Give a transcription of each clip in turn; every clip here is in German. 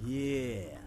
Yeah.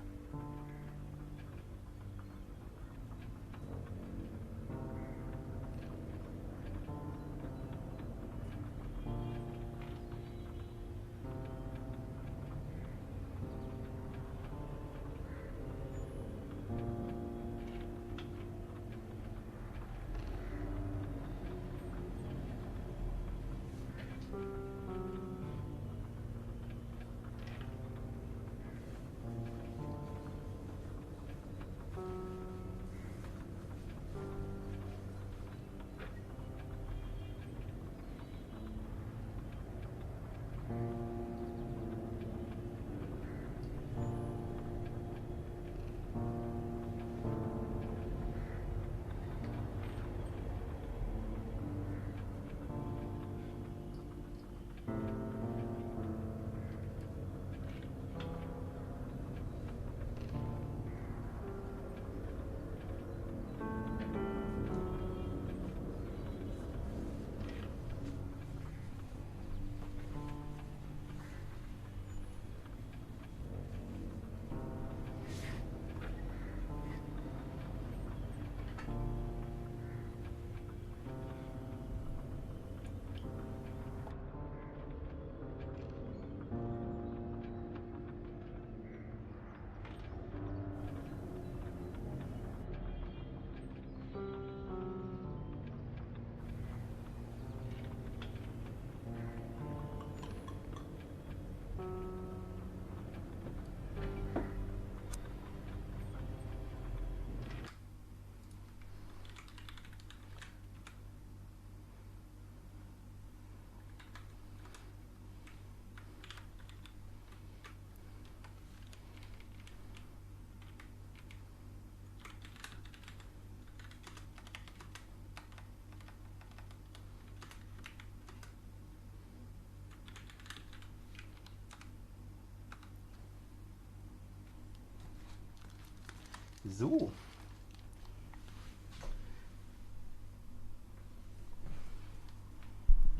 So.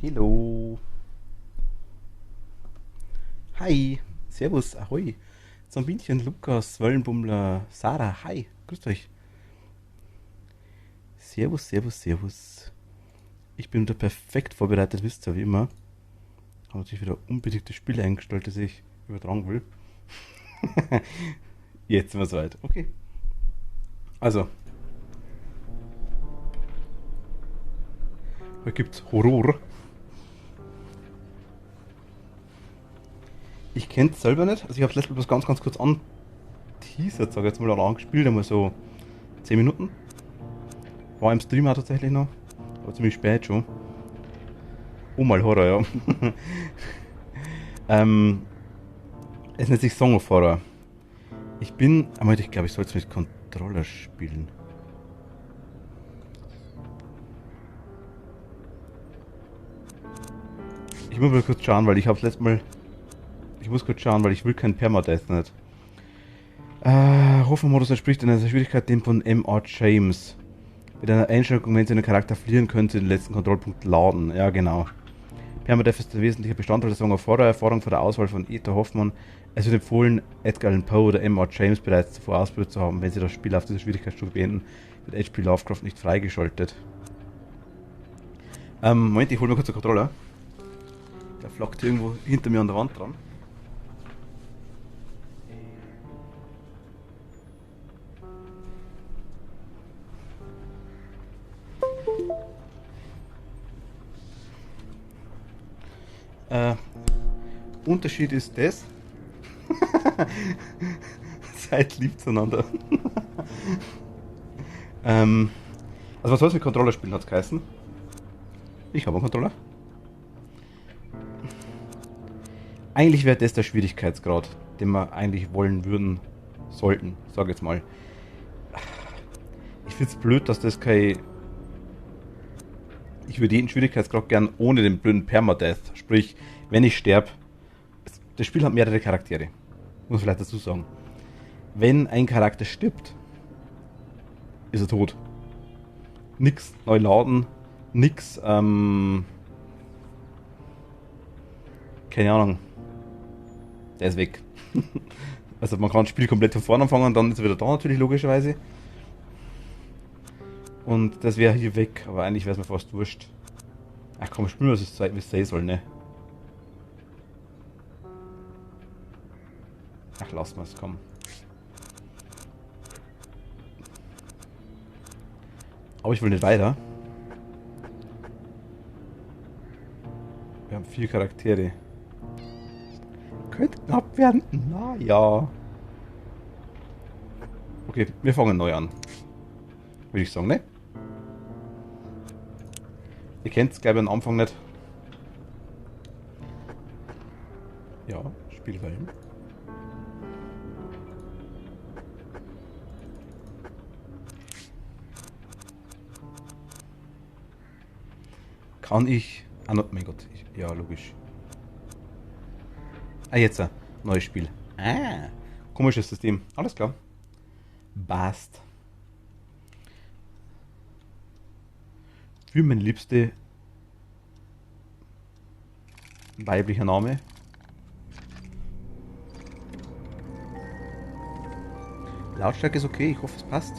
Hallo. Hi. Servus. Ahoi. Zombinchen, Lukas, Wellenbummler, Sarah. Hi. Grüßt euch. Servus, servus, servus. Ich bin da perfekt vorbereitet, wisst ihr, wie immer. Habe natürlich wieder unbedingt das Spiel eingestellt, das ich übertragen will. Jetzt sind wir soweit. Okay. Also, heute gibt's Horror. Ich kenne es selber nicht. Also ich habe letztes Mal ganz kurz anteasert, sage ich jetzt mal, oder angespielt, einmal so 10 Minuten. War im Stream auch tatsächlich noch. Aber ziemlich spät schon. Oh, mal Horror, ja. ähm, Es nennt sich Song of Horror. Ich glaube, ich sollte es mit Controller spielen. Ich muss mal kurz schauen, weil ich hab's letztes Mal. Ich muss kurz schauen, weil ich will kein Permadeath nicht. Hoffnungsmodus entspricht einer Schwierigkeit dem von M.R. James. Mit einer Einschränkung, wenn Sie einen Charakter verlieren, können Sie den letzten Kontrollpunkt laden. Ja, genau. Permadeath ist ein wesentlicher Bestandteil der Song of Horror, Erfahrung von der Auswahl von Eta Hoffmann. Es wird empfohlen, Edgar Allan Poe oder M.R. James bereits zuvor ausprobiert zu haben. Wenn Sie das Spiel auf dieser Schwierigkeitsstufe beenden, wird H.P. Lovecraft nicht freigeschaltet. Moment, ich hole mir kurz den Controller. Der flackt irgendwo hinter mir an der Wand dran. Unterschied ist das. Seid lieb zueinander. Also was soll es mit Controller spielen, hat es geheißen. Ich habe einen Controller. Eigentlich wäre das der Schwierigkeitsgrad, den wir eigentlich wollen würden sollten, sag jetzt mal. Ich find's blöd, dass das kein... Ich würde jeden Schwierigkeitsgrad gern ohne den blöden Permadeath. Sprich, wenn ich sterbe, das Spiel hat mehrere Charaktere. Muss ich vielleicht dazu sagen. Wenn ein Charakter stirbt, ist er tot. Nix neu laden, nix, keine Ahnung. Der ist weg. Also man kann das Spiel komplett von vorne anfangen, dann ist er wieder da natürlich, logischerweise. Und das wäre hier weg, aber eigentlich wäre es mir fast wurscht. Ach komm, spielen wir es, wie es sein soll, ne? Ach, lassen wir es, komm. Aber ich will nicht weiter. Wir haben 4 Charaktere. Könnte knapp werden. Naja. Okay, wir fangen neu an. Würde ich sagen, ne? Ihr kennt es, glaube ich, am Anfang nicht. Ja, Spielwellen. Kann ich... Ah, no, mein Gott. Ja, logisch. Ah, jetzt ein neues Spiel. Ah, komisches System. Alles klar. Bast. Für mein liebste weiblicher Name. Lautstärke ist okay, ich hoffe es passt.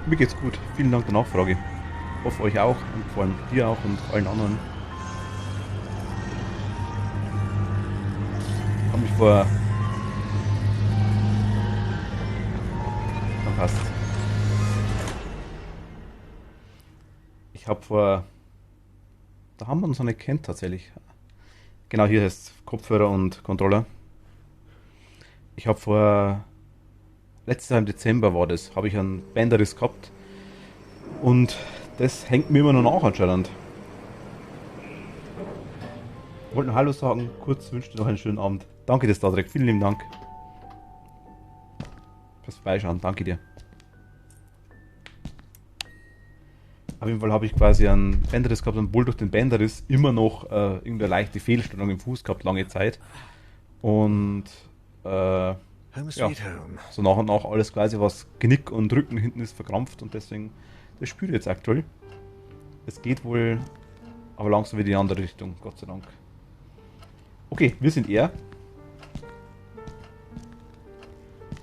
Mir geht's gut. Vielen Dank der Nachfrage. Ich hoffe euch auch und vor allem dir auch und allen anderen. Ich habe mich vor... Na passt. Ich habe vor... Da haben wir uns noch nicht kennt tatsächlich. Genau, hier heißt Kopfhörer und Controller. Ich habe vor... Letztes Jahr im Dezember war das, habe ich einen Bänderriss gehabt. Und das hängt mir immer noch nach anscheinend. Ich wollte noch Hallo sagen, kurz wünsche dir noch einen schönen Abend. Danke dir, Star Trek, vielen lieben Dank. Fürs Vorbeischauen, danke dir. Auf jeden Fall habe ich quasi einen Bänderriss gehabt und wohl durch den Bänderriss immer noch irgendeine leichte Fehlstellung im Fuß gehabt, lange Zeit. Und ja, so nach und nach alles quasi, was Genick und Rücken hinten ist, verkrampft und deswegen, das spüre ich jetzt aktuell. Es geht wohl, aber langsam wieder in die andere Richtung, Gott sei Dank. Okay, wir sind er.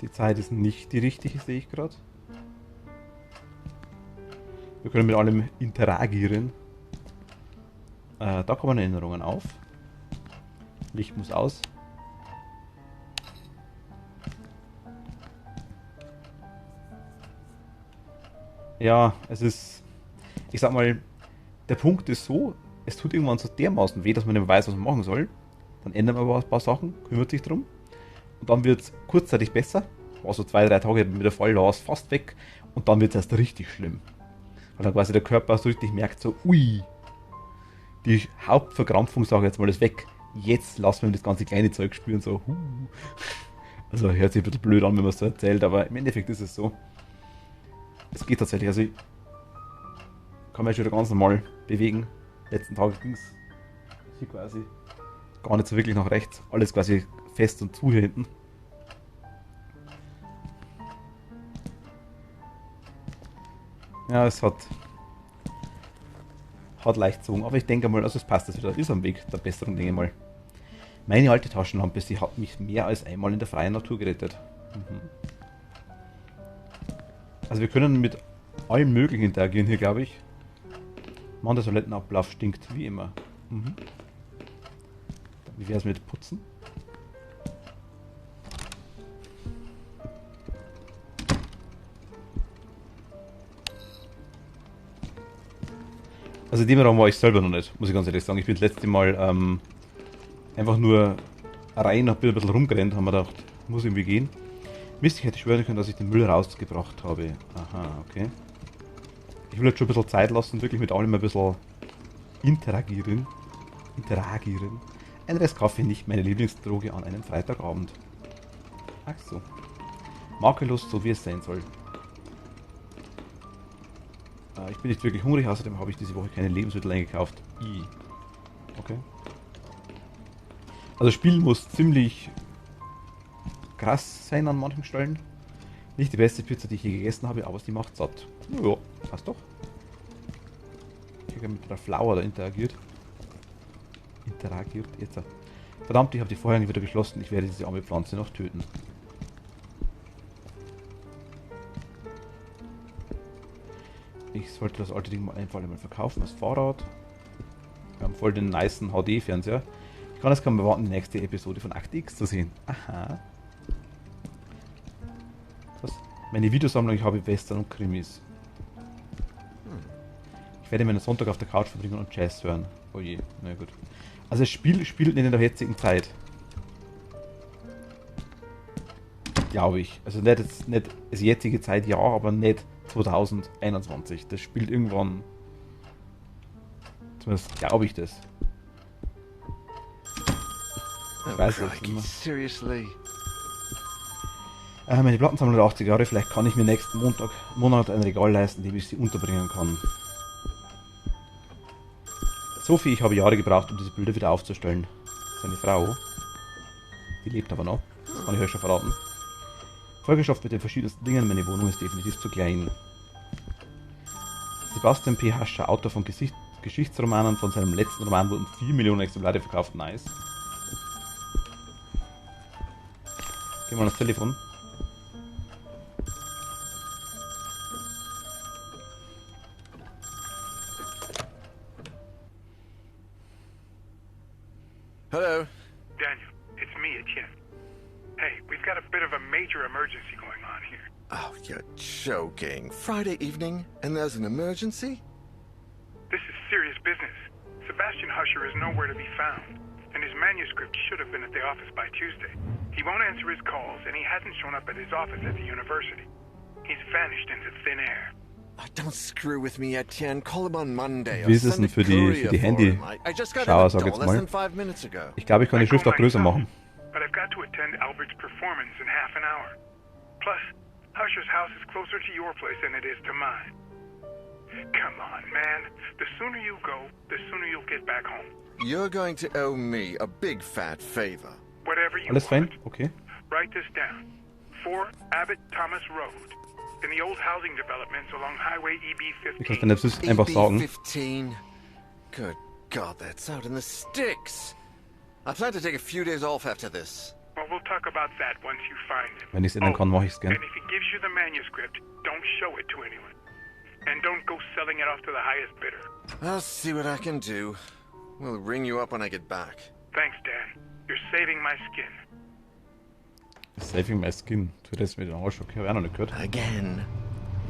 Die Zeit ist nicht die richtige, sehe ich gerade. Wir können mit allem interagieren. Da kommen Erinnerungen auf. Licht muss aus. Ja, es ist... Ich sag mal, der Punkt ist so, es tut irgendwann so dermaßen weh, dass man nicht mehr weiß, was man machen soll. Dann ändert man ein paar Sachen, kümmert sich drum. Und dann wird es kurzzeitig besser. War so 2-3 Tage mit der Fall, da war es fast weg. Und dann wird es erst richtig schlimm. Weil dann quasi der Körper so richtig merkt, so, ui, die Hauptverkrampfung, sage ich jetzt mal, ist weg. Jetzt lassen wir das ganze kleine Zeug spüren, so, Also hört sich ein bisschen blöd an, wenn man es so erzählt, aber im Endeffekt ist es so. Es geht tatsächlich, also ich kann mich schon wieder ganz normal bewegen. Letzten Tage ging es hier quasi gar nicht so wirklich nach rechts. Alles quasi fest und zu hier hinten. Ja, es hat leicht gezogen, aber ich denke mal, also es passt jetzt wieder. Ist am Weg der Besserung, denke ich mal. Meine alte Taschenlampe, sie hat mich mehr als einmal in der freien Natur gerettet. Also wir können mit allem Möglichen interagieren hier, glaube ich. Mann, der Toilettenablauf stinkt wie immer. Wie wäre es mit Putzen? Also dem Raum war ich selber noch nicht, muss ich ganz ehrlich sagen. Ich bin das letzte Mal einfach nur rein, hab ein bisschen rumgerannt, haben wir gedacht, muss irgendwie gehen. Mist, ich hätte schwören können, dass ich den Müll rausgebracht habe. Aha, okay. Ich will jetzt schon ein bisschen Zeit lassen, wirklich mit allem ein bisschen interagieren. Ein Rest Kaffee, nicht meine Lieblingsdroge an einem Freitagabend. Ach so. Makellos, so wie es sein soll. Ich bin nicht wirklich hungrig, außerdem habe ich diese Woche keine Lebensmittel eingekauft. Okay. Also das Spiel muss ziemlich krass sein an manchen Stellen. Nicht die beste Pizza, die ich je gegessen habe, aber sie macht satt. Ja, passt doch. Ich habe mit der Flower da interagiert. Jetzt. Verdammt, ich habe die Vorhänge wieder geschlossen. Ich werde diese arme Pflanze noch töten. Ich sollte das alte Ding mal einfach mal verkaufen, das Fahrrad. Wir haben voll den nicen HD-Fernseher. Ich kann jetzt kaum erwarten, die nächste Episode von Akte X zu sehen. Aha. Was? Meine Videosammlung, ich habe Western und Krimis. Ich werde meinen Sonntag auf der Couch verbringen und Jazz hören. Oh je, na gut. Also das Spiel spielt nicht in der jetzigen Zeit. Glaube ich. Also nicht als jetzige Zeit, ja, aber nicht 2021. Das spielt irgendwann. Zumindest glaube ich das. Ich weiß es nicht mehr. Seriously? Meine Plattensammlung der 80er Jahre, vielleicht kann ich mir nächsten Monat ein Regal leisten, in dem ich sie unterbringen kann. Sophie, ich habe Jahre gebraucht, um diese Bilder wieder aufzustellen. Seine Frau. Die lebt aber noch. Das kann ich euch schon verraten. Vollgestopft mit den verschiedensten Dingen. Meine Wohnung ist definitiv zu klein. Sebastian P. Hascher, Autor von Geschichtsromanen. Von seinem letzten Roman wurden 4 Millionen Exemplare verkauft. Nice. Gehen wir mal ans Telefon. Hello? Daniel, it's me, Etienne. Hey, we've got a bit of a major emergency going on here. Oh, you're joking. Friday evening, and there's an emergency? This is serious business. Sebastian Husher is nowhere to be found, and his manuscript should have been at the office by Tuesday. He won't answer his calls, and he hasn't shown up at his office at the university. He's vanished into thin air. Oh, don't screw with me, Etienne. Call him on Monday. Wie ist es denn für die Handy-Schauer, sag ich jetzt mal? Ich glaube, ich kann die Schrift auch größer machen. But I've got to attend Albert's performance in half an hour. Plus, Husher's house is closer to your place than it is to mine. Come on, man. The sooner you go, the sooner you'll get back home. You're going to owe me a big fat favor. Whatever you Alles fein? want. Okay. Write this down. 4 Abbott Thomas Road. In the old housing developments along Highway EB15. Ich kann dann jetzt einfach sagen. EB15? Good God, that's out in the sticks. I plan to take a few days off after this. Well, we'll talk about that once you find him. Wenn ich es ändern kann, mache ich es gern. And if he gives you the manuscript, don't show it to anyone. And don't go selling it off to the highest bidder. I'll see what I can do. We'll ring you up when I get back. Thanks, Dan. You're saving my skin. Saving my skin. Tu das mit dem Arsch, okay, habe ich auch noch nicht gehört. Again.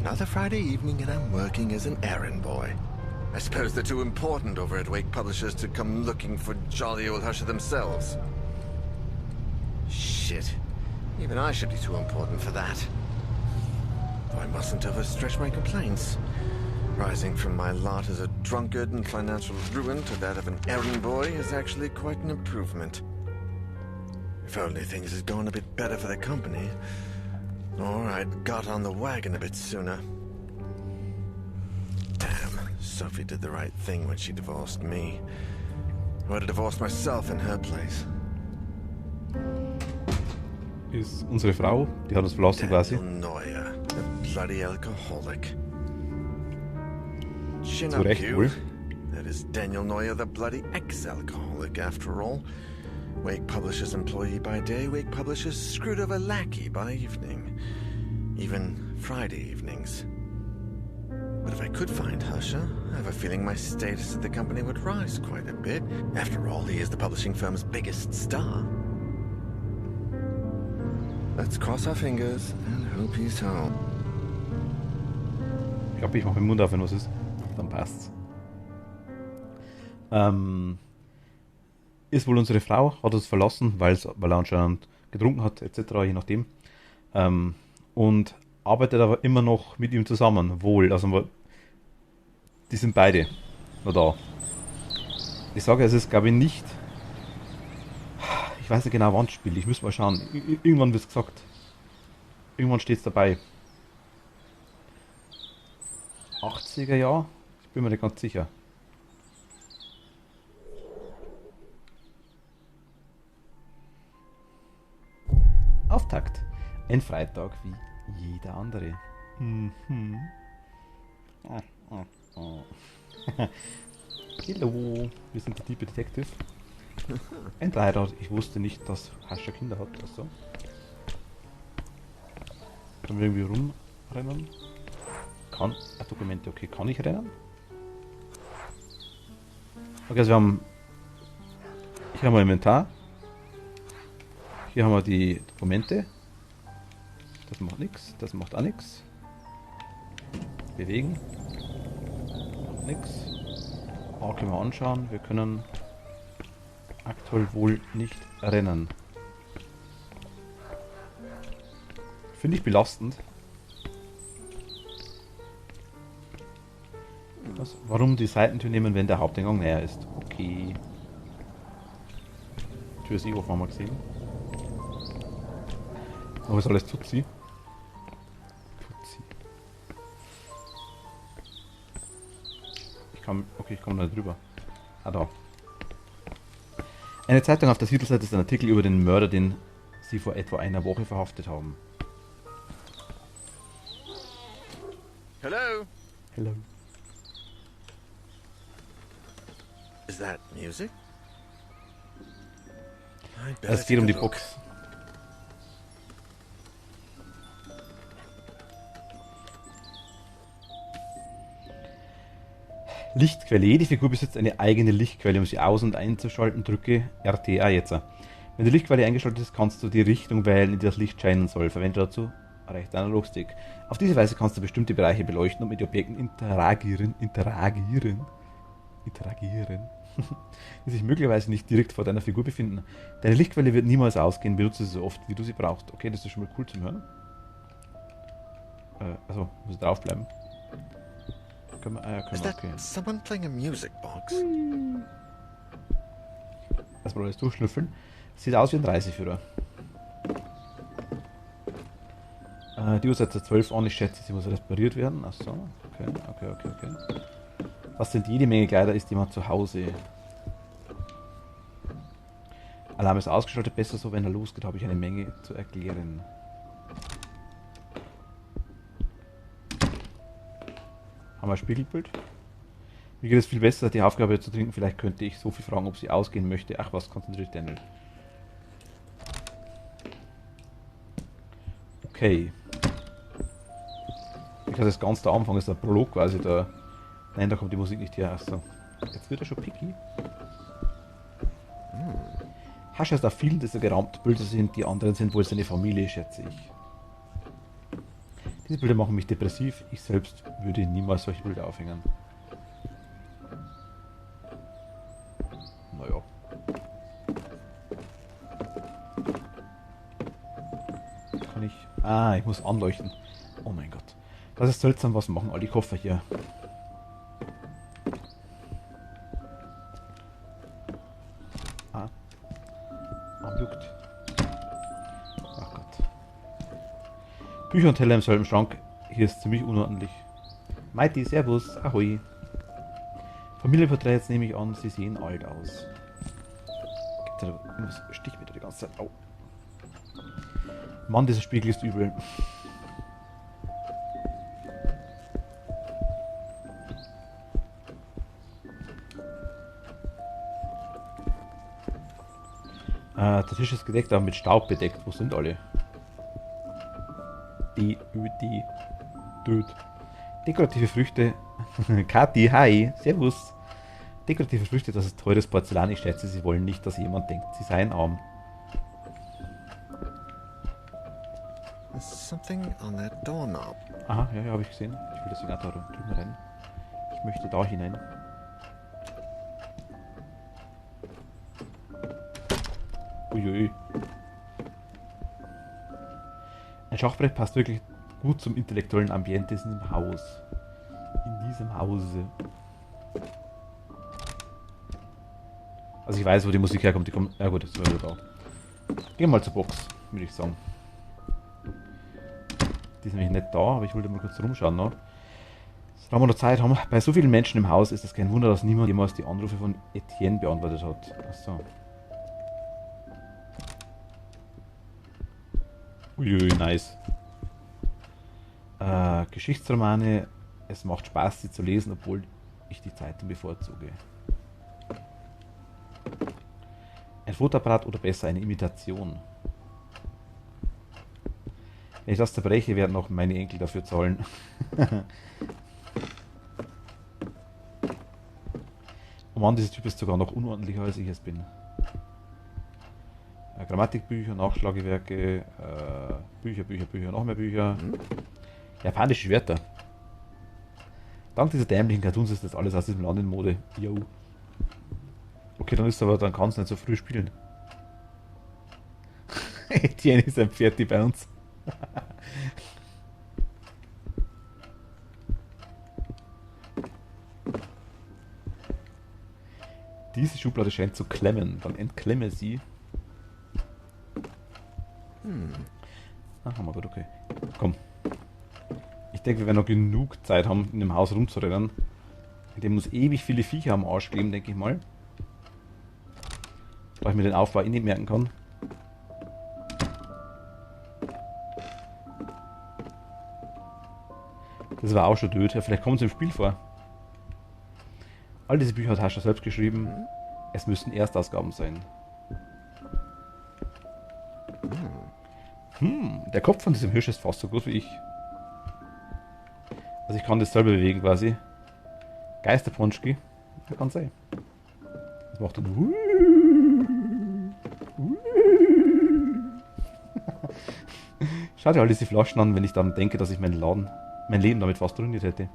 Another Friday evening and I'm working as an errand boy. I suppose they're too important over at Wake Publishers to come looking for jolly old Husher themselves. Shit. Even I should be too important for that. Though I mustn't overstretch my complaints. Rising from my lot as a drunkard and financial ruin to that of an errand boy is actually quite an improvement. If only things had gone a bit better for the company, or I'd got on the wagon a bit sooner. Damn, Sophie did the right thing when she divorced me. I would have divorced myself in her place. Ist unsere Frau, die hat uns verlassen quasi. Daniel Neuer, the bloody alcoholic. Chin Zu up, Recht you. wohl. That is Daniel Neuer, the bloody ex-alcoholic, after all. Wake Publishers employee by day, Wake Publishers screwed over lackey by evening. Even Friday evenings. But if I could find Husher, I have a feeling my status at the company would rise quite a bit. After all, he is the publishing firm's biggest star. Let's cross our fingers and hope he's home. Ich glaube, ich mache meinen Mund auf, wenn was ist. Dann passt's. Ist wohl unsere Frau, hat uns verlassen, weil er anscheinend getrunken hat, etc., je nachdem. Und arbeitet aber immer noch mit ihm zusammen, wohl. Also Die sind beide noch da. Ich sage, es ist, glaube ich, nicht... Ich weiß nicht genau, wann es spielt. Ich muss mal schauen. Irgendwann wird es gesagt. Irgendwann steht es dabei. 80er Jahr? Ich bin mir nicht ganz sicher. Auftakt. Ein Freitag wie jeder andere. Mhm. Hallo, wir sind die Diebe Detective. Ein Dreirad. Ich wusste nicht, dass Hascher Kinder hat. Also. Können wir irgendwie rumrennen? Kann. Dokumente, okay. Kann ich rennen? Okay, also wir haben. Hier haben wir Inventar. Hier haben wir die Dokumente. Das macht nichts. Das macht auch nichts. Bewegen. Macht nichts. Auch können wir anschauen. Wir können aktuell wohl nicht rennen. Finde ich belastend. Was? Warum die Seitentür nehmen, wenn der Haupteingang näher ist? Okay. Tür ist eh offen, haben wir gesehen. Aber ist alles Tutsi. Ich komme da drüber. Ah, da. Eine Zeitung auf der Titelseite ist ein Artikel über den Mörder, den sie vor etwa einer Woche verhaftet haben. Hello? Hello. Is that music? I bet Es I geht um die took a look. Box. Lichtquelle. Jede Figur besitzt eine eigene Lichtquelle. Um sie aus- und einzuschalten, drücke RTA jetzt. Wenn die Lichtquelle eingeschaltet ist, kannst du die Richtung wählen, in die das Licht scheinen soll. Verwende dazu rechter Analogstick. Auf diese Weise kannst du bestimmte Bereiche beleuchten und mit den Objekten interagieren, die sich möglicherweise nicht direkt vor deiner Figur befinden. Deine Lichtquelle wird niemals ausgehen, benutze sie so oft, wie du sie brauchst. Okay, das ist schon mal cool zum Hören. Also, muss ich draufbleiben. Können wir, Is können wir, that okay. someone playing a music box? Erstmal alles durchschnüffeln. Sieht aus wie ein Reiseführer. Die Uhr seit 12 an, ich schätze, sie muss restauriert werden. Achso, okay. Das sind jede Menge Kleider, ist jemand zu Hause. Alarm ist ausgeschaltet, besser so, wenn er losgeht, habe ich eine Menge zu erklären. Haben wir ein Spiegelbild? Mir geht es viel besser, die Aufgabe zu trinken. Vielleicht könnte ich Sophie fragen, ob sie ausgehen möchte. Ach was, konzentriert Daniel. Okay. Ich hatte das ganz der Anfang, ist der Prolog quasi da. Nein, da kommt die Musik nicht her. Achso. Jetzt wird er schon picky. Hascher ist auf vielen dieser gerahmten Bilder sind, die anderen sind wohl seine Familie, schätze ich. Diese Bilder machen mich depressiv. Ich selbst würde niemals solche Bilder aufhängen. Naja. Kann ich... Ah, ich muss anleuchten. Oh mein Gott. Das ist seltsam, was machen all die Koffer hier? Ah. Juckt. Ach Gott. Bücher und Teller im selben Schrank. Hier ist ziemlich unordentlich. Mighty, servus, ahoi. Familienporträts nehme ich an, sie sehen alt aus. Gibt's da irgendwas? Stich mir da die ganze Zeit. Au. Mann, dieser Spiegel ist übel. Der Tisch ist gedeckt, aber mit Staub bedeckt. Wo sind alle? Die. Dude. Dekorative Früchte. Kathi, hi. Servus. Dekorative Früchte, das ist teures Porzellan. Ich schätze, sie wollen nicht, dass jemand denkt, sie seien arm. There's something on that doorknob. Aha, ja, habe ich gesehen. Ich will deswegen auch da drüben rein. Ich möchte da hinein. Uiui. Ein Schachbrett passt wirklich gut zum intellektuellen Ambiente in diesem Haus. In diesem Hause. Also ich weiß, wo die Musik herkommt. Die kommt. Ja gut, das war da. Gehen wir mal zur Box, würde ich sagen. Die ist nämlich nicht da, aber ich wollte mal kurz rumschauen noch. Da wir noch Zeit haben. Bei so vielen Menschen im Haus ist es kein Wunder, dass niemand jemals die Anrufe von Etienne beantwortet hat. Achso. Uiui, nice. Geschichtsromane. Es macht Spaß, sie zu lesen, obwohl ich die Zeitung bevorzuge. Ein Fotoapparat oder besser eine Imitation. Wenn ich das zerbreche, werden auch meine Enkel dafür zahlen. Oh Mann, dieser Typ ist sogar noch unordentlicher, als ich es bin. Grammatikbücher, Nachschlagewerke, Bücher, noch mehr Bücher. Japanische Wörter. Dank dieser dämlichen Cartoons ist das alles aus diesem Land in Mode. Yo. Okay, dann kann es nicht so früh spielen. Etienne ist ein Pferdi bei uns. Diese Schublade scheint zu klemmen. Dann entklemme sie. Haben wir gut, okay. Komm. Ich denke, wir werden noch genug Zeit haben, in dem Haus rumzurennen. In dem muss ewig viele Viecher am Arsch geben, denke ich mal. Da ich mir den Aufbau nicht merken kann. Das war auch schon död. Ja, vielleicht kommt es im Spiel vor. All diese Bücher hat Hascher selbst geschrieben. Es müssten Erstausgaben sein. Der Kopf von diesem Hirsch ist fast so groß wie ich. Also ich kann das selber bewegen quasi. Geisterponschki. Ja, kann sein. Das macht dann... Schaut dir all diese Flaschen an, wenn ich dann denke, dass ich mein Leben damit fast ruiniert hätte.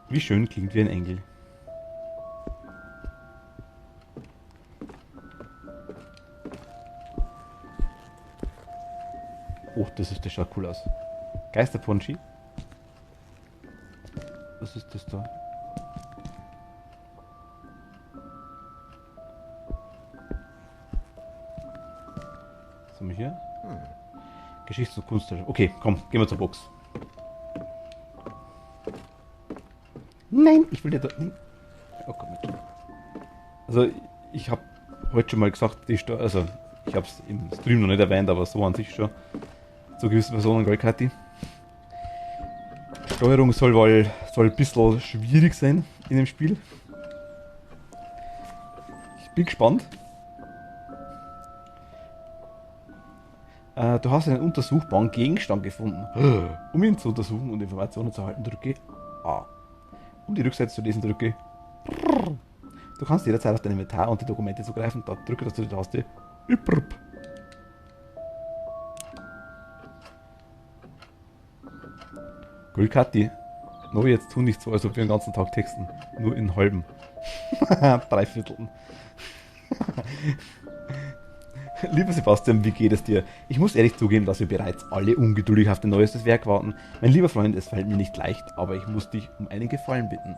Wie schön klingt wie ein Engel. Oh, das schaut cool aus. Geisterponchi. Was ist das da? Was haben wir hier? Geschichts- und Kunst. Okay, komm, gehen wir zur Box. Nein, ich will dir da... Oh komm mit. Also, ich habe heute schon mal gesagt, ich habe es im Stream noch nicht erwähnt, aber so an sich schon. Zu gewissen Personen, gell, Kathi? Steuerung soll ein bisschen schwierig sein in dem Spiel. Ich bin gespannt. Du hast einen untersuchbaren Gegenstand gefunden. Um ihn zu untersuchen und Informationen zu erhalten, drücke A. Um die Rückseite zu lesen, drücke. Du kannst jederzeit auf dein Inventar und die Dokumente zugreifen. Da drücke die Taste Y. Cool, Kathi. No, jetzt tun nicht so, als ob wir den ganzen Tag texten. Nur in halben. Dreivierteln. Lieber Sebastian, wie geht es dir? Ich muss ehrlich zugeben, dass wir bereits alle ungeduldig auf dein neuestes Werk warten. Mein lieber Freund, es fällt mir nicht leicht, aber ich muss dich um einen Gefallen bitten.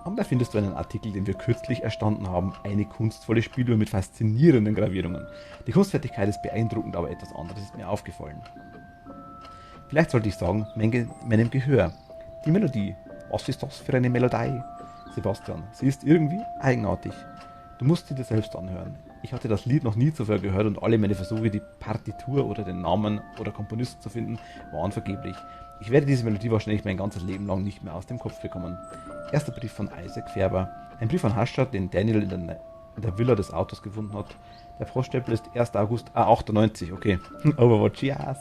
Und da findest du einen Artikel, den wir kürzlich erstanden haben. Eine kunstvolle Spieluhr mit faszinierenden Gravierungen. Die Kunstfertigkeit ist beeindruckend, aber etwas anderes ist mir aufgefallen. Vielleicht sollte ich sagen, meinem Gehör. Die Melodie. Was ist das für eine Melodie? Sebastian, sie ist irgendwie eigenartig. Du musst sie dir selbst anhören. Ich hatte das Lied noch nie zuvor gehört und alle meine Versuche, die Partitur oder den Namen oder Komponisten zu finden, waren vergeblich. Ich werde diese Melodie wahrscheinlich mein ganzes Leben lang nicht mehr aus dem Kopf bekommen. Erster Brief von Isaac Färber. Ein Brief von Hascher, den Daniel in der Villa des Autos gefunden hat. Der Poststempel ist 1. August 98, okay. Overwatch, yes.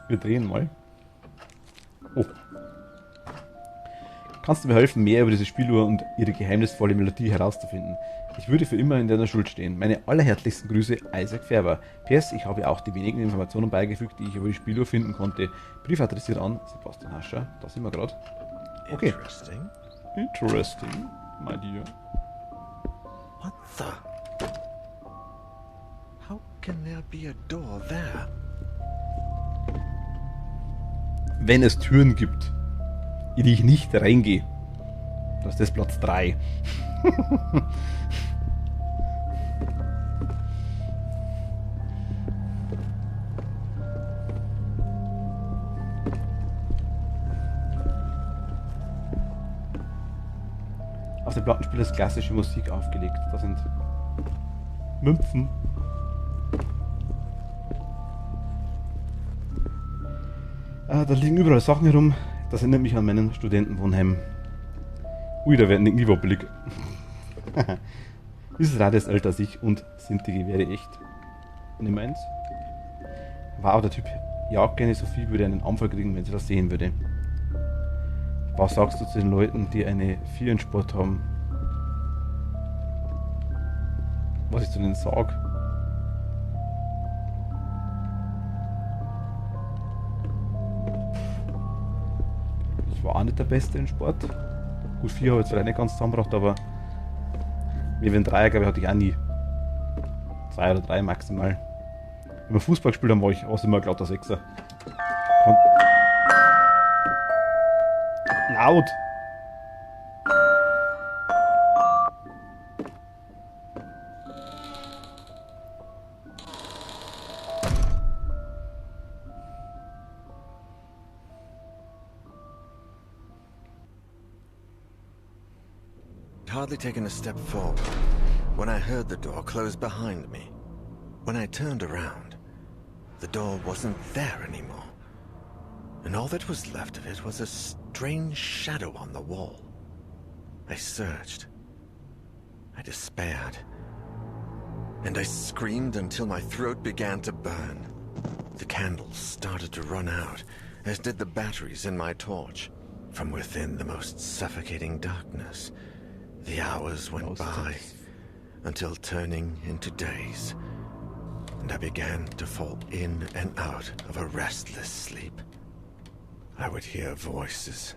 Wir drehen mal. Oh. Kannst du mir helfen, mehr über diese Spieluhr und ihre geheimnisvolle Melodie herauszufinden? Ich würde für immer in deiner Schuld stehen. Meine allerherzlichsten Grüße, Isaac Färber. PS, ich habe auch die wenigen Informationen beigefügt, die ich über die Spieluhr finden konnte. Brief adressiert an Sebastian Hascher. Da sind wir gerade. Okay. Interesting, my dear. What the? can there be a door there? Wenn es Türen gibt, in die ich nicht reingehe. Das ist Platz 3. Auf dem Plattenspieler ist klassische Musik aufgelegt. Da sind Mümpfen. Da liegen überall Sachen herum. Das erinnert mich an meinen Studentenwohnheim. Ui, da werden nie wobbelig. Dieses Rad ist älter als ich und sind die Gewehre echt. Und ich meins. Wow, der Typ jagt gerne so viel, würde einen Anfall kriegen, wenn sie das sehen würde. Was sagst du zu den Leuten, die eine 4 in Sport haben? Was ich zu denen sag? Ich war auch nicht der Beste in Sport. Gut, 4 habe ich vielleicht nicht ganz zusammengebracht, aber mir wenn 3, glaube ich, hatte ich auch nie. 2 oder 3 maximal. Wenn wir Fußball gespielt haben, war ich auch immer glatter 6er. Laut! Hardly taken a step forward when I heard the door close behind me. When I turned around, the door wasn't there anymore. And all that was left of it was a strange shadow on the wall. I searched. I despaired. And I screamed until my throat began to burn. The candles started to run out, as did the batteries in my torch. From within the most suffocating darkness, the hours went by, until turning into days, and I began to fall in and out of a restless sleep. I would hear voices,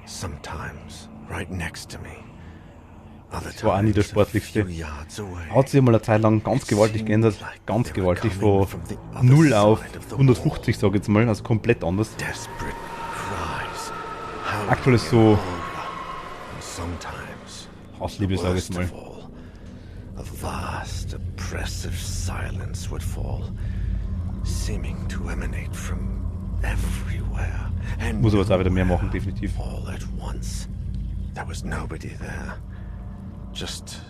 sometimes right next to me, other Das war auch nie der times a sportlichste. few yards away. Hat sich mal eine Zeit lang ganz gewaltig geändert. Ganz gewaltig. Von 0 auf 150, sage ich jetzt mal. Also komplett anders. Desperate cries, howling Aktuell ist so in horror, and sometimes Hassliebe, sage ich jetzt mal. worst of all, a vast, oppressive silence would fall, seeming to emanate from everywhere. And Muss aber jetzt auch wieder mehr machen, definitiv. all at once, there was nobody there. Just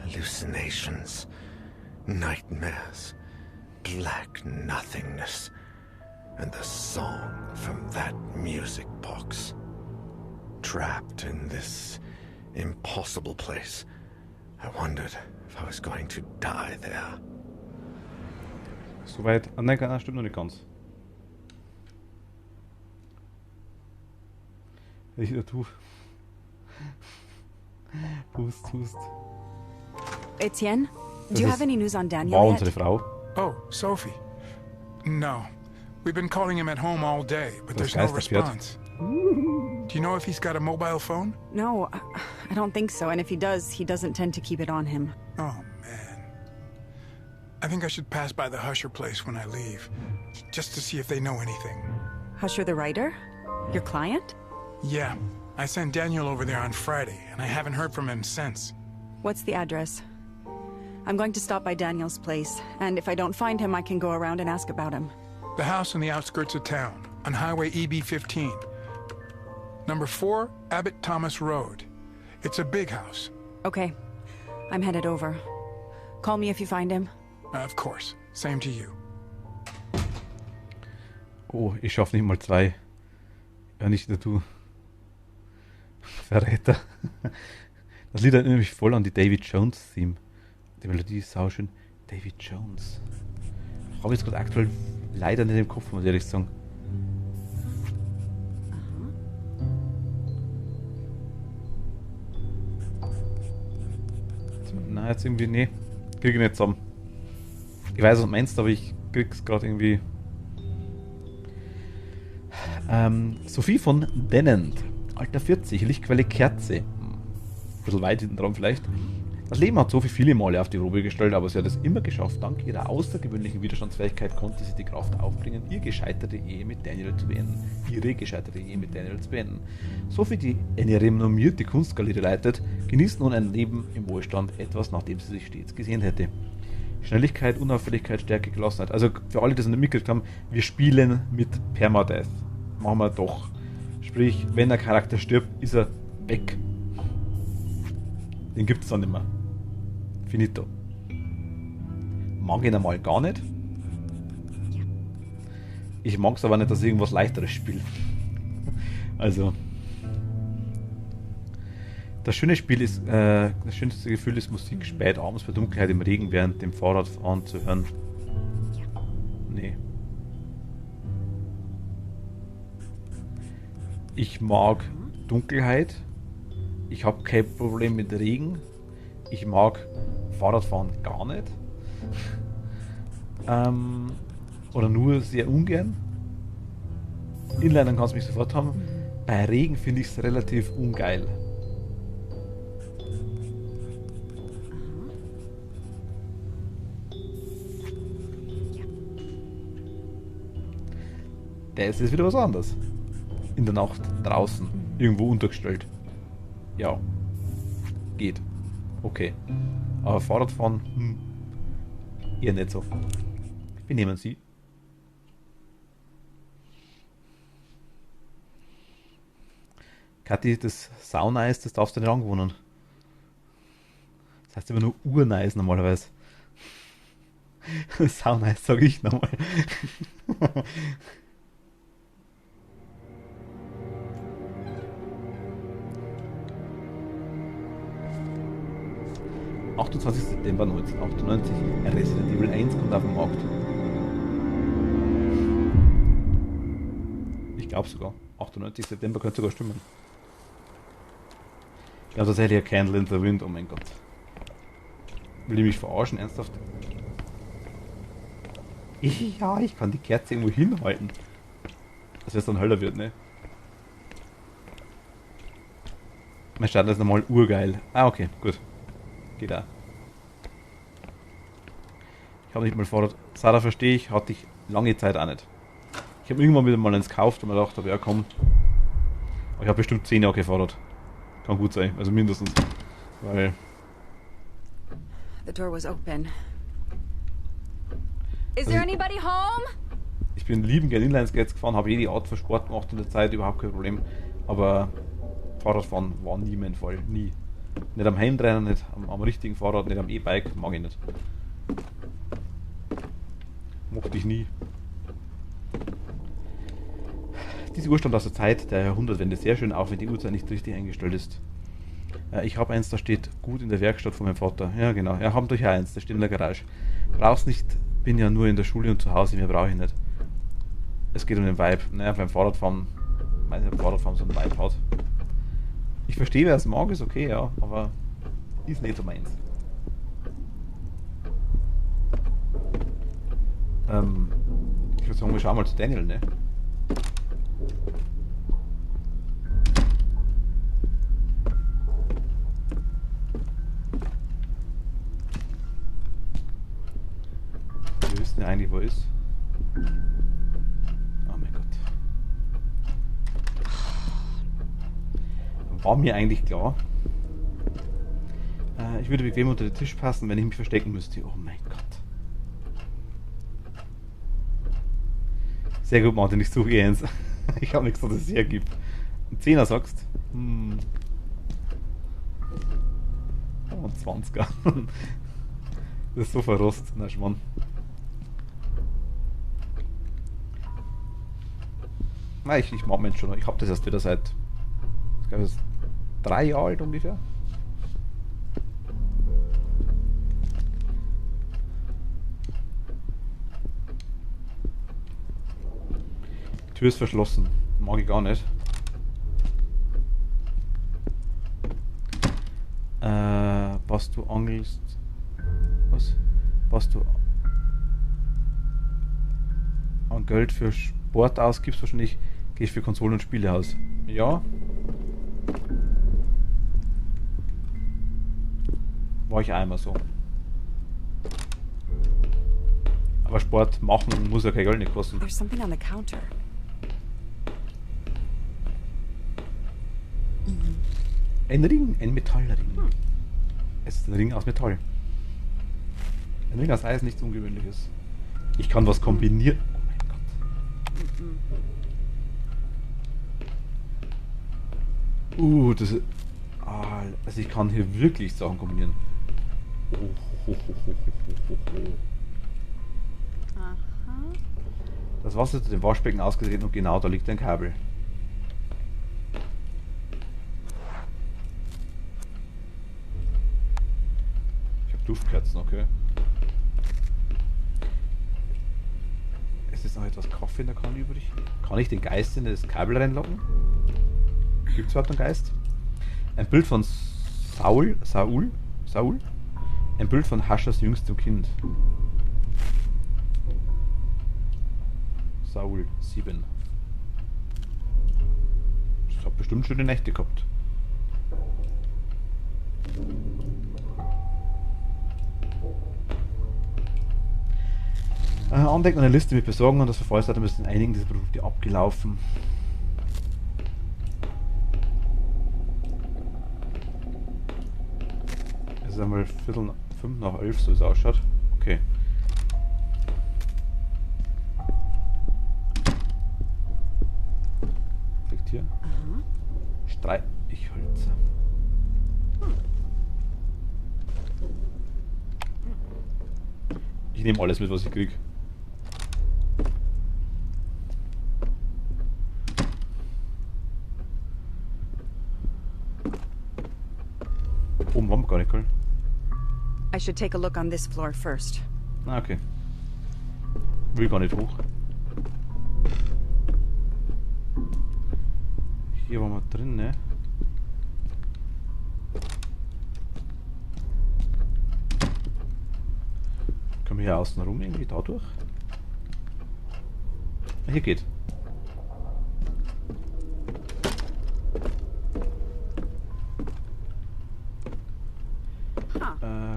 hallucinations, nightmares, black nothingness, and the song from that music box. Trapped in this impossible place, I wondered if I was going to die there. Soweit. Ah, nein, stimmt noch nicht ganz. Ich tu. Hust. Etienne, Das do you ist- have any news on Daniel War yet? unsere Frau. Oh, Sophie. No. We've been calling him at home all day, but Das there's no Geisterpferd. response. Do you know if he's got a mobile phone? No, I don't think so. And if he does, he doesn't tend to keep it on him. Oh, man. I think I should pass by the Husher place when I leave, just to see if they know anything. Husher the writer? Your client? Yeah, I sent Daniel over there on Friday, and I haven't heard from him since. What's the address? I'm going to stop by Daniel's place, and if I don't find him, I can go around and ask about him. The house on the outskirts of town, on Highway EB-15. Number 4, Abbott Thomas Road. It's a big house. Okay, I'm headed over. Call me if you find him. Of course. Same to you. Oh, ich schaff nicht mal 2. Ja, nicht nur du. Verräter. Das Lied erinnert mich voll an die David Jones Theme. Die Melodie ist sauschön. David Jones. Habe ich jetzt gerade aktuell leider nicht im Kopf, muss ich ehrlich sagen. Na, jetzt irgendwie, nee. Krieg ich nicht zusammen. Ich weiß, was du meinst, aber ich krieg's gerade irgendwie. Sophie von Dennant. Alter 40, Lichtquelle Kerze. Ein bisschen weit hinten dran vielleicht. Das Leben hat so viele Male auf die Probe gestellt, aber sie hat es immer geschafft. Dank ihrer außergewöhnlichen Widerstandsfähigkeit konnte sie die Kraft aufbringen, ihre gescheiterte Ehe mit Daniel zu beenden. Sophie, die eine renommierte Kunstgalerie leitet, genießt nun ein Leben im Wohlstand, etwas, nachdem sie sich stets gesehnt hätte. Schnelligkeit, Unauffälligkeit, Stärke, Gelassenheit. Also für alle, die das noch nicht mitgekriegt haben, wir spielen mit Permadeath. Machen wir doch. Sprich, wenn der Charakter stirbt, ist er weg. Den gibt es dann nicht mehr. Finito. Mag ihn einmal gar nicht. Ich mag es aber nicht, dass ich irgendwas leichteres spiele. Also. Das schöne Spiel ist, das schönste Gefühl ist, Musik spät abends bei Dunkelheit im Regen während dem Fahrradfahren zu hören. Nee. Ich mag Dunkelheit. Ich habe kein Problem mit Regen. Ich mag Fahrradfahren gar nicht. Oder nur sehr ungern. Inlinern kannst du mich sofort haben. Bei Regen finde ich es relativ ungeil. Der ist jetzt wieder was anderes. In der Nacht draußen. Irgendwo untergestellt. Ja. Geht. Okay. Aber Fahrradfahren, eher nicht so. Wie nehmen Sie? Kathi, das Sauneis, das darfst du nicht angewohnen. Das heißt immer nur Urneis normalerweise. Sauneis sage ich nochmal. 28. September 1998. Resident Evil 1 kommt auf den Markt. Ich glaube sogar. 98. September könnte sogar stimmen. Ich glaube tatsächlich ein Candle in the Wind, oh mein Gott. Will ich mich verarschen? Ernsthaft? Ja, ich kann die Kerze irgendwo hinhalten. Dass es dann heller wird, ne? Mein Start ist nochmal urgeil. Ah, okay, gut. Geht auch. Ich habe nicht mal Fahrrad. Sarah, verstehe ich, hatte ich lange Zeit auch nicht. Ich habe irgendwann wieder mal eins gekauft und mir gedacht, ja komm. Aber ich habe bestimmt 10 Jahre kein Fahrrad. Kann gut sein, also mindestens. Weil. The door was open. Is there anybody home? Ich bin lieben gerne Inlineskates gefahren, habe jede Art von Sport gemacht in der Zeit, überhaupt kein Problem. Aber Fahrradfahren war nie mein Fall, nie. Nicht am Heimrennen, nicht am richtigen Fahrrad, nicht am E-Bike, mag ich nicht. Mochte ich nie. Diese Uhr stammt aus der Zeit der Jahrhundertwende sehr schön, auch wenn die Uhrzeit nicht richtig eingestellt ist. Ich habe eins, da steht gut in der Werkstatt von meinem Vater. Ja genau, ja, haben durch eins, das steht in der Garage. Brauch's nicht, bin ja nur in der Schule und zu Hause, mehr brauche ich nicht. Es geht um den Vibe. Naja, beim Fahrradfahren, ich weiß nicht, ob Fahrradfahren so einen Vibe hat. Ich verstehe, wer es mag, ist okay, ja, aber ist nicht so meins. Ich würde sagen, wir schauen mal zu Daniel, ne? Wir wissen ja eigentlich, wo er ist. Oh mein Gott. War mir eigentlich klar. Ich würde bequem unter den Tisch passen, wenn ich mich verstecken müsste. Oh mein Gott. Sehr gut, Martin, ich suche eh eins. Ich habe nichts, was es hergibt. Ein 10er sagst? Ein 20er. Das ist so verrost. Na, Schmarrn. Nein, ich mag Menschen schon. Ich habe das erst wieder seit, ich glaube, das ist 3 Jahre alt ungefähr. Die Tür ist verschlossen. Mag ich gar nicht. Was du angelst. Was du an Geld für Sport ausgibst, wahrscheinlich gehst für Konsolen und Spiele aus. Ja. War ich einmal so. Aber Sport machen muss ja kein Geld nicht kosten. There's something on the counter. Ein Ring, ein Metallring. Es ist ein Ring aus Metall. Ein Ring aus Eisen, nichts Ungewöhnliches. Ich kann was kombinieren. Oh mein Gott. Das ist... also ich kann hier wirklich Sachen kombinieren. Aha. Das Wasser ist zu dem Waschbecken ausgetreten und genau da liegt ein Kabel. Ich habe Duftkerzen, okay. Es ist noch etwas Kaffee in der Kanne übrig. Kann ich den Geist in das Kabel reinlocken? Gibt es überhaupt einen Geist? Ein Bild von Saul? Ein Bild von Haschers jüngstem Kind. Saul 7. Das hat bestimmt schöne Nächte gehabt. Andenken eine Liste mit Besorgung und das Verfallsdatum ist in einigen dieser Produkte abgelaufen. Es ist einmal 5:45, so wie es ausschaut. Okay. Liegt hier. Streichhölzer. Ich nehme alles mit, was ich krieg. Oben haben wir gar nicht können. I should take a look on this floor first. Ah, okay. Will gar nicht hoch. Hier waren wir drin, ne? Können wir hier außen rum irgendwie da durch? Ah, hier geht.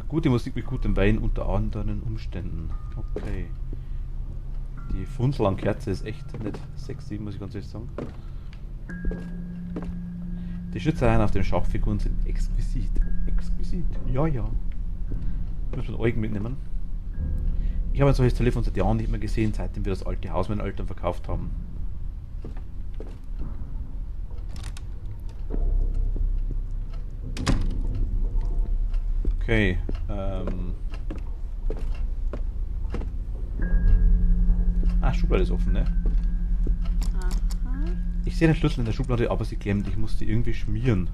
Gute Musik mit gutem Wein unter anderen Umständen. Okay. Die Funzel an Kerze ist echt nicht sexy, muss ich ganz ehrlich sagen. Die Schnitzereien auf den Schachfiguren sind exquisit. Exquisit. Ja, ja. Muss man Eugen mitnehmen. Ich habe ein solches Telefon seit Jahren nicht mehr gesehen, seitdem wir das alte Haus meinen Eltern verkauft haben. Okay, Schublade ist offen, ne? Aha. Ich sehe den Schlüssel in der Schublade, aber sie klemmt. Ich muss die irgendwie schmieren.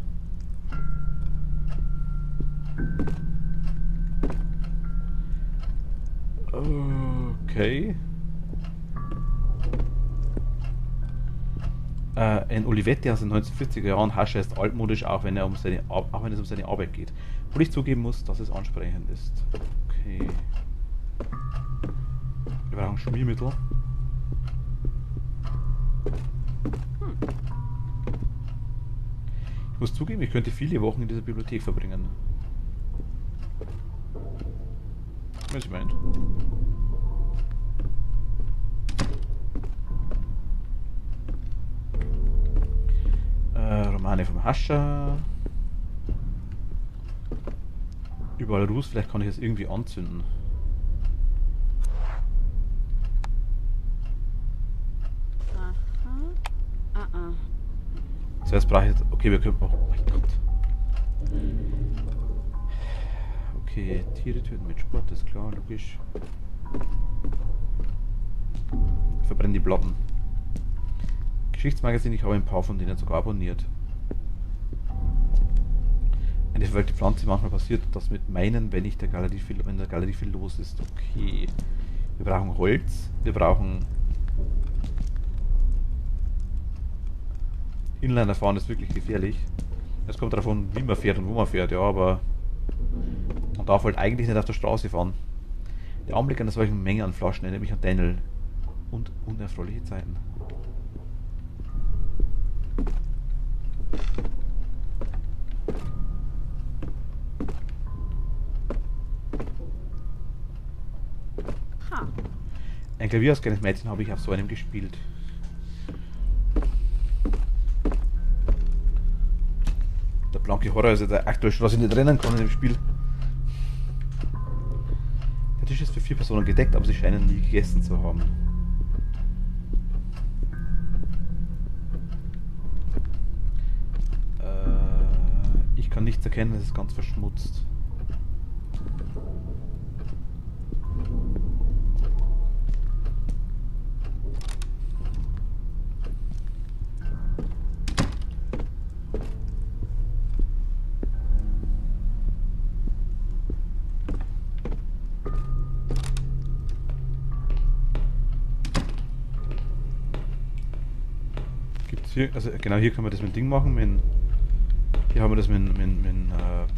Okay. Ein Olivetti aus den 1940er Jahren. Hascher ist altmodisch, auch wenn es um seine Arbeit geht. Obwohl ich zugeben muss, dass es ansprechend ist. Okay. Wir brauchen Schmiermittel. Ich muss zugeben, ich könnte viele Wochen in dieser Bibliothek verbringen. Was ich meint. Romane vom Hascher. Überall Ruß, vielleicht kann ich es irgendwie anzünden. Zuerst brauche ich jetzt... Okay, wir können... Oh mein Gott. Okay, Tiere töten mit Sport, ist klar, logisch. Verbrennen die Platten. Geschichtsmagazin, ich habe ein paar von denen sogar abonniert. Eine verwelkte Pflanze, manchmal passiert das mit meinen, wenn in der Galerie viel los ist. Okay. Wir brauchen Holz, wir brauchen... Inliner fahren ist wirklich gefährlich. Es kommt darauf an, wie man fährt und wo man fährt, ja, aber man darf halt eigentlich nicht auf der Straße fahren. Der Anblick einer solchen Menge an Flaschen erinnert mich an Daniel und unerfreuliche Zeiten. Ein klavierausgehendes Mädchen habe ich auf so einem gespielt. Der blanke Horror ist ja der aktuelle, was ich nicht rennen kann in dem Spiel. Der Tisch ist für 4 Personen gedeckt, aber sie scheinen nie gegessen zu haben. Ich kann nichts erkennen, es ist ganz verschmutzt. Gibt's hier, also genau hier kann man das mit Ding machen, hier haben wir das mit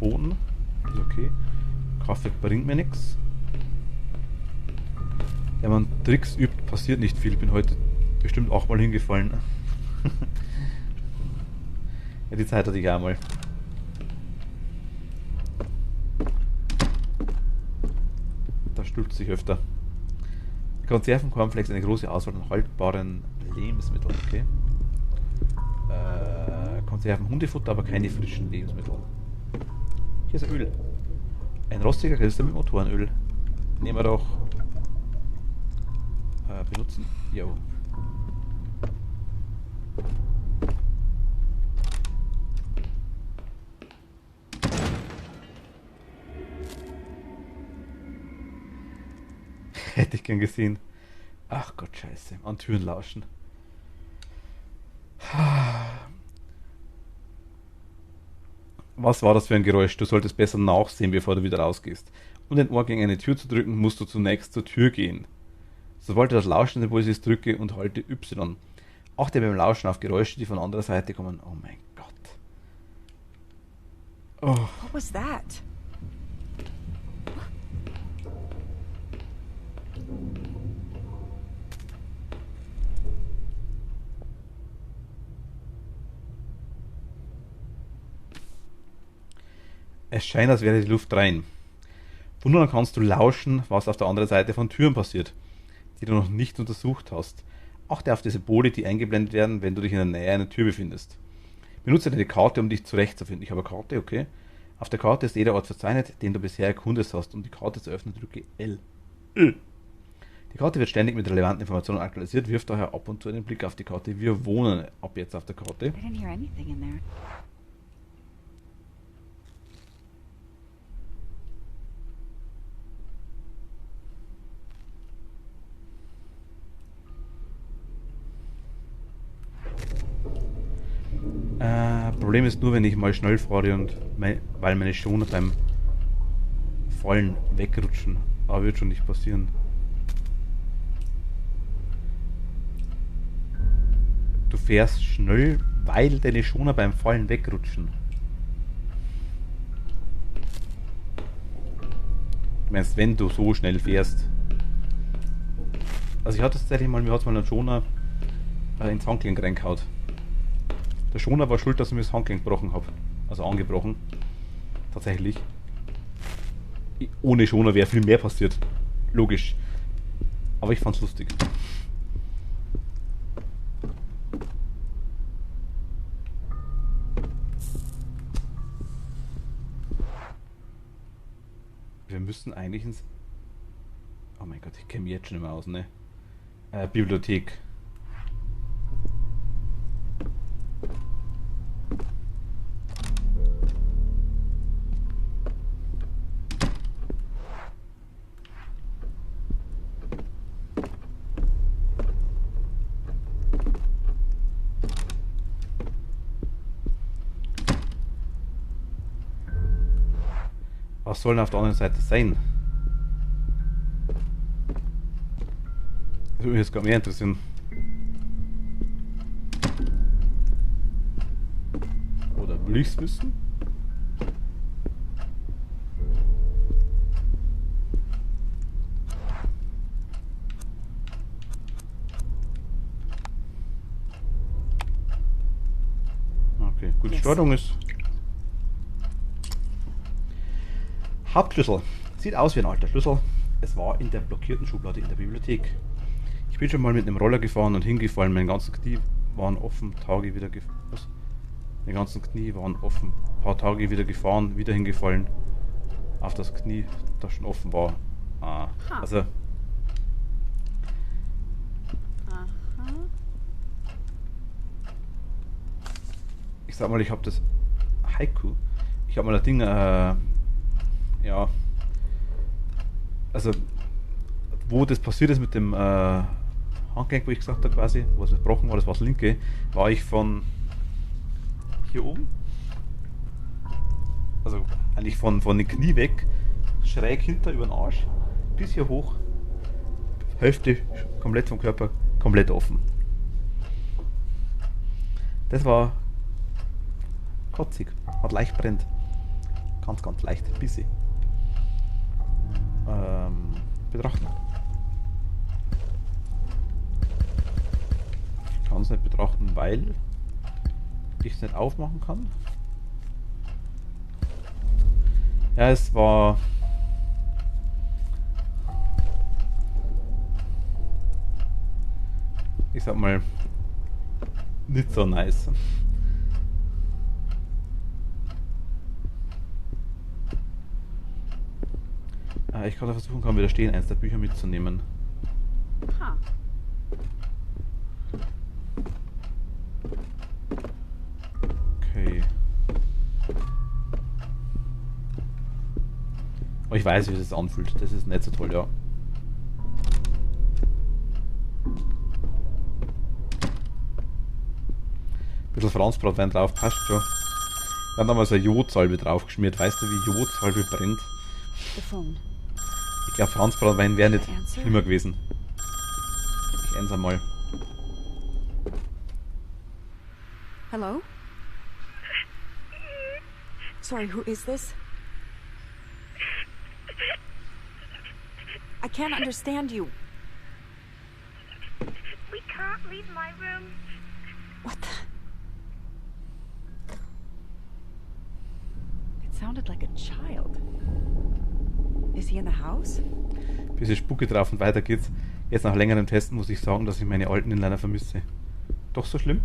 Boden. Ist okay. Kaffee bringt mir nichts. Wenn man Tricks übt, passiert nicht viel. Ich bin heute bestimmt 8-mal hingefallen. Ja, die Zeit hatte ich auch mal. Da stülpt sich öfter. Konserven, Cornflakes, eine große Auswahl an haltbaren Lebensmitteln. Okay. Konserven, Hundefutter, aber keine frischen Lebensmittel. Hier ist Öl. Ein rostiger Kanister mit Motorenöl. Nehmen wir doch. Benutzen. Jo. Hätte ich gern gesehen. Ach Gott, scheiße. An Türen lauschen. Was war das für ein Geräusch? Du solltest besser nachsehen, bevor du wieder rausgehst. Um den Ohr gegen eine Tür zu drücken, musst du zunächst zur Tür gehen. Sobald du das Lauschen-Symbol siehst, drücke und halte Y. Achte beim Lauschen auf Geräusche, die von anderer Seite kommen. Oh mein Gott. Oh. What was that? Es scheint, als wäre die Luft rein. Und nun kannst du lauschen, was auf der anderen Seite von Türen passiert, die du noch nicht untersucht hast. Achte auf die Symbole, die eingeblendet werden, wenn du dich in der Nähe einer Tür befindest. Benutze deine Karte, um dich zurechtzufinden. Ich habe eine Karte, okay. Auf der Karte ist jeder Ort verzeichnet, den du bisher erkundet hast. Um die Karte zu öffnen, drücke L. Die Karte wird ständig mit relevanten Informationen aktualisiert. Wirf daher ab und zu einen Blick auf die Karte. Wir wohnen ab jetzt auf der Karte. I didn't hear anything in there. Problem ist nur, wenn ich mal schnell fahre und weil meine Schoner beim Fallen wegrutschen. Aber wird schon nicht passieren. Du fährst schnell, weil deine Schoner beim Fallen wegrutschen. Du meinst, wenn du so schnell fährst. Also ich hatte es tatsächlich mal, mir hat es mal einen Schoner ins Handgelenk reingehauen. Der Schoner war schuld, dass ich mir das Handgelenk gebrochen habe. Also angebrochen. Tatsächlich. Ohne Schoner wäre viel mehr passiert. Logisch. Aber ich fand's lustig. Wir müssen eigentlich ins... Oh mein Gott, ich kenne mich jetzt schon immer aus, ne? Bibliothek. Was soll denn auf der anderen Seite sein? Das würde mich jetzt gar mehr interessieren. Oder will ich es wissen? Okay, gut, die Steuerung ist... Hauptschlüssel. Sieht aus wie ein alter Schlüssel. Es war in der blockierten Schublade in der Bibliothek. Ich bin schon mal mit einem Roller gefahren und hingefallen. Meine ganzen Knie waren offen, Tage wieder was? Meine ganzen Knie waren offen. Ein paar Tage wieder gefahren, wieder hingefallen. Auf das Knie, das schon offen war. Also. Aha. Ich sag mal, ich habe das Haiku. Ich habe mal das Ding, ja. Also, wo das passiert ist mit dem Handgelenk, wo ich gesagt habe, quasi, wo es gebrochen war, das war das linke, war ich von hier oben, also eigentlich von den Knie weg, schräg hinter über den Arsch, bis hier hoch, Hälfte komplett vom Körper, komplett offen. Das war kotzig, hat leicht brennt. Ganz, ganz leicht, bisschen. Betrachten. Ich kann es nicht betrachten, weil ich es nicht aufmachen kann. Ja, es war... Ich sag mal... nicht so nice. Ich kann versuchen, kann widerstehen, eins der Bücher mitzunehmen. Ha. Okay. Aber ich weiß, wie es sich anfühlt. Das ist nicht so toll, ja. Ein bisschen Franzbratwein drauf, passt schon. Dann haben wir so eine Jodsalbe draufgeschmiert. Weißt du, wie Jodsalbe brennt? The phone. Ich glaube, Franzbratwein wäre nicht Answer? schlimmer gewesen. Ich ends einmal. Hello? Sorry, who is this? I can't understand you. We can't leave my room. What the? It sounded like a child. Is he in the house? Bisschen Spucke drauf und weiter geht's. Jetzt nach längeren Testen muss ich sagen, dass ich meine alten Inliner vermisse. Doch so schlimm?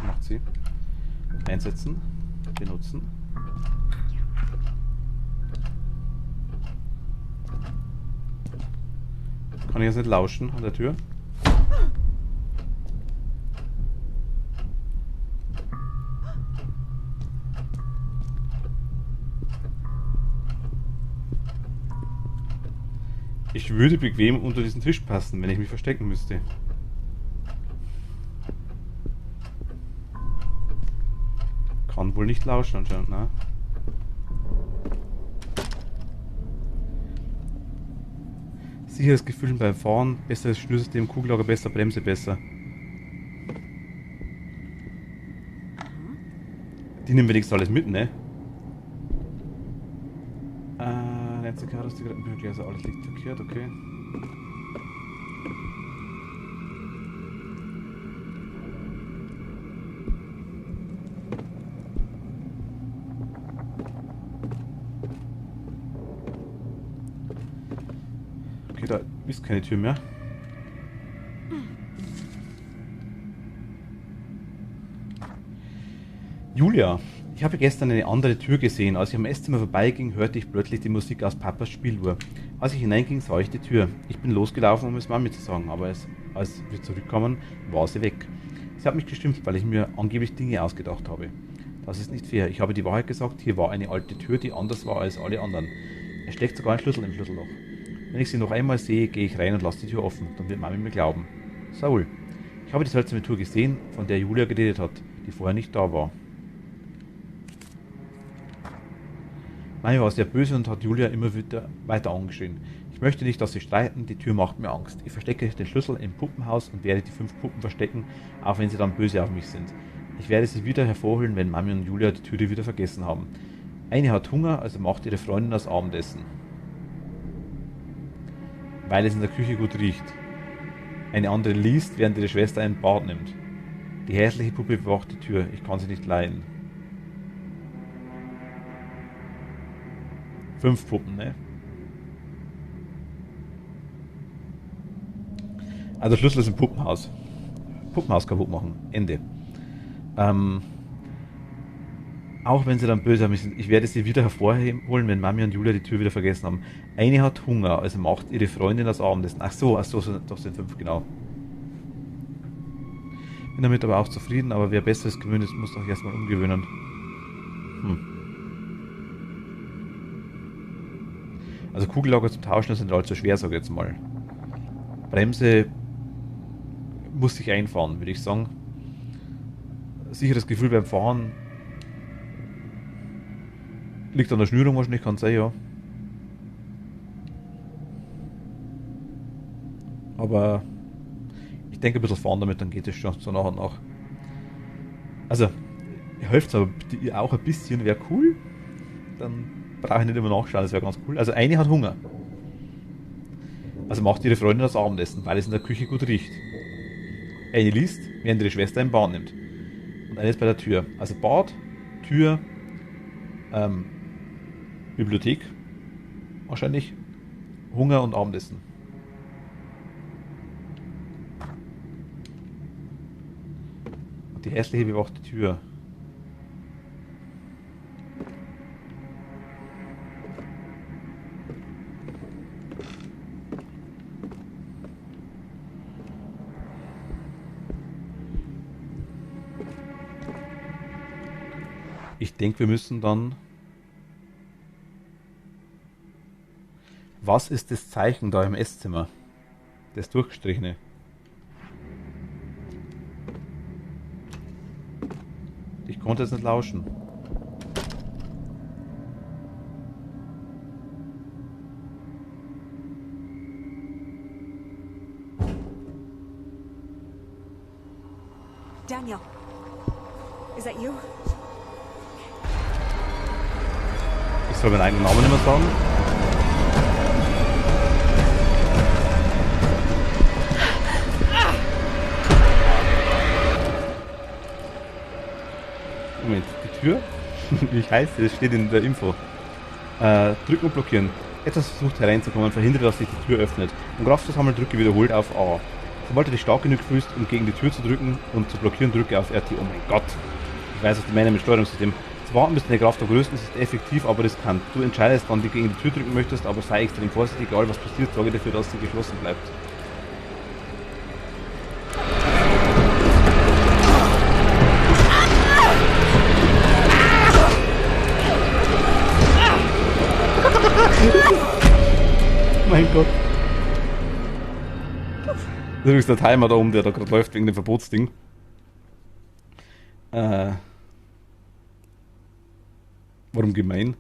Macht sie. Einsetzen. Benutzen. Kann ich jetzt nicht lauschen an der Tür? Ich würde bequem unter diesen Tisch passen, wenn ich mich verstecken müsste. Kann wohl nicht lauschen anscheinend, ne? Sicheres Gefühl beim Fahren, besseres Schnürsystem, Kugellager besser, Bremse besser. Die nehmen wenigstens alles mit, ne? Letzte Karte, also alles liegt verkehrt, okay. Okay, da ist keine Tür mehr. Julia, ich habe gestern eine andere Tür gesehen. Als ich am Esszimmer vorbeiging, hörte ich plötzlich die Musik aus Papas Spieluhr. Als ich hineinging, sah ich die Tür. Ich bin losgelaufen, um es Mami zu sagen, aber als wir zurückkamen, war sie weg. Sie hat mich geschimpft, weil ich mir angeblich Dinge ausgedacht habe. Das ist nicht fair. Ich habe die Wahrheit gesagt, hier war eine alte Tür, die anders war als alle anderen. Es steckt sogar ein Schlüssel im Schlüsselloch. Wenn ich sie noch einmal sehe, gehe ich rein und lasse die Tür offen. Dann wird Mami mir glauben. Saul, ich habe die seltsame Tür gesehen, von der Julia geredet hat, die vorher nicht da war. Mami war sehr böse und hat Julia immer wieder weiter angeschrien. Ich möchte nicht, dass sie streiten, die Tür macht mir Angst. Ich verstecke den Schlüssel im Puppenhaus und werde die 5 Puppen verstecken, auch wenn sie dann böse auf mich sind. Ich werde sie wieder hervorholen, wenn Mami und Julia die Türe wieder vergessen haben. Eine hat Hunger, also macht ihre Freundin das Abendessen. Weil es in der Küche gut riecht. Eine andere liest, während ihre Schwester ein Bad nimmt. Die hässliche Puppe bewacht die Tür. Ich kann sie nicht leiden. 5 Puppen, ne? Also Schlüssel ist im Puppenhaus. Puppenhaus kaputt machen. Ende. Auch wenn sie dann böse sind, ich werde sie wieder hervorholen, wenn Mami und Julia die Tür wieder vergessen haben. Eine hat Hunger, also macht ihre Freundin das Abendessen. Ach so, doch sind 5, genau. Bin damit aber auch zufrieden, aber wer Besseres gewöhnt ist, muss doch erstmal umgewöhnen. Also Kugellager zum Tauschen ist nicht allzu schwer, sage ich jetzt mal. Bremse muss sich einfahren, würde ich sagen. Sicheres Gefühl beim Fahren liegt an der Schnürung wahrscheinlich, kann sein, ja. Aber ich denke, ein bisschen fahren damit, dann geht es schon so nach und nach. Also, hilft aber auch ein bisschen, wäre cool. Dann brauche ich nicht immer nachschauen, das wäre ganz cool. Also eine hat Hunger. Also macht ihre Freundin das Abendessen, weil es in der Küche gut riecht. Eine liest, während ihre Schwester ein Bad nimmt. Und eine ist bei der Tür. Also Bad, Tür, Bibliothek, wahrscheinlich, Hunger und Abendessen. Und die hässliche bewacht die Tür. Ich denke, wir müssen dann... Was ist das Zeichen da im Esszimmer? Das durchgestrichene. Ich konnte es nicht lauschen. Daniel, is that you? Ich soll meinen eigenen Namen nicht mehr sagen. Moment, die Tür? Wie ich heiße, das steht in der Info. Drücken und blockieren. Etwas versucht hereinzukommen, verhindert, dass sich die Tür öffnet. Um Kraft zu sammeln, drücke wiederholt auf A. Sobald du dich stark genug fühlst, um gegen die Tür zu drücken und zu blockieren, drücke auf RT. Oh mein Gott. Ich weiß, was die meinen mit Steuerungssystem. Zu warten, bis deine Kraft am größten ist, ist effektiv, aber riskant. Du entscheidest, wann du gegen die Tür drücken möchtest, aber sei extrem vorsichtig, egal was passiert, sorge dafür, dass sie geschlossen bleibt. Mein Gott. Das ist übrigens der Timer da oben, der da gerade läuft wegen dem Verbotsding. Warum gemein?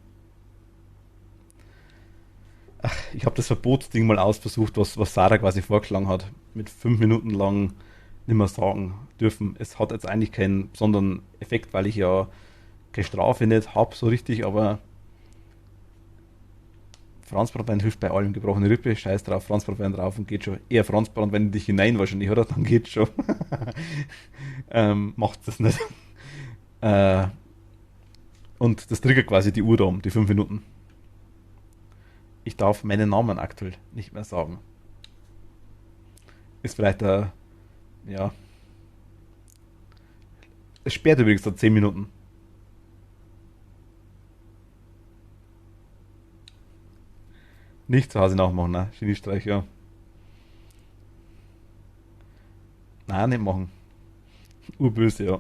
Ach, ich habe das Verbotsding mal ausversucht, was Sarah quasi vorgeschlagen hat. Mit 5 Minuten lang nicht mehr sagen dürfen. Es hat jetzt eigentlich keinen besonderen Effekt, weil ich ja keine Strafe nicht habe, so richtig, aber Franzbrandwein hilft bei allem. Gebrochene Rippe, scheiß drauf, Franzbrandwein drauf und geht schon. Eher Franzbrandwein in dich hinein wahrscheinlich, oder? Dann geht's schon. Macht das nicht. Und das triggert quasi die Uhr da um, die 5 Minuten. Ich darf meinen Namen aktuell nicht mehr sagen. Ist vielleicht ja. Es sperrt übrigens da 10 Minuten. Nicht zu Hause nachmachen, ne? Geniestreich, ja. Nein, nicht machen. Urböse, ja.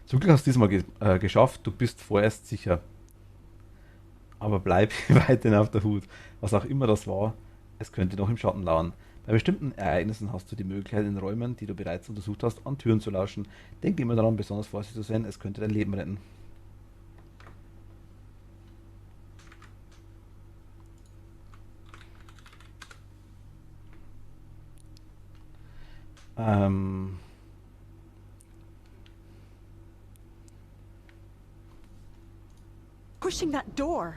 Zum Glück hast du diesmal geschafft, du bist vorerst sicher. Aber bleib weiterhin auf der Hut. Was auch immer das war, es könnte noch im Schatten lauern. Bei bestimmten Ereignissen hast du die Möglichkeit, in Räumen, die du bereits untersucht hast, an Türen zu lauschen. Denke immer daran, besonders vorsichtig zu sein, es könnte dein Leben retten. pushing that door?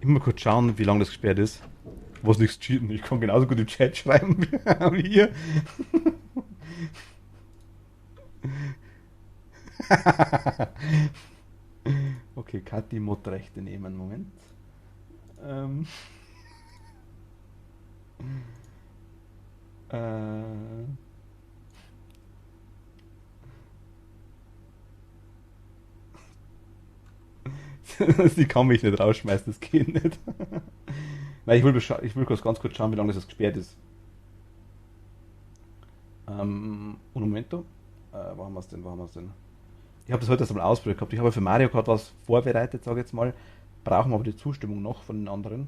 Immer kurz schauen, wie lange das gesperrt ist. Was nichts cheaten. Ich kann genauso gut im Chat schreiben wie hier. Okay, Kathi Mod-Rechte nehmen. Moment. Sie kann mich nicht rausschmeißen, das geht nicht. Nein, ich will ganz kurz schauen, wie lange das gesperrt ist. Un momento. Wo haben wir es denn? Ich habe das heute erst einmal ausprobiert gehabt. Ich habe für Mario Kart was vorbereitet, sage ich jetzt mal. Brauchen wir aber die Zustimmung noch von den anderen.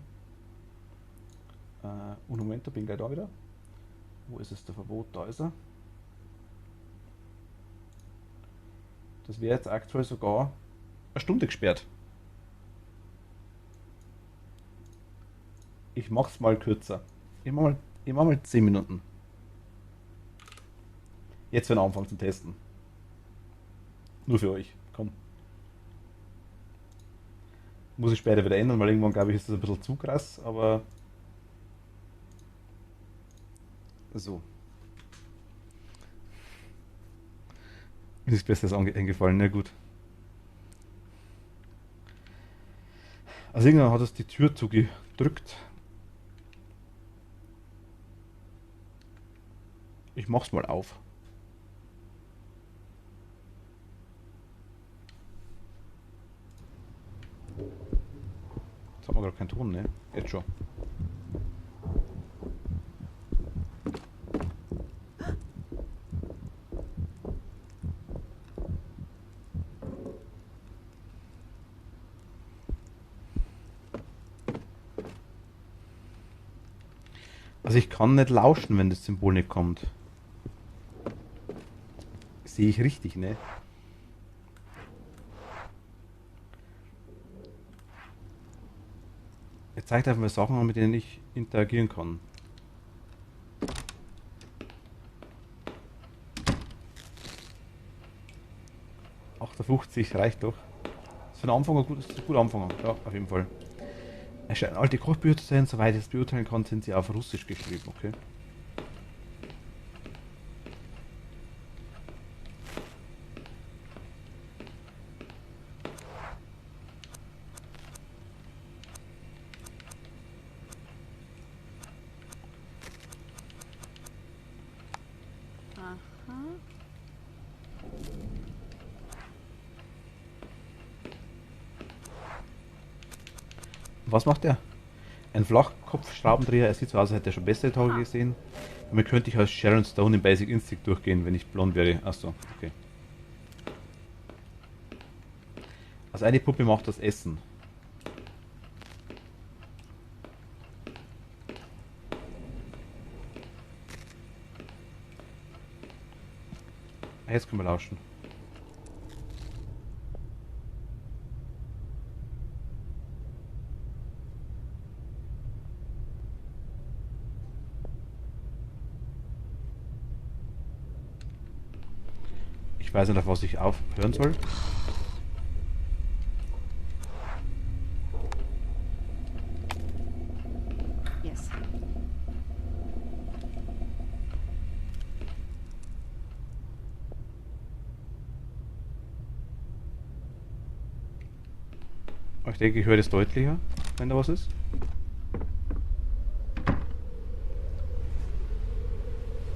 Un momento, bin gleich da wieder. Wo ist es, der Verbot? Da ist er. Das wäre jetzt aktuell sogar eine Stunde gesperrt. Ich mach's mal kürzer. Ich mach mal 10 Minuten. Jetzt werden wir anfangen zum Testen. Nur für euch. Komm. Muss ich später wieder ändern, weil irgendwann glaube ich ist das ein bisschen zu krass, aber so. Mir ist Besseres eingefallen, na gut. Also irgendwann hat es die Tür zugedrückt. Ich mach's mal auf. Jetzt haben wir gerade keinen Ton, ne? Jetzt schon. Also ich kann nicht lauschen, wenn das Symbol nicht kommt. Sehe ich richtig, ne? Er zeigt einfach mal Sachen an, mit denen ich interagieren kann. $58 reicht doch. Das ist für den Anfang ein guter Anfang. Ja, auf jeden Fall. Es scheinen alte Kochbücher zu sein, soweit ich es beurteilen kann, sind sie auf Russisch geschrieben, okay? Was macht er? Ein Flachkopfschraubendreher, er sieht so aus, als hätte er schon bessere Tage gesehen. Damit könnte ich als Sharon Stone in Basic Instinct durchgehen, wenn ich blond wäre. Achso, okay. Also eine Puppe macht das Essen. Jetzt können wir lauschen. Ich weiß nicht, auf was ich aufhören soll. Yes. Ich denke, ich höre das deutlicher, wenn da was ist.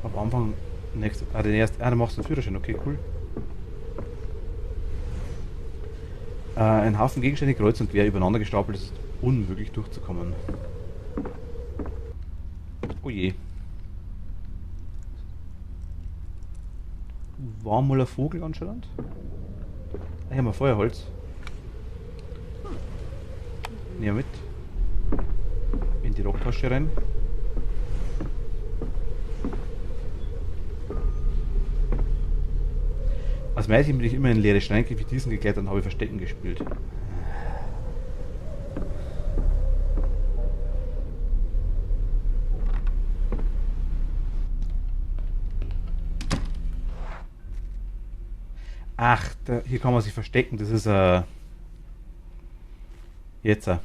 Am Anfang du machst den Führerschein, okay, cool. Ein Haufen Gegenstände kreuz und quer übereinander gestapelt, ist unmöglich durchzukommen. Oh je. War mal ein Vogel anscheinend? Ah, hier haben wir Feuerholz. Nehmen wir mit. In die Rocktasche rein. Als Mädchen bin ich immer in leere Schränke wie diesen geklettert und habe Verstecken gespielt. Ach, hier kann man sich verstecken. Das ist jetzt ein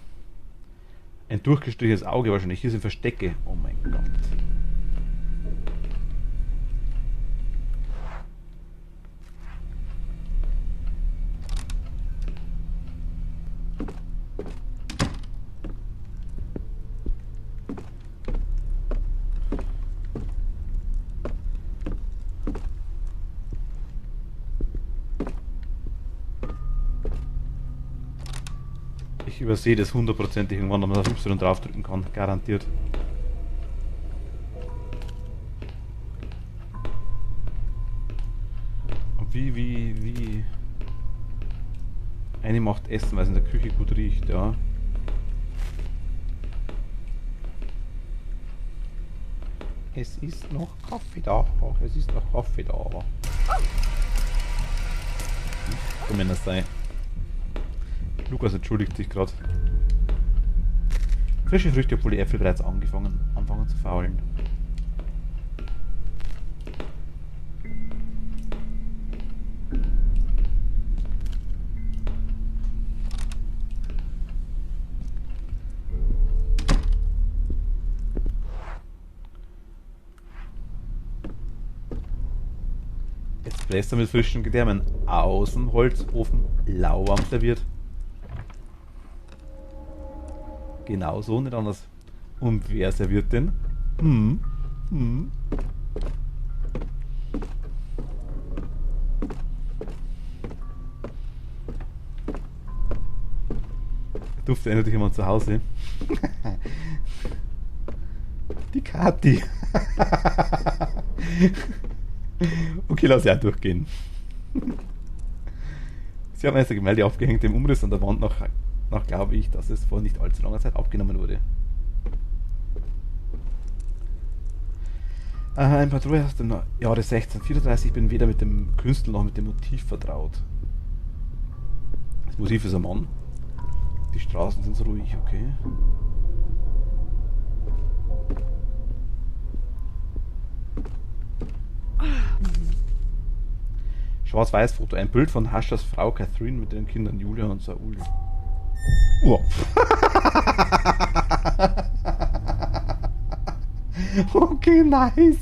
durchgestrichenes Auge wahrscheinlich. Hier sind Verstecke. Oh mein Gott. Ich übersehe das hundertprozentig irgendwann, wenn man auf Y draufdrücken kann. Garantiert. Und wie... Eine macht Essen, weil es in der Küche gut riecht, ja. Es ist noch Kaffee da. Es ist noch Kaffee da. Kann mir das sein. Lukas entschuldigt sich gerade. Frische Früchte, obwohl die Äpfel bereits anfangen zu faulen. Espresso mit frischen Gedärmen aus dem Holzofen lauwarm serviert. Genau so, nicht anders. Und wer serviert denn? Duft erinnert dich jemand zu Hause? Die Kathi. Okay, lass ja durchgehen. Sie haben erst ein Gemälde aufgehängt im Umriss an der Wand nach glaube ich, dass es vor nicht allzu langer Zeit abgenommen wurde. Ein Patrouille aus dem Jahre 1634. Ich bin weder mit dem Künstler noch mit dem Motiv vertraut. Das Motiv ist ein Mann. Die Straßen sind so ruhig, okay. Schwarz-Weiß-Foto. Ein Bild von Haschers Frau Catherine mit den Kindern Julia und Saul. Oh. Okay, nice.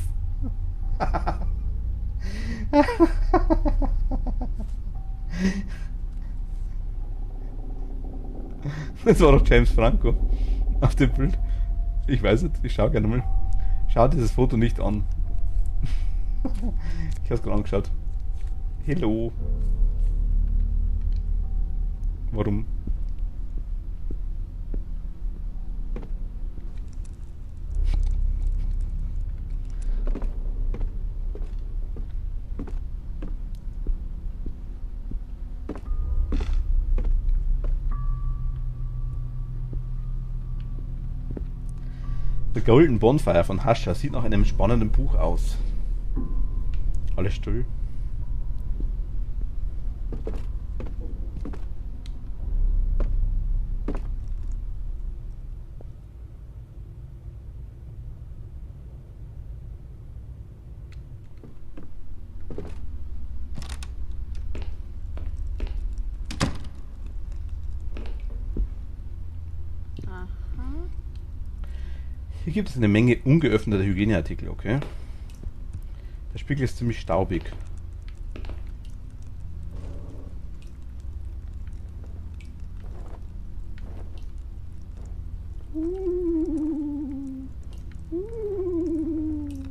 Das war doch James Franco auf dem Bild. Ich weiß nicht, ich schaue gerne mal. Schau dieses Foto nicht an. Ich habe es gerade angeschaut. Hello. Warum? The Golden Bonfire von Hascher sieht nach einem spannenden Buch aus. Alles still. Hier gibt es eine Menge ungeöffneter Hygieneartikel, okay? Der Spiegel ist ziemlich staubig.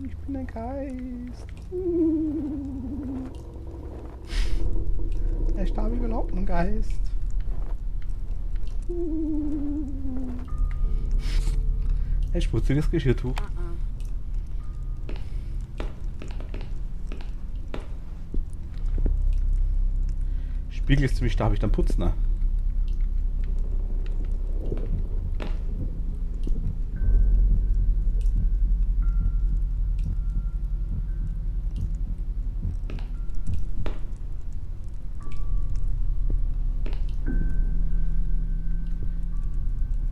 Ich bin ein Geist. Der staubige Laupengeist. Ein schmutziges Geschirrtuch. Spiegel ist ziemlich staubig, dann putzen. Ne?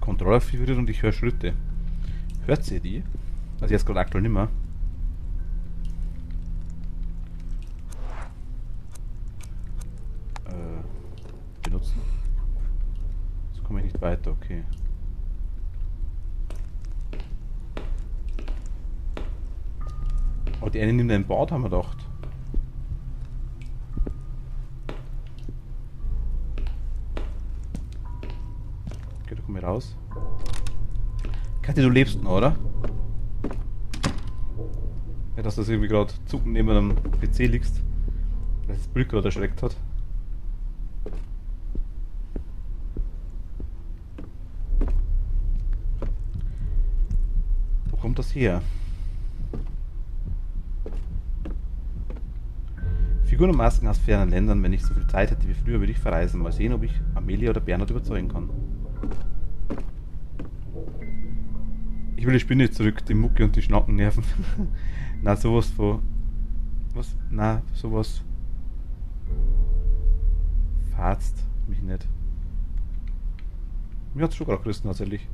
Controller vibriert und ich höre Schritte. Hört ihr die? Also jetzt gerade aktuell nicht mehr. benutzen. Jetzt komme ich nicht weiter, okay. Oh, die eine nimmt ein Bad, haben wir gedacht. Okay, da komme ich raus. Kathi, du lebst noch, oder? Ja, dass du irgendwie gerade zuckend neben einem PC liegst. Weil das Bild gerade erschreckt hat. Wo kommt das her? Figuren und Masken aus fernen Ländern. Wenn ich so viel Zeit hätte wie früher, würde ich verreisen. Mal sehen, ob ich Amelia oder Bernhard überzeugen kann. Ich will die Spinne zurück, die Mucke und die Schnacken nerven. Na, sowas von... Was? Na, sowas... Fahrt mich nicht. Mir hat's schon gerade gerissen, tatsächlich.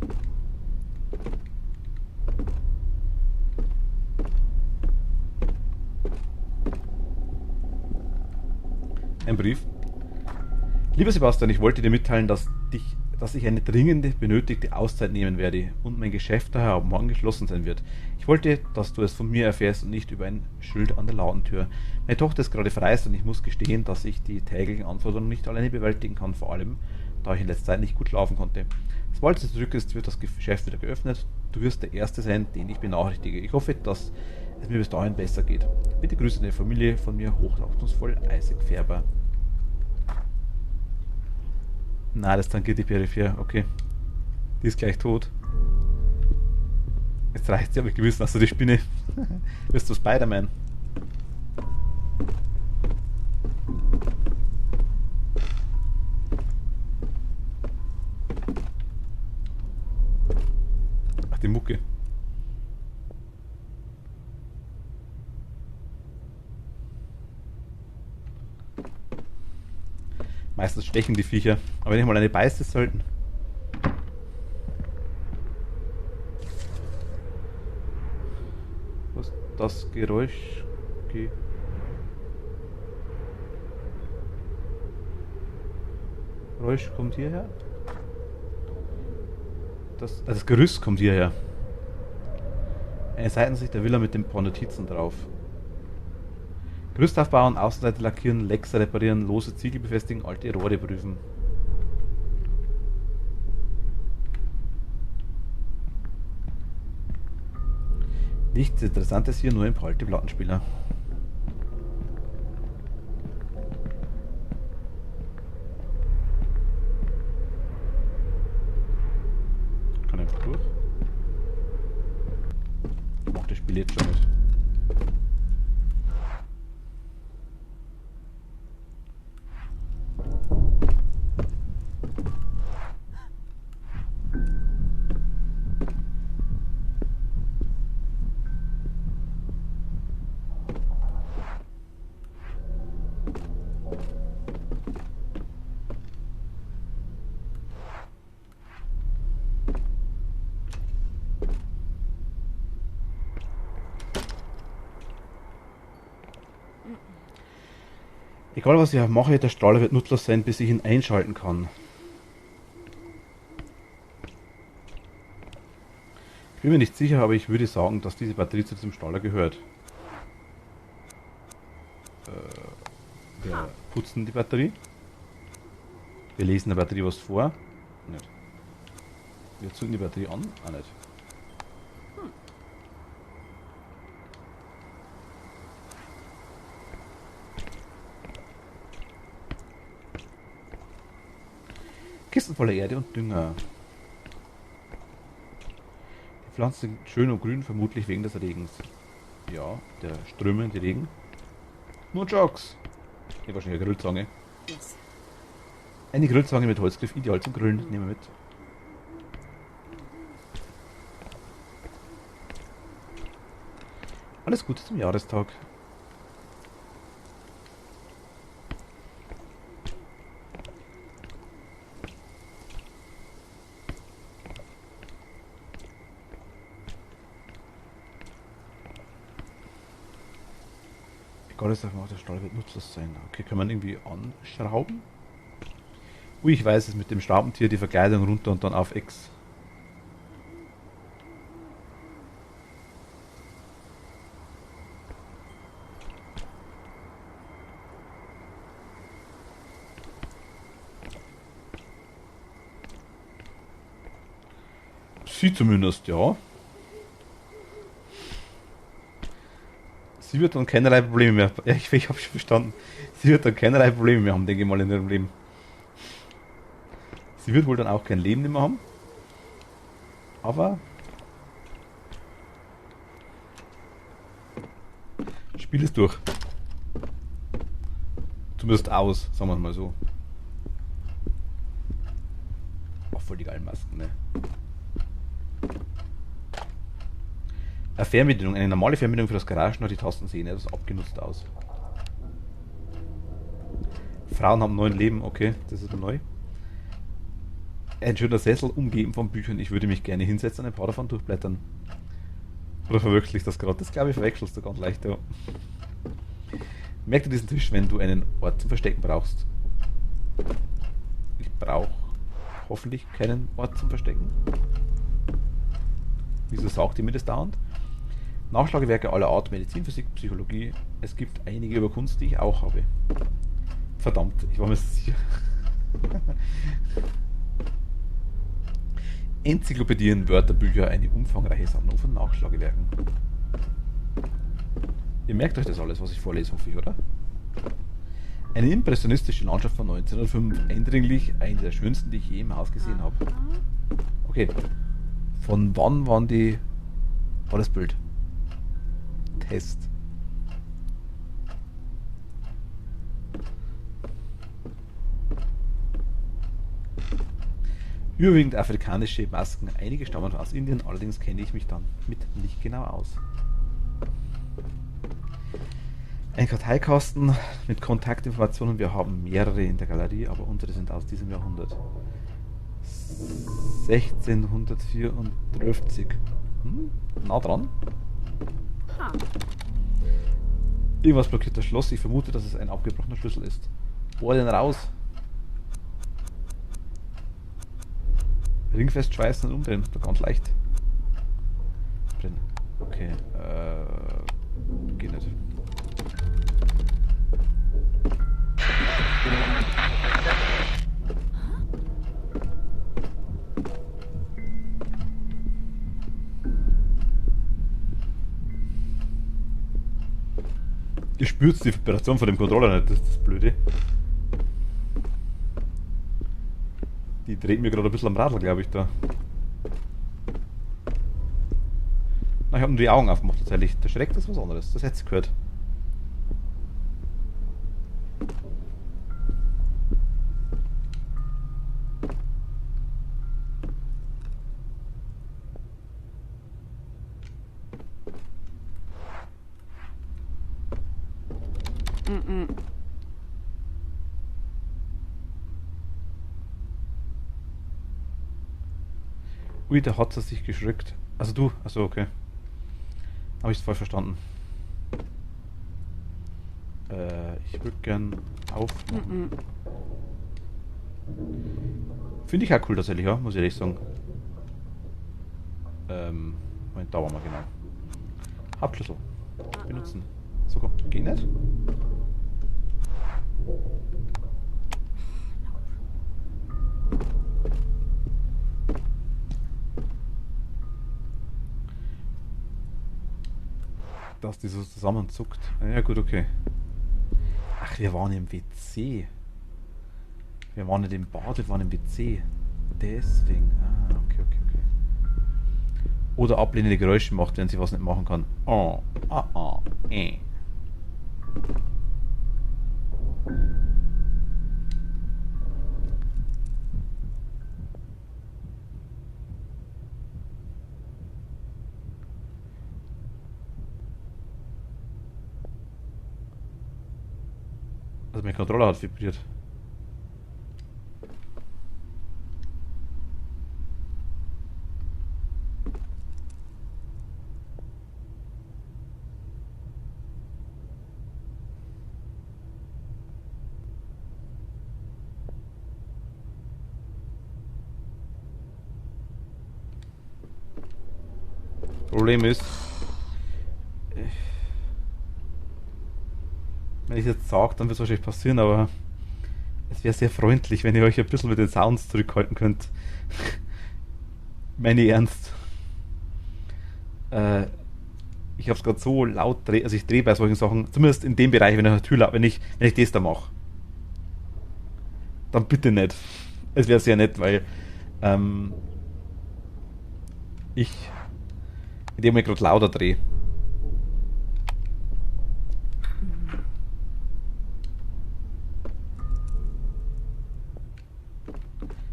Ein Brief. Lieber Sebastian, ich wollte dir mitteilen, dass ich eine dringende, benötigte Auszeit nehmen werde und mein Geschäft daher ab morgen geschlossen sein wird. Ich wollte, dass du es von mir erfährst und nicht über ein Schild an der Ladentür. Meine Tochter ist gerade verreist und ich muss gestehen, dass ich die täglichen Anforderungen nicht alleine bewältigen kann, vor allem, da ich in letzter Zeit nicht gut schlafen konnte. Sobald sie zurück ist, wird das Geschäft wieder geöffnet. Du wirst der Erste sein, den ich benachrichtige. Ich hoffe, dass es mir bis dahin besser geht. Bitte grüße deine Familie von mir, hochachtungsvoll, Isaac Färber. Na, das tangiert die Peripher, okay. Die ist gleich tot. Jetzt reicht sie, habe ich gewusst, hast du die Spinne. Bist du Spider-Man? Ach, die Mucke. Meistens stechen die Viecher. Aber wenn ich mal eine beißt, ist selten. Was das Geräusch? Geräusch kommt hierher? Das Gerüst kommt hierher. Eine Seitensicht der Villa mit den paar Notizen drauf. Gerüst aufbauen, Außenseite lackieren, Lexer reparieren, lose Ziegel befestigen, alte Rohre prüfen. Nichts Interessantes hier, nur ein paar alte Plattenspieler. Kann einfach durch. Ich mach das Spiel jetzt schon mit. Egal was ich mache, der Strahler wird nutzlos sein, bis ich ihn einschalten kann. Ich bin mir nicht sicher, aber ich würde sagen, dass diese Batterie zu diesem Strahler gehört. Wir putzen die Batterie. Wir lesen der Batterie was vor. Nicht. Wir zünden die Batterie an. Auch nicht. Kisten voller Erde und Dünger. Die Pflanzen sind schön und grün, vermutlich wegen des Regens. Ja, der strömende Regen. Nur Jocks. Hier wahrscheinlich eine Grillzange. Yes. Eine Grillzange mit Holzgriff, ideal zum Grillen. Nehmen wir mit. Alles Gute zum Jahrestag. Egal, ist einfach der Stahl wird nutzlos sein. Okay, kann man irgendwie anschrauben? Ui, ich weiß es, mit dem Schraubentier die Verkleidung runter und dann auf X. Sie zumindest, ja. Sie wird dann keinerlei Probleme mehr. Ja, ich habe schon verstanden. Sie wird dann keinerlei Probleme mehr haben, denke ich mal, in ihrem Leben. Sie wird wohl dann auch kein Leben mehr haben. Aber Spiel ist durch. Zumindest aus, sagen wir es mal so. Auch voll die geilen Masken, ne? Eine Fernbedienung, eine normale Fernbedienung für das Garagen hat die Tasten sehen, das ist abgenutzt aus. Frauen haben 9 Leben, okay, das ist neu. Ein schöner Sessel, umgeben von Büchern. Ich würde mich gerne hinsetzen und ein paar davon durchblättern. Oder verwirklichst das gerade? Das glaube ich verwechselst du ganz leicht, ja. Merk dir diesen Tisch, wenn du einen Ort zum Verstecken brauchst. Ich brauche hoffentlich keinen Ort zum Verstecken. Wieso sagt ihr mir das dauernd? Nachschlagewerke aller Art, Medizin, Physik, Psychologie. Es gibt einige über Kunst, die ich auch habe. Verdammt, ich war mir sicher. Enzyklopädien, Wörterbücher, eine umfangreiche Sammlung von Nachschlagewerken. Ihr merkt euch das alles, was ich vorlese, hoffe ich, oder? Eine impressionistische Landschaft von 1905. Eindringlich eine der schönsten, die ich je im Haus gesehen habe. Okay. Von wann war das Bild? Test. Überwiegend afrikanische Masken, einige stammen aus Indien, allerdings kenne ich mich dann mit nicht genau aus. Ein Karteikasten mit Kontaktinformationen, wir haben mehrere in der Galerie, aber unsere sind aus diesem Jahrhundert. 1654. Nah dran. Irgendwas blockiert das Schloss, ich vermute, dass es ein abgebrochener Schlüssel ist. Bohr den raus. Ringfest schweißen und umdrehen, ganz leicht. Drin. Okay, geht nicht. Ihr spürt die Vibration von dem Controller nicht, das ist das Blöde. Die dreht mir gerade ein bisschen am Radl, glaube ich, da. Na, ich habe nur die Augen aufgemacht, tatsächlich. Der Schreck, das ist was anderes. Das hätte ich gehört. Ui, da hat sie sich geschrickt. Also du, achso, okay. Habe ich es voll verstanden. Ich würde gern aufmachen. Finde ich auch cool tatsächlich, ja, muss ich ehrlich sagen. Moment, da waren wir genau. Hauptschlüssel. Benutzen. So, komm, geht nicht? Dass die so zusammenzuckt. Ja gut, okay. Ach, wir waren im WC. Wir waren nicht im Bad, wir waren im WC. Deswegen. Ah, okay. Oder ablehnende Geräusche macht, wenn sie was nicht machen kann. Oh, Also mein Controller hat vibriert. Problem ist, wenn ich jetzt sage, dann wird es wahrscheinlich passieren, aber es wäre sehr freundlich, wenn ihr euch ein bisschen mit den Sounds zurückhalten könnt. Meine ich ernst. Ich habe es gerade so laut drehe, also ich drehe bei solchen Sachen, zumindest in dem Bereich, wenn ich eine Tür, wenn ich das da mache. Dann bitte nicht. Es wäre sehr nett, weil ich in dem Moment gerade lauter drehe.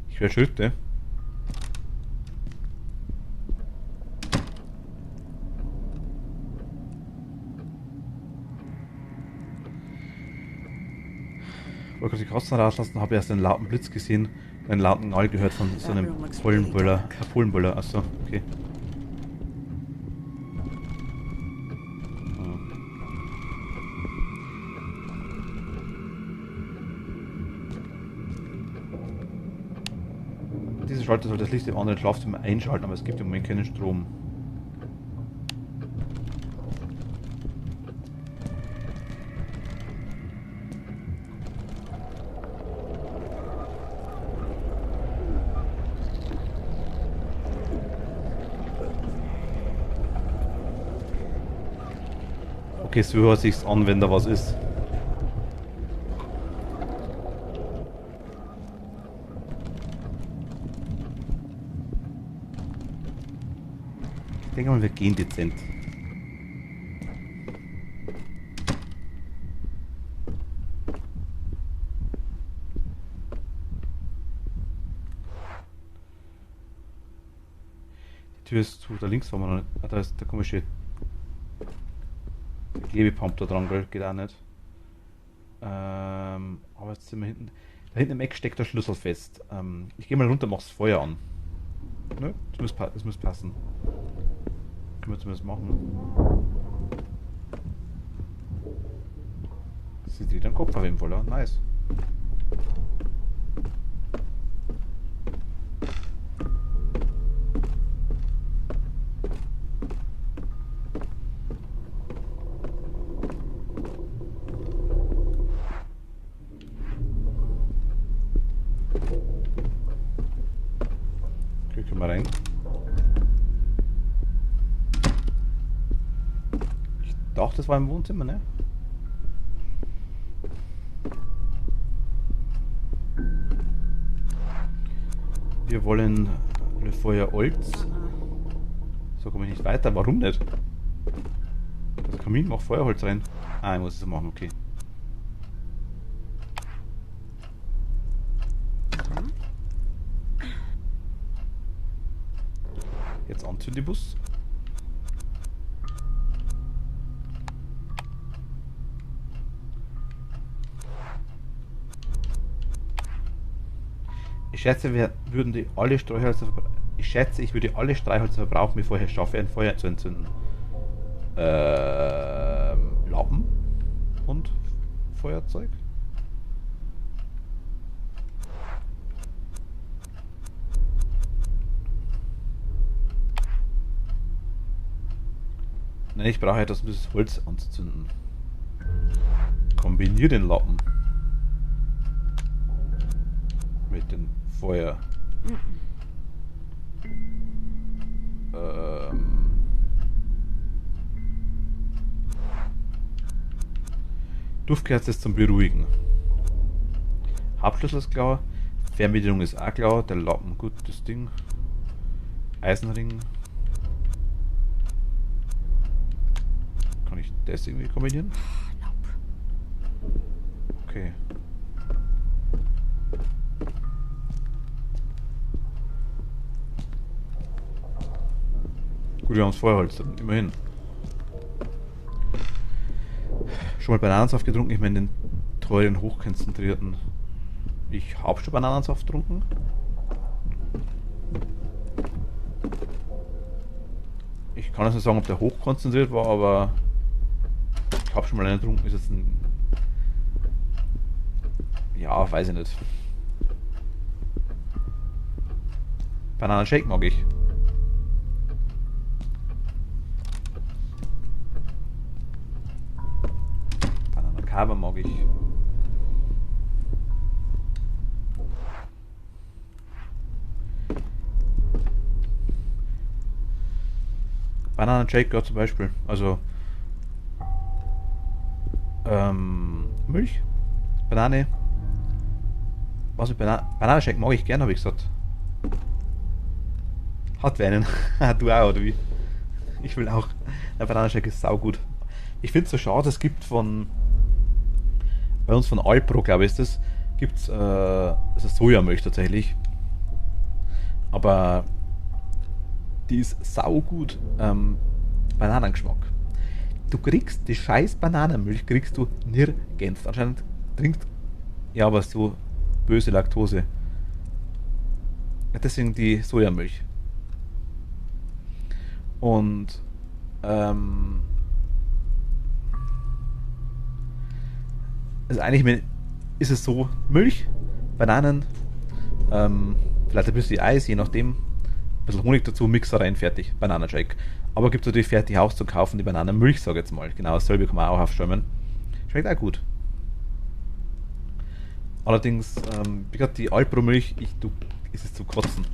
Ich höre Schritte. Ich wollte gerade die Katzen rauslassen, habe erst einen lauten Blitz gesehen, einen lauten Knall gehört von so einem Polenböller. Polenböller, achso, okay. Diese Schalter soll das Licht im anderen Schlafzimmer einschalten, aber es gibt im Moment keinen Strom. Okay, so hört sich's an, wenn da was ist. Ich denke mal, wir gehen dezent. Die Tür ist zu, da links waren wir noch nicht. Ah, da ist der komische Klebepump da dran, geht auch nicht. Aber jetzt sind wir hinten. Da hinten im Eck steckt der Schlüssel fest. Ich gehe mal runter, mach's Feuer an. Nö, das muss passen. Können wir zumindest machen. Sie dreht den Kopf auf jeden Fall, ja? Nice. Okay, können wir rein. Ich dachte, das war im Wohnzimmer, ne? Wir wollen Le Feuer Holz. So komme ich nicht weiter. Warum nicht? Das Kamin macht Feuerholz rein. Ah, ich muss es machen, okay. Jetzt Anzündibus. Ich schätze, wir würden die alle Streichhölzer ich würde alle Streichhölzer verbrauchen, bevor ich es schaffe, ein Feuer zu entzünden. Lappen und Feuerzeug. Nein, ich brauche etwas, um dieses Holz anzuzünden. Kombiniere den Lappen mit dem Feuer. Duftkerze ist zum Beruhigen. Hauptschlüssel ist klar. Fernbedienung ist auch klar. Der Lappen, gut, das Ding. Eisenring. Kann ich das irgendwie kombinieren? Okay. Gut, wir haben es Feuerholz, immerhin. Schon mal Bananensaft getrunken? Ich meine den teuren, hochkonzentrierten. Ich habe schon Bananensaft getrunken. Ich kann jetzt nicht sagen, ob der hochkonzentriert war, aber ich habe schon mal einen getrunken. Ist jetzt ein... Ja, weiß ich nicht. Bananenshake mag ich. Kava mag ich. Bananenshake, ja, zum Beispiel. Also Milch, Banane. Was mit Bananenshake mag ich gern, habe ich gesagt. Hat wer einen? Du auch, oder wie? Ich will auch. Der Bananenshake ist saugut. Ich finde es so schade, es gibt bei uns von Alpro, glaube ich, ist das, gibt's Sojamilch tatsächlich. Aber die ist saugut. Bananengeschmack. Du kriegst die scheiß Bananenmilch, kriegst du nirgends. Anscheinend trinkt ja aber so böse Laktose. Ja, deswegen die Sojamilch. Und also eigentlich ist es so, Milch, Bananen, vielleicht ein bisschen Eis, je nachdem, ein bisschen Honig dazu, Mixer rein, fertig, Bananenshake. Aber gibt es natürlich fertig Haus zu kaufen, die Bananenmilch, sage ich jetzt mal. Genau dasselbe kann man auch aufschäumen. Schmeckt auch gut. Allerdings, wie gesagt, die Alpro-Milch, ist es zum Kotzen.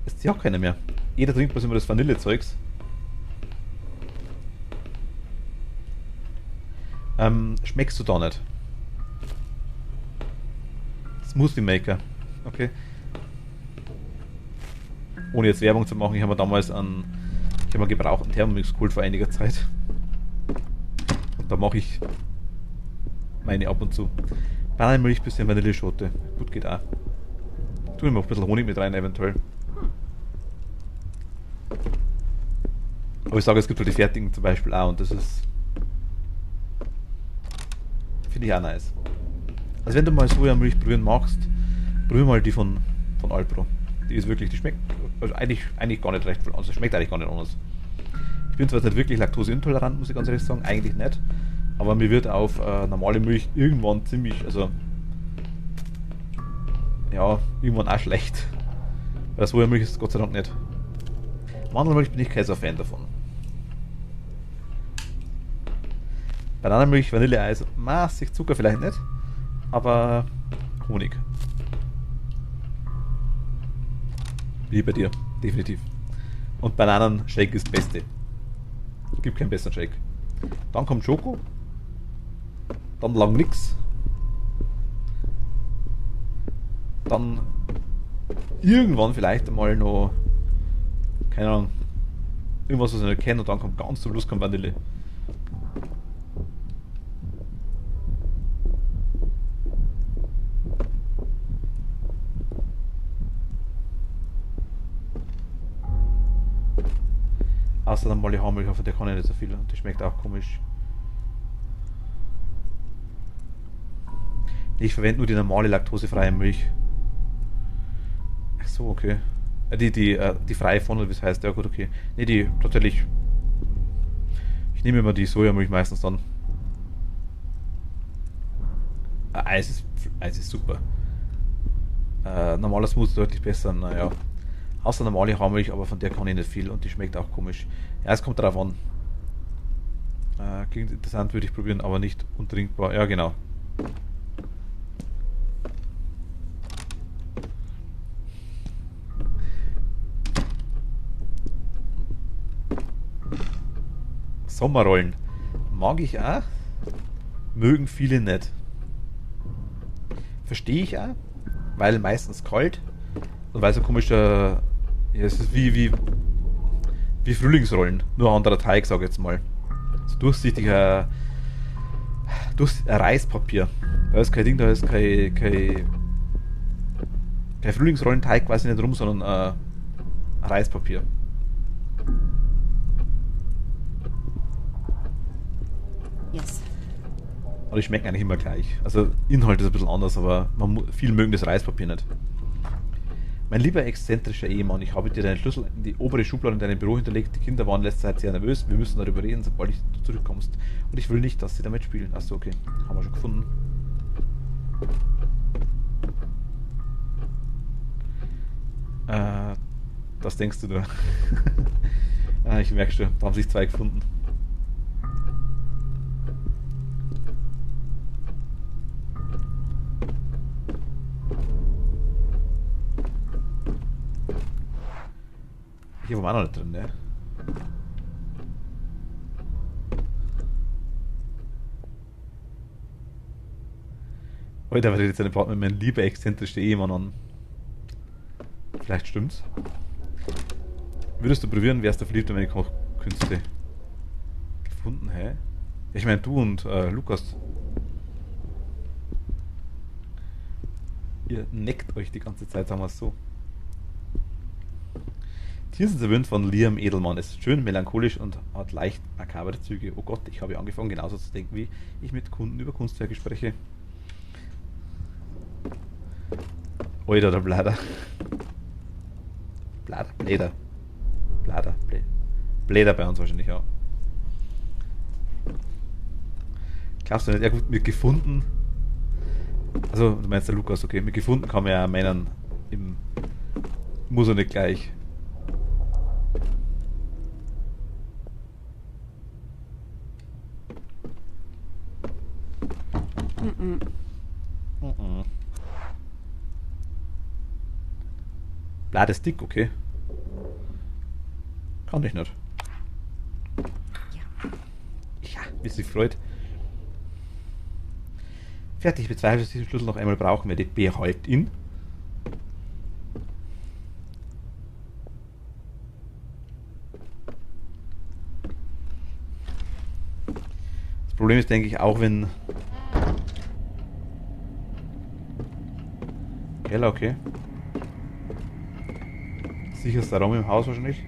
Ist ja auch keiner mehr. Jeder trinkt bloß immer das Vanillezeugs. Schmeckst du da nicht? Smoothie Maker. Okay. Ohne jetzt Werbung zu machen, ich habe mir damals einen gebrauchten Thermomix geholt vor einiger Zeit. Und da mache ich meine ab und zu. Bananenmilch, bisschen Vanilleschote. Gut, geht auch. Tue ich noch ein bisschen Honig mit rein, eventuell. Aber ich sage, es gibt halt die fertigen zum Beispiel auch und das ist... Finde ich auch nice. Also wenn du mal Sojamilch probieren magst, probier mal die von Alpro. Die ist wirklich, die schmeckt also eigentlich gar nicht recht viel anders. Schmeckt eigentlich gar nicht anders. Ich bin zwar jetzt nicht wirklich laktoseintolerant, muss ich ganz ehrlich sagen, eigentlich nicht. Aber mir wird auf normale Milch irgendwann ziemlich, also ja, irgendwann auch schlecht. Bei der Sojamilch ist es Gott sei Dank nicht. Mandelmilch bin ich kein so Fan davon. Bananenmilch, Vanilleeis, massig Zucker vielleicht nicht, aber Honig. Wie bei dir, definitiv. Und Bananenshake ist das Beste. Gibt keinen besseren Shake. Dann kommt Schoko. Dann lang nix. Dann irgendwann vielleicht einmal noch, keine Ahnung, irgendwas, was ich nicht kenne, und dann kommt ganz zum Schluss kommt Vanille. Außer der normale Haarmilch, von der kann ich nicht so viel und die schmeckt auch komisch. Ich verwende nur die normale laktosefreie Milch. Ach so, okay. Die freie von, wie es heißt, ja gut, okay. Ne, die tatsächlich. Ich nehme immer die Sojamilch meistens dann. Eis ist super. Normaler Smoothie deutlich besser, naja. Außer normale Haarmilch, aber von der kann ich nicht viel und die schmeckt auch komisch. Ja, es kommt darauf an. Klingt interessant, würde ich probieren, aber nicht untrinkbar. Ja, genau. Sommerrollen. Mag ich auch. Mögen viele nicht. Verstehe ich auch, weil meistens kalt und weil so komischer, ja, es ist wie Frühlingsrollen, nur ein anderer Teig, sag ich jetzt mal. So durchsichtiger Reispapier. Da ist kein Ding, da ist kein Frühlingsrollenteig quasi nicht rum, sondern Reispapier. Yes. Aber die schmecken eigentlich immer gleich. Also Inhalt ist ein bisschen anders, aber viele mögen das Reispapier nicht. Mein lieber exzentrischer Ehemann, ich habe dir deinen Schlüssel in die obere Schublade in deinem Büro hinterlegt. Die Kinder waren letzte Zeit sehr nervös. Wir müssen darüber reden, sobald du zurückkommst. Und ich will nicht, dass sie damit spielen. Achso, okay. Haben wir schon gefunden. Das denkst du nur. Ich merke schon, da haben sich zwei gefunden. Hier waren wir auch noch nicht drin, ne? Heute wird jetzt ein Apartment mein lieber exzentrischer Ehemann an. Vielleicht stimmt's. Würdest du probieren, wärst du verliebt in meine Kochkünste? Gefunden, hä? Ich meine, du und Lukas. Ihr neckt euch die ganze Zeit, sagen wir es so. Tiersen erwöhnt von Liam Edelmann. Es ist schön melancholisch und hat leicht makabere Züge. Oh Gott, ich habe angefangen genauso zu denken, wie ich mit Kunden über Kunstwerke spreche. Alter, der Blader. Bläder bei uns wahrscheinlich auch. Glaubst du nicht, ja gut, mit gefunden. Also, du meinst der Lukas, okay. Mit gefunden kann man ja meinen, muss er nicht gleich. Blatt ist dick, okay. Kann ich nicht. Ja, wie sich freut. Fertig, ich bezweifle, dass ich diesen Schlüssel noch einmal brauchen werde. Behalt ihn. Das Problem ist, denke ich, auch wenn... Keller, okay. Sicherster Raum im Haus wahrscheinlich.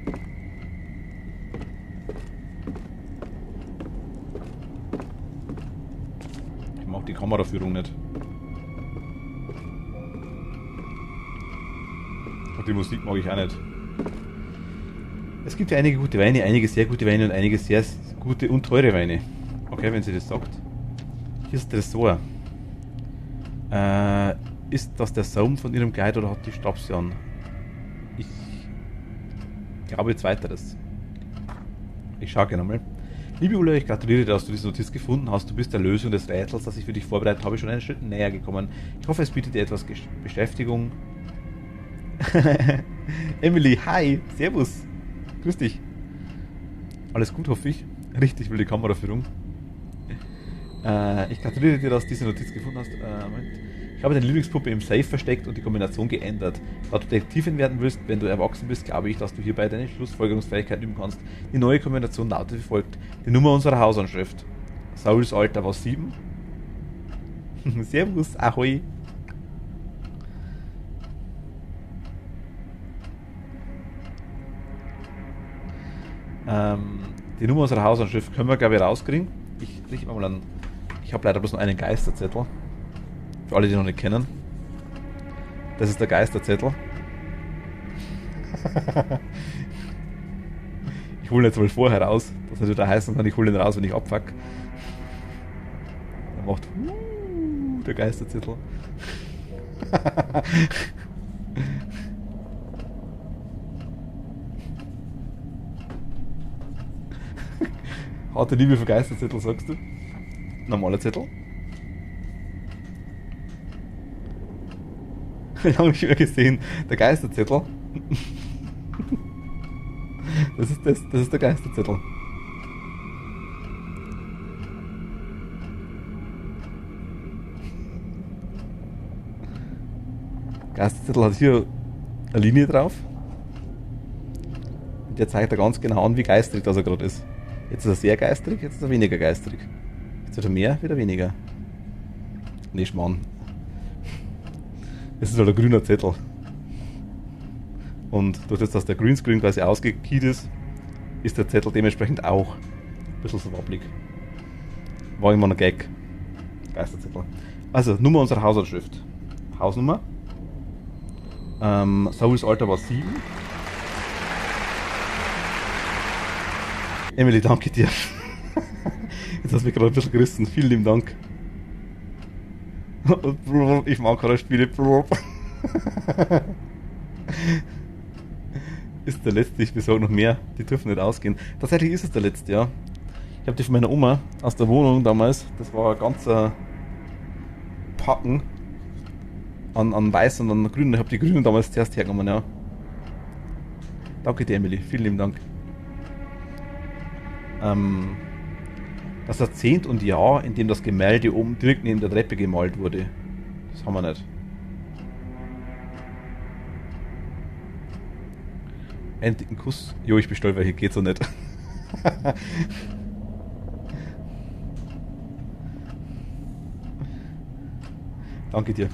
Ich mag die Kameraführung nicht. Und die Musik mag ich auch nicht. Es gibt ja einige gute Weine, einige sehr gute Weine und einige sehr gute und teure Weine. Okay, wenn sie das sagt. Hier ist Tresor. Ist das der Saum von ihrem Kleid oder hat die Stabse an? Ich glaube zweiteres. Ich schaue gerne mal. Liebe Ulla, ich gratuliere dir, dass du diese Notiz gefunden hast. Du bist der Lösung des Rätsels, das ich für dich vorbereitet habe, schon einen Schritt näher gekommen. Ich hoffe, es bietet dir etwas Beschäftigung. Emily, hi, servus. Grüß dich. Alles gut, hoffe ich. Richtig, will die Kameraführung. Ich gratuliere dir, dass du diese Notiz gefunden hast. Moment. Ich habe deine Lieblingspuppe im Safe versteckt und die Kombination geändert. Da du Detektivin werden willst, wenn du erwachsen bist, glaube ich, dass du hierbei deine Schlussfolgerungsfähigkeit üben kannst. Die neue Kombination lautet wie folgt. Die Nummer unserer Hausanschrift. Sauls Alter war 7. Servus, ahoi. Die Nummer unserer Hausanschrift können wir, glaube ich, rauskriegen. Ich habe leider bloß noch einen Geisterzettel. Für alle, die noch nicht kennen. Das ist der Geisterzettel. Ich hole ihn jetzt mal vorher raus. Das würde heißen kann, ich hole ihn raus, wenn ich abfuck. Er macht der Geisterzettel. Harte Liebe für Geisterzettel, sagst du? Normaler Zettel. Den habe ich immer gesehen. Der Geisterzettel. Das ist der Geisterzettel. Geisterzettel hat hier eine Linie drauf. Und der zeigt er ganz genau an, wie geistrig das er gerade ist. Jetzt ist er sehr geistrig, jetzt ist er weniger geistrig. Jetzt wird er mehr, wieder weniger. Nee, Schmarrn. Es ist halt ein grüner Zettel. Und durch das, dass der Greenscreen quasi ausgekeyt ist der Zettel dementsprechend auch ein bisschen so wabbelig. War immer ein Gag. Geisterzettel. Also, Nummer unserer Hausanschrift. Hausnummer. Sauls Alter war 7. Emily, danke dir. Jetzt hast du mich gerade ein bisschen gerissen. Vielen lieben Dank. Ich mag Horrorspiele. Ist der letzte, ich besorge noch mehr. Die dürfen nicht ausgehen. Tatsächlich ist es der letzte, ja. Ich habe die von meiner Oma aus der Wohnung damals. Das war ein ganzer Packen an weiß und an grün. Ich habe die grünen damals zuerst hergenommen, ja. Danke dir, Emily. Vielen lieben Dank. Das Jahrzehnt und Jahr, in dem das Gemälde oben direkt neben der Treppe gemalt wurde. Das haben wir nicht. Einen dicken Kuss. Jo, ich bestelle welche, geht so nicht. Danke dir.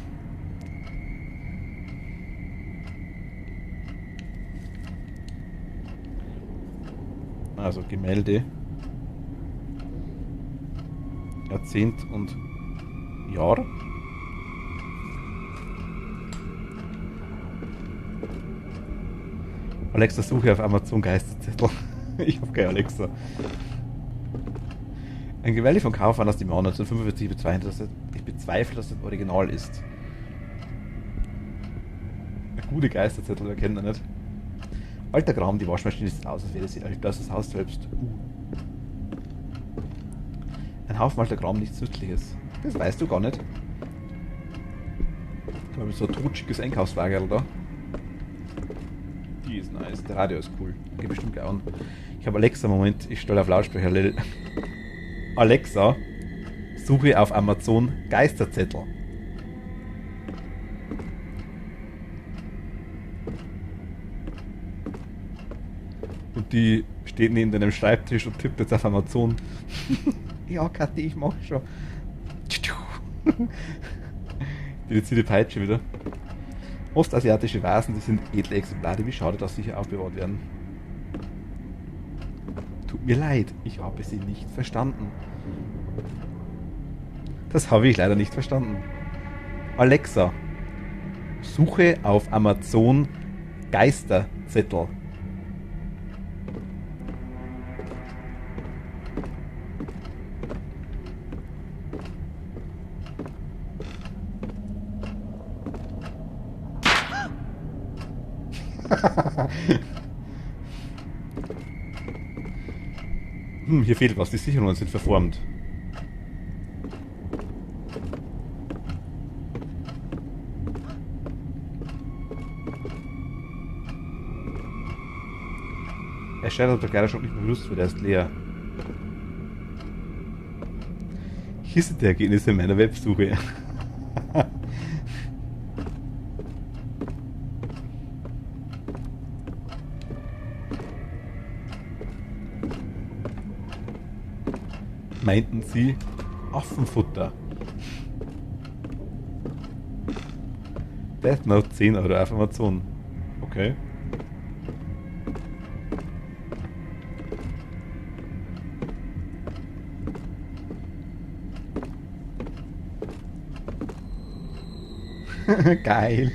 Also Gemälde. Jahrzehnt und Jahr. Alexa, suche auf Amazon Geisterzettel. Ich habe keine Alexa. Ein Gemälde von Kaufmann aus dem Jahr 1945. Ich bezweifle, dass das Original ist. Eine gute Geisterzettel erkennt er nicht. Alter Kram, die Waschmaschine sieht aus, als wäre sie älter als das Haus selbst. Ein Haufen alter Kram, nichts Nützliches. Das weißt du gar nicht. Da habe ich so ein totschickes Einkaufswagen da. Die ist nice. Der Radio ist cool. Geht bestimmt gleich an. Ich habe Alexa, Moment, ich stelle auf Lautsprecher. Alexa, suche auf Amazon Geisterzettel. Und die steht neben deinem Schreibtisch und tippt jetzt auf Amazon. Ja, Kathi, ich mach schon. Die zieht die Peitsche wieder. Ostasiatische Vasen, die sind edle Exemplare. Wie schade, dass sie hier aufbewahrt werden. Tut mir leid, ich habe sie nicht verstanden. Das habe ich leider nicht verstanden. Alexa, suche auf Amazon Geisterzettel. Hier fehlt was, die Sicherungen sind verformt. Er scheint, dass der Kleiderschrank nicht mehr benutzt wird, er ist leer. Hier sind die Ergebnisse meiner Websuche. Meinten sie Affenfutter. Death Note 10 € auf Amazon. Okay. Geil.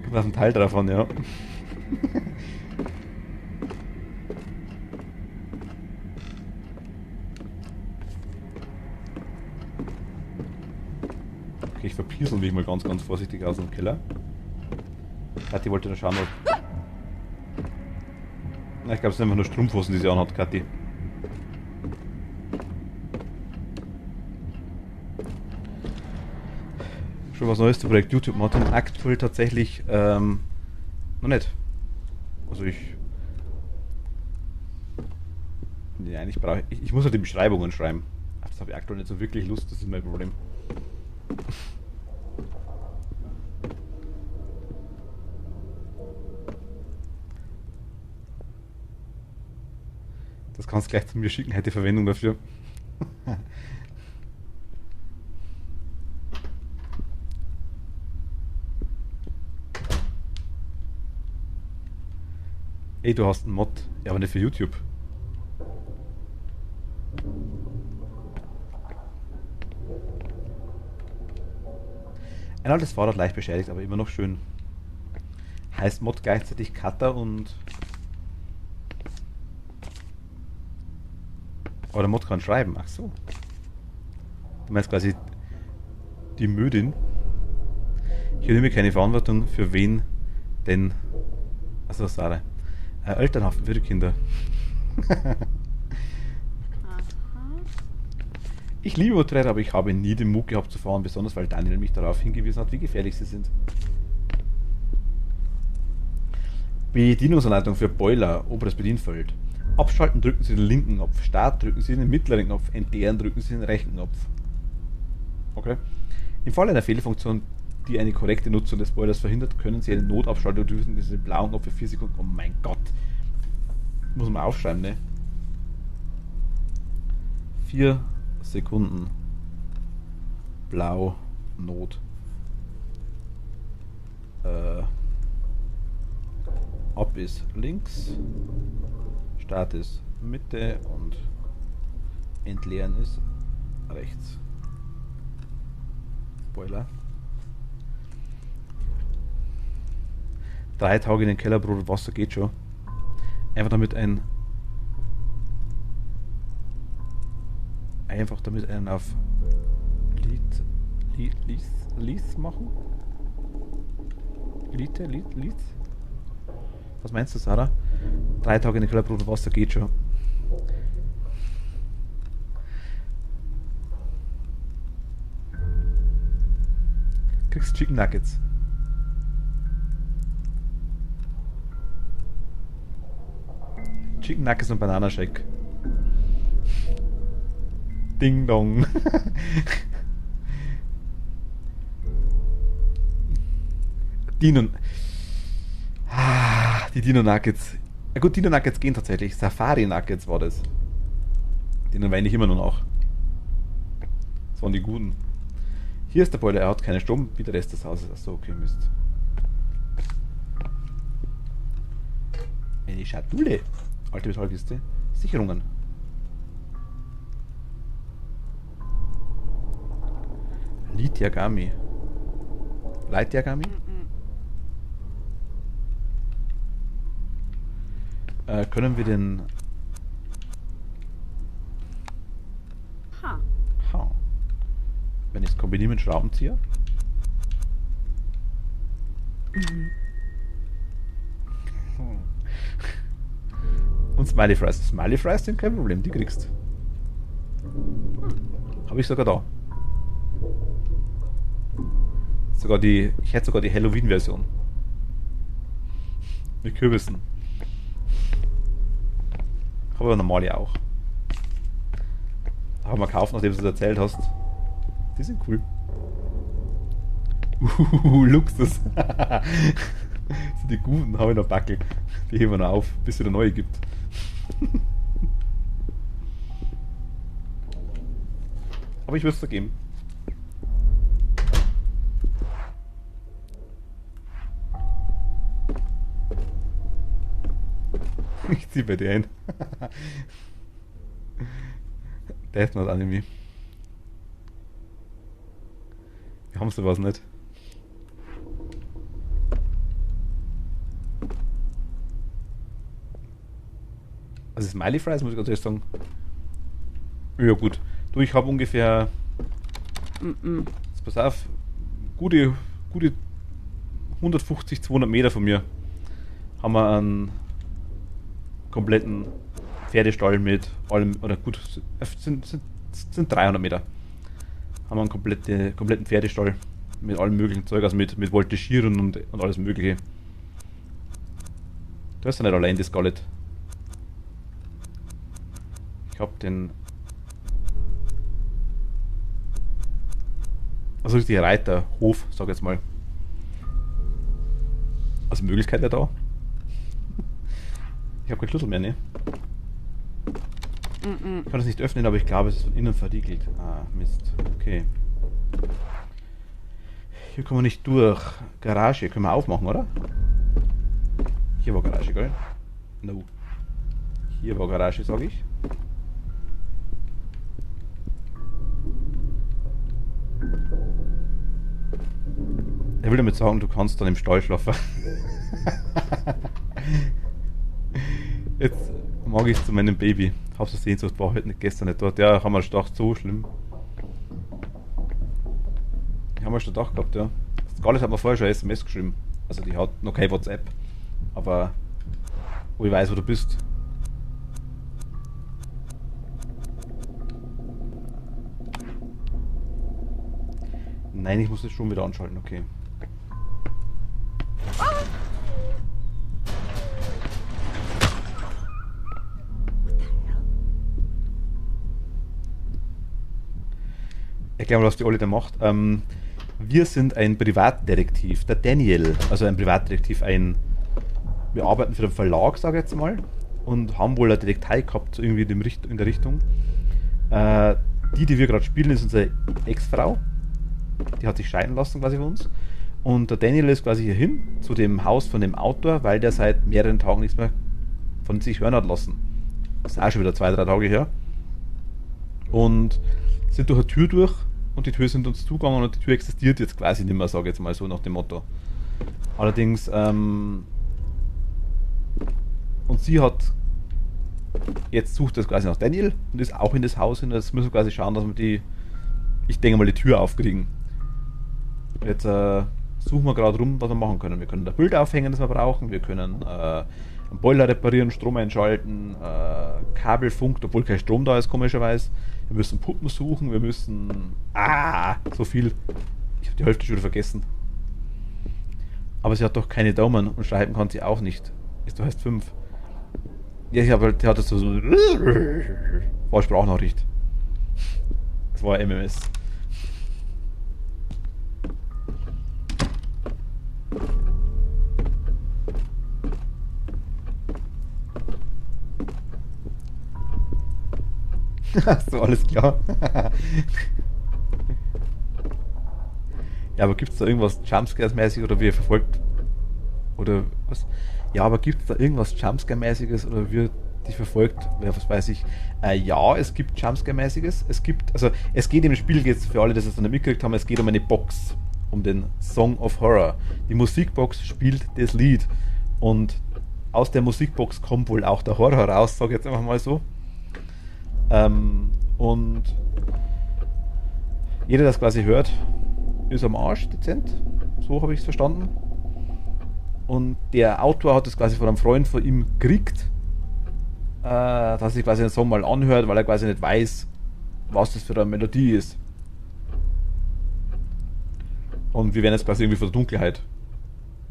Kommt auf einen Teil davon, ja. Okay, ich verpiesel mich mal ganz vorsichtig aus dem Keller. Kathi wollte nur schauen, ob... Na, ich glaube, es sind einfach nur Strumpfhosen, die sie anhat, Kathi. Schon was Neues zum Projekt YouTube Martin. Aktuell tatsächlich noch nicht. Also ja, ich muss halt die Beschreibungen schreiben. Das habe ich aktuell nicht so wirklich Lust, das ist mein Problem. Das kannst du gleich zu mir schicken, hätte Verwendung dafür. Ey, du hast einen Mod. Ja, aber nicht für YouTube. Ein altes Fahrrad leicht beschädigt, aber immer noch schön. Heißt Mod gleichzeitig Cutter und... Aber der Mod kann schreiben, ach so. Du meinst quasi die Mödin. Ich übernehme keine Verantwortung für wen denn... Achso, Sarah. Elternhaft für die Kinder. Ich liebe Motorräder, aber ich habe nie den Mut gehabt zu fahren, besonders weil Daniel mich darauf hingewiesen hat, wie gefährlich sie sind. Bedienungsanleitung für Boiler, oberes Bedienfeld. Abschalten drücken Sie den linken Knopf. Start drücken Sie den mittleren Knopf. Entleeren drücken Sie den rechten Knopf. Okay. Im Fall einer Fehlfunktion, die eine korrekte Nutzung des Boilers verhindert, können Sie eine Notabschaltung drücken. Das ist den blauen Knopf für 4 Sekunden. Oh mein Gott. Muss man aufschreiben, ne? 4 Sekunden. Blau. Not. Ab ist links. Start ist Mitte und Entleeren ist rechts. Spoiler. 3 Tage in den Keller, Brot und Wasser geht schon. Einfach damit einen auf Lies machen. Lied. Was meinst du, Sarah? 3 Tage in den Keller, Brot und Wasser geht schon. Kriegst Chicken Nuggets. Chicken Nuggets und Bananashake. Ding dong. Die Dino Nuggets. Ja gut, Dino Nuggets gehen tatsächlich. Safari Nuggets war das. Den weine ich immer nur noch. Das waren die guten. Hier ist der Boiler, er hat keinen Strom, wie der Rest des Hauses. Achso, okay, Mist. Eine Schatulle. Alte Metallkiste. Sicherungen. Light Yagami. Können wir den... Wenn ich es kombiniere mit Schraubenzieher? Und Smiley Fries. Smiley Fries sind kein Problem, die kriegst. Habe ich sogar da. Ich hätte sogar die Halloween-Version. Mit Kürbissen. Habe aber normale auch. Haben wir gekauft, nachdem du es erzählt hast. Die sind cool. Luxus. Das sind die guten, habe ich noch Backel. Die heben wir noch auf, bis es wieder neue gibt. Aber ich würde es da geben. Ich zieh bei dir ein. Death Note Anime. Wir haben sowas nicht. Also Smiley Fries, muss ich ganz ehrlich sagen. Ja gut. Du, ich habe ungefähr... Pass auf. Gute 150, 200 Meter von mir haben wir einen kompletten Pferdestall mit allem, oder gut, sind 300 Meter. Haben wir einen kompletten Pferdestall mit allem möglichen Zeug, also mit Voltigieren und alles mögliche. Du hast ja nicht allein das Scarlet. Ich hab den... Also richtig Reiterhof, sag ich jetzt mal. Also Möglichkeit wäre da. Ich habe keinen Schlüssel mehr, ne? Ich kann das nicht öffnen, aber ich glaube, es ist von innen verriegelt. Ah, Mist. Okay. Hier kommen wir nicht durch. Garage, können wir aufmachen, oder? Hier war Garage, gell? No. Hier war Garage, sag ich. Er will damit sagen, du kannst dann im Stall schlafen. Jetzt mag ich es zu meinem Baby. Hab's gesehen, so war heute nicht gestern nicht dort. Ja, haben wir schon gedacht, so schlimm. Haben wir schon gedacht gehabt, ja. Scarlett hat mir vorher schon eine SMS geschrieben. Also die hat noch kein WhatsApp. Aber wo ich weiß, wo du bist. Nein, ich muss das schon wieder anschalten, okay. erkläre mal, was die Olle da macht. Wir sind ein Privatdetektiv, der Daniel, also ein Privatdetektiv, wir arbeiten für den Verlag, sage ich jetzt mal, und haben wohl eine Detektei gehabt, so irgendwie in der Richtung. Die wir gerade spielen, ist unsere Ex-Frau. Die hat sich scheiden lassen quasi von uns. Und der Daniel ist quasi hier hin, zu dem Haus von dem Autor, weil der seit mehreren Tagen nichts mehr von sich hören hat lassen. Das ist auch schon wieder 2-3 Tage her. Und sind durch eine Tür durch und die Tür sind uns zugegangen und die Tür existiert jetzt quasi nicht mehr, sage ich jetzt mal so nach dem Motto. Allerdings, und sie hat jetzt sucht das quasi nach Daniel und ist auch in das Haus hin. Jetzt müssen wir quasi schauen, dass wir ich denke mal, die Tür aufkriegen. Jetzt suchen wir gerade rum, was wir machen können. Wir können ein Bild aufhängen, das wir brauchen. Wir können einen Boiler reparieren, Strom einschalten, Kabel funkt, obwohl kein Strom da ist, komischerweise. Wir müssen Puppen suchen, wir müssen... so viel. Ich habe die Hälfte schon wieder vergessen. Aber sie hat doch keine Daumen und schreiben kann sie auch nicht. Ist doch erst 5. Ja, die hat das so... War Sprachnachricht. Das war MMS. So, alles klar. Ja, aber gibt es da irgendwas Jumpscares-mäßig oder wie er verfolgt? Oder was? Ja, aber gibt es da irgendwas Jumpscare-mäßiges oder wie dich verfolgt? Ja, was weiß ich. Ja, es gibt Jumpscare-mäßiges. Es geht im Spiel, jetzt für alle, die es noch nicht mitgekriegt haben, es geht um eine Box. Um den Song of Horror. Die Musikbox spielt das Lied. Und aus der Musikbox kommt wohl auch der Horror raus, sag ich jetzt einfach mal so. Und jeder, der das quasi hört, ist am Arsch, dezent. So habe ich es verstanden. Und der Autor hat es quasi von einem Freund von ihm gekriegt, dass er sich quasi den Song mal anhört, weil er quasi nicht weiß, was das für eine Melodie ist. Und wir werden jetzt quasi irgendwie von der Dunkelheit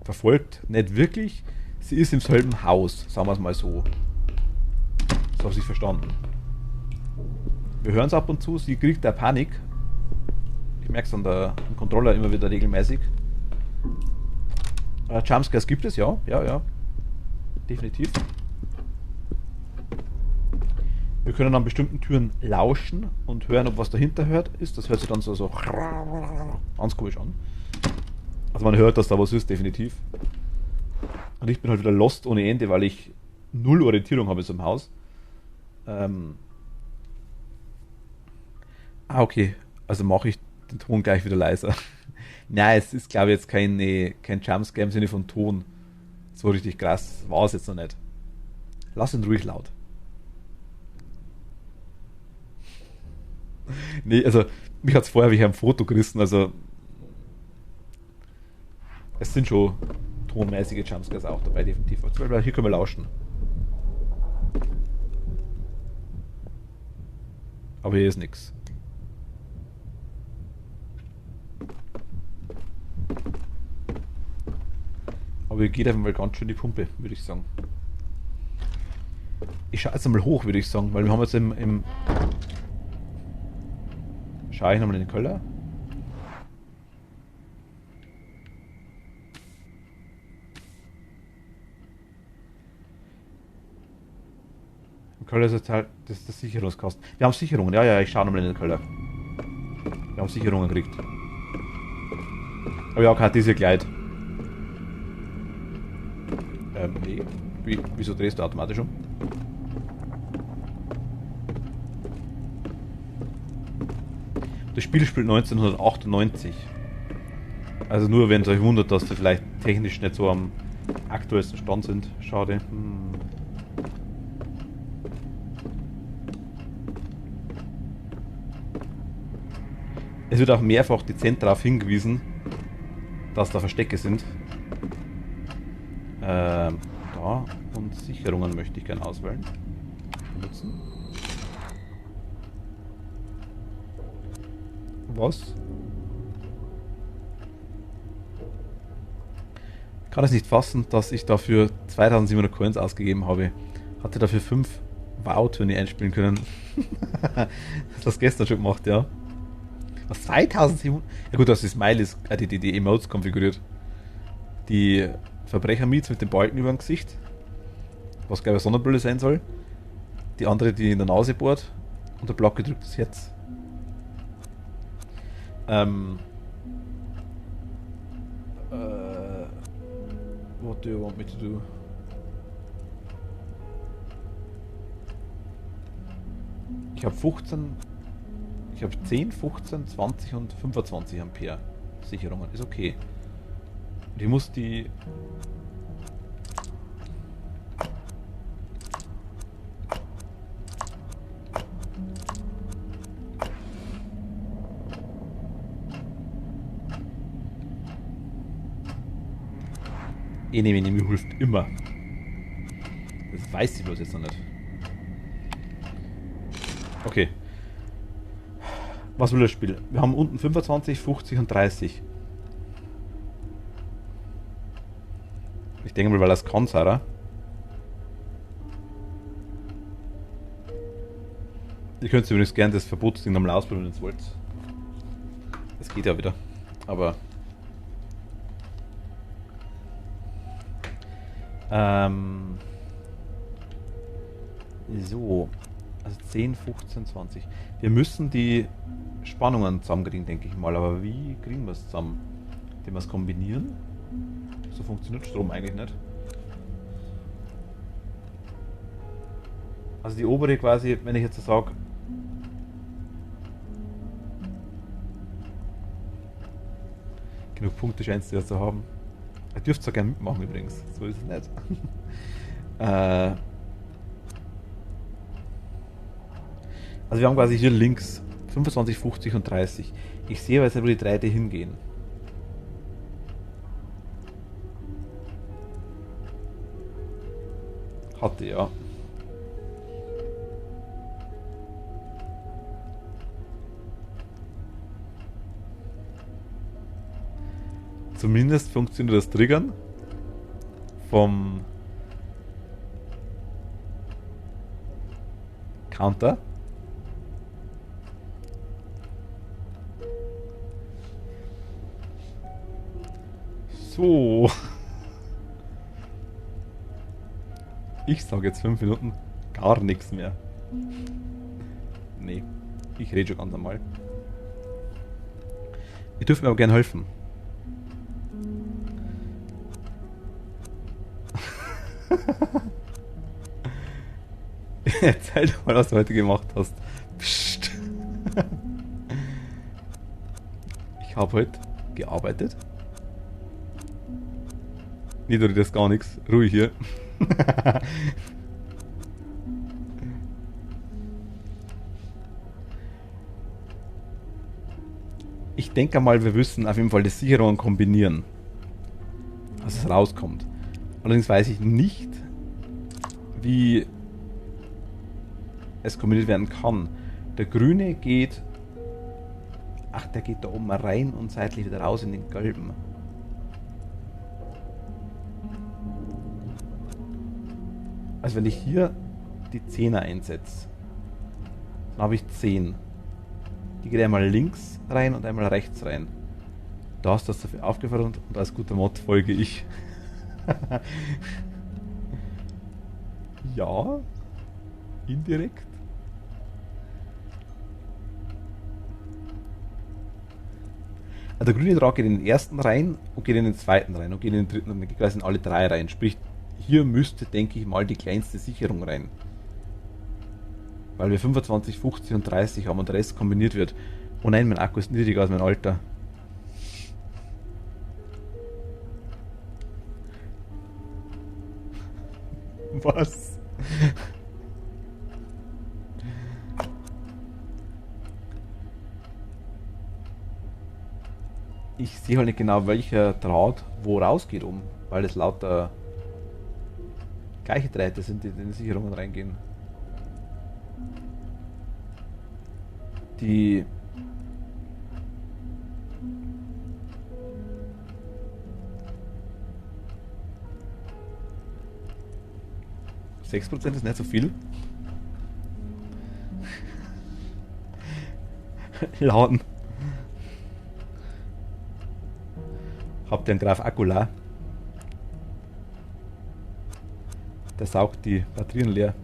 verfolgt. Nicht wirklich. Sie ist im selben Haus, sagen wir es mal so. So habe ich es verstanden. Wir hören es ab und zu, sie kriegt da Panik. Ich merke es an der Controller immer wieder regelmäßig. Jumpscares gibt es, ja. Definitiv. Wir können an bestimmten Türen lauschen und hören, ob was dahinter ist. Das hört sich dann so ganz komisch an. Also man hört, dass da was ist, definitiv. Und ich bin halt wieder lost ohne Ende, weil ich null Orientierung habe in so einem Haus. Okay. Also mache ich den Ton gleich wieder leiser. Nein, es ist, glaube ich, jetzt kein Jumpscare im Sinne von Ton. So richtig krass war es jetzt noch nicht. Lass ihn ruhig laut. Nee, also mich hat es vorher wie ein Foto gerissen, also es sind schon tonmäßige Jumpscares auch dabei, definitiv. Hier können wir lauschen. Aber hier ist nichts. Aber hier geht einfach mal ganz schön die Pumpe, würde ich sagen. Ich schaue jetzt einmal hoch, würde ich sagen, weil wir haben jetzt schaue ich nochmal in den Keller. Im Keller ist jetzt halt das ist der Sicherungskasten. Wir haben Sicherungen, ja, ich schaue nochmal in den Keller. Wir haben Sicherungen gekriegt. Aber ja, kein diese Kleid. Nee. Wieso drehst du automatisch um? Das Spiel spielt 1998. Also nur wenn es euch wundert, dass wir vielleicht technisch nicht so am aktuellsten Stand sind. Schade. Es wird auch mehrfach dezent darauf hingewiesen, dass da Verstecke sind. Da. Und Sicherungen möchte ich gerne auswählen. Benutzen. Was? Ich kann es nicht fassen, dass ich dafür 2700 Coins ausgegeben habe. Hatte dafür 5 Wow-Töne einspielen können. Das hast du gestern schon gemacht, ja. Was 2700? Ja gut, dass die Smileys, die Emotes konfiguriert. Die Verbrecher-Meets mit dem Balken über dem Gesicht. Was glaube ich eine Sonnenbrille sein soll. Die andere, die in der Nase bohrt. Und der Block gedrücktes Herz. What do you want me to do? Ich habe 10, 15, 20 und 25 Ampere Sicherungen. Ist okay. Und ich muss die... Mir hilft immer. Das weiß ich bloß jetzt noch nicht. Okay. Was will das Spiel? Wir haben unten 25, 50 und 30. Ich denke mal, weil das kann, Sarah. Ihr könnt übrigens gerne das Verbotsding nochmal ausprobieren, wenn ihr es wollt. Das geht ja wieder. Aber... so, also 10, 15, 20. Wir müssen die Spannungen zusammenkriegen, denke ich mal. Aber wie kriegen wir es zusammen? Indem wir es kombinieren? So funktioniert Strom eigentlich nicht. Also die obere quasi, wenn ich jetzt so sage, genug Punkte scheinst du ja zu haben. Ihr dürft es auch gerne mitmachen übrigens, so ist es nicht. Also wir haben quasi hier links 25, 50 und 30. Ich sehe, weil es ja nur die 3 die hingehen. Hatte, ja. Zumindest funktioniert das Triggern vom Counter. So. Ich sage jetzt 5 Minuten gar nichts mehr. Nee, ich rede schon ganz normal. Ihr dürft mir aber gerne helfen. Erzähl doch mal, was du heute gemacht hast. Psst. Ich habe heute gearbeitet. Nee, du redest gar nichts. Ruhig hier. Ich denke mal, wir müssen auf jeden Fall die Sicherungen kombinieren, dass es rauskommt. Allerdings weiß ich nicht, wie es kombiniert werden kann. Der grüne geht... Ach, der geht da oben rein und seitlich wieder raus in den gelben. Also wenn ich hier die 10er einsetze, dann habe ich 10. Die geht einmal links rein und einmal rechts rein. Da hast du das dafür aufgefordert und als guter Mod folge ich. Ja, indirekt. Also der grüne Draht geht in den ersten rein und geht in den zweiten rein und geht in den dritten und geht quasi in alle 3 rein. Sprich, hier müsste, denke ich mal, die kleinste Sicherung rein. Weil wir 25, 50 und 30 haben und der Rest kombiniert wird. Oh nein, mein Akku ist niedriger als mein Alter. Was? Ich sehe halt nicht genau, welcher Draht wo rausgeht weil es lauter gleiche Drähte sind, die in die Sicherungen reingehen. Die 6% ist nicht so viel. Laden. Habt ihr einen Graf Akula? Der saugt die Batterien leer.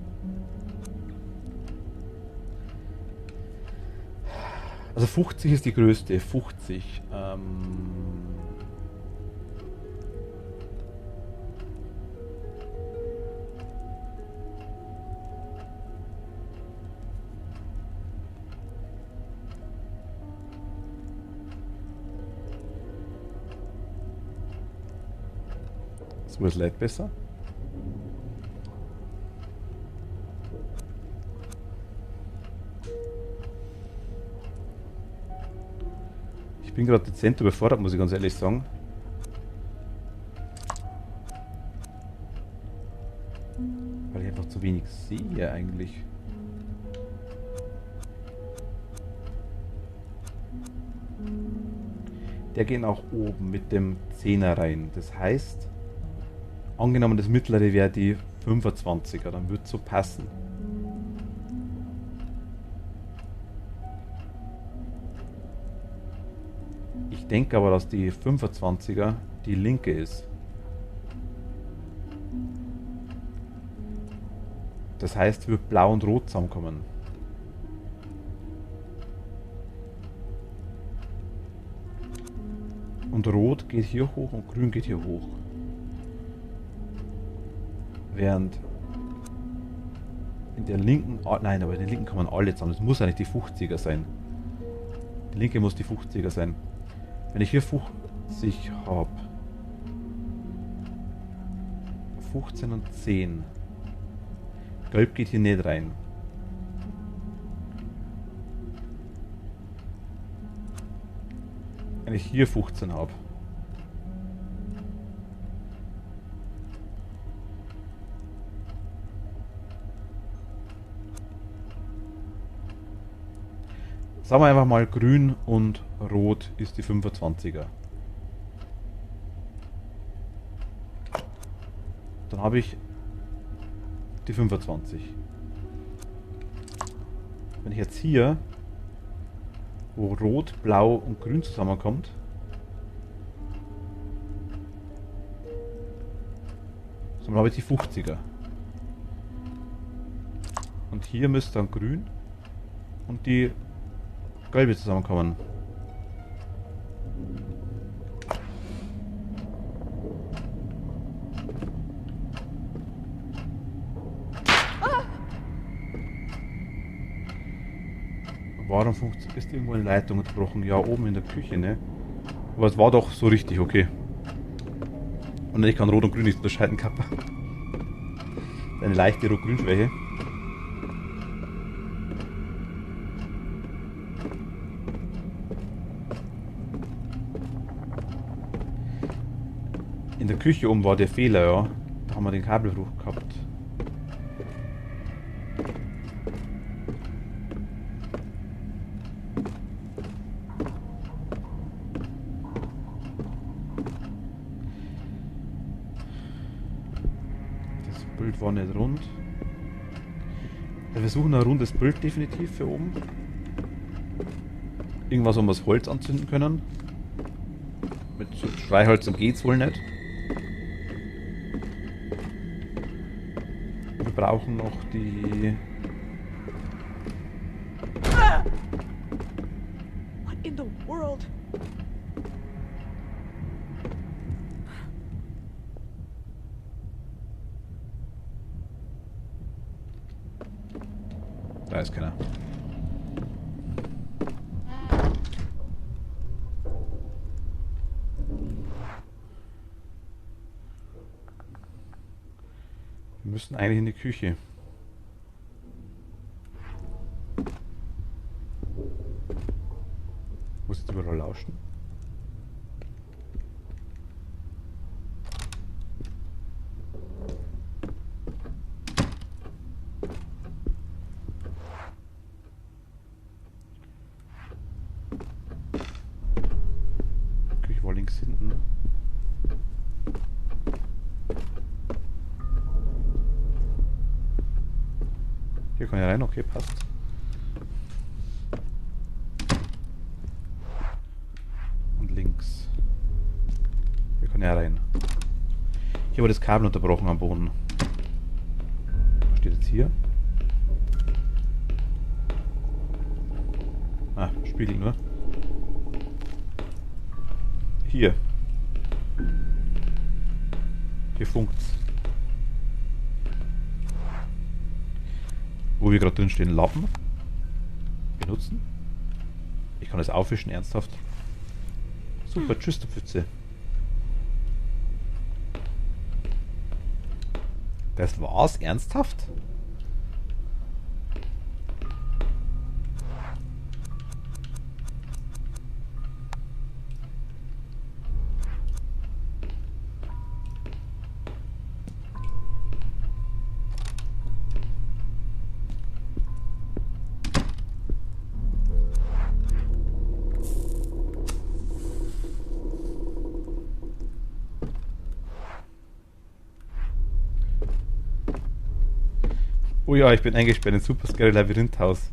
Also 50 ist die größte. 50. Das wird leid besser. Ich bin gerade dezent überfordert, muss ich ganz ehrlich sagen. Weil ich einfach zu wenig sehe eigentlich. Der geht auch oben mit dem 10er rein. Das heißt, angenommen das mittlere wäre die 25er, dann wird es so passen. Ich denke aber, dass die 25er die linke ist. Das heißt, wird blau und rot zusammenkommen. Und rot geht hier hoch und grün geht hier hoch. Während in der linken... Nein, aber in der linken kommen alle zusammen. Das muss ja nicht die 50er sein. Die linke muss die 50er sein. Wenn ich hier 50 habe... 15 und 10. Gelb geht hier nicht rein. Wenn ich hier 15 habe. Sagen wir einfach mal, grün und rot ist die 25er. Dann habe ich die 25. Wenn ich jetzt hier, wo rot, blau und grün zusammenkommt, dann habe ich die 50er. Und hier müsste dann grün und die gelbe zusammenkommen. Warum ist irgendwo eine Leitung gebrochen? Ja, oben in der Küche, ne? Aber es war doch so richtig, okay. Und ich kann Rot und Grün nicht unterscheiden, Kappa. Eine leichte Rot-Grün-Schwäche. In der Küche oben war der Fehler, ja. Da haben wir den Kabelbruch gehabt. Das Bild war nicht rund. Wir versuchen ein rundes Bild definitiv für oben. Irgendwas, wo wir das Holz anzünden können. Mit so Streichholz geht's wohl nicht. Wir brauchen noch die... What in the world? Da ist keiner. Wir müssen eigentlich in die Küche. Muss jetzt überall lauschen. Küche war links hinten. Hier kann ich rein, okay, passt. Und links. Kann ja rein. Hier wurde das Kabel unterbrochen am Boden. Was steht jetzt hier? Ah, Spiegel nur. Hier. Hier funkt's. Wo wir gerade drin stehen, Lappen. Benutzen. Ich kann das aufwischen, ernsthaft. Super, tschüss, du Pfütze. Das war's? Ernsthaft? Oh ja, ich bin eingesperrt in Super Scary Labyrinthhaus.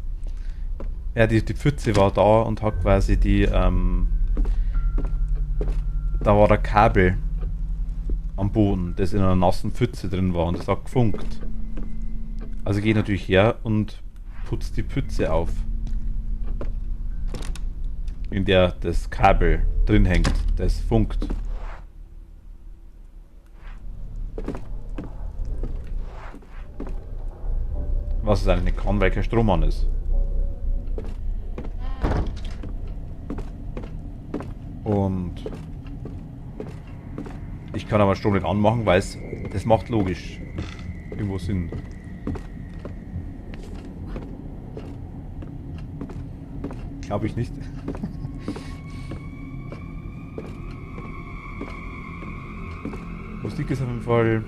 Ja, die Pfütze war da und hat quasi die, da war der Kabel am Boden, das in einer nassen Pfütze drin war und das hat gefunkt. Also gehe ich natürlich her und putze die Pfütze auf, in der das Kabel drin hängt, das funkt. Was es eigentlich nicht kann, weil kein Strom an ist. Und ich kann aber Strom nicht anmachen, weil es, das macht logisch irgendwo Sinn. Glaube ich nicht. Musik ist auf jeden Fall.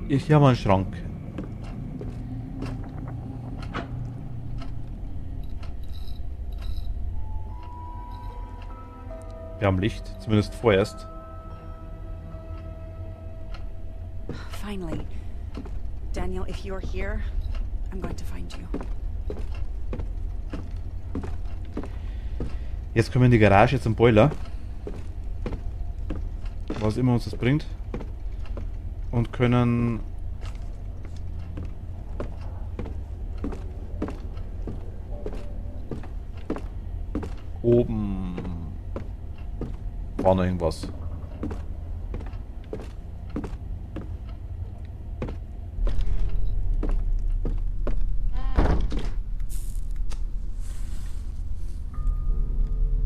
Hier haben wir einen Schrank. Wir haben Licht, zumindest vorerst. Finally. Daniel, if you're here, I'm going to find you. Jetzt kommen wir in die Garage zum Boiler. Was immer uns das bringt. Und können oben war noch irgendwas.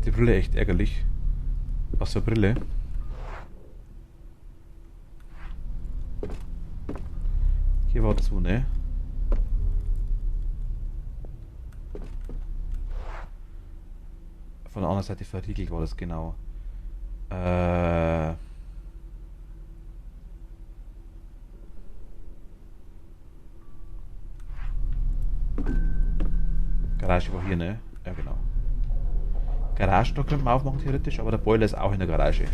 Die Brille echt ärgerlich. Was für Brille? Hier war zu, ne? Von der anderen Seite verriegelt war das genau. Garage war hier, ne? Ja, genau. Garage, da könnte man aufmachen theoretisch, aber der Boiler ist auch in der Garage.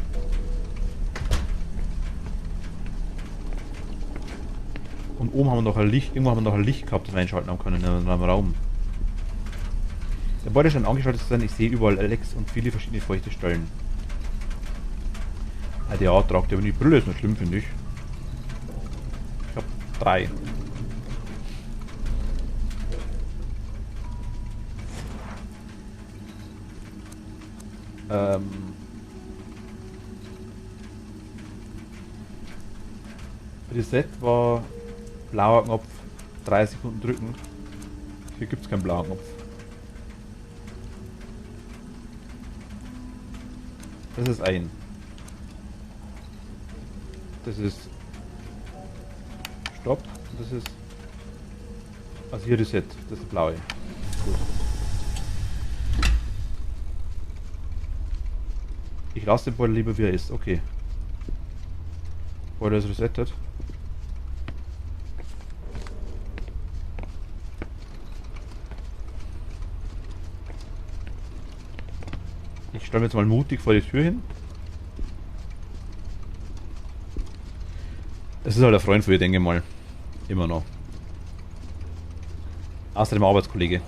Und oben haben wir noch ein Licht, irgendwo haben wir noch ein Licht gehabt, das wir einschalten haben können in einem Raum. Der Boiler scheint angeschaltet zu sein, ich sehe überall Alex und viele verschiedene feuchte Stellen. Ja, tragt aber die Brille, ist nicht schlimm, finde ich. Ich hab 3. Reset war blauer Knopf, 3 Sekunden drücken. Hier gibt es keinen blauen Knopf. Das ist ein. Das ist Stopp. Und das ist. Also hier Reset. Das ist der blaue. Gut. Ich lasse den Boiler lieber wie er ist. Okay. Boiler ist resettet. Ich stelle mir jetzt mal mutig vor die Tür hin. Es ist halt ein Freund von ihr, denke ich mal. Immer noch. Außerdem Arbeitskollege.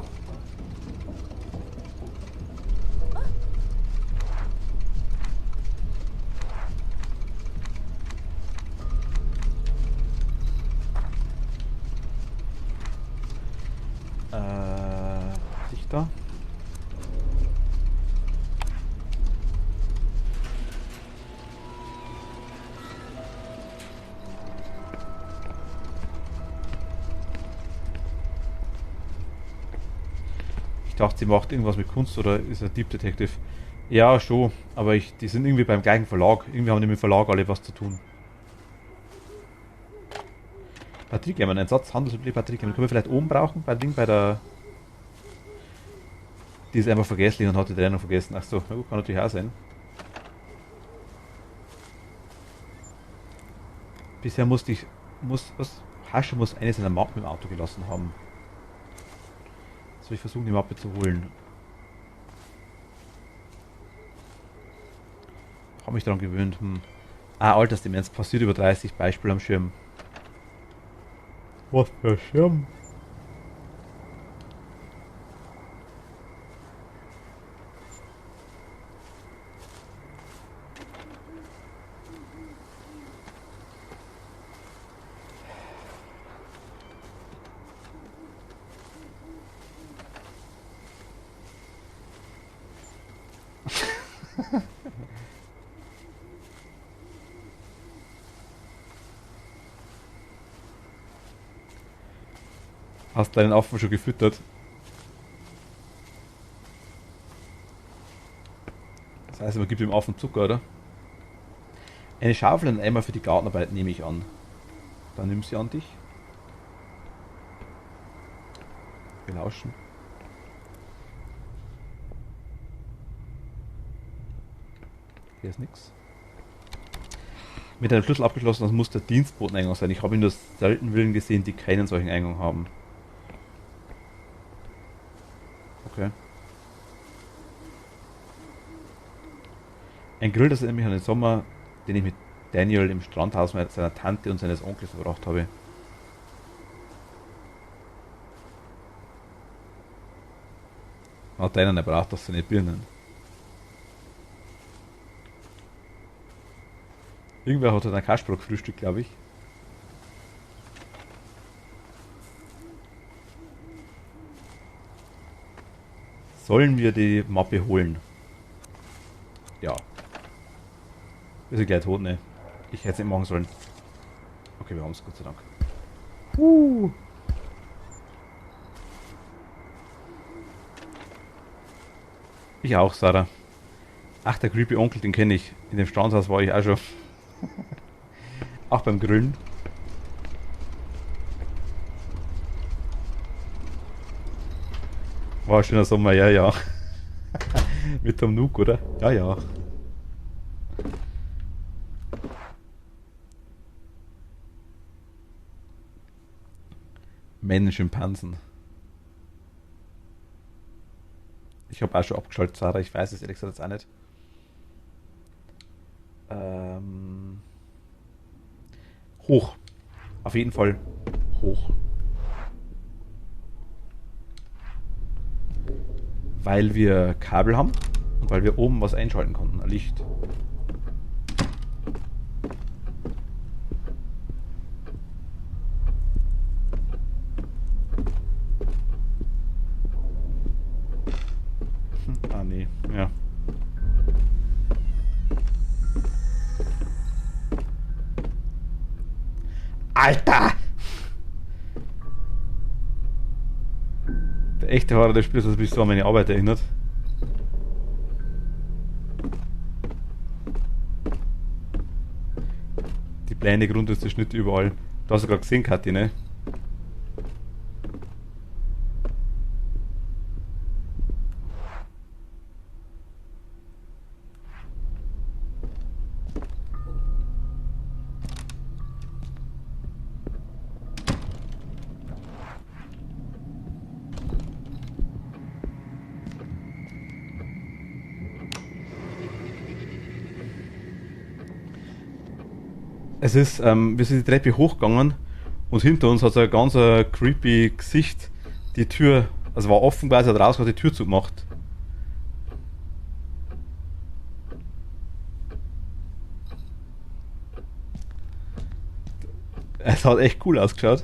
Ich dachte, sie macht irgendwas mit Kunst oder ist ein Deep Detective. Ja, schon, aber die sind irgendwie beim gleichen Verlag. Irgendwie haben die mit dem Verlag alle was zu tun. Batteriekämmer, ein Satz, handelsübliche Batteriekämmer. Können wir vielleicht oben brauchen? Bei der... Die ist einfach vergesslich und hat die Trennung vergessen. Achso, na gut, kann natürlich auch sein. Bisher Hascher muss eine seiner Mappen im Auto gelassen haben. Soll ich versuchen, die Mappe zu holen? Habe mich daran gewöhnt. Altersdemenz passiert über 30, Beispiel am Schirm. Was für ein Schirm? Hast deinen Affen schon gefüttert? Das heißt, man gibt dem Affen Zucker, oder? Eine Schaufel und ein Eimer für die Gartenarbeit nehme ich an. Dann nimm sie an dich. Wir lauschen. Hier ist nichts. Mit einem Schlüssel abgeschlossen, das muss der Dienstboteneingang sein. Ich habe ihn nur selten Villen gesehen, die keinen solchen Eingang haben. Okay. Ein Grill, das erinnert mich an den Sommer, den ich mit Daniel im Strandhaus mit seiner Tante und seines Onkels verbracht habe. Hat einer braucht das seine Birnen. Irgendwer hat halt ein Kasperl gefrühstückt, glaube ich. Sollen wir die Mappe holen? Ja. Wir sind gleich tot, ne? Ich hätte es nicht machen sollen. Okay, wir haben es, Gott sei Dank. Ich auch, Sarah. Ach, der creepy Onkel, den kenne ich. In dem Strandhaus war ich auch schon. Auch beim Grillen. War ein schöner Sommer, ja, ja. Mit dem Nuke, oder? Ja, ja. Schimpansen. Ich habe auch schon abgeschaltet, Sarah. Ich weiß es ehrlich gesagt jetzt auch nicht. Hoch. Auf jeden Fall hoch. Weil wir Kabel haben und weil wir oben was einschalten konnten. Ein Licht. Nee. Ja. Alter! Der echte Horror des Spiels, das mich so an meine Arbeit erinnert. Die Pläne, grundsätzlich Schnitte überall. Du hast ja gerade gesehen, Kathi, ne? Es ist, wir sind die Treppe hochgegangen und hinter uns hat so ein ganz creepy Gesicht die Tür, also war offen quasi, hat raus, hat die Tür zugemacht. Es hat echt cool ausgeschaut.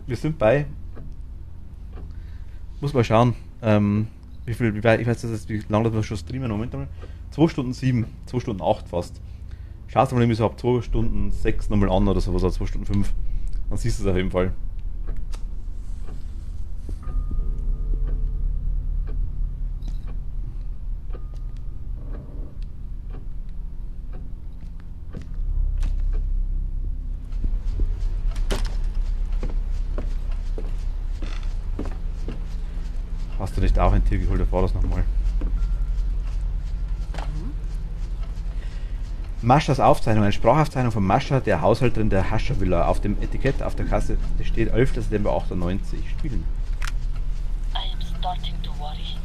Wir sind bei, muss mal schauen, ich weiß nicht, wie lange wir schon streamen, Moment mal. 2 Stunden 7, 2 Stunden 8 fast. Schaust du mal irgendwie so ab 2 Stunden 6 nochmal an oder sowas, oder 2 Stunden 5. Dann siehst du es auf jeden Fall. Hast du nicht auch ein Tier geholt? War das nochmal? Maschas Aufzeichnung, eine Sprachaufzeichnung von Mascha, der Haushälterin der Hascher Villa. Auf dem Etikett auf der Kasse steht 11. September 98. Spielen. I am starting to worry.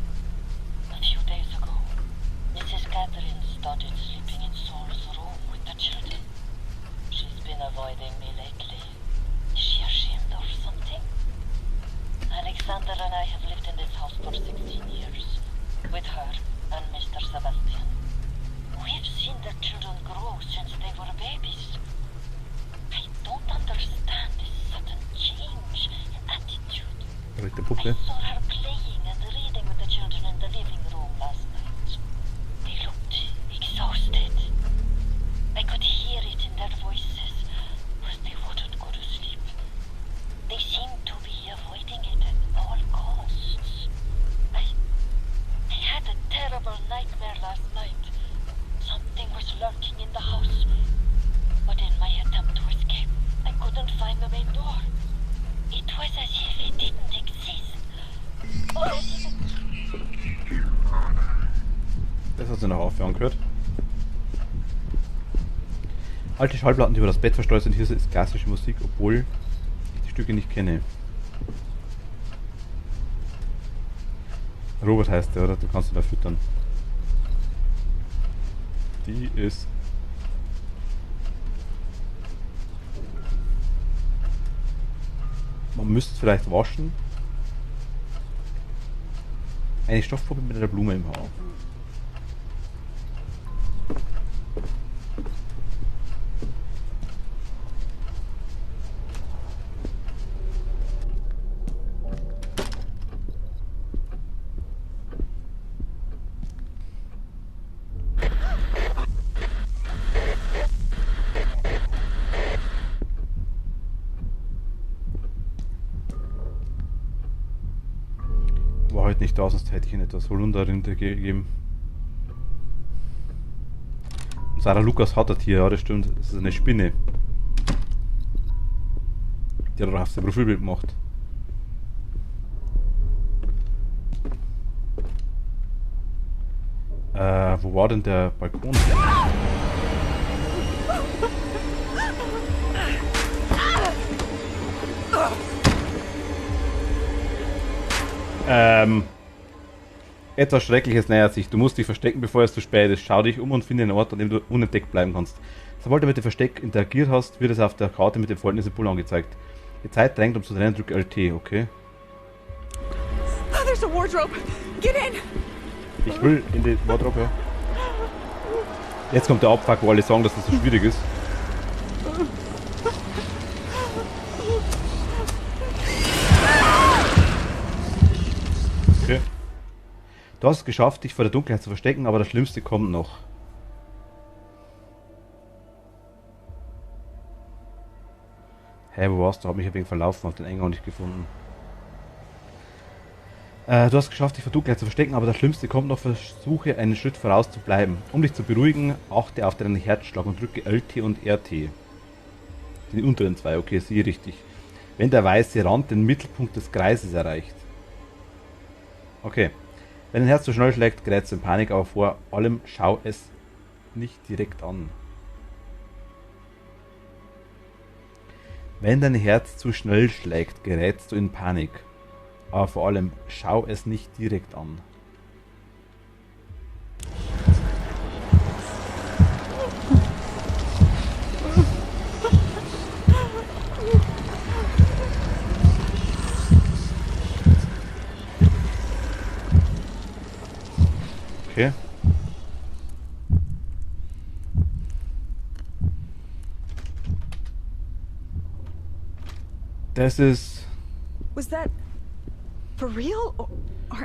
A few days ago, Mrs. Catherine started sleeping in Saul's room with the children. She's been avoiding me lately. Is she ashamed or something? Alexander and I have lived in this house for 16 years, with her and Mr. Sebastian. We've seen the children grow since they were babies. I don't understand this sudden change in attitude. I saw her playing and reading with the children in the living room last night. They looked exhausted. I could hear it in their voices, but they wouldn't go to sleep. They seemed to be avoiding it at all costs. I had a terrible nightmare last night. Something was lurking in the house, but in my attempt to escape, I couldn't find the main door. It was as if it didn't exist. Das hat sie noch aufhören gehört. Alte Schallplatten, die über das Bett verstreut sind. Hier ist klassische Musik, obwohl ich die Stücke nicht kenne. Robert heißt der, oder? Du kannst ihn da füttern. Die ist... Man müsste es vielleicht waschen. Eine Stoffpuppe mit einer Blume im Haar. War heute nicht da, sonst hätte ich Ihnen etwas Holunderrinde gegeben. Und Sarah Lukas hat das hier, ja, das stimmt. Das ist eine Spinne. Die hat auch auf sein Profilbild gemacht. Wo war denn der Balkon? Etwas Schreckliches nähert sich. Du musst dich verstecken, bevor es zu spät ist. Schau dich um und finde einen Ort, an dem du unentdeckt bleiben kannst. Sobald du mit dem Versteck interagiert hast, wird es auf der Karte mit dem folgenden Symbol angezeigt. Die Zeit drängt, um zu rennen, drück LT, okay? Oh, there's a wardrobe. Get in. Ich will in die Wardrobe, ja. Jetzt kommt der Abfuck, wo alle sagen, dass das so schwierig ist. Okay. Du hast es geschafft, dich vor der Dunkelheit zu verstecken, aber das Schlimmste kommt noch. Hä, wo warst du? Hab mich ein wenig verlaufen, hab den Eingang nicht gefunden. Du hast es geschafft, dich vor Dunkelheit zu verstecken, aber das Schlimmste kommt noch. Versuche, einen Schritt voraus zu bleiben. Um dich zu beruhigen, achte auf deinen Herzschlag und drücke LT und RT. Die unteren zwei, okay, siehe richtig. Wenn der weiße Rand den Mittelpunkt des Kreises erreicht. Okay. Wenn dein Herz zu schnell schlägt, gerätst du in Panik, aber vor allem schau es nicht direkt an. Wenn dein Herz zu schnell schlägt, gerätst du in Panik. Aber vor allem schau es nicht direkt an. Okay. Das ist... Was that for real? Or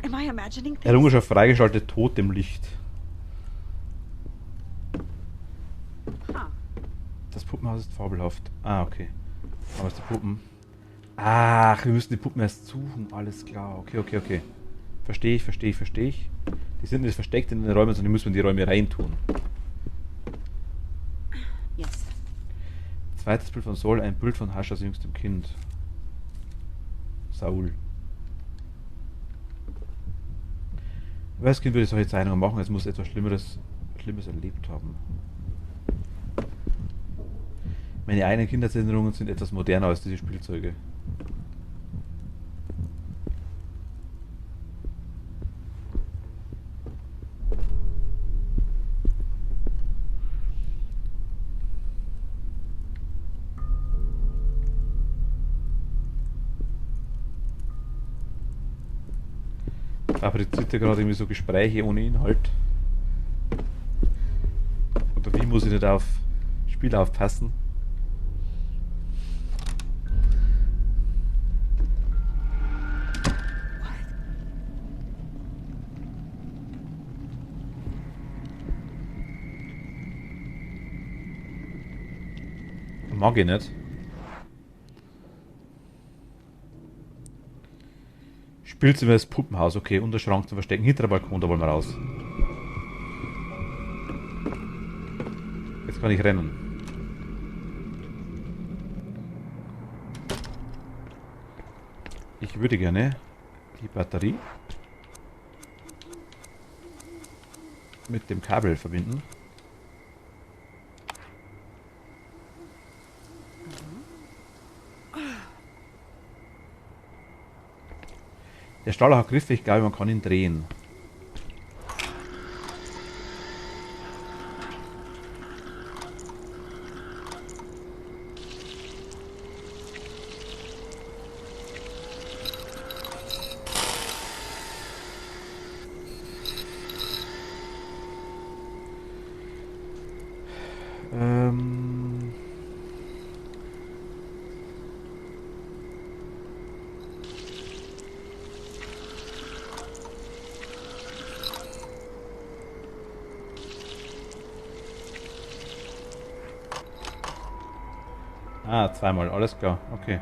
am I imagining things? Errungenschaft freigeschaltet, tot im Licht. Das Puppenhaus ist fabelhaft. Ah, okay. Aber ist die Puppen... Ach, wir müssen die Puppen erst suchen. Alles klar. Okay, okay, okay. Verstehe ich, verstehe ich, verstehe ich. Die sind nicht versteckt in den Räumen, sondern die müssen wir in die Räume reintun. Yes. Zweites Bild von Saul, ein Bild von Haschas jüngstem Kind. Saul. Als Kind würde ich solche Zeichnungen machen, es muss etwas Schlimmes erlebt haben. Meine eigenen Kindheitserinnerungen sind etwas moderner als diese Spielzeuge. Fabriziert er gerade irgendwie so Gespräche ohne Inhalt? Oder wie muss ich nicht auf Spiel aufpassen? Mag ich nicht. Spielzimmer ist Puppenhaus, okay, unter Schrank zu verstecken, hinter der Balkon, da wollen wir raus. Jetzt kann ich rennen. Ich würde gerne die Batterie mit dem Kabel verbinden. Der Staller hat Griffe, ich glaube, man kann ihn drehen. Ah, zweimal, alles klar, okay.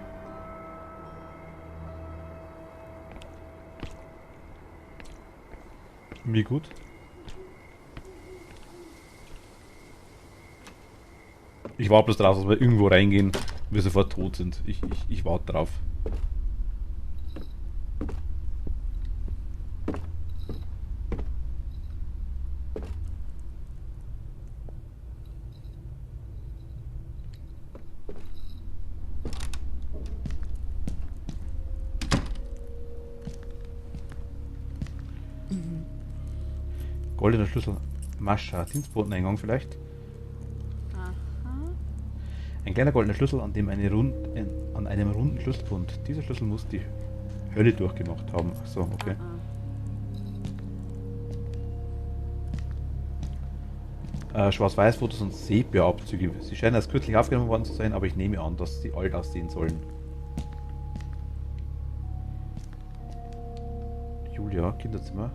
Wie gut. Ich warte bloß drauf, dass wir irgendwo reingehen und wir sofort tot sind. Ich warte drauf. Goldener Schlüssel. Mascha. Dienstboteneingang vielleicht. Aha. Ein kleiner goldener Schlüssel, an einem runden Schlüsselbund. Dieser Schlüssel muss die Hölle durchgemacht haben. Ach so, okay. Schwarz-Weiß-Fotos und Sepia-Abzüge. Sie scheinen erst kürzlich aufgenommen worden zu sein, aber ich nehme an, dass sie alt aussehen sollen. Julia, Kinderzimmer.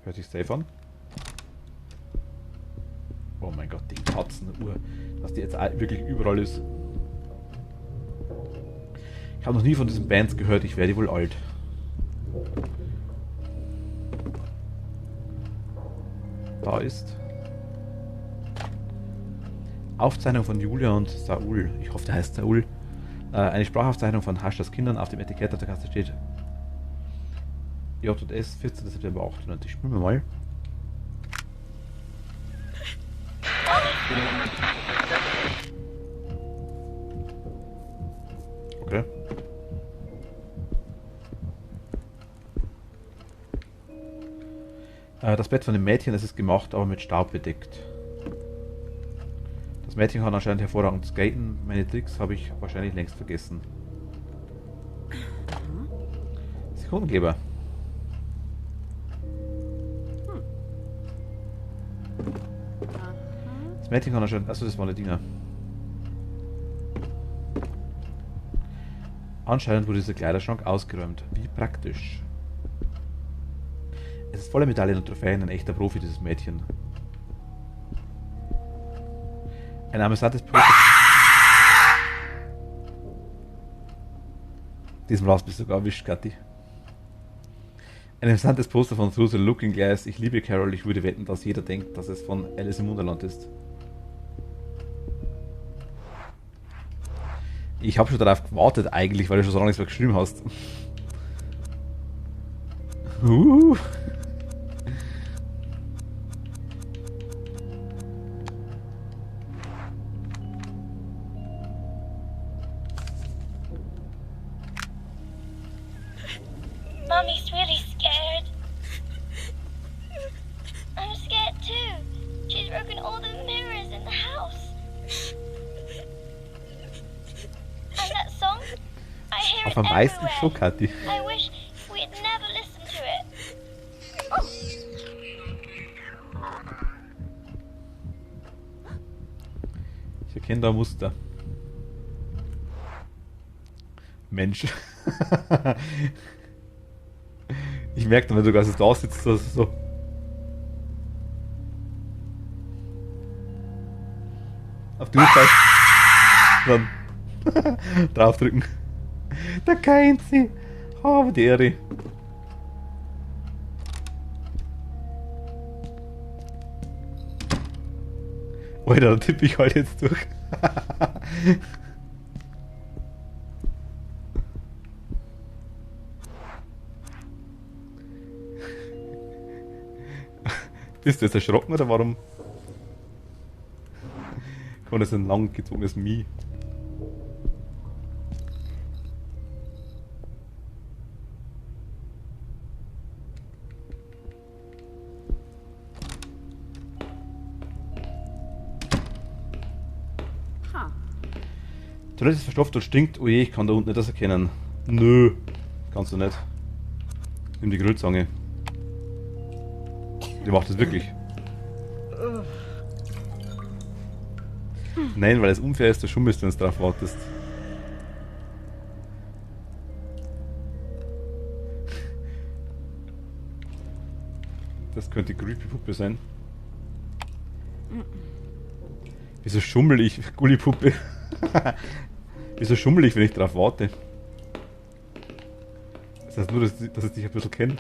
Hört sich safe an. Oh mein Gott, die Katzenuhr. Dass die jetzt wirklich überall ist. Ich habe noch nie von diesen Bands gehört, ich werde wohl alt. Da ist Aufzeichnung von Julia und Saul. Ich hoffe, der heißt Saul. Eine Sprachaufzeichnung von Haschas Kindern. Auf dem Etikett auf der Kasse steht J&S 14. September 98. Spielen wir mal. Okay. Das Bett von dem Mädchen, das ist gemacht, aber mit Staub bedeckt. Das Mädchen kann anscheinend hervorragend skaten. Meine Tricks habe ich wahrscheinlich längst vergessen. Sekundengeber. Das Mädchen kann anscheinend... Achso, das waren die Dinger. Anscheinend wurde dieser Kleiderschrank ausgeräumt. Wie praktisch. Es ist voller Medaillen und Trophäen, ein echter Profi, dieses Mädchen. Ein amüsantes Poster. Diesmal hast du mich sogar erwischt, Kathi. Ein amüsantes Poster von Through the Looking Glass. Ich liebe Carol, ich würde wetten, dass jeder denkt, dass es von Alice im Wunderland ist. Ich habe schon darauf gewartet eigentlich, weil du schon so lange nichts mehr geschrieben hast. Mommy's really scared. I'm scared too. She's broken all the mirrors in the house. And that song? I hear it Auf am meisten everywhere. schon, Kathi. I wish we'd never listened to it. Ich erkenne da ein Muster. Mensch. Ich merke dann, wenn du gerade da sitzt, dass es so. Auf die Uhrzeit. Dann draufdrücken. Da kennt sie. Habe die Ehre. Alter, da tippe ich halt jetzt durch. Bist du jetzt erschrocken oder warum? Komm, das ist ein langgezogenes Mie. Toilette ist verstopft und stinkt. Oh je, ich kann da unten nicht das erkennen. Nö, kannst du nicht. Nimm die Grillzange. Die macht das wirklich. Nein, weil es unfair ist, du schummelst, wenn du drauf wartest. Das könnte die creepy Puppe sein. Wieso schummel ich, Gullipuppe? Wieso schummel ich, wenn ich drauf warte? Das heißt nur, dass ich dich ein bisschen kenne.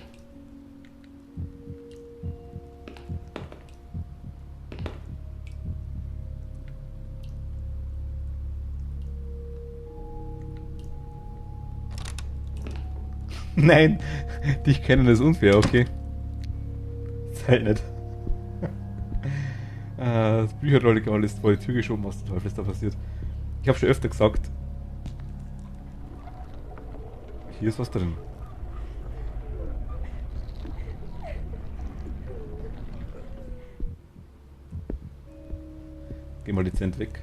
Nein, dich kennen ist unfair, okay. Sei nicht. Das Bücherregal ist vor die Tür geschoben, was zum Teufel ist da passiert? Ich habe schon öfter gesagt. Hier ist was drin. Geh mal dezent weg.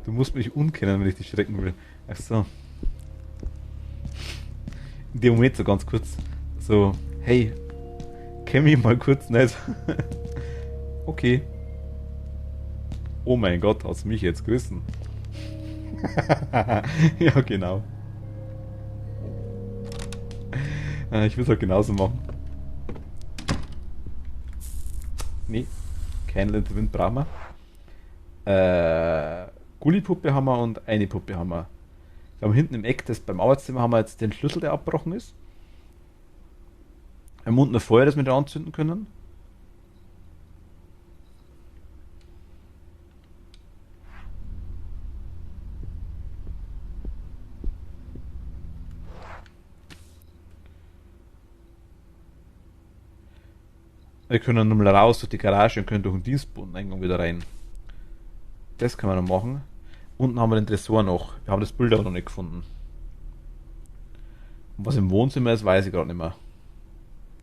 Du musst mich unkennen, wenn ich dich schrecken will. Ach so. In dem Moment so ganz kurz. So, hey, kenn mich mal kurz nicht. Okay. Oh mein Gott, hast du mich jetzt gerissen? Ja, genau. Ich will es halt genauso machen. Nee, Candle in the Wind brauchen wir. Gullipuppe haben wir und eine Puppe haben wir. Wir haben hinten im Eck, beim Arbeitszimmer haben wir jetzt den Schlüssel, der abgebrochen ist. Wir haben unten ein Feuer, das wir da anzünden können. Wir können nochmal raus durch die Garage und können durch den Dienstbodeneingang wieder rein. Das können wir noch machen. Unten haben wir den Tresor noch. Wir haben das Bild aber noch nicht gefunden. Und was im Wohnzimmer ist, weiß ich gerade nicht mehr.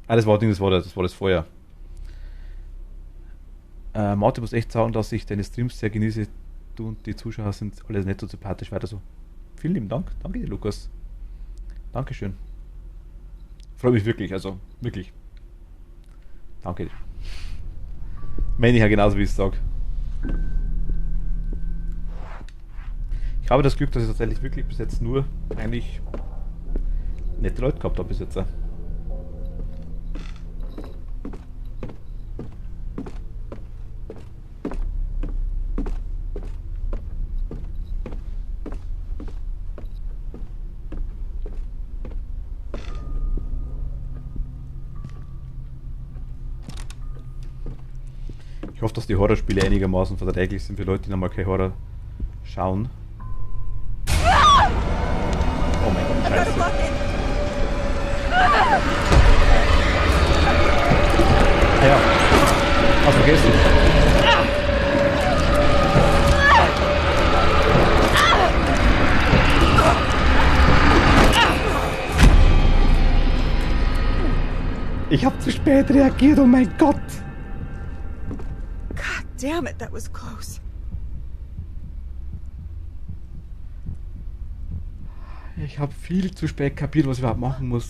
Ah, das war das Feuer. Martin muss echt sagen, dass ich deine Streams sehr genieße. Du und die Zuschauer sind alle nett und sympathisch. Weiter so. Vielen lieben Dank. Danke dir, Lukas. Dankeschön. Freue mich wirklich, also wirklich. Danke dir. Meine ich ja genauso, wie ich es sage. Ich habe das Glück, dass ich tatsächlich wirklich bis jetzt nur eigentlich nette Leute gehabt habe bis jetzt. Ich hoffe, dass die Horrorspiele einigermaßen verträglich sind für Leute, die nochmal kein Horror schauen. Oh mein Gott, Scheiße. Ah ja, hab vergessen. Ich hab zu spät reagiert, oh mein Gott. God damn it, that was close. Ich habe viel zu spät kapiert, was ich überhaupt machen muss.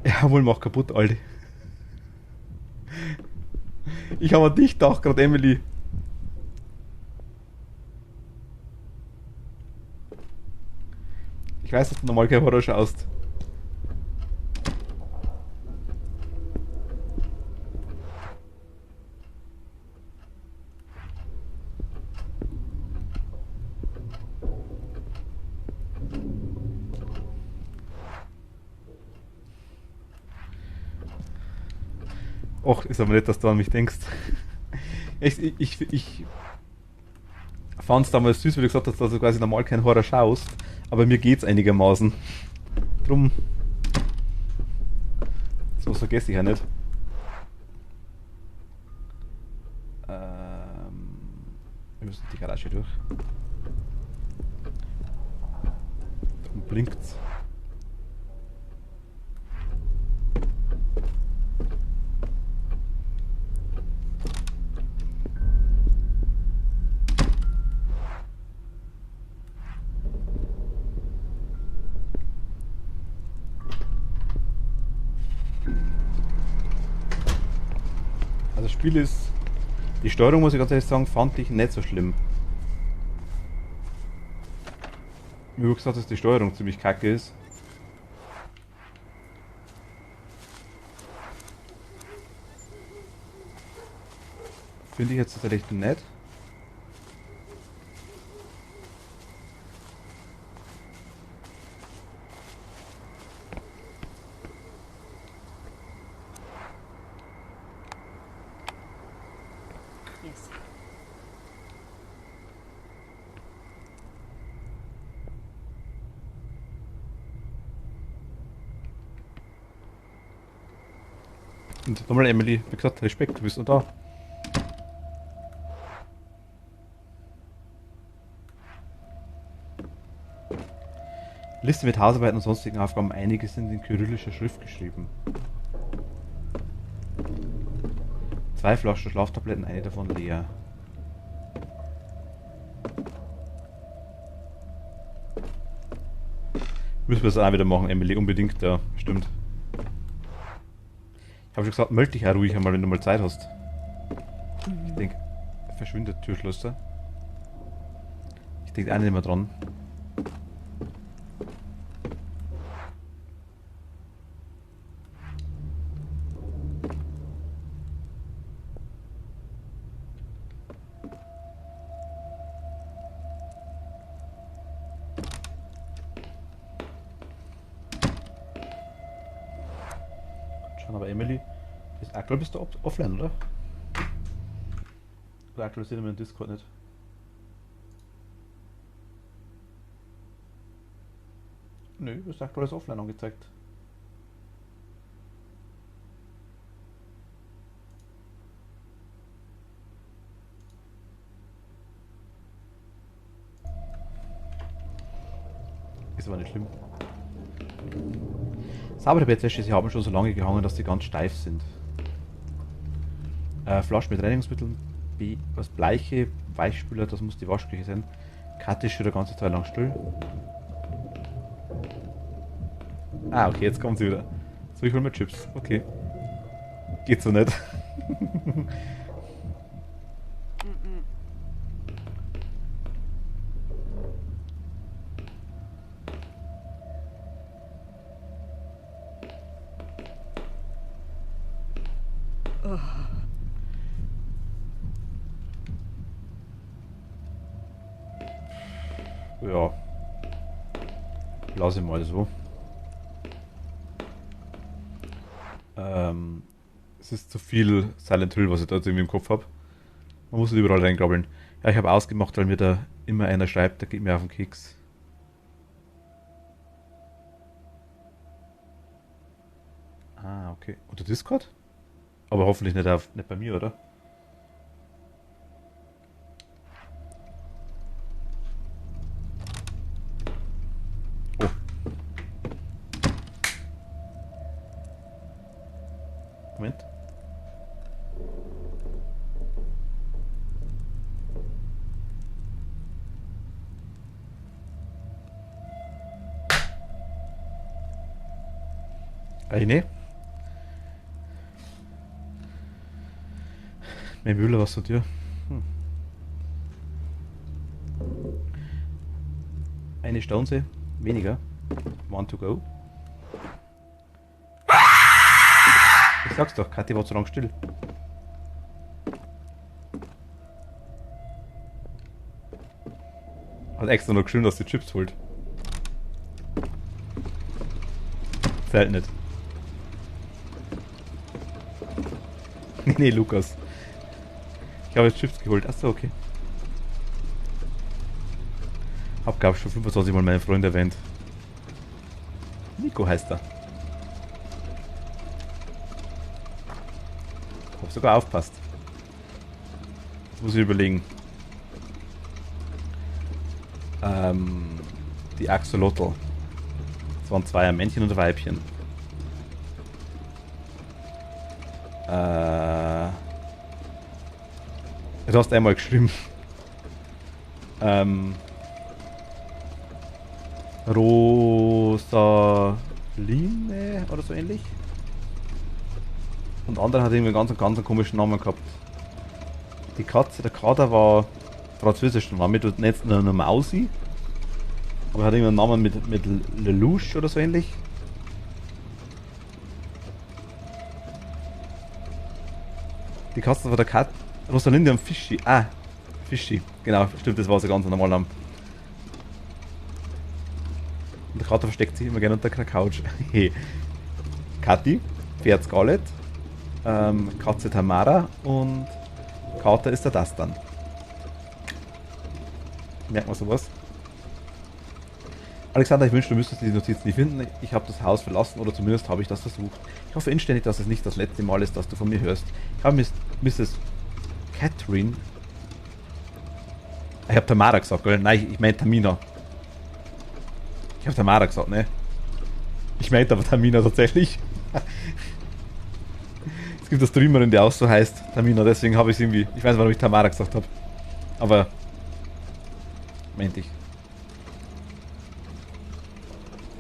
Jawohl, mach kaputt, Alter. Ich habe an dich gedacht, gerade Emily. Ich weiß, dass du normal kein Horror schaust. Och, ist aber nett, dass du an mich denkst. Ich fand es damals süß, wie du gesagt hast, dass du quasi normal keinen Horror schaust, aber mir geht's einigermaßen. Drum. So vergesse ich ja nicht. Wir müssen die Garage durch. Darum blinkt's. Also das Spiel ist... Die Steuerung, muss ich ganz ehrlich sagen, fand ich nicht so schlimm. Wie du gesagt hast, dass die Steuerung ziemlich kacke ist. Finde ich jetzt tatsächlich nett. Yes. Und nochmal Emily, wie gesagt, Respekt, du bist noch da. Liste mit Hausarbeiten und sonstigen Aufgaben, einige sind in kyrillischer Schrift geschrieben. 2 Flaschen Schlaftabletten, eine davon leer. Müssen wir das auch wieder machen, Emily, unbedingt, ja, stimmt. Ich habe schon gesagt, meld dich auch ruhig einmal, wenn du mal Zeit hast. Ich denke, verschwindet Türschlösser. Ich denke auch nicht mehr dran. Aber Emily, aktuell bist du offline, oder? Oder aktuell sehen wir im Discord nicht. Nö, du bist aktuell als offline angezeigt. Ist aber nicht schlimm. Saubere Bettwäsche, sie haben schon so lange gehangen, dass sie ganz steif sind. Flaschen mit Reinigungsmitteln, was Bleiche, Weichspüler, das muss die Waschküche sein. Kathi ist schon der ganze Teil lang still. Ah, okay, jetzt kommt sie wieder. So, ich hol mir Chips. Okay. Geht so nicht. Ja. Lass ihn mal so. Es ist zu viel Silent Hill, was ich da jetzt irgendwie im Kopf habe. Man muss nicht überall reingrabbeln. Ja, ich habe ausgemacht, weil mir da immer einer schreibt, der geht mir auf den Keks. Ah, okay. Unter Discord? Aber hoffentlich nicht bei mir, oder? Oh. Moment. Eine. Mehr Müller was zu dir. Eine Stonse. Weniger. One to go. Ich sag's doch, Kathi war zu lang still. Hat extra noch geschrieben, dass sie Chips holt. Zählt nicht. Nee, Lukas. Ich habe jetzt Chips geholt. Achso, okay. Hab, glaube ich, schon 25 Mal meinen Freund erwähnt. Nico heißt er. Hab sogar aufpasst. Jetzt muss ich überlegen. Die Axolotl. Das waren zwei, ein Männchen und ein Weibchen. Du hast einmal geschrieben. Rosaline oder so ähnlich. Und der andere hat irgendwie einen ganz komischen Namen gehabt. Die Katze, der Kater war französisch, war mit nicht nur eine Mausi, aber hat irgendwie einen Namen mit Lelouch oder so ähnlich. Die Katze war der Rosalinde und Fischi. Ah, Fischi. Genau, stimmt, das war so ganz normal Name. Und der Kater versteckt sich immer gerne unter der Couch. Kathi, Pferd Scarlett, Katze Tamara und Kater ist der Dastan. Merkt man sowas? Alexander, ich wünschte, du müsstest die Notiz nie finden. Ich habe das Haus verlassen oder zumindest habe ich das versucht. Ich hoffe inständig, dass es nicht das letzte Mal ist, dass du von mir hörst. Ich habe Mrs. Catherine. Ich habe Tamara gesagt, oder? Nein, ich meine Tamina. Ich habe Tamara gesagt, ne? Ich meinte aber Tamina tatsächlich. Es gibt eine Streamerin, die auch so heißt, Tamina, deswegen habe ich es irgendwie. Ich weiß nicht, warum ich Tamara gesagt habe. Aber. Meinte ich.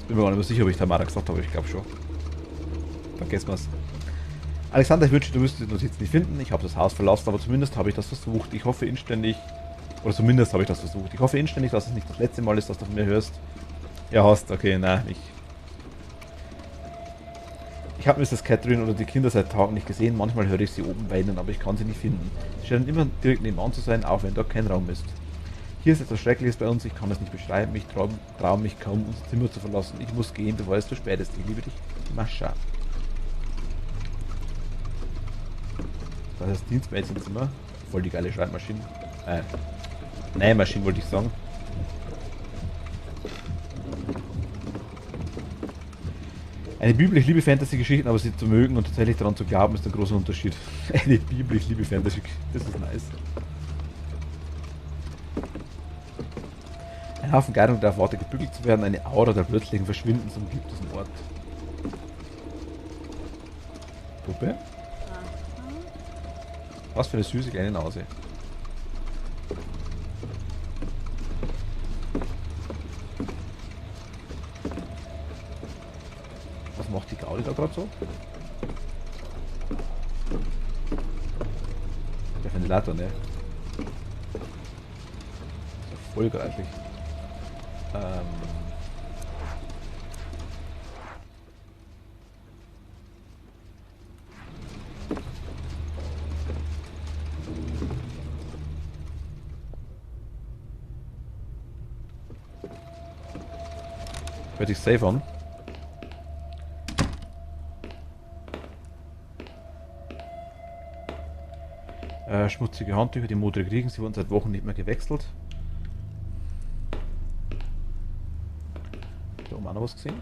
Bin mir gar nicht mehr sicher, ob ich Tamara gesagt habe, aber ich glaube schon. Vergessen wir's. Alexander, ich wünsche, du müsstest die Notiz nicht finden. Ich habe das Haus verlassen, aber zumindest habe ich das versucht. Ich hoffe inständig. Oder zumindest habe ich das versucht. Ich hoffe inständig, dass es nicht das letzte Mal ist, dass du von mir hörst. Ja, hast, okay, nein, ich habe Mrs. Catherine oder die Kinder seit Tagen nicht gesehen. Manchmal höre ich sie oben weinen, aber ich kann sie nicht finden. Sie scheinen immer direkt nebenan zu sein, auch wenn dort kein Raum ist. Hier ist etwas Schreckliches bei uns, ich kann es nicht beschreiben. Ich traue mich kaum, unser Zimmer zu verlassen. Ich muss gehen, bevor es zu spät ist. Ich liebe dich, Mascha. Das ist das Dienstmädchenzimmer. Voll die geile Schreibmaschine. Nähmaschine wollte ich sagen. Eine Bibel, ich liebe Fantasy-Geschichten, aber sie zu mögen und tatsächlich daran zu glauben, ist ein großer Unterschied. Eine Bibel, ich liebe Fantasy, das ist nice. Ein Haufen Kleidung darf warte gebügelt zu werden, eine Aura der plötzlichen Verschwindens umgibt diesen Ort. Puppe? Was für eine süße kleine Nase. Was macht die Gaudi da gerade so? Der Ventilator, ne? Das ist voll greiflich. Werde ich safe on. Schmutzige Handtücher, die modrig riechen, sie wurden seit Wochen nicht mehr gewechselt. Da oben auch noch was gesehen?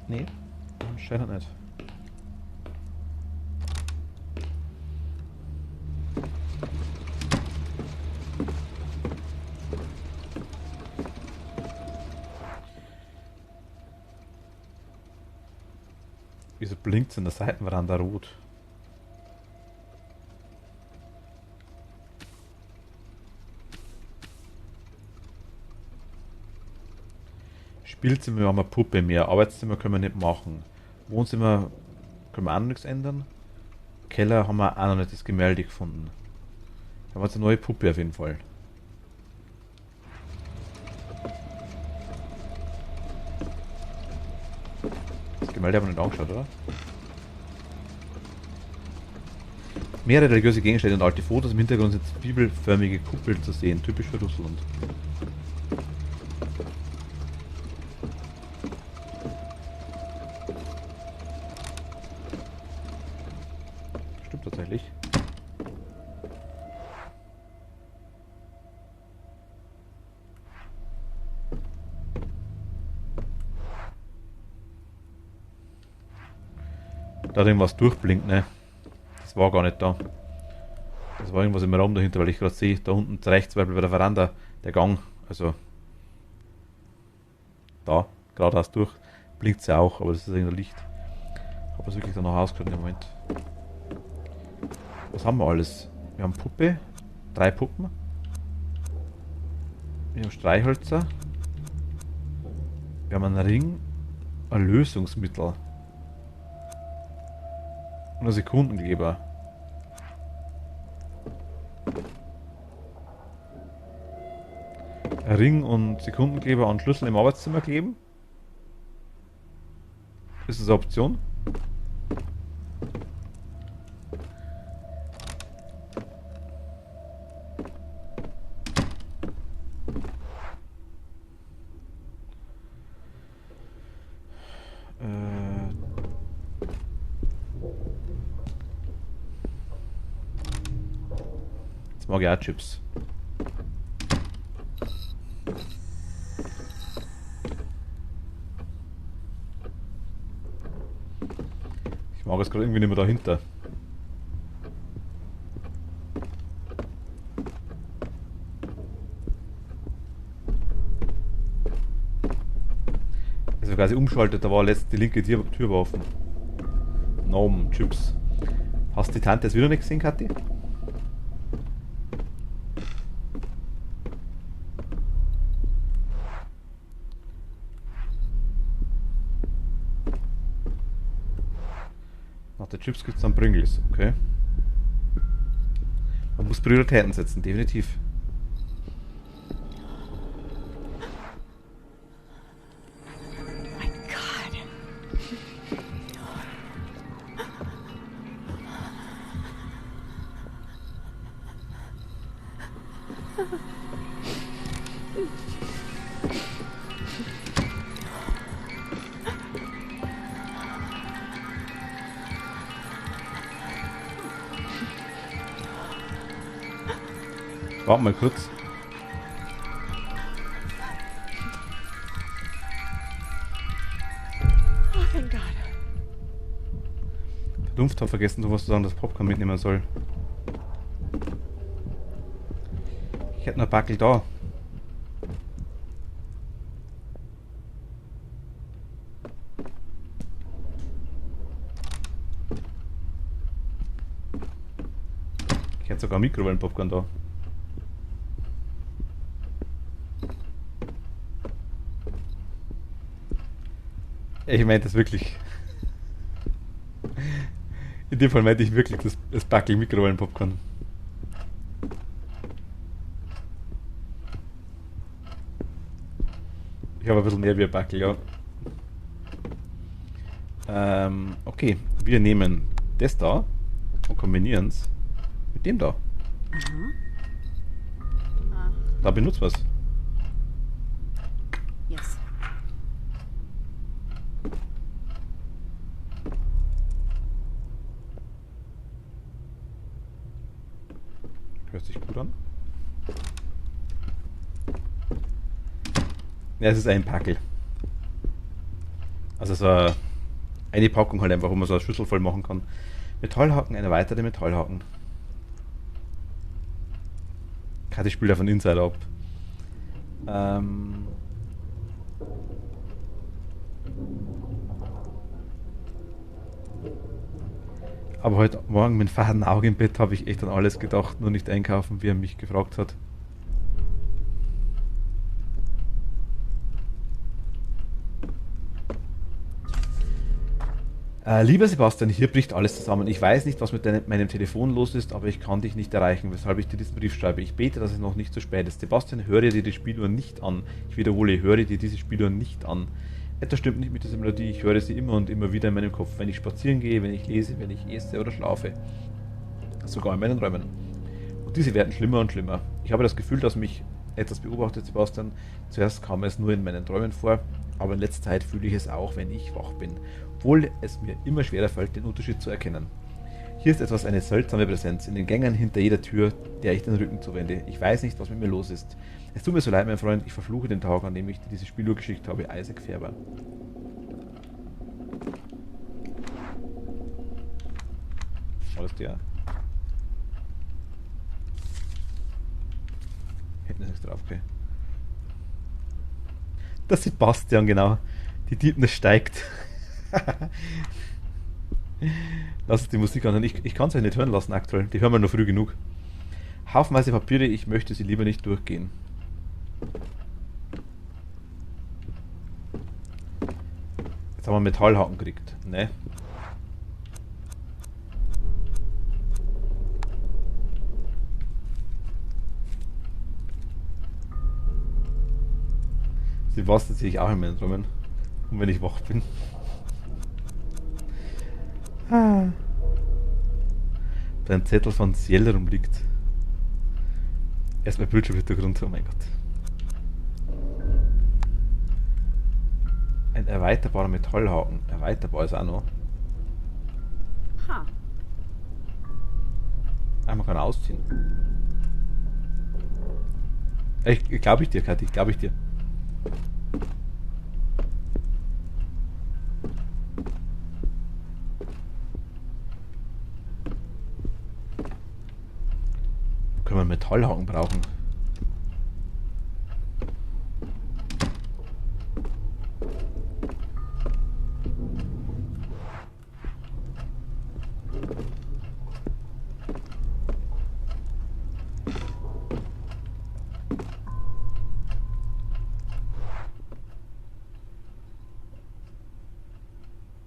Nee, anscheinend nicht. Wieso blinkt es in der Seitenveranda rot? Spielzimmer haben wir Puppe mehr, Arbeitszimmer können wir nicht machen. Wohnzimmer können wir auch noch nichts ändern. Keller haben wir auch noch nicht das Gemälde gefunden. Da haben wir jetzt eine neue Puppe auf jeden Fall. Das Gemälde haben wir nicht angeschaut, oder? Mehrere religiöse Gegenstände und alte Fotos. Im Hintergrund sind bibelförmige Kuppeln zu sehen, typisch für Russland. Stimmt tatsächlich. Da hat irgendwas durchblinkt, ne? Das war gar nicht da. Das war irgendwas im Raum dahinter, weil ich gerade sehe, da unten rechts bei der Veranda, der Gang, also da, geradeaus durch, blinkt es ja auch, aber das ist irgendein Licht. Habe das wirklich danach ausgeschaut im Moment. Was haben wir alles? Wir haben Puppe, 3 Puppen. Wir haben Streichhölzer. Wir haben einen Ring, ein Lösungsmittel. Und ein Sekundenkleber. Ein Ring und Sekundenkleber an Schlüssel im Arbeitszimmer kleben. Ist das eine Option? Jetzt mag ich auch Chips. Ich mag es gerade irgendwie nicht mehr dahinter. Also quasi umschaltet, da war letzt die linke Tür war offen. Nom, Chips. Hast die Tante jetzt wieder nicht gesehen, Kathi? Nach der Chips gibt es dann Pringles, okay. Man muss Prioritäten setzen, definitiv. My God. Warte mal kurz. Oh, thank God. Verdammt, habe vergessen, sowas zu sagen, dass Popcorn mitnehmen soll. Ich hätte noch ein Backel da. Ich hätte sogar Mikrowellenpopcorn da. Ich meinte das wirklich. In dem Fall meinte ich wirklich das Backel Mikrowellenpopcorn. Ich habe ein bisschen mehr wie ein Backel, ja. Okay, wir nehmen das da. Und kombinieren es mit dem da. Da benutzt was. Yes. Hört sich gut an. Ja, es ist ein Packel. Also so eine Packung halt einfach, wo man so eine Schüssel voll machen kann. Metallhaken, eine weitere Metallhaken. Kati spielt ja von Inside ab. Aber heute Morgen mit faden Auge im Bett habe ich echt an alles gedacht, nur nicht einkaufen, wie er mich gefragt hat. Lieber Sebastian, hier bricht alles zusammen. Ich weiß nicht, was mit meinem Telefon los ist, aber ich kann dich nicht erreichen, weshalb ich dir diesen Brief schreibe. Ich bete, dass es noch nicht zu spät ist. Sebastian, höre dir die Spieluhr nicht an. Ich wiederhole, höre dir diese Spieluhr nicht an. Etwas stimmt nicht mit dieser Melodie. Ich höre sie immer und immer wieder in meinem Kopf, wenn ich spazieren gehe, wenn ich lese, wenn ich esse oder schlafe. Sogar in meinen Räumen. Und diese werden schlimmer und schlimmer. Ich habe das Gefühl, dass mich etwas beobachtet, Sebastian. Zuerst kam es nur in meinen Träumen vor, aber in letzter Zeit fühle ich es auch, wenn ich wach bin. Obwohl es mir immer schwerer fällt, den Unterschied zu erkennen. Hier ist etwas eine seltsame Präsenz, in den Gängen hinter jeder Tür, der ich den Rücken zuwende. Ich weiß nicht, was mit mir los ist. Es tut mir so leid, mein Freund, ich verfluche den Tag, an dem ich dir diese Spieluhr geschickt habe. Isaac Färber. Alles klar. Hätten nichts drauf, okay. Das ist Sebastian, genau. Die Diebnis steigt. Lass uns die Musik an. Ich kann es euch nicht hören lassen aktuell. Die hören wir nur früh genug. Haufenweise Papiere, ich möchte sie lieber nicht durchgehen. Jetzt haben wir einen Metallhaken gekriegt. Ne? Sie bastet sich auch in meinen Träumen. Und wenn ich wach bin. Ein Zettel von Ciel rumliegt. Erstmal Bildschirmhintergrund, oh mein Gott. Ein erweiterbarer Metallhaken. Erweiterbar ist auch noch. Man kann ausziehen. Ich glaube ich dir, Kathi, glaube ich dir. Können wir einen Metallhaken brauchen?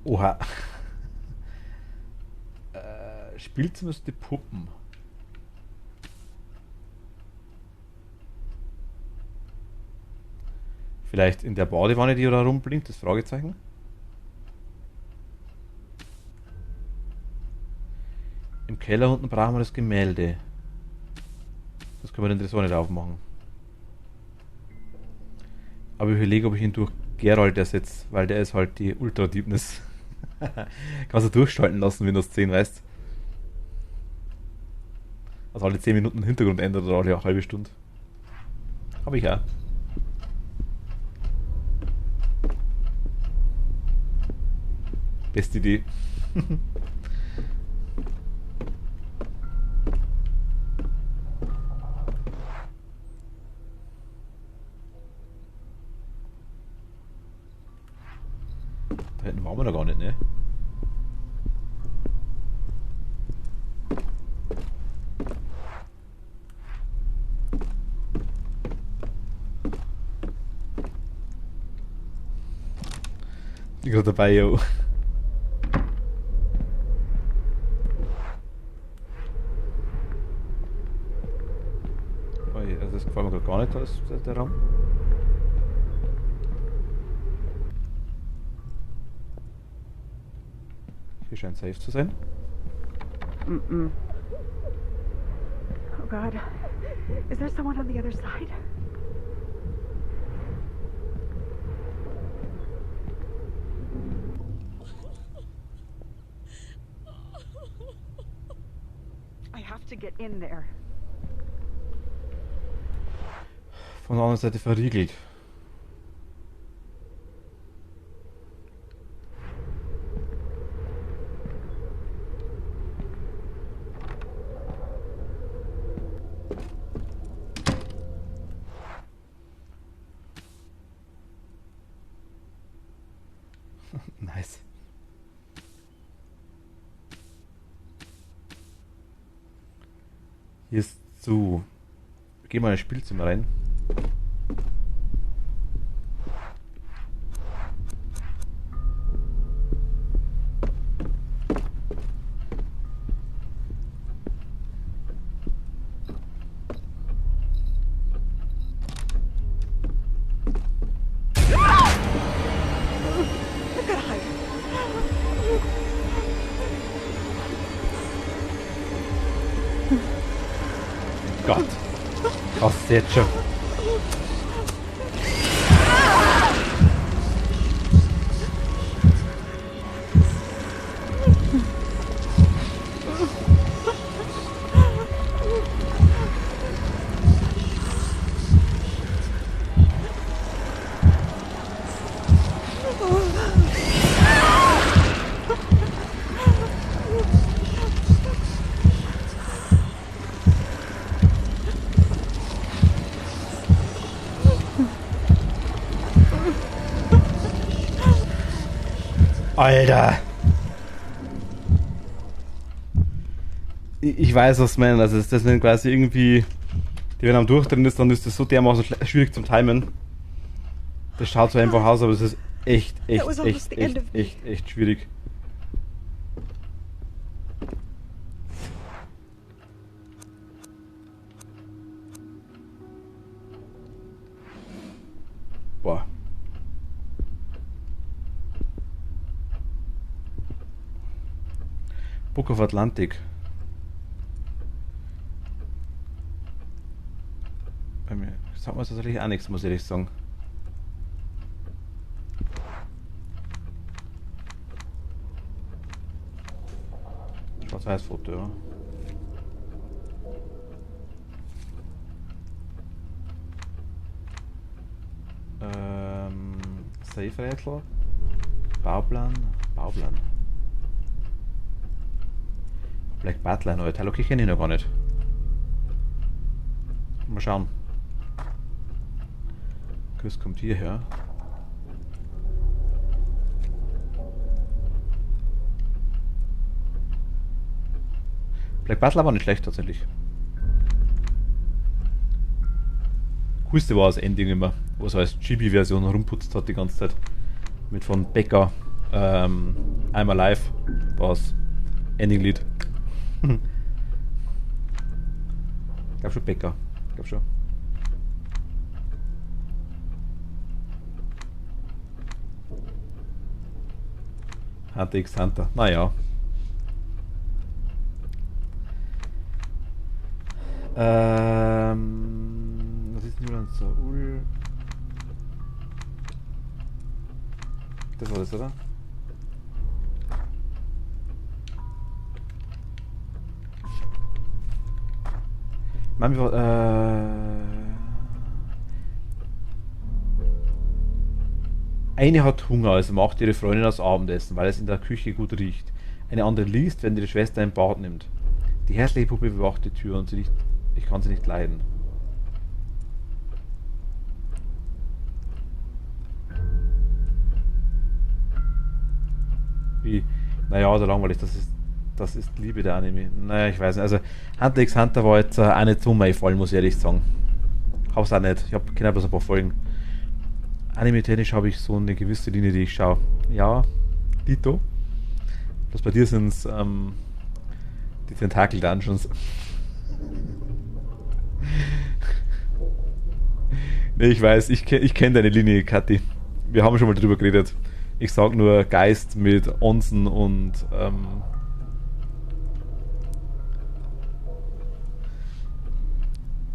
Oha. Spielzimmer ist die Puppen. Vielleicht in der Badewanne, die da rumblinkt, das Fragezeichen. Im Keller unten brauchen wir das Gemälde. Das können wir den Tresor nicht aufmachen. Aber ich überlege, ob ich ihn durch Geralt ersetze, weil der ist halt die Ultra-Diebnis. Kannst du durchschalten lassen, wenn du das 10 weißt. Also alle 10 Minuten Hintergrund ändert oder alle halbe Stunde. Habe ich auch. Beste Idee. Da hinten waren wir da gar nicht, ne? Ich bin gerade dabei, yo. Also das gefällt mir gerade gar nicht, der Raum. Hier scheint safe zu sein. Mm-mm. Oh God. Is there someone on the other side? I have to get in there. Von der anderen Seite verriegelt. Nice. Hier ist zu. Geh mal ins Spielzimmer rein. Gott. Was ist jetzt schon? Alter! Ich weiß, was du meinst. Also, das sind quasi irgendwie. Die, wenn am Durchdrehen ist, dann ist das so dermaßen schwierig zum Timen. Das schaut so einfach aus, aber es ist echt schwierig. Boah. Book of Atlantic. Bei mir sagt man es tatsächlich auch nichts, muss ich ehrlich sagen. Schwarz-Weiß-Foto, ja. Safe-Rätsel. Bauplan. Black Butler, neue Teil. Okay, kenne ich noch gar nicht. Mal schauen. Chris kommt hierher. Black Butler war nicht schlecht tatsächlich. Coolste war das Ending immer, wo es als Chibi-Version rumputzt hat die ganze Zeit. Mit von Becker. I'm Alive war das Ending-Lied. Ich glaube schon Becker. Ich glaube schon. Hunter x Hunter. Naja. Was ist denn wieder so? Das war das, oder? Mami war, eine hat Hunger, also macht ihre Freundin das Abendessen, weil es in der Küche gut riecht. Eine andere liest, wenn ihre Schwester ein Bad nimmt. Die hässliche Puppe bewacht die Tür und ich kann sie nicht leiden. Wie? Naja, so langweilig, das ist Liebe der Anime. Naja, ich weiß nicht. Also, Hunter x Hunter war jetzt auch nicht so mein Fall, muss ich ehrlich sagen. Hab's auch nicht. Ich kenne bloß ein paar Folgen. Anime-technisch habe ich so eine gewisse Linie, die ich schaue. Ja, Dito. Bloß bei dir sind es die Tentakel-Dungeons. Nee, ich weiß, ich kenne deine Linie, Kathi. Wir haben schon mal drüber geredet. Ich sag nur Geist mit Onsen und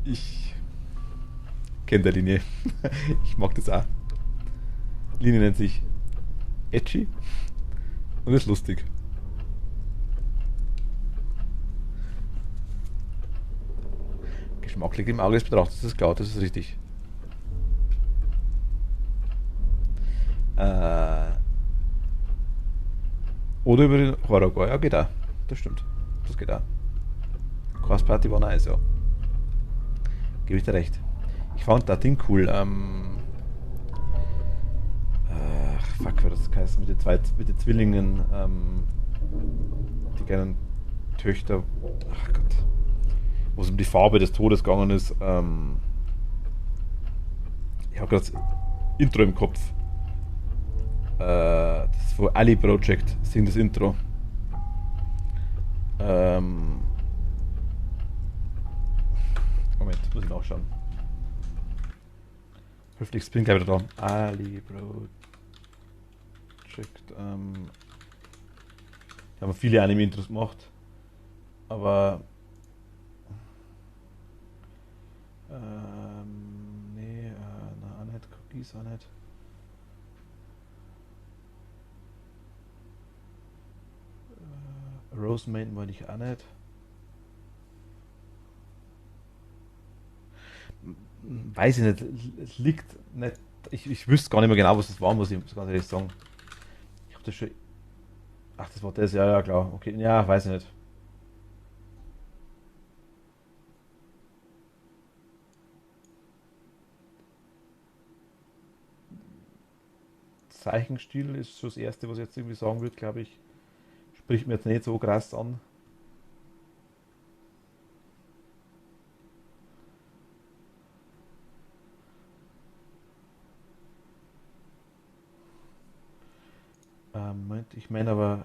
Ich kenne der Linie. Ich mag das auch. Linie nennt sich Edgy und ist lustig. Geschmack liegt im Auge des Betrachters, das ist klar, das ist richtig. Oder über den Horror, ja, geht auch. Das stimmt. Das geht auch. Cross Party war nice, ja. Gebe ich dir recht. Ich fand das Ding cool. Fuck, wie das heißt, mit den Zwillingen, die kleinen Töchter. Ach Gott. Wo es um die Farbe des Todes gegangen ist. Ich habe gerade das Intro im Kopf. Das ist von Ali Project, singt das Intro. Moment, muss ich nachschauen. Höflich bin gleich wieder da. Ali Project. Da haben viele Anime-Intros gemacht. Aber nee, auch nicht. Cookies auch nicht. Rosemaiden wollte ich auch nicht. Weiß ich nicht. Es liegt nicht. Ich wüsste gar nicht mehr genau, was das war, muss ich ganz ehrlich sagen. Ich habe das schon. Ach, das war das, ja, klar. Okay, ja, weiß ich nicht. Zeichenstil ist schon das erste, was ich jetzt irgendwie sagen würde, glaube ich. Spricht mir jetzt nicht so krass an. Moment, ich meine aber.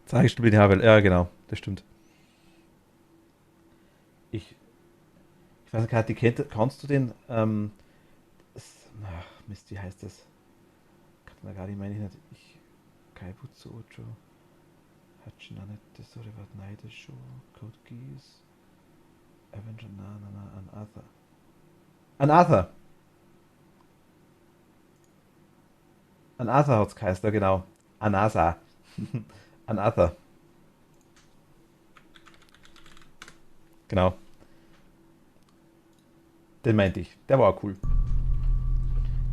Zeichenspiel, ja, genau, das stimmt. Ich weiß nicht, Kathi, kannst du den, Mist, wie heißt das? Katanagari meine ich nicht. Kaibutsu Ojo. Hachinane Tesore wat Neide Show. Code Geass. Avenger Anatha. Anatha! Anatha hat's geheißen, ja genau. Anasa. Anatha. Genau. Den meinte ich. Der war auch cool.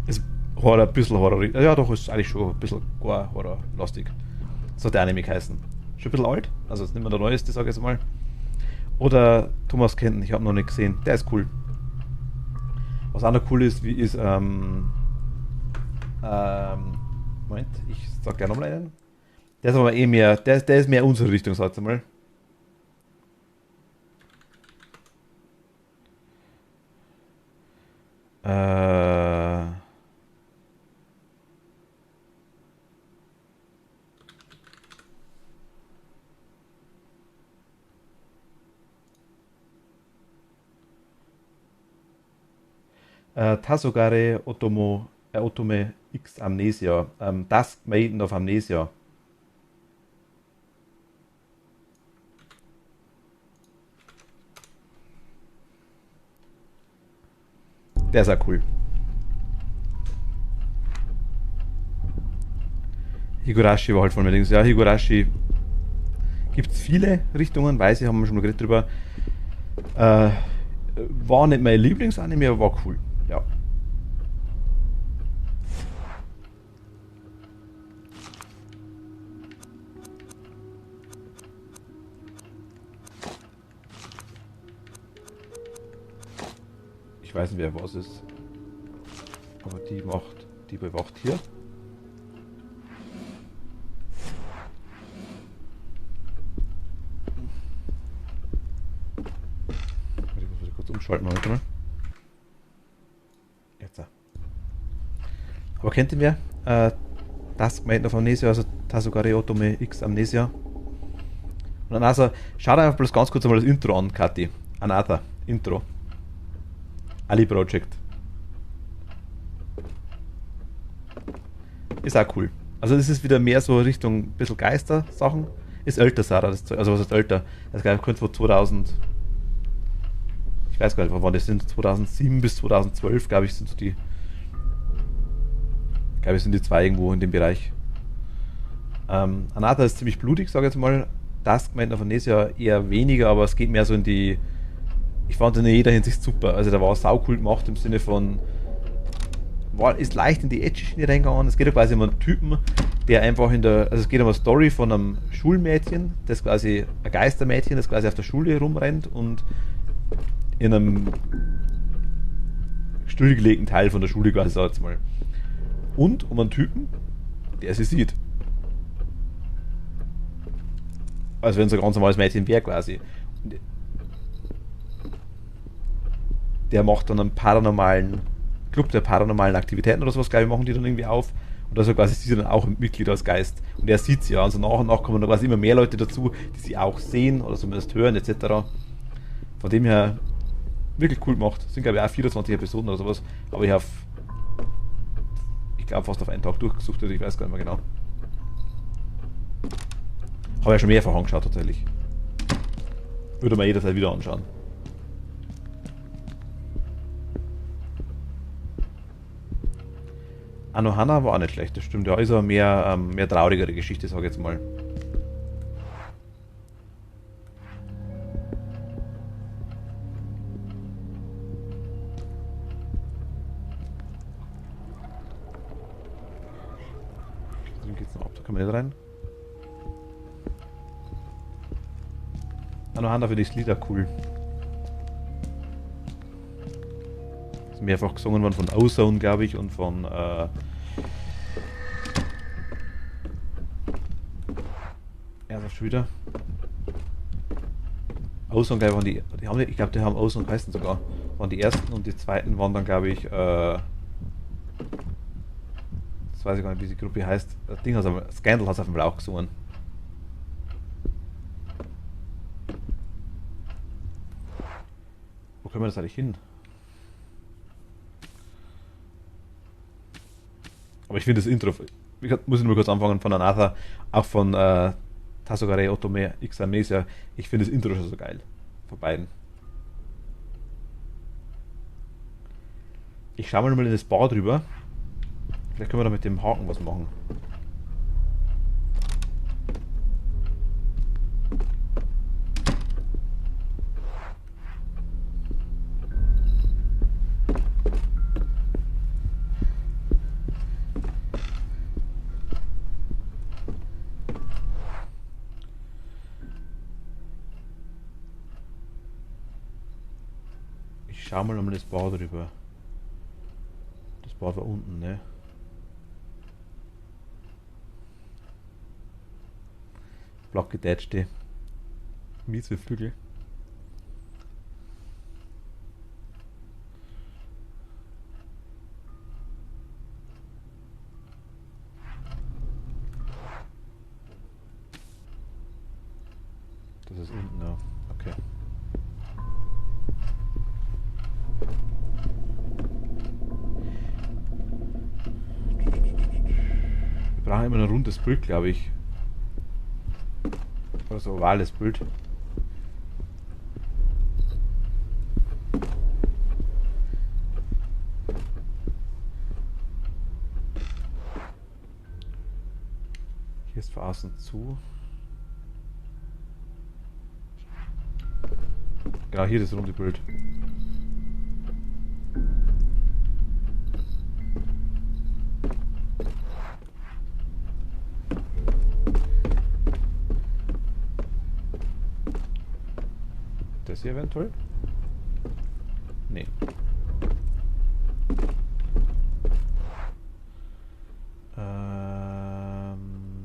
Ist Horror, ein bisschen Horror. Ja, doch, ist eigentlich schon ein bisschen Horror-lastig. So hat der Anime geheißen. Schon ein bisschen alt. Also, ist nicht mehr der neueste, sage ich jetzt mal. Oder Thomas Kenton, ich habe noch nicht gesehen. Der ist cool. Was auch noch cool ist, Moment, ich sag gleich nochmal einen. Der ist aber eh mehr, der ist mehr unsere Richtung, sag ich mal. Tasogare Otome X Amnesia. Dusk Maiden of Amnesia. Der ist auch cool. Higurashi war halt von mir links. Ja, Higurashi gibt es viele Richtungen, weiß ich, haben wir schon mal geredet drüber. War nicht mein Lieblingsanime, aber war cool. Ja. Ich weiß nicht, wer was ist. Aber die bewacht hier. Ich muss wieder kurz umschalten, warte mal. Jetzt. Aber kennt ihr wer? Dusk Maiden of Amnesia, also Tasogare Otome X Amnesia. Und dann also, schau dir einfach bloß ganz kurz einmal das Intro an, Kathi. Anatha, Intro. Ali Project. Ist auch cool. Also das ist wieder mehr so Richtung ein bisschen Geister-Sachen. Ist älter, Sarah, das Zeug. Also was ist älter? Das könnte von 2000... Ich weiß gar nicht, wann das sind. 2007 bis 2012, glaube ich, sind so die... glaube ich, sind die zwei irgendwo in dem Bereich. Anata ist ziemlich blutig, sage ich jetzt mal. Duskman of Amnesia eher weniger, aber es geht mehr so in die... Ich fand in jeder Hinsicht super. Also da war saucool gemacht im Sinne von... ist leicht in die Edge-Schiene reingegangen. Es geht ja quasi um einen Typen, der einfach in der... Also es geht um eine Story von einem Schulmädchen, das quasi ein Geistermädchen, das quasi auf der Schule rumrennt und in einem stillgelegten Teil von der Schule quasi, sag ich jetzt mal. Und um einen Typen, der sie sieht. Also wenn es ein ganz normales Mädchen wäre quasi. Der macht dann einen paranormalen Club der paranormalen Aktivitäten oder sowas, glaube ich, machen die dann irgendwie auf. Und da ist quasi sie dann auch ein Mitglied als Geist. Und er sieht sie ja. Und so nach und nach kommen dann quasi immer mehr Leute dazu, die sie auch sehen oder zumindest hören etc. Von dem her wirklich cool gemacht. Sind glaube ich auch 24 Episoden oder sowas. Aber ich habe fast auf einen Tag durchgesucht, also ich weiß gar nicht mehr genau. Habe ja schon mehrfach angeschaut tatsächlich. Würde man jederzeit wieder anschauen. Anohana war auch nicht schlecht, das stimmt. Ja, ist aber mehr traurigere Geschichte, sag ich jetzt mal. Dann geht's noch ab, da kann man nicht rein. Anohana finde ich das Lied auch cool. Ist mehrfach gesungen worden von Ozone, glaube ich, und von was schon wieder? Ozone, glaube ich, ich glaube, die haben Ozone geheißen sogar. Waren die ersten und die zweiten waren dann, glaube ich, das weiß ich gar nicht, wie die Gruppe heißt. Das Ding Scandal hat es auf dem Bauch gesungen. Wo können wir das eigentlich hin? Aber ich finde das Intro, ich muss nur kurz anfangen von Anatha, auch von Tasogare Otome X Amnesia. Ich finde das Intro schon so geil. Von beiden. Ich schaue mal in das Bar drüber. Vielleicht können wir da mit dem Haken was machen. Ich schau mal das Bar drüber. Das Bar war unten, ne? Block gedätschte Miezeflügel. Das ist unten, ja. Okay. Wir brauchen immer ein rundes Bild, glaube ich. Oder so ein ovales Bild. Hier ist von außen zu. Genau, hier das runde Bild. Das hier eventuell? Nee.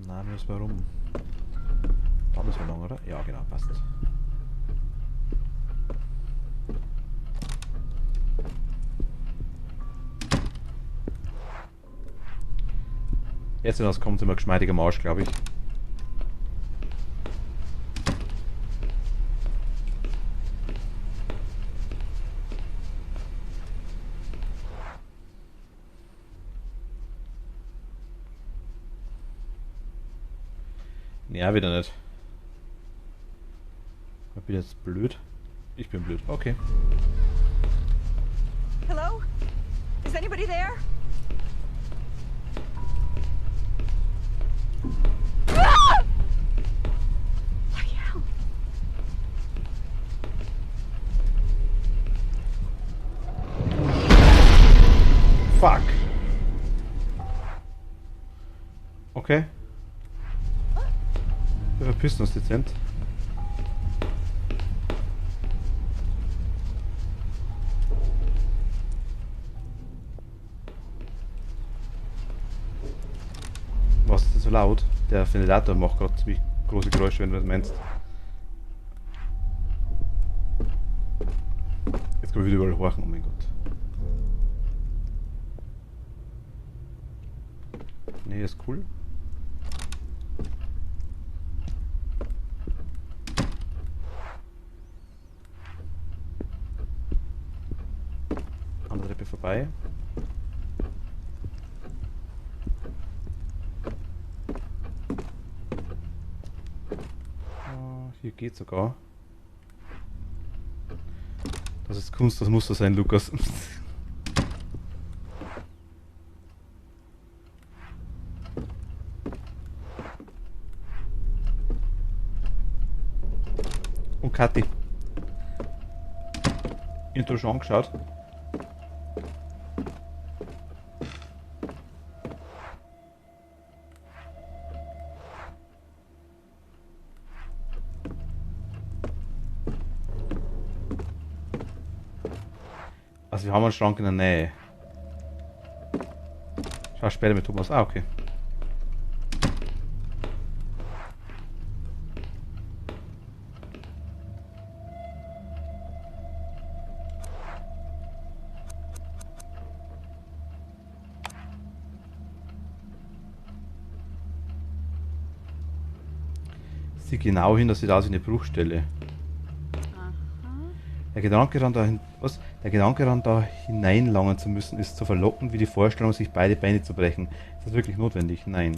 Nein, müssen wir rum. Da müssen wir lang, oder? Ja, genau, passt. Jetzt, wenn das kommt, sind wir geschmeidiger Marsch, glaube ich. Ja, wieder nicht. Ich bin jetzt blöd. Ich bin blöd. Okay. Hello? Is anybody there? Ah! Bloody hell. Fuck. Okay. Wir verpissen uns dezent. Was ist das so laut? Der Ventilator macht gerade ziemlich große Geräusche, wenn du das meinst. Jetzt kann ich wieder überall horchen, oh mein Gott. Ne, ist cool. Andere Treppe vorbei. Hier geht sogar. Das ist Kunst, das muss so sein, Lukas. Und Kathi. Intro schon angeschaut. Also wir haben einen Schrank in der Nähe. Schau später mit Thomas. Ah, okay. Sieh genau hin, das sieht aus wie eine Bruchstelle. Der Gedanke daran, da hineinlangen zu müssen, ist so verlockend wie die Vorstellung, sich beide Beine zu brechen. Ist das wirklich notwendig? Nein.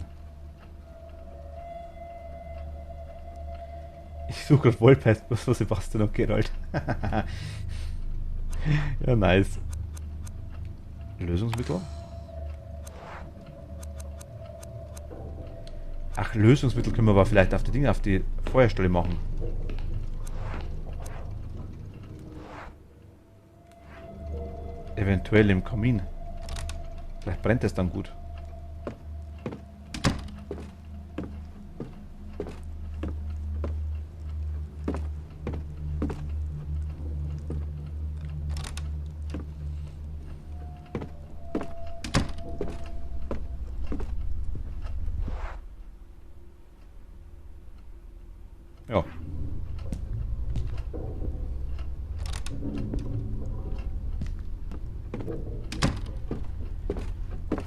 Ich suche gerade Wallpaper von Sebastian und Gerald. Ja, nice. Lösungsmittel? Ach, Lösungsmittel können wir aber vielleicht auf die Feuerstelle machen. Eventuell im Kamin. Vielleicht brennt es dann gut. Ja.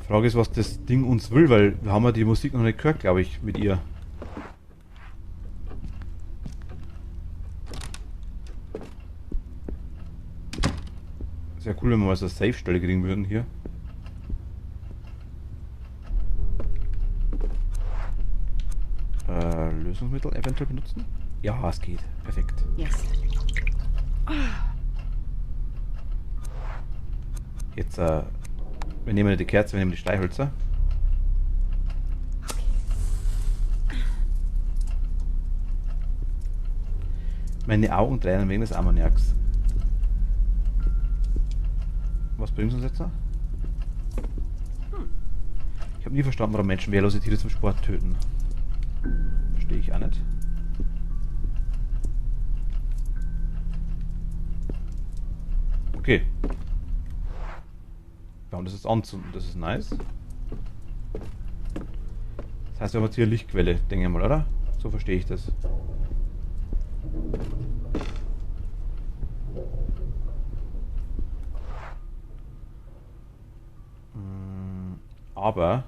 Frage ist, was das Ding uns will, weil wir haben ja die Musik noch nicht gehört, glaube ich, mit ihr. Sehr cool, wenn wir mal so eine Safe-Stelle kriegen würden hier. Lösungsmittel eventuell benutzen? Ja, es geht. Perfekt. Yes. Jetzt, wir nehmen nicht die Kerze, wir nehmen die Streichhölzer. Meine Augen tränen wegen des Ammoniaks. Was bringt uns jetzt noch? Ich habe nie verstanden, warum Menschen wehrlose Tiere zum Sport töten. Verstehe ich auch nicht. Okay. Ja, und das ist anzünden, das ist nice. Das heißt, wir haben jetzt hier eine Lichtquelle, denke ich mal, oder? So verstehe ich das. Aber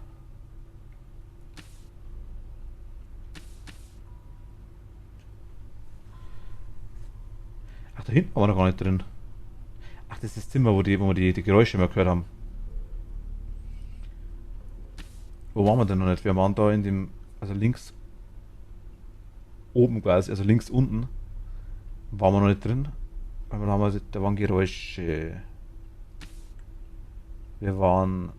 ach, da hinten waren wir noch gar nicht drin. Ach, das ist das Zimmer, wo wir die Geräusche immer gehört haben. Wo waren wir denn noch nicht? Wir waren da in dem, also links oben quasi, also links unten, waren wir noch nicht drin. Aber da waren Geräusche. Wir waren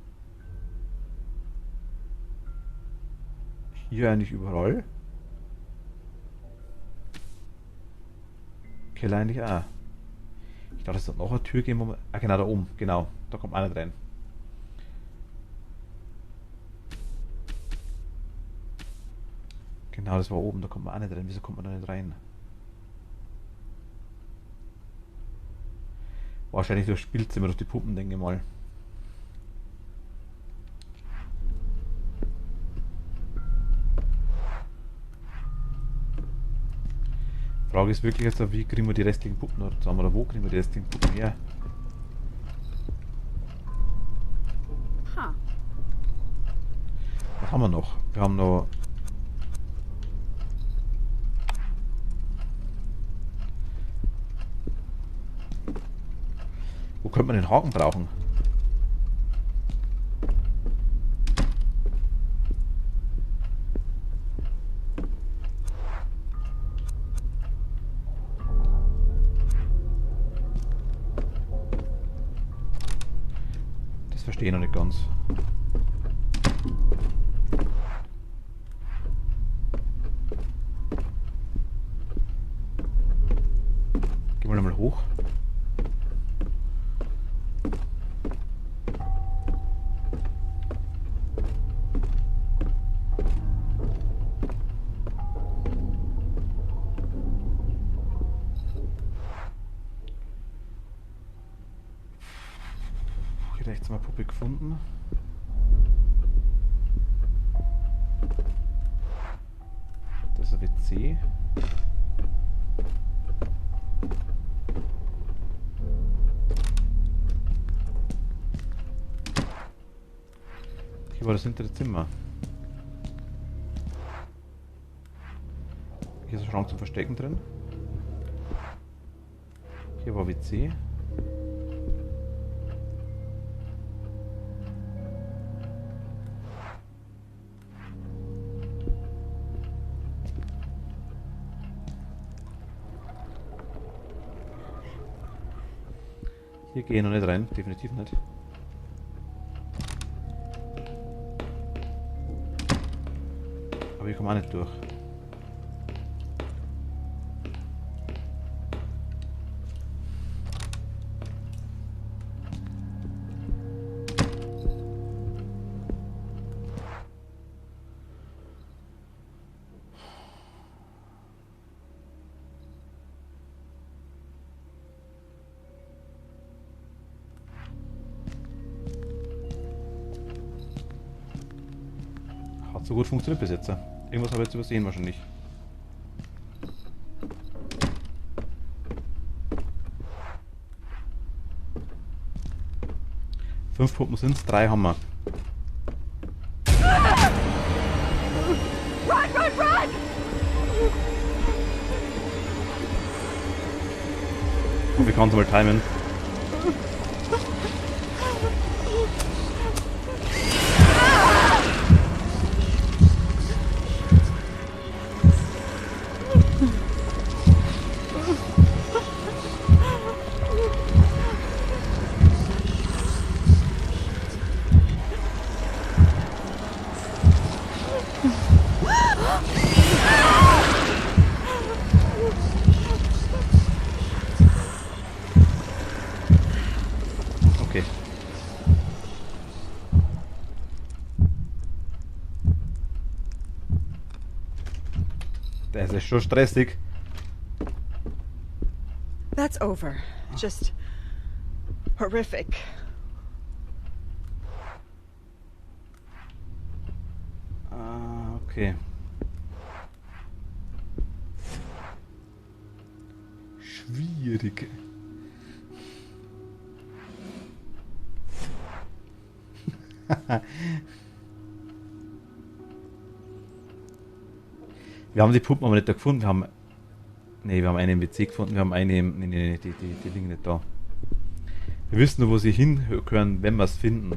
hier eigentlich überall. Keller eigentlich auch. Ich dachte, es hat noch eine Tür geben, wo man. Ah, genau, da oben, genau. Da kommt einer rein. Genau, das war oben, da kommt man auch nicht rein. Wieso kommt man da nicht rein? Wahrscheinlich durch Spielzimmer, durch die Puppen, denke ich mal. Frage ist wirklich jetzt, wie kriegen wir die restlichen Puppen noch zusammen, oder wo kriegen wir die restlichen Puppen her? Huh. Was haben wir noch? Wir haben noch... Wo könnte man den Haken brauchen? Das verstehe ich noch nicht ganz. Gehen wir nochmal hoch. Hier rechts mal Puppe gefunden. Das ist ein WC. Hier war das hintere Zimmer. Hier ist ein Schrank zum Verstecken drin. Hier war WC. Hier gehe ich noch nicht rein, definitiv nicht. Aber ich komme auch nicht durch. Hat so gut funktioniert bis jetzt. Irgendwas habe ich jetzt übersehen wahrscheinlich. Fünf Puppen sind es, 3 haben wir. Und wir können es mal timen. Okay. Das ist schon stressig. That's over. Just horrific. Ah, okay. Schwierig. Wir haben die Puppen aber nicht da gefunden. Wir haben eine im WC gefunden. Wir haben eine im... Nee, die liegen nicht da. Wir wissen nur, wo sie hingehören, wenn wir es finden.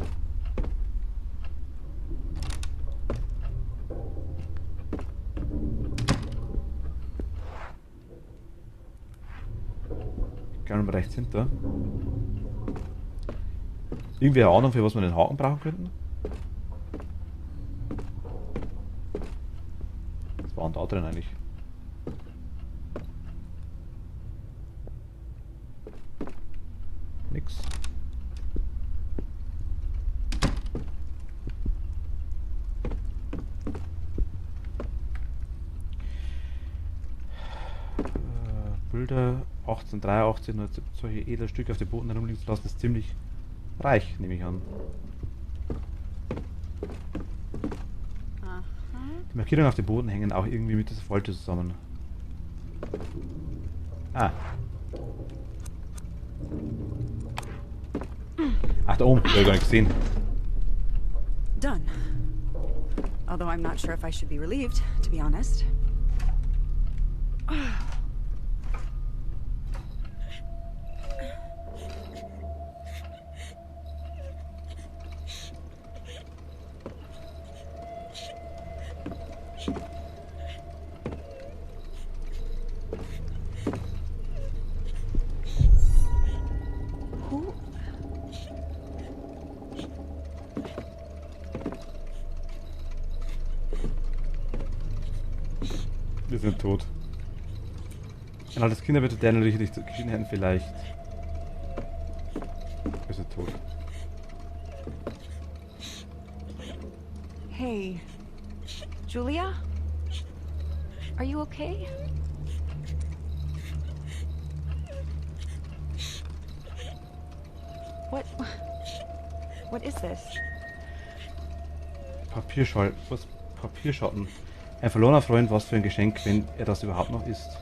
Gerne rechts hinter. Irgendwie eine Ahnung, für was wir den Haken brauchen könnten? Was waren da drin eigentlich? Nix. Bilder 1883 und solche Edelstücke auf dem Boden herumliegen zu lassen, ist ziemlich reich, nehme ich an. Aha. Die Markierungen auf dem Boden hängen auch irgendwie mit dieser Falte zusammen. Ah. Ach, da oben, habe ich gar nicht gesehen. Done. Although I'm not sure if I should be relieved, to be honest. Who? Wir sind tot. Ein altes Kinder wird der natürlich nicht geschieden hätten, vielleicht. Wir sind tot. Hey. Julia? Are you okay? What is this? Was? Papierschatten. Ein verlorener Freund, was für ein Geschenk, wenn er das überhaupt noch ist.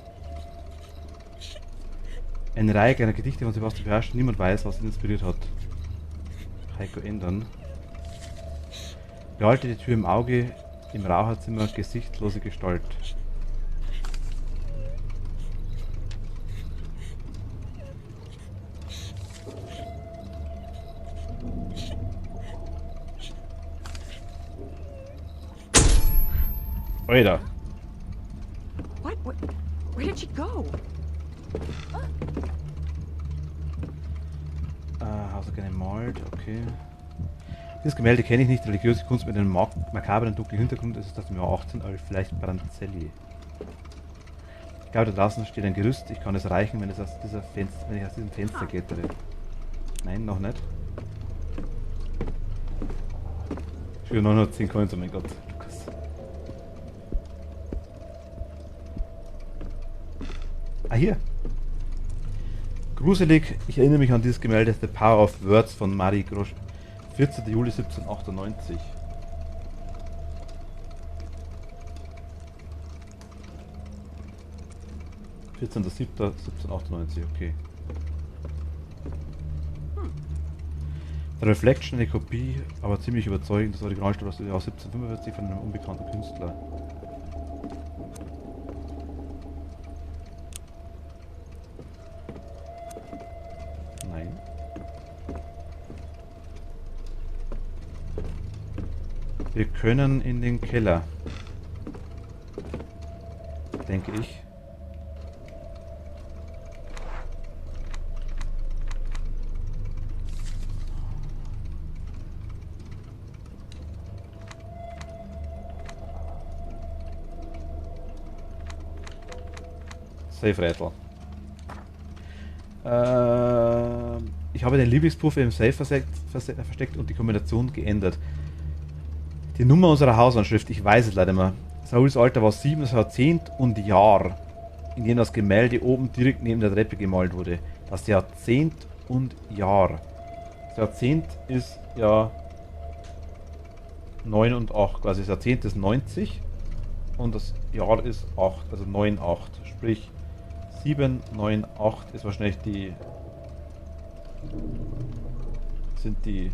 Eine Reihe kleiner Gedichte von Sebastian Persch, niemand weiß, was ihn inspiriert hat. Heiko ändern. Behalte die Tür im Auge, im Raucherzimmer gesichtlose Gestalt. Alter. What? Where did she go? Hast du gerne gemalt, okay. Dieses Gemälde kenne ich nicht, religiöse Kunst mit einem makabren dunklen Hintergrund, ist es aus dem Jahr 1811, vielleicht Branzelli. Ich glaube, da draußen steht ein Gerüst, ich kann es erreichen, wenn ich aus diesem Fenster klettere. Nein, noch nicht. Für 910 Coins, oh mein Gott, Lukas. Ah, hier. Gruselig, ich erinnere mich an dieses Gemälde The Power of Words von Marie Grosch. 14. Juli 1798. hm. 14.07.1798, okay. The Reflection, eine Kopie, aber ziemlich überzeugend. Das Original stammt aus dem Jahr 1745 von einem unbekannten Künstler. Nein. Wir können in den Keller. Denke ich. Safe-Rätsel. Ich habe den Lieblingspuffer im Safe versteckt und die Kombination geändert. Die Nummer unserer Hausanschrift, ich weiß es leider mal. Sauls Alter war 7. Jahrzehnt und Jahr, in dem das Gemälde oben direkt neben der Treppe gemalt wurde. Das Jahrzehnt und Jahr. Das Jahrzehnt ist ja 9 und 8, quasi das Jahrzehnt ist 90 und das Jahr ist 8, also 9, 8. Sprich 7, 9, 8 ist wahrscheinlich sind die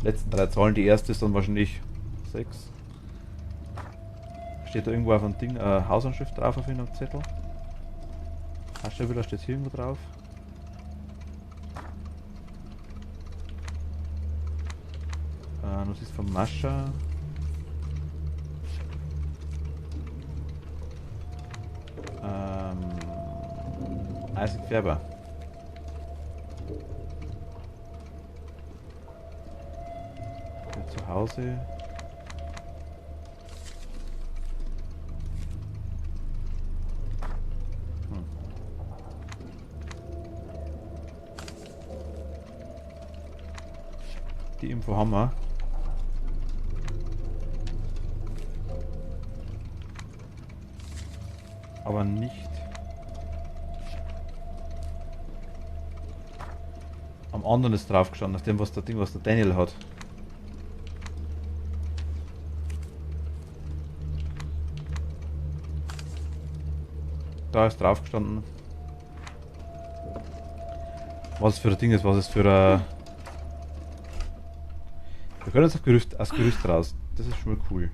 letzten drei Zahlen. Die erste ist dann wahrscheinlich 6. Steht da irgendwo auf einem Ding Hausanschrift drauf auf einem Zettel? Herstellervilla steht hier irgendwo drauf. Das ist von Mascha. Isaac Färber. Der zu Hause. Die Info haben wir. Aber nicht am anderen ist drauf gestanden, auf dem was der Daniel hat. Da ist drauf gestanden, was es für ein Ding ist, was es für ein... Wir können jetzt aufs Gerüst raus. Das ist schon mal cool.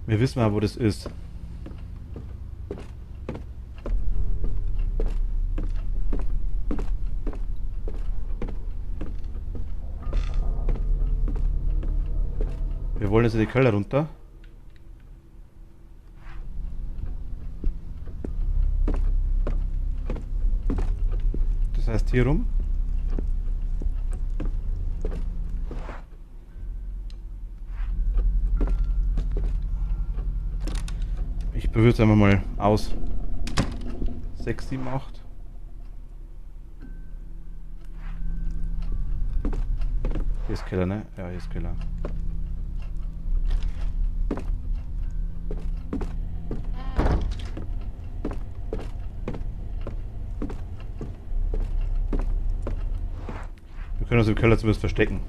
Wir wissen mal, wo das ist. Wir wollen jetzt in die Keller runter. Das heißt hier rum. Ich probiere es einfach mal aus. 6, 7, 8. Hier ist Keller, ne? Ja, hier ist Keller. Wir können uns im Keller zumindest verstecken.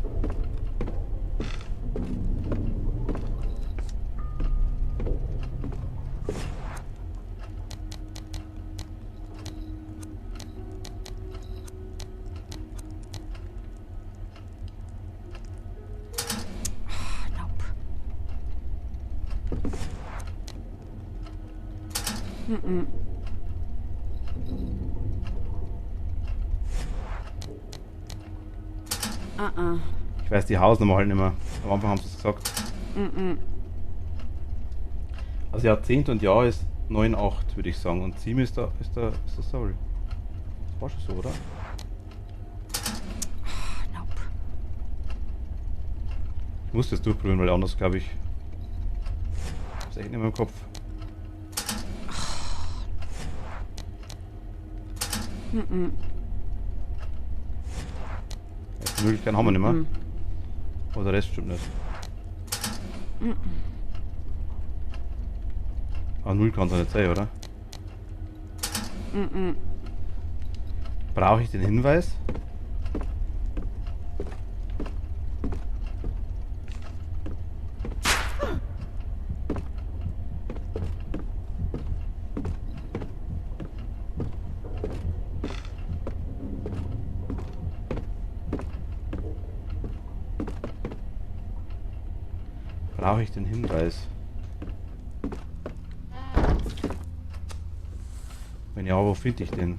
Ich weiß die Hausnummer halt nicht mehr. Am Anfang haben sie es gesagt. Also Jahrzehnt und Jahr ist 9,8 würde ich sagen. Und 7 ist der Soul. Das war schon so, oder? Ich muss das durchprobieren, weil anders glaube ich. Ist echt nicht mehr im Kopf. Die Möglichkeiten haben wir nicht mehr. Aber der Rest stimmt nicht. Ah, 0 kann es ja nicht sein, oder? Brauche ich den Hinweis? Brauche ich den Hinweis? Wenn ja, wo finde ich den?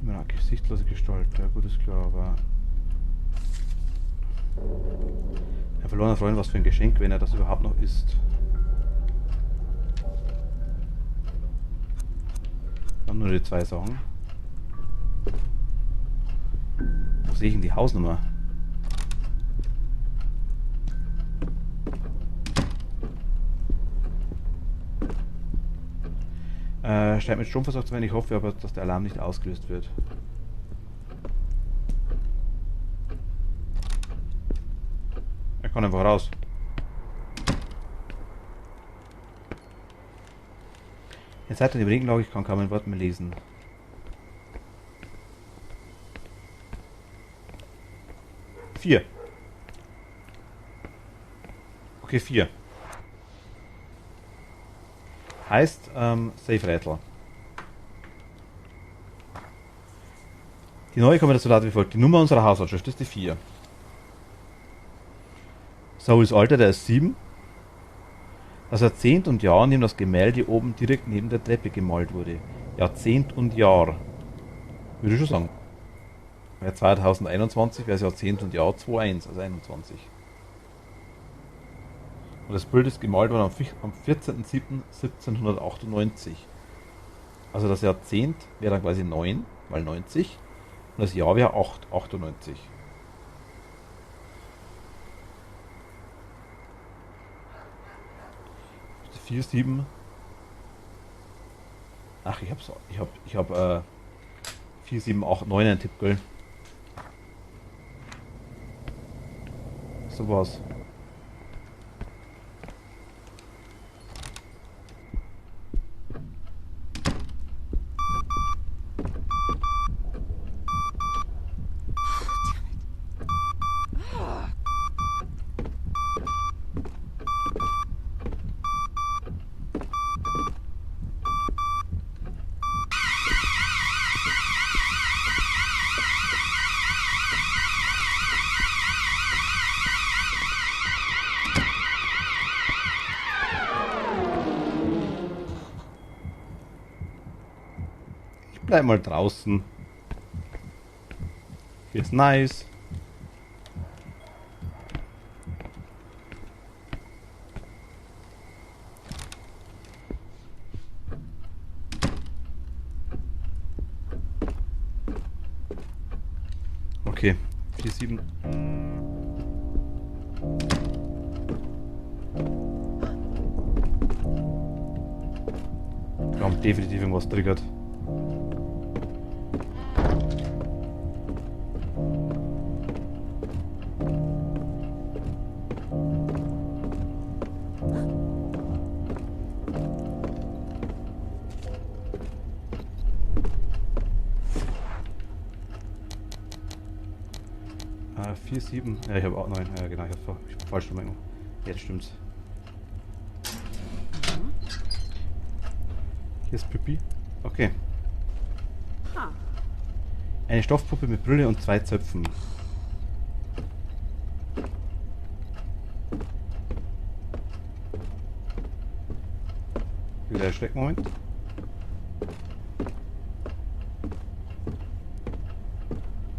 Immer eine gesichtlose Gestalt, ja gut, ist klar, aber... Ein verlorener Freund, was für ein Geschenk, wenn er das überhaupt noch ist. Dann nur die 2 Sachen. Wo sehe ich denn die Hausnummer? Scheint mit Strom versorgt zu werden. Ich hoffe aber, dass der Alarm nicht ausgelöst wird. Er kann einfach raus. Jetzt seid ihr in der Regenlage, ich kann kaum ein Wort mehr lesen. 4. Okay, 4. Heißt, Safe-Rätsel. Die neue Kombination lautet wie folgt. Die Nummer unserer Haushaltsschrift ist die 4. Souls Alter, der ist 7. Das Jahrzehnt und Jahr, in dem das Gemälde oben direkt neben der Treppe gemalt wurde. Jahrzehnt und Jahr. Würde ich schon sagen. Wäre 2021, wäre es Jahrzehnt und Jahr 21, also 21. Und das Bild ist gemalt worden am 14.07.1798. Also das Jahrzehnt wäre dann quasi 9, weil 90. Und das Jahr wäre 98. Das 4, 7. Ach, ich hab 4, 7, 8, 9 einen Tipp, gell? So war's. Bleib mal draußen. Hier ist nice. Okay, 4, 7. Wir haben definitiv irgendwas triggert. Ah, 4, 7. Ja, ich habe auch 9. Ja, genau, ich habe falsch gemacht. Jetzt stimmt's. Hier ist Pippi. Okay. Eine Stoffpuppe mit Brille und 2 Zöpfen. Wieder der Schreckmoment.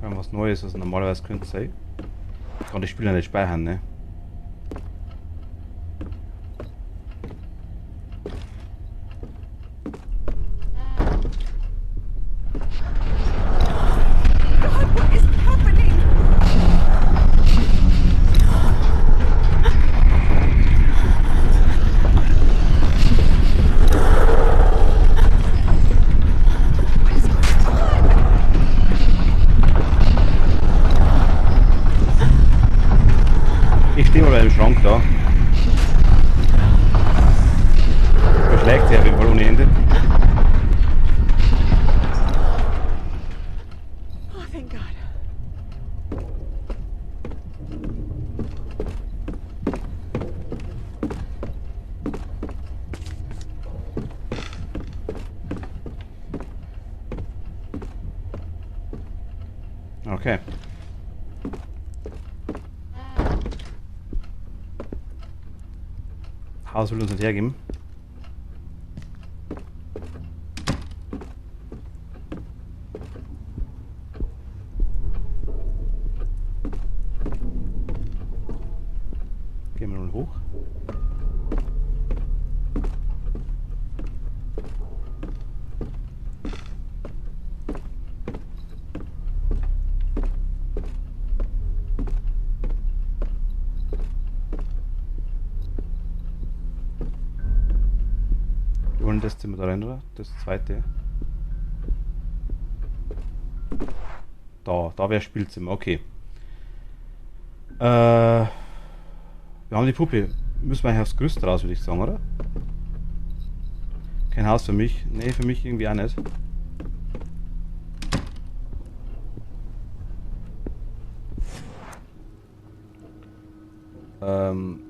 Was Neues, was normalerweise könnte sein. Ich kann das Spiel ja nicht speichern, ne? Ich stehe mal bei dem Schrank da. Verschlägt sich auf jeden Fall ohne Ende. Oh, thank God. Okay. Haus will uns nicht hergeben. Gehen wir nun hoch. Wir wollen das Zimmer da rein, oder? Das zweite. Da wäre Spielzimmer, okay. Wir haben die Puppe. Müssen wir eigentlich aufs Größte raus, würde ich sagen, oder? Kein Haus für mich. Nee, für mich irgendwie auch nicht.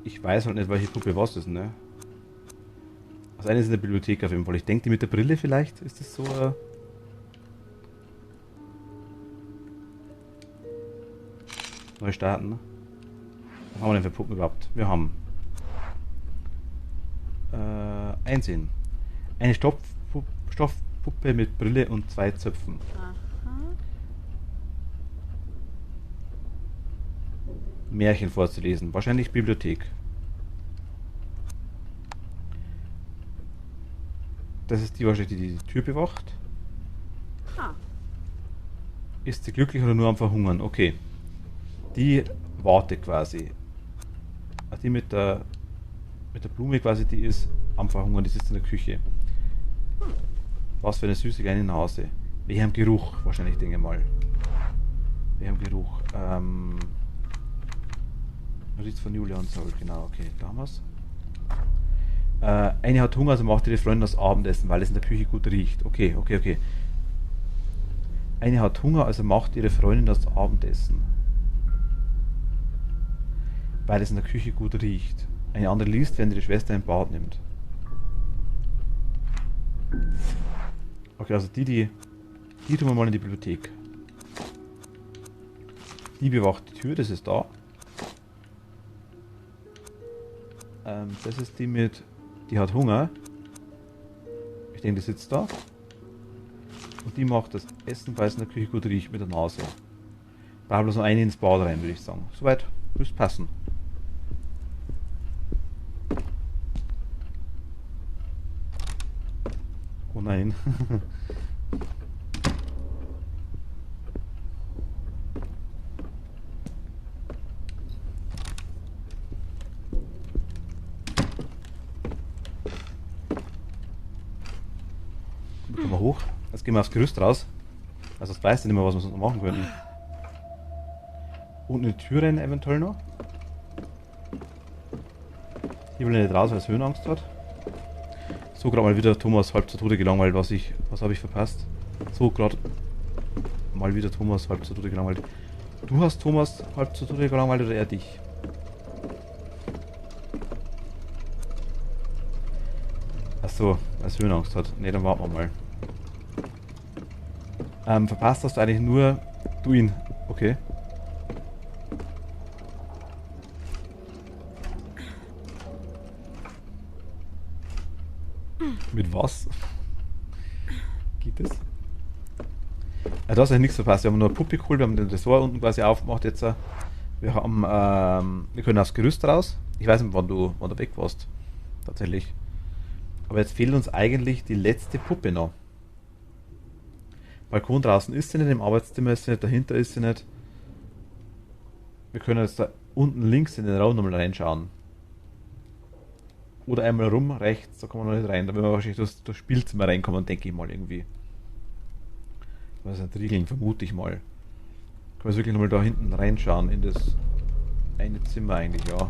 Ich weiß halt nicht, welche Puppe was ist, ne? Das eine ist in der Bibliothek auf jeden Fall. Ich denke, die mit der Brille vielleicht, ist das so, neu starten, ne? Was haben wir denn für Puppen überhaupt? Wir haben einsehen. Eine Stoffpuppe mit Brille und 2 Zöpfen. Aha. Märchen vorzulesen. Wahrscheinlich Bibliothek. Das ist die wahrscheinlich, die die Tür bewacht. Ha. Ist sie glücklich oder nur am Verhungern? Okay. Die wartet quasi. Also die mit der Blume quasi, die ist am Verhungern, die sitzt in der Küche. Was für eine süße kleine Nase. Wir haben Geruch, wahrscheinlich, denke ich mal. Wir haben Geruch. Notiz von Julia und Saul, genau, okay, da haben wir's. Eine hat Hunger, also macht ihre Freundin das Abendessen, weil es in der Küche gut riecht. Okay. Eine hat Hunger, also macht ihre Freundin das Abendessen, weil es in der Küche gut riecht. Eine andere liest, während ihre Schwester ein Bad nimmt. Okay, also die tun wir mal in die Bibliothek. Die bewacht die Tür, das ist da. Das ist die mit... Die hat Hunger. Ich denke, die sitzt da. Und die macht das Essen, weil es in der Küche gut riecht, mit der Nase. Braucht bloß noch eine ins Bad rein, würde ich sagen. Soweit müsste passen. Oh nein. Kommen wir hoch. Jetzt gehen wir aufs Gerüst raus. Also das weiß ich nicht mehr, was wir sonst noch machen könnten. Unten eine Tür rein eventuell noch. Hier will er nicht raus, weil er Höhenangst hat. So, gerade mal wieder Thomas halb zu Tode gelangweilt. Was habe ich verpasst? So, gerade mal wieder Thomas halb zu Tode gelangweilt. Du hast Thomas halb zu Tode gelangweilt oder er dich? Achso, weil er Höhenangst hat. Ne, dann warten wir mal. Verpasst hast du eigentlich nur du ihn. Okay. Mit was? Geht es? Ja, da ist eigentlich nichts verpasst. Wir haben nur eine Puppe geholt, wir haben den Tresor unten quasi aufgemacht jetzt. Wir haben, wir können aufs Gerüst raus. Ich weiß nicht, wann du weg warst. Tatsächlich. Aber jetzt fehlt uns eigentlich die letzte Puppe noch. Balkon draußen ist sie nicht, im Arbeitszimmer ist sie nicht, dahinter ist sie nicht. Wir können jetzt da unten links in den Raum nochmal reinschauen. Oder einmal rum, rechts, da kommen wir noch nicht rein. Da werden wir wahrscheinlich durchs Spielzimmer reinkommen, denke ich mal irgendwie. Was sind Riegeln, vermute ich mal. Können wir jetzt wirklich nochmal da hinten reinschauen, in das eine Zimmer eigentlich, ja.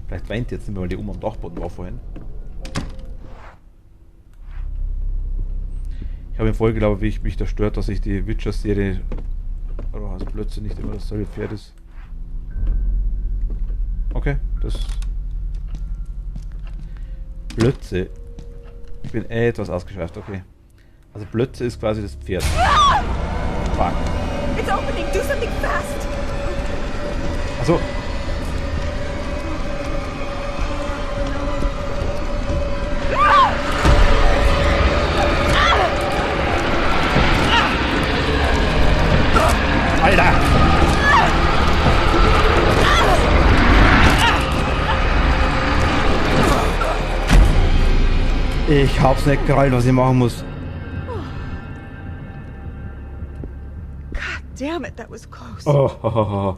Vielleicht weint jetzt nicht mehr, weil die oben am Dachboden war vorhin. Ich habe in Folge, glaube ich, mich da stört, dass ich die Witcher-Serie, oder also plötzlich nicht immer dasselbe Pferd ist. Okay, das... Blötze. Ich bin etwas ausgeschweift, okay. Also Blötze ist quasi das Pferd. Fuck. It's opening! Do something fast! Achso. Alter! Ich hab's nicht gerallt, was ich machen muss. God damn it, that was close. Oh.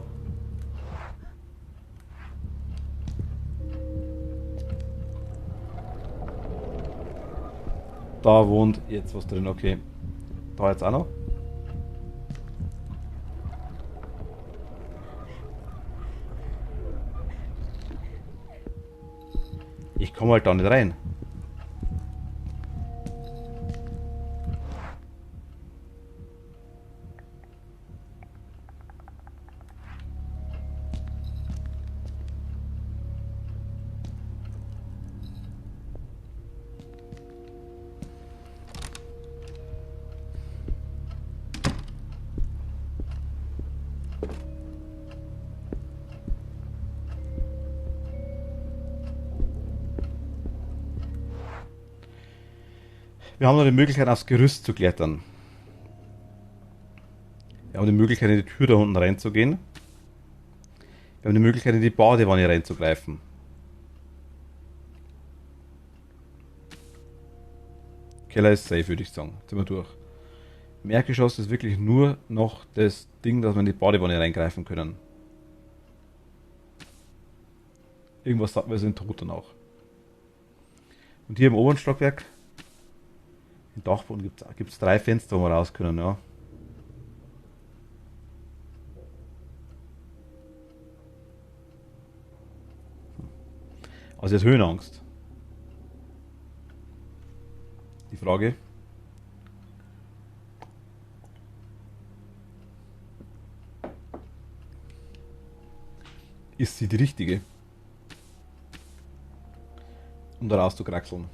Da wohnt jetzt was drin, okay. Da jetzt auch noch. Ich komme halt da nicht rein. Wir haben noch die Möglichkeit, aufs Gerüst zu klettern. Wir haben die Möglichkeit, in die Tür da unten reinzugehen. Wir haben die Möglichkeit, in die Badewanne reinzugreifen. Keller ist safe, würde ich sagen. Jetzt sind wir durch. Im Erdgeschoss ist wirklich nur noch das Ding, dass wir in die Badewanne reingreifen können. Irgendwas sagt, wir sind tot danach. Und hier im oberen Stockwerk, im Dachboden, gibt es 3 Fenster, wo wir raus können, ja. Also jetzt Höhenangst. Die Frage. Ist sie die richtige? Um da rauszukraxeln.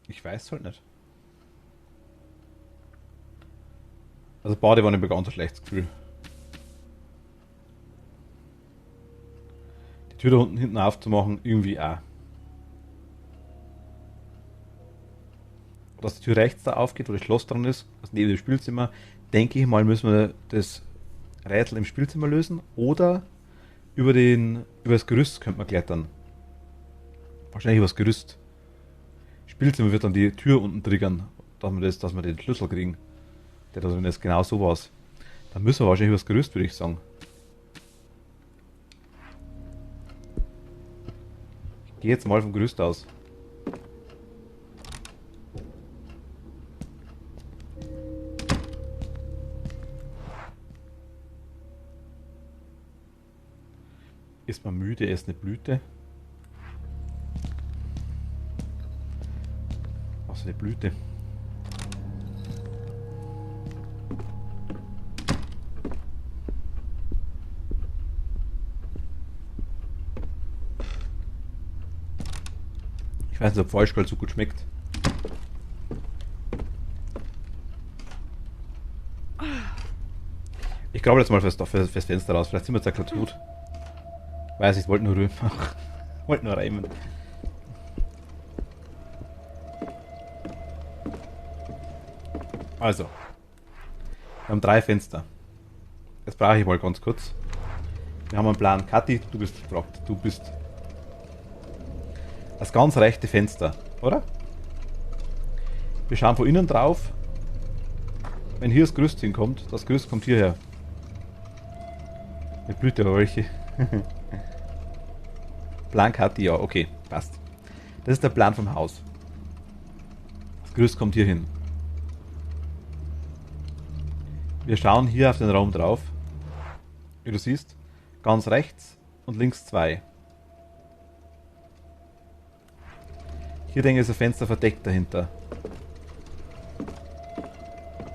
Ich weiß halt nicht. Also Badewanne habe ich ganz ein schlechtes Gefühl. Die Tür da unten hinten aufzumachen, irgendwie auch. Dass die Tür rechts da aufgeht, wo das Schloss dran ist, also neben dem Spielzimmer, denke ich mal, müssen wir das Rätsel im Spielzimmer lösen oder über das Gerüst könnte man klettern. Wahrscheinlich über das Gerüst. Spielzimmer wird dann die Tür unten triggern, dass wir den Schlüssel kriegen. Der da drin ist, genau sowas. Dann müssen wir wahrscheinlich über das Gerüst, würde ich sagen. Ich gehe jetzt mal vom Gerüst aus. Ist man müde, ist eine Blüte. Was für eine Blüte. Ich weiß nicht, ob Feuerschall so gut schmeckt. Ich glaube jetzt mal fürs Fenster raus. Vielleicht sind wir jetzt gleich tot. Weiß ich wollte nur rühren. Wollte nur reimen. Also. Wir haben 3 Fenster. Jetzt brauche ich mal ganz kurz. Wir haben einen Plan. Kathi, du bist gefragt. Du bist das ganz rechte Fenster, oder? Wir schauen von innen drauf. Wenn hier das Gerüst hinkommt, das Gerüst kommt hierher. Eine Blüte oder welche? Plan Kathi, ja, okay, passt. Das ist der Plan vom Haus. Das Gerüst kommt hier hin. Wir schauen hier auf den Raum drauf. Wie du siehst, ganz rechts und links 2. Hier denke ich ist ein Fenster verdeckt dahinter.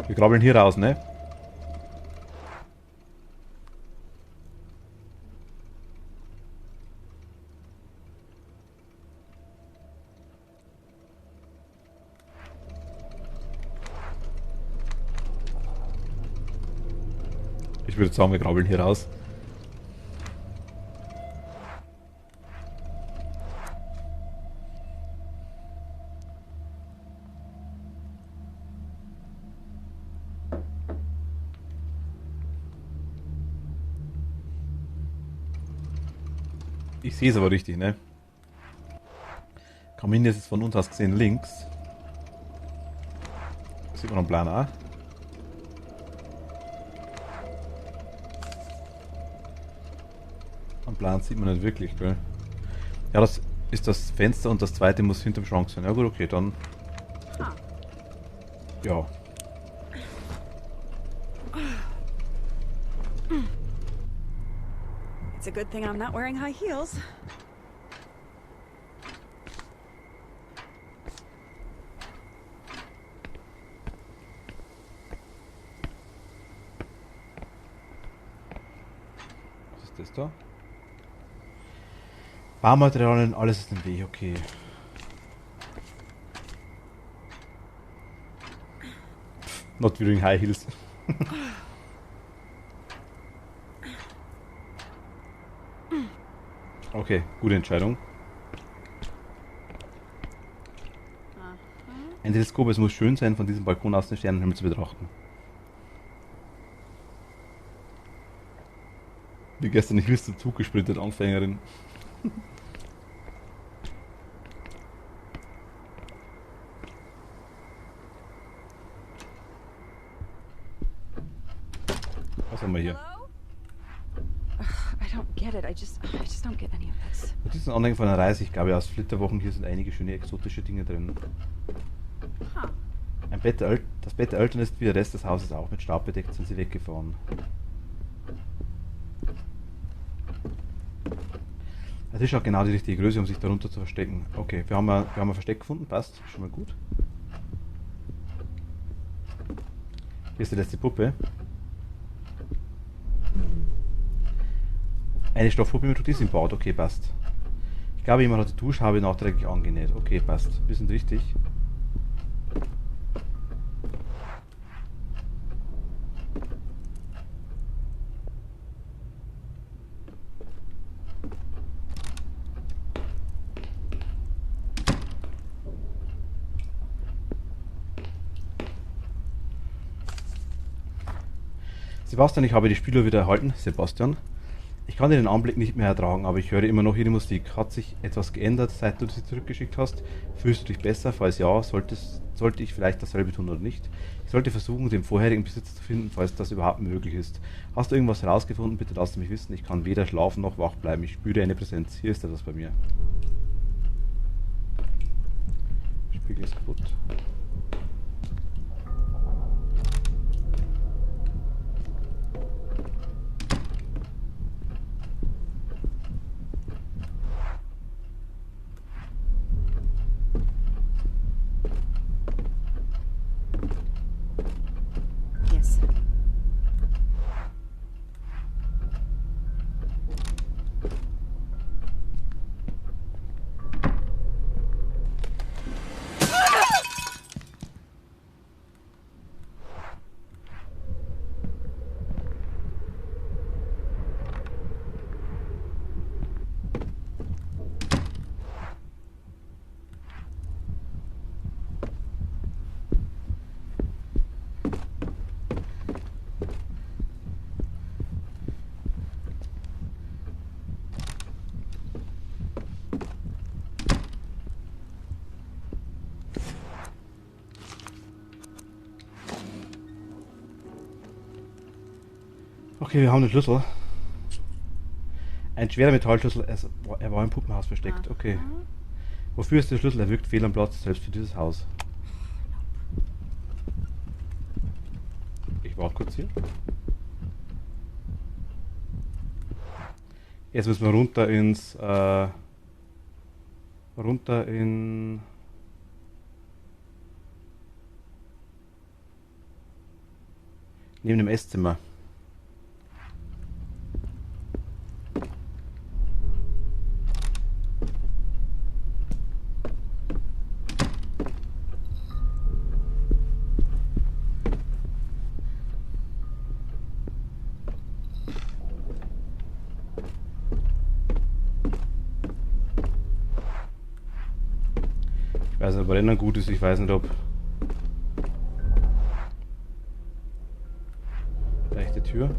Wir krabbeln hier raus, ne? Ich würde sagen, wir krabbeln hier raus. Ich sehe es aber richtig, ne? Kamin ist jetzt von uns aus gesehen links. Sieht man am Plan auch. Am Plan sieht man nicht wirklich, gell? Ja, das ist das Fenster und das zweite muss hinterm Schrank sein. Ja gut, okay, dann... Ja. It's a good thing I'm not wearing high heels. Was ist das da? Baumaterialien, alles ist im Weg, okay. Not wearing high heels. Okay, gute Entscheidung. Ein Teleskop, es muss schön sein, von diesem Balkon aus den Sternenhimmel zu betrachten. Wie gestern nicht wisst, zum Zug gesprintet, Anfängerin. Was haben wir hier? I don't get it. I just don't get any of this. Notizen Anhängen von einer Reise. Ich glaube, aus Flitterwochen hier sind einige schöne exotische Dinge drin. Huh. Das Bett der Eltern ist wie der Rest des Hauses auch mit Staub bedeckt, sind sie weggefahren. Der Tisch hat genau die richtige Größe, um sich darunter zu verstecken. Okay, wir haben ein Versteck gefunden, passt, schon mal gut. Hier ist die letzte Puppe. Eine Stoffpuppe mit Rotisse im Bad, okay, passt. Ich glaube, jemand hat die Duschhaube nachträglich angenäht. Okay, passt. Wir sind richtig. Sebastian, ich habe die Spieluhr wieder erhalten. Sebastian. Ich kann den Anblick nicht mehr ertragen, aber ich höre immer noch ihre Musik. Hat sich etwas geändert, seit du sie zurückgeschickt hast? Fühlst du dich besser? Falls ja, sollte ich vielleicht dasselbe tun oder nicht? Ich sollte versuchen, den vorherigen Besitzer zu finden, falls das überhaupt möglich ist. Hast du irgendwas herausgefunden? Bitte lass mich wissen. Ich kann weder schlafen noch wach bleiben. Ich spüre eine Präsenz. Hier ist etwas bei mir. Spiegel ist kaputt. Yes. Okay, wir haben den Schlüssel. Ein schwerer Metallschlüssel, er war im Puppenhaus versteckt. Okay. Wofür ist der Schlüssel? Er wirkt fehl am Platz, selbst für dieses Haus. Ich warte kurz hier. Jetzt müssen wir runter ins... neben dem Esszimmer. Ich weiß nicht, ob Rennen gut ist, ich weiß nicht, ob... Rechte Tür.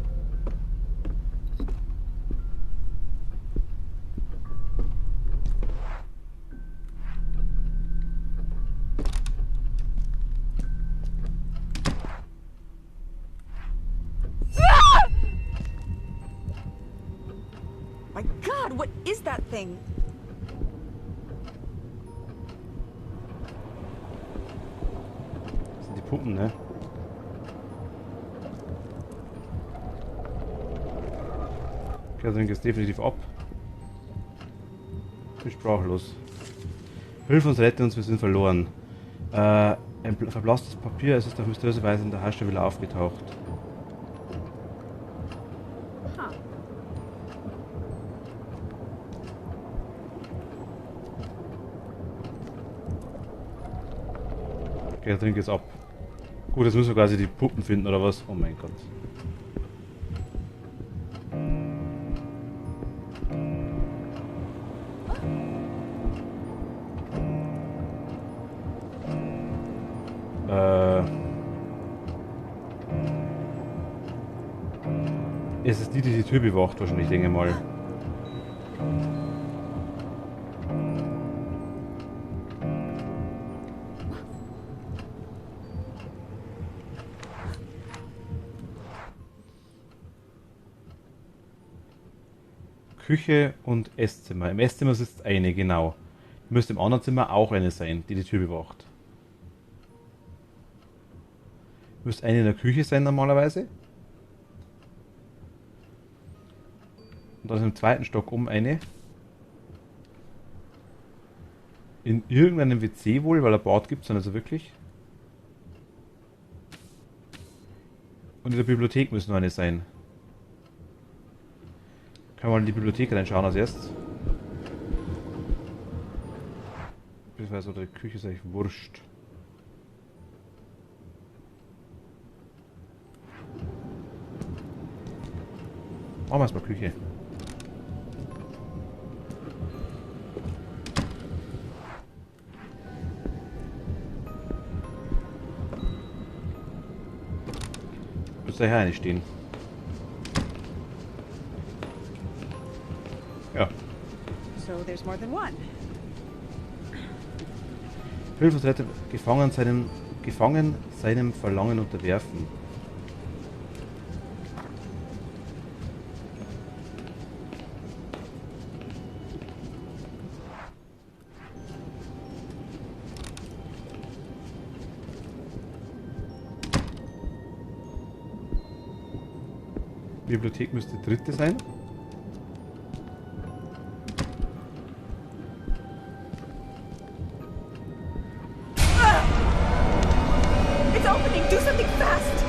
My God, what is that thing? Das sind die Puppen, ne? Catherine geht definitiv ab. Ich bin sprachlos. Hilf uns, rette uns, wir sind verloren. Ein verblasstes Papier, es ist auf mysteriöse Weise in der Hasche wieder aufgetaucht. Huh. Catherine geht's ab. Gut, jetzt müssen wir quasi die Puppen finden, oder was? Oh mein Gott. Es ist die die Tür bewacht, wahrscheinlich, denke ich mal. Küche und Esszimmer. Im Esszimmer sitzt eine, genau. Müsste im anderen Zimmer auch eine sein, die die Tür bewacht. Müsste eine in der Küche sein normalerweise. Und dann ist im zweiten Stock eine. In irgendeinem WC wohl, weil ein Bad gibt es dann also wirklich. Und in der Bibliothek müssen noch eine sein. Können wir mal in die Bibliothek reinschauen als erstes. Beziehungsweise oder die Küche ist eigentlich wurscht. Machen wir erstmal Küche. Müsste hier eine stehen. Ja. So there's more than one. Hilfsretter gefangen seinem Verlangen unterwerfen. Bibliothek müsste dritte sein. It's opening! Do something fast!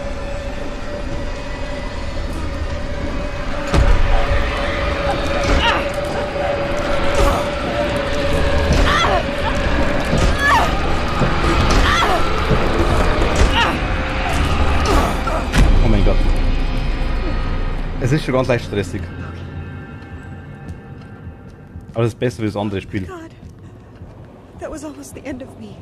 Oh mein Gott. Es ist schon ganz leicht stressig. Aber das ist besser wie das andere Spiel. God. That was almost the end of me.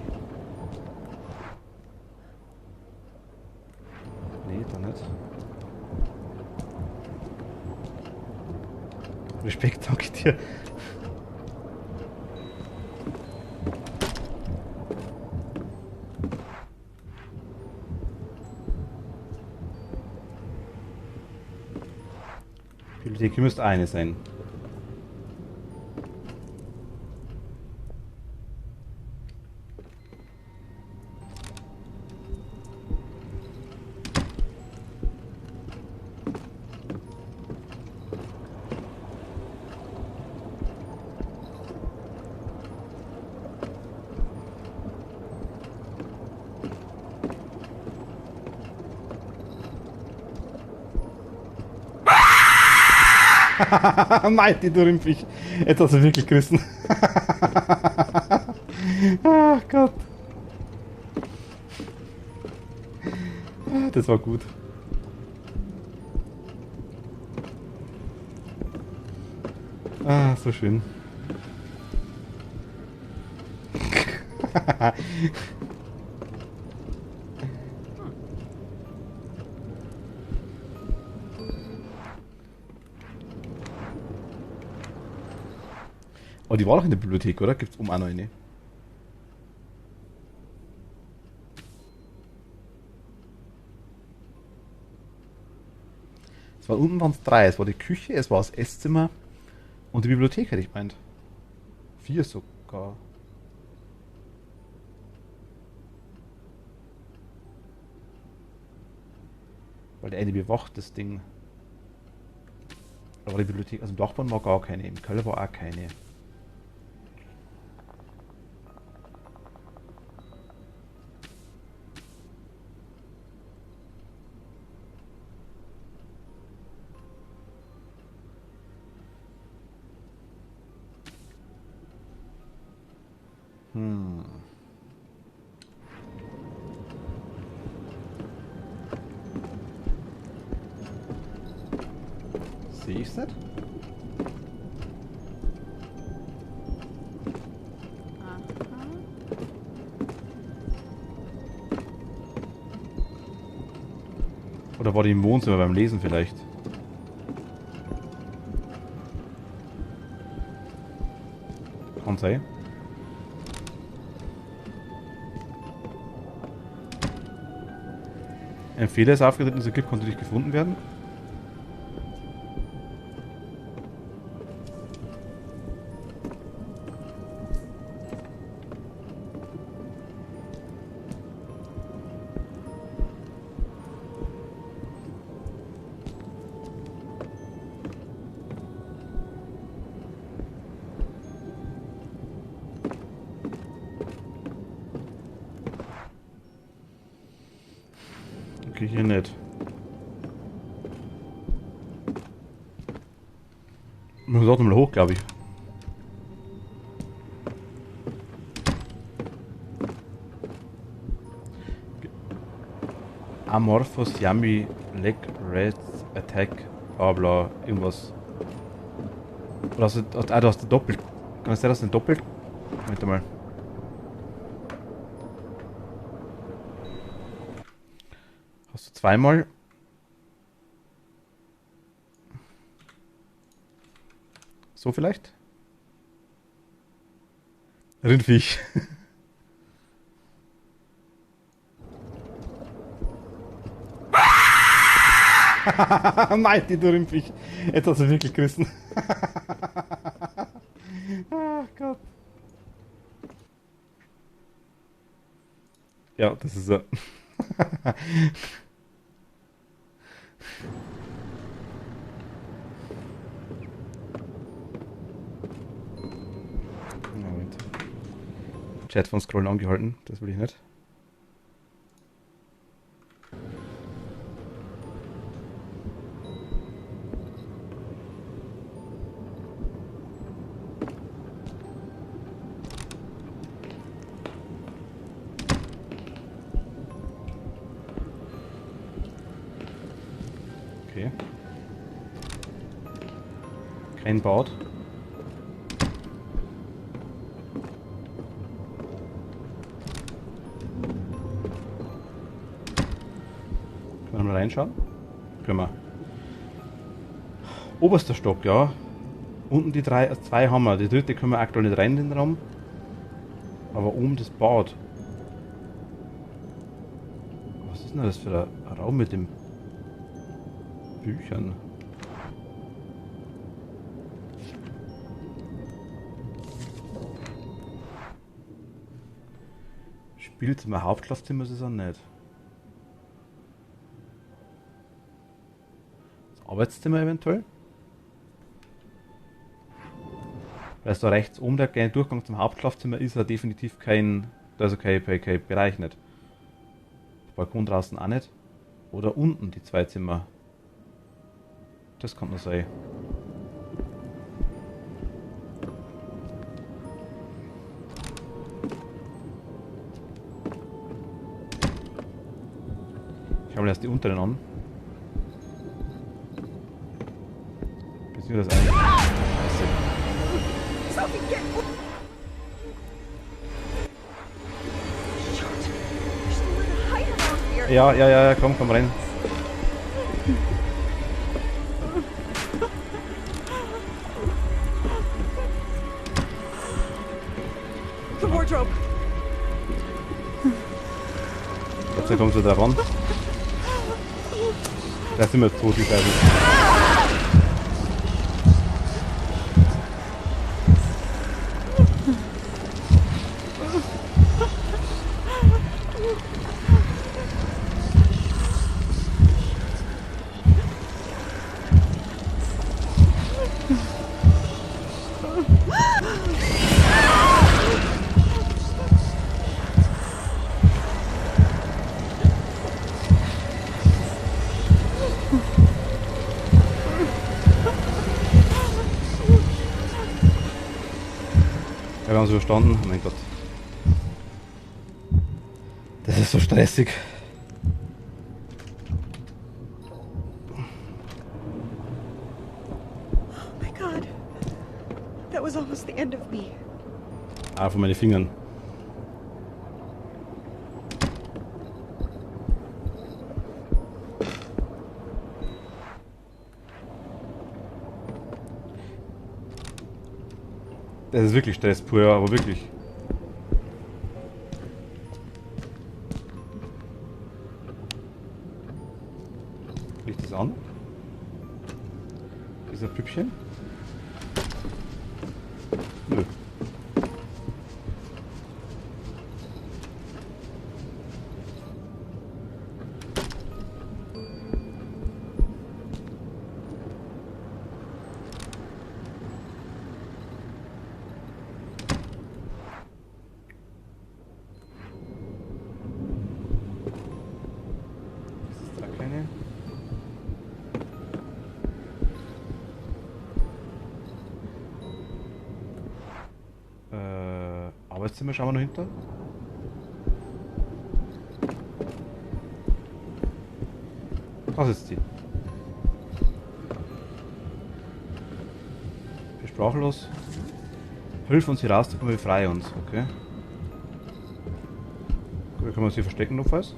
Nee, da nicht. Respekt, danke dir. Bibliothek müsste eine sein. Meinte du Rindviech. Jetzt hast du wirklich gerissen. Ach Gott. Das war gut. Ah, so schön. Oh, die war doch in der Bibliothek, oder? Gibt's auch noch eine? Unten waren es 3. Es war die Küche, es war das Esszimmer und die Bibliothek, hätte ich gemeint. 4 sogar. Weil der eine bewacht das Ding. Aber die Bibliothek, also im Dachboden war gar keine, im Keller war auch keine. Sehe ich's nicht? Oder war die im Wohnzimmer beim Lesen vielleicht? Kann sein. Ein Fehler ist aufgetreten, dieser Clip konnte nicht gefunden werden. Okay, hier nicht. Wir müssen auch nochmal hoch, glaube ich. Amorphous Yummy Leg Rats Attack, bla bla, irgendwas. Oder hast du hast du doppelt. Kann es sein, dass du doppelt? Moment mal. Hast du zweimal? So vielleicht? Rindviech. Nein, die du Rindviech. Jetzt hast du wirklich gerissen. Ach Gott. Ja, das ist er. Moment. Chat von Scrollen angehalten, das will ich nicht. Okay. Kein Bad. Können wir mal reinschauen? Können wir. Oberster Stock, ja. Unten die zwei haben wir. Die dritte können wir aktuell nicht rein in den Raum. Aber oben das Bad. Was ist denn das für ein Raum mit dem Büchern? Spielzimmer, Hauptschlafzimmer ist es auch nicht. Das Arbeitszimmer eventuell? Weil es da rechts oben der kleine Durchgang zum Hauptschlafzimmer ist, ja definitiv kein Bereich nicht. Das Balkon draußen auch nicht. Oder unten die zwei Zimmer. Das kann nur sein. Ich schau mir erst die unteren an. Beziehungsweise das eine. Sophie, get... Shoot. There's nowhere to hide around here. Ja, komm rein. The wardrobe. Jetzt kommst du da ran. Da sind wir tot, die beiden. Ja, wir haben es überstanden. Oh mein Gott. Das ist so stressig. That was almost the end of me. Ah, von meinen Fingern. Das ist wirklich Stress pur, ja, aber wirklich. Krieg ich das an? Dieser Püppchen? Nö. Ist da keine? Arbeitszimmer schauen wir noch hinter. Das ist sie. Wir sprachlos. Hilf uns hier rauszukommen, befreie uns. Okay. Gut, können wir uns hier verstecken notfalls.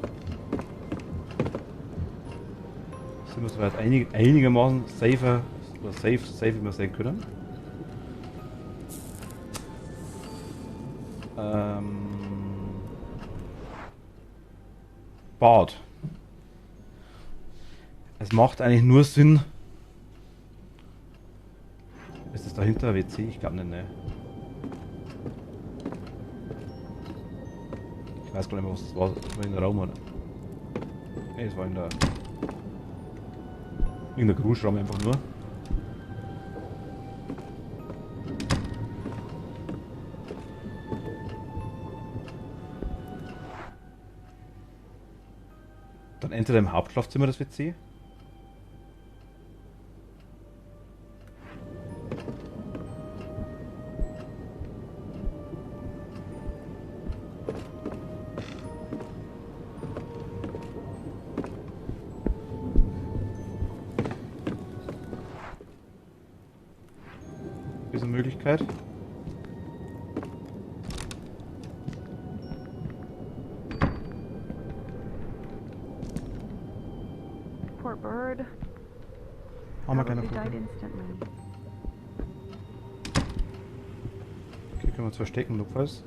Sind wir soweit einigermaßen safer oder safe wie wir sein können. Bad. Es macht eigentlich nur Sinn. Ist das dahinter ein WC? Ich glaube nicht, ne. Ich weiß gar nicht mehr, was das war. Das war in der Raum, oder? Ne, es war in der Gruschraum einfach nur. Dann entweder im Hauptschlafzimmer das WC. Diese Möglichkeit. Poor bird. Haben wir keine Probably died Probleme. instantly. Okay, können wir uns verstecken, notfalls.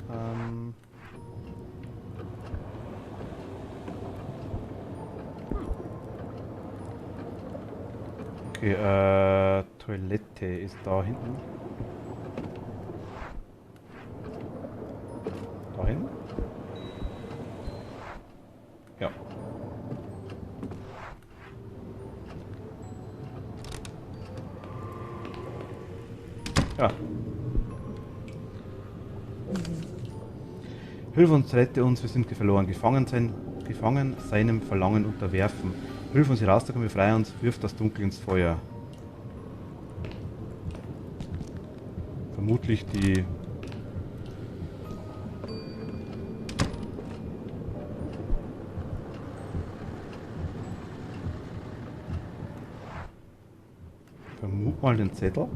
Okay, Toilette ist da hinten. Da hinten? Ja. Ja. Hilf uns, rette uns, wir sind verloren. Gefangen seinem Verlangen unterwerfen. Hilf uns herauszukommen, befreie uns, wirf das Dunkel ins Feuer. Vermutlich die... Vermut mal den Zettel.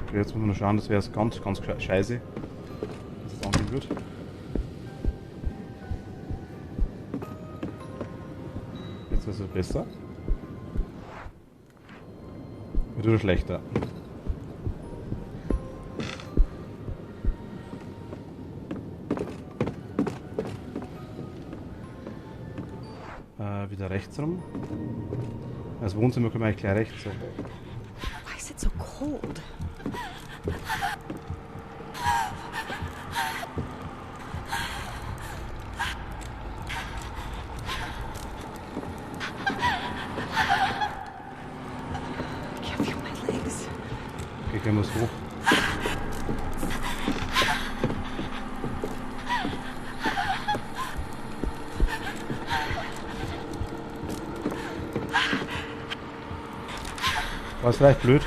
Okay, jetzt muss man nur schauen, das wäre ganz scheiße, dass es angehen wird. Jetzt ist es besser. Wird wieder schlechter. Wieder rechts rum. Das Wohnzimmer können wir eigentlich gleich rechts sein. Why is it so cold? I can't feel my legs. Okay, können wir es hoch. War es vielleicht blöd?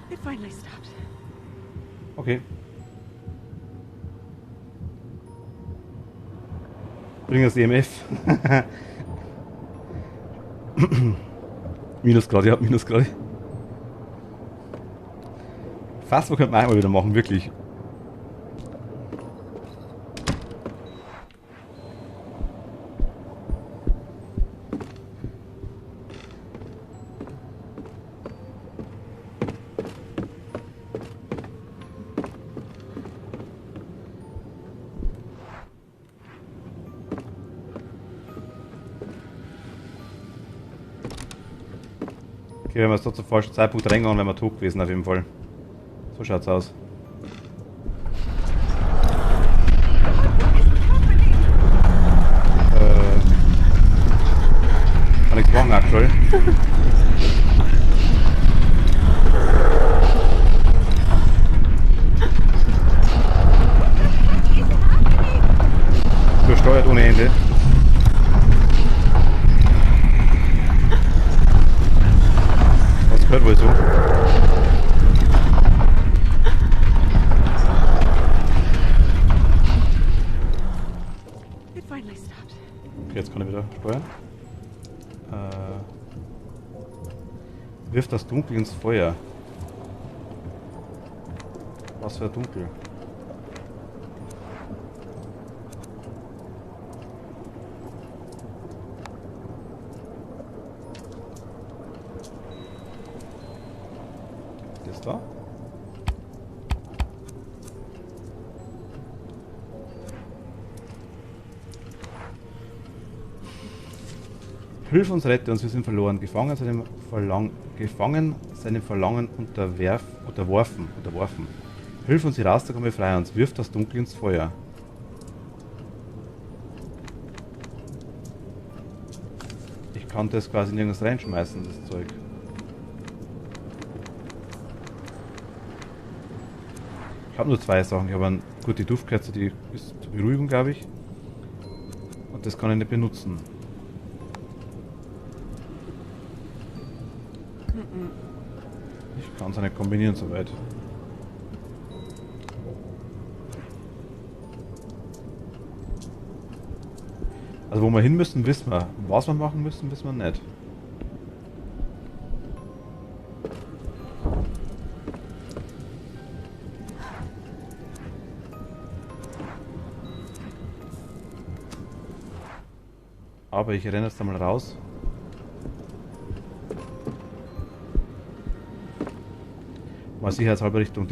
It finally stopped. Okay. Bring das EMF. Minusgrad, ja, Minusgrad. Fast, wo könnte man einmal wieder machen, wirklich. Okay, wenn wir es da zum falschen Zeitpunkt reingegangen, wären wir tot gewesen auf jeden Fall. So schaut's aus. Kann nichts machen aktuell. Übersteuert ohne Ende. Das gehört wohl so. It finally stopped. Okay, jetzt kann er wieder steuern. Wirft das Dunkel ins Feuer. Was für Dunkel? Das da? Hilf uns, rette uns, wir sind verloren. Gefangen seinem Verlangen unterworfen. Hilf uns, hier rauszukommen, befreie uns. Wirf das Dunkel ins Feuer. Ich kann das quasi nirgends reinschmeißen, das Zeug. Ich habe nur zwei Sachen. Ich habe eine gute Duftkerze, die ist zur Beruhigung, glaube ich. Und das kann ich nicht benutzen. Ich kann es nicht kombinieren soweit. Also wo wir hin müssen, wissen wir. Was wir machen müssen, wissen wir nicht. Aber ich renne jetzt einmal raus. Mal sicherheitshalber Richtung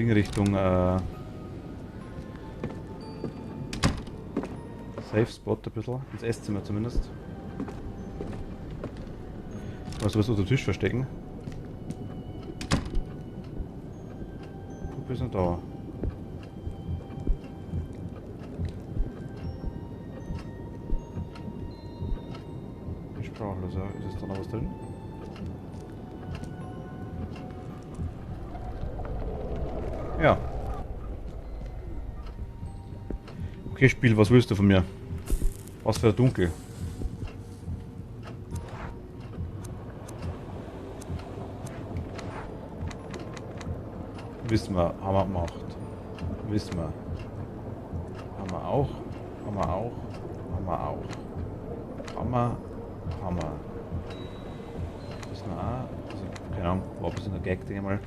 Safe Spot ein bisschen, ins Esszimmer zumindest. Mal sowas unter den Tisch verstecken. Puppe ist noch da. Sprachlos, ja. Ist es da noch was drin? Ja. Okay, Spiel, was willst du von mir? Was für ein Dunkel? Wissen wir, haben wir gemacht. Wissen wir. Haben wir auch. Haben wir auch. Haben wir auch. Hammer. Hammer. Wissen wir auch. Also, keine Ahnung, war ein bisschen ein Gag, denke ich mal.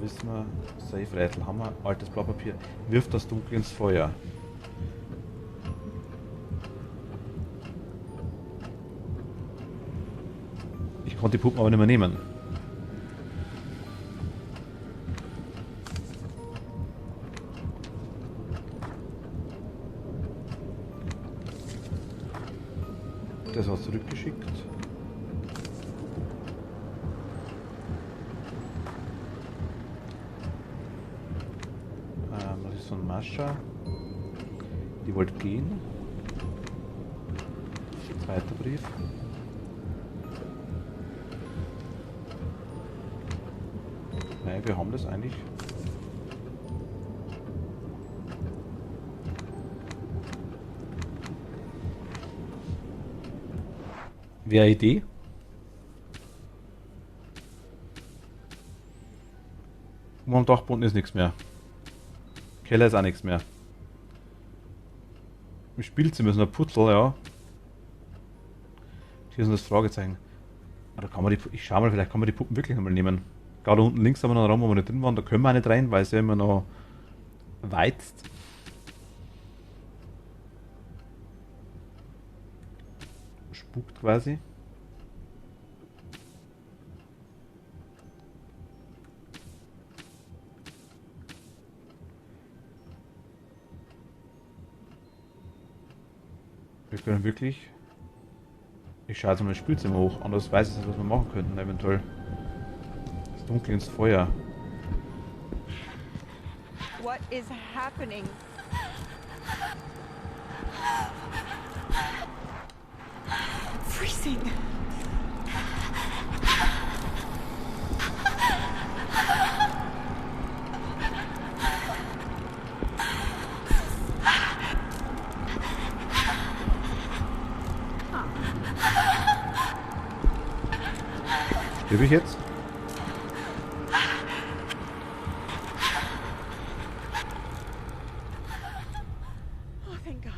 Wissen wir. Safe Rätsel. Hammer. Altes Blatt Papier. Wirf das Dunkel ins Feuer. Ich konnte die Puppen aber nicht mehr nehmen. Das war zurückgeschickt. Das ist so ein Mascha. Die wollte gehen. Zweiter Brief. Nein, wir haben das eigentlich. Wäre eine Idee. Und am Dachboden ist nichts mehr. Keller ist auch nichts mehr. Im Spielzimmer ist noch ein Putzel, ja. Hier ist noch das Fragezeichen. Oder kann man die, ich schau mal, vielleicht kann man die Puppen wirklich nochmal nehmen. Gerade unten links haben wir noch einen Raum, wo wir nicht drin waren. Da können wir auch nicht rein, weil es ja immer noch weizt. Spukt quasi. Wir können wirklich... Ich schaue jetzt mal das Spielzimmer hoch, anders weiß ich nicht, was wir machen könnten, eventuell. Das Dunkel ins Feuer. What is happening? Freezing. Stirb ich jetzt? Oh, thank God.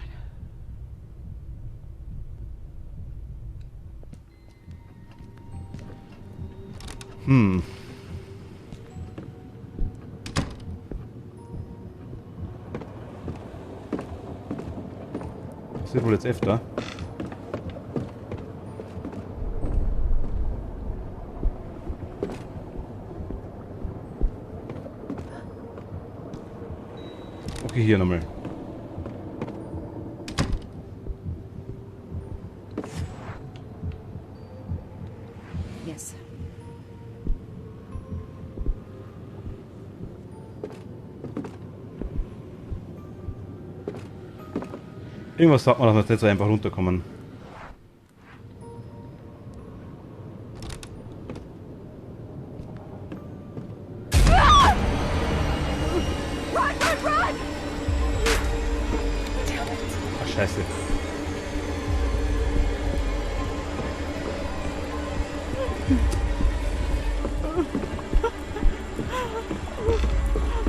Das wird wohl jetzt öfter. Okay, hier nochmal. Yes. Irgendwas sagt man, dass wir jetzt nicht so einfach runterkommen. Ach, scheiße.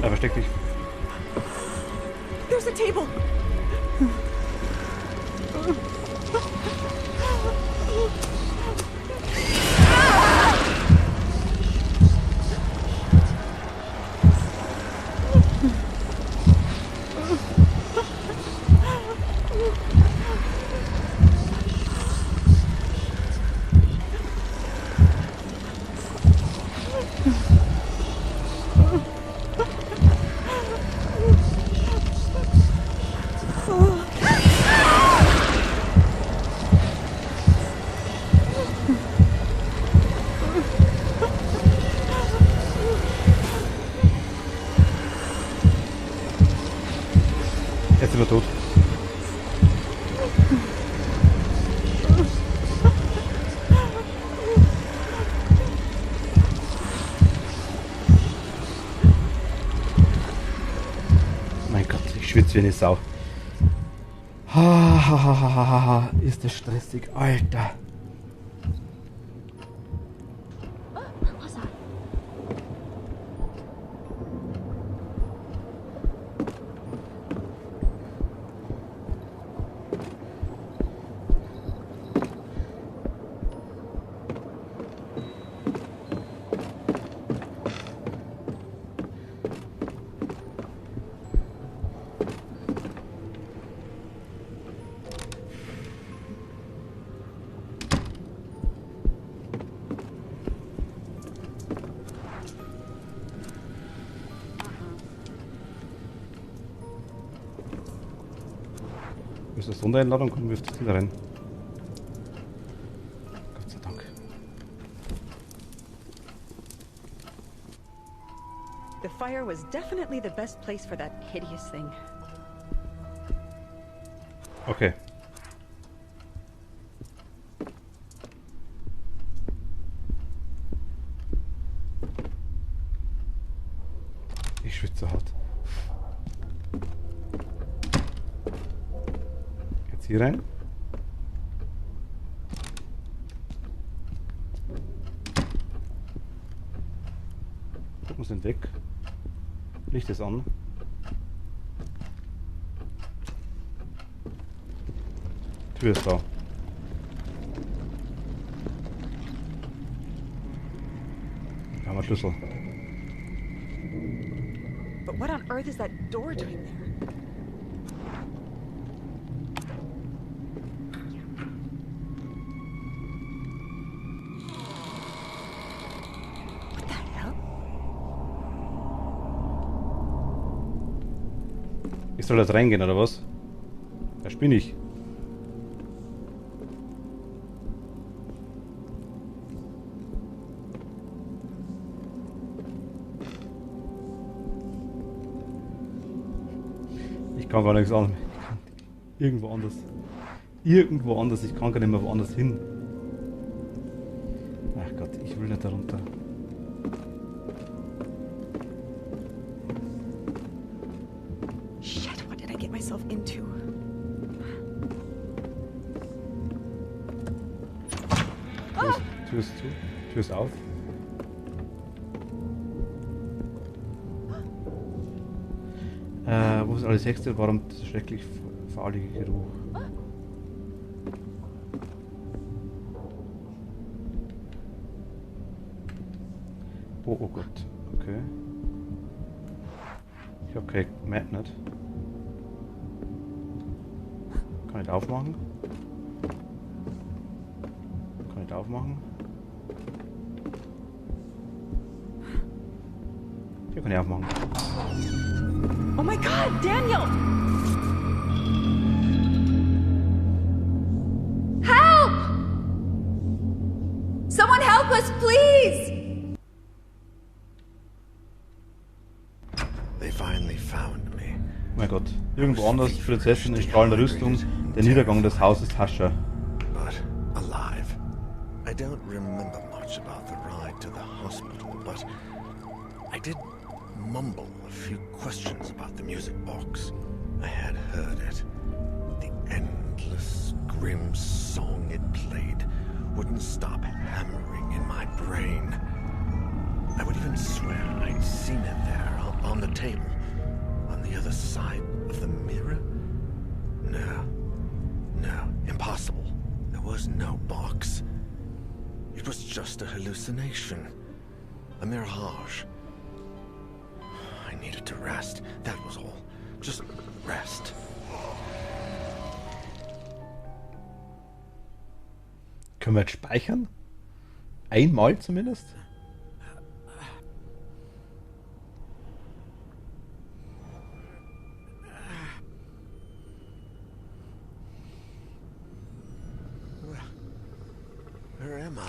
Versteck dich. There's a table. Jetzt sind wir tot. Mein Gott, ich schwitze wie eine Sau. Ist das stressig, Alter. Ist das Sondereinladung? Kommen wir auf das rein. Gott sei Dank. The fire was definitely the best place for that hideous thing. Okay. Ich schwitze hart. Jetzt hier rein. weg. Licht ist an. Tür ist da. Da haben wir Schlüssel. But what on earth is that door doing there? What the hell? Ich soll jetzt reingehen, oder was? Da bin ich. Ich kann gar nichts an. Irgendwo anders. Irgendwo anders. Ich kann gar nicht mehr woanders hin. Ach Gott, ich will nicht da runter. Shit, what did I get myself into? Tür ist zu. Tür ist auf. Wo ist alles Hexe? Warum dieser schrecklich faulige Geruch? Oh Gott. Okay. Ich habe kein Magnet. Kann ich aufmachen? Kann ich aufmachen? Hier kann ich aufmachen. Oh my god, Daniel! Help! Someone help us, please! They finally found me. Oh mein Gott. Irgendwo anders, Prinzessin in strahlender Rüstung, der Niedergang des Hauses Tascher. But alive. I don't remember much about the ride to the hospital, but I did mumble a few questions about the music box. I had heard it. The endless, grim song it played wouldn't stop hammering in my brain. I would even swear I'd seen it there on the table, on the other side of the mirror. No, impossible. There was no box. It was just a hallucination, a mirage. I needed to rest, that was all. Just rest. Können wir jetzt speichern? Einmal zumindest? Where am I?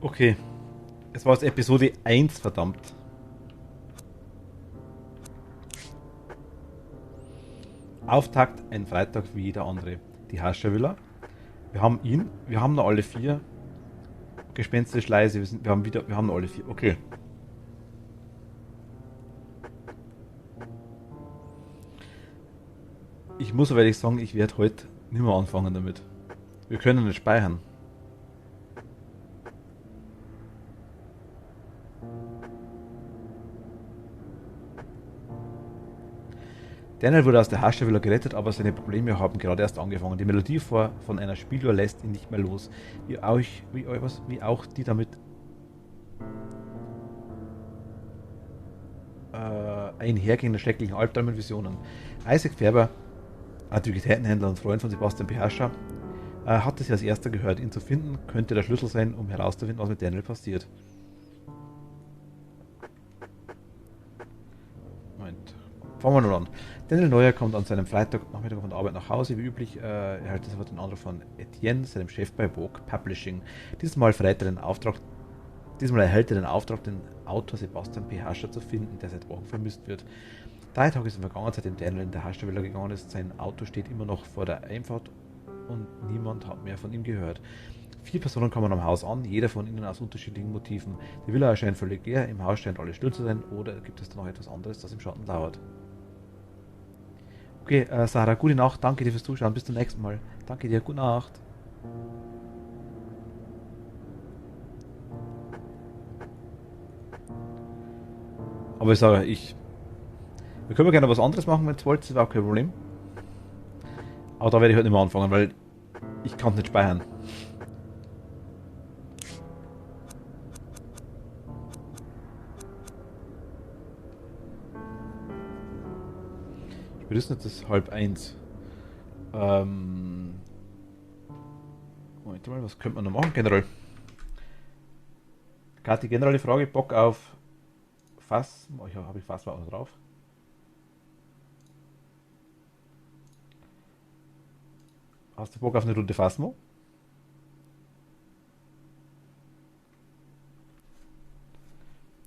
Okay. Es war jetzt Episode 1, verdammt. Auftakt, ein Freitag wie jeder andere. Die Haschervilla. Wir haben ihn, wir haben noch alle 4. Gespensterschleise, wir haben noch alle 4. Okay. Ich muss aber ehrlich sagen, ich werde heute nicht mehr anfangen damit. Wir können nicht speichern. Daniel wurde aus der Haschervilla gerettet, aber seine Probleme haben gerade erst angefangen. Die Melodie von einer Spieluhr lässt ihn nicht mehr los. Wie auch die damit einhergehenden schrecklichen Albträume und Visionen. Isaac Färber, Antiquitätenhändler und Freund von Sebastian Beherrscher, hatte sie als erster gehört. Ihn zu finden, könnte der Schlüssel sein, um herauszufinden, was mit Daniel passiert. Moment. Fangen wir nur an. Daniel Neuer kommt an seinem Freitagnachmittag von der Arbeit nach Hause. Wie üblich erhält er den Anruf von Etienne, seinem Chef bei Vogue Publishing. Diesmal erhält er den Auftrag, den Autor Sebastian Beherrscher zu finden, der seit Wochen vermisst wird. 3 Tage sind vergangen, seitdem Daniel in der Haschervilla gegangen ist. Sein Auto steht immer noch vor der Einfahrt und niemand hat mehr von ihm gehört. 4 Personen kommen am Haus an, jeder von ihnen aus unterschiedlichen Motiven. Die Villa erscheint völlig leer, im Haus scheint alles still zu sein, oder gibt es da noch etwas anderes, das im Schatten lauert? Okay, Sarah, gute Nacht, danke dir fürs Zuschauen, bis zum nächsten Mal. Danke dir, gute Nacht. Aber ich sage, wir können gerne was anderes machen, wenn ihr wollt, das wäre auch kein Problem. Aber da werde ich halt nicht mehr anfangen, weil ich kann es nicht speichern. Wir wissen jetzt, es ist 12:30. Moment mal, was könnte man noch machen generell? Gerade die generelle Frage, Bock auf Fass. Oh, habe ich Fass auch noch drauf? Hast du Bock auf eine Runde Phasmo?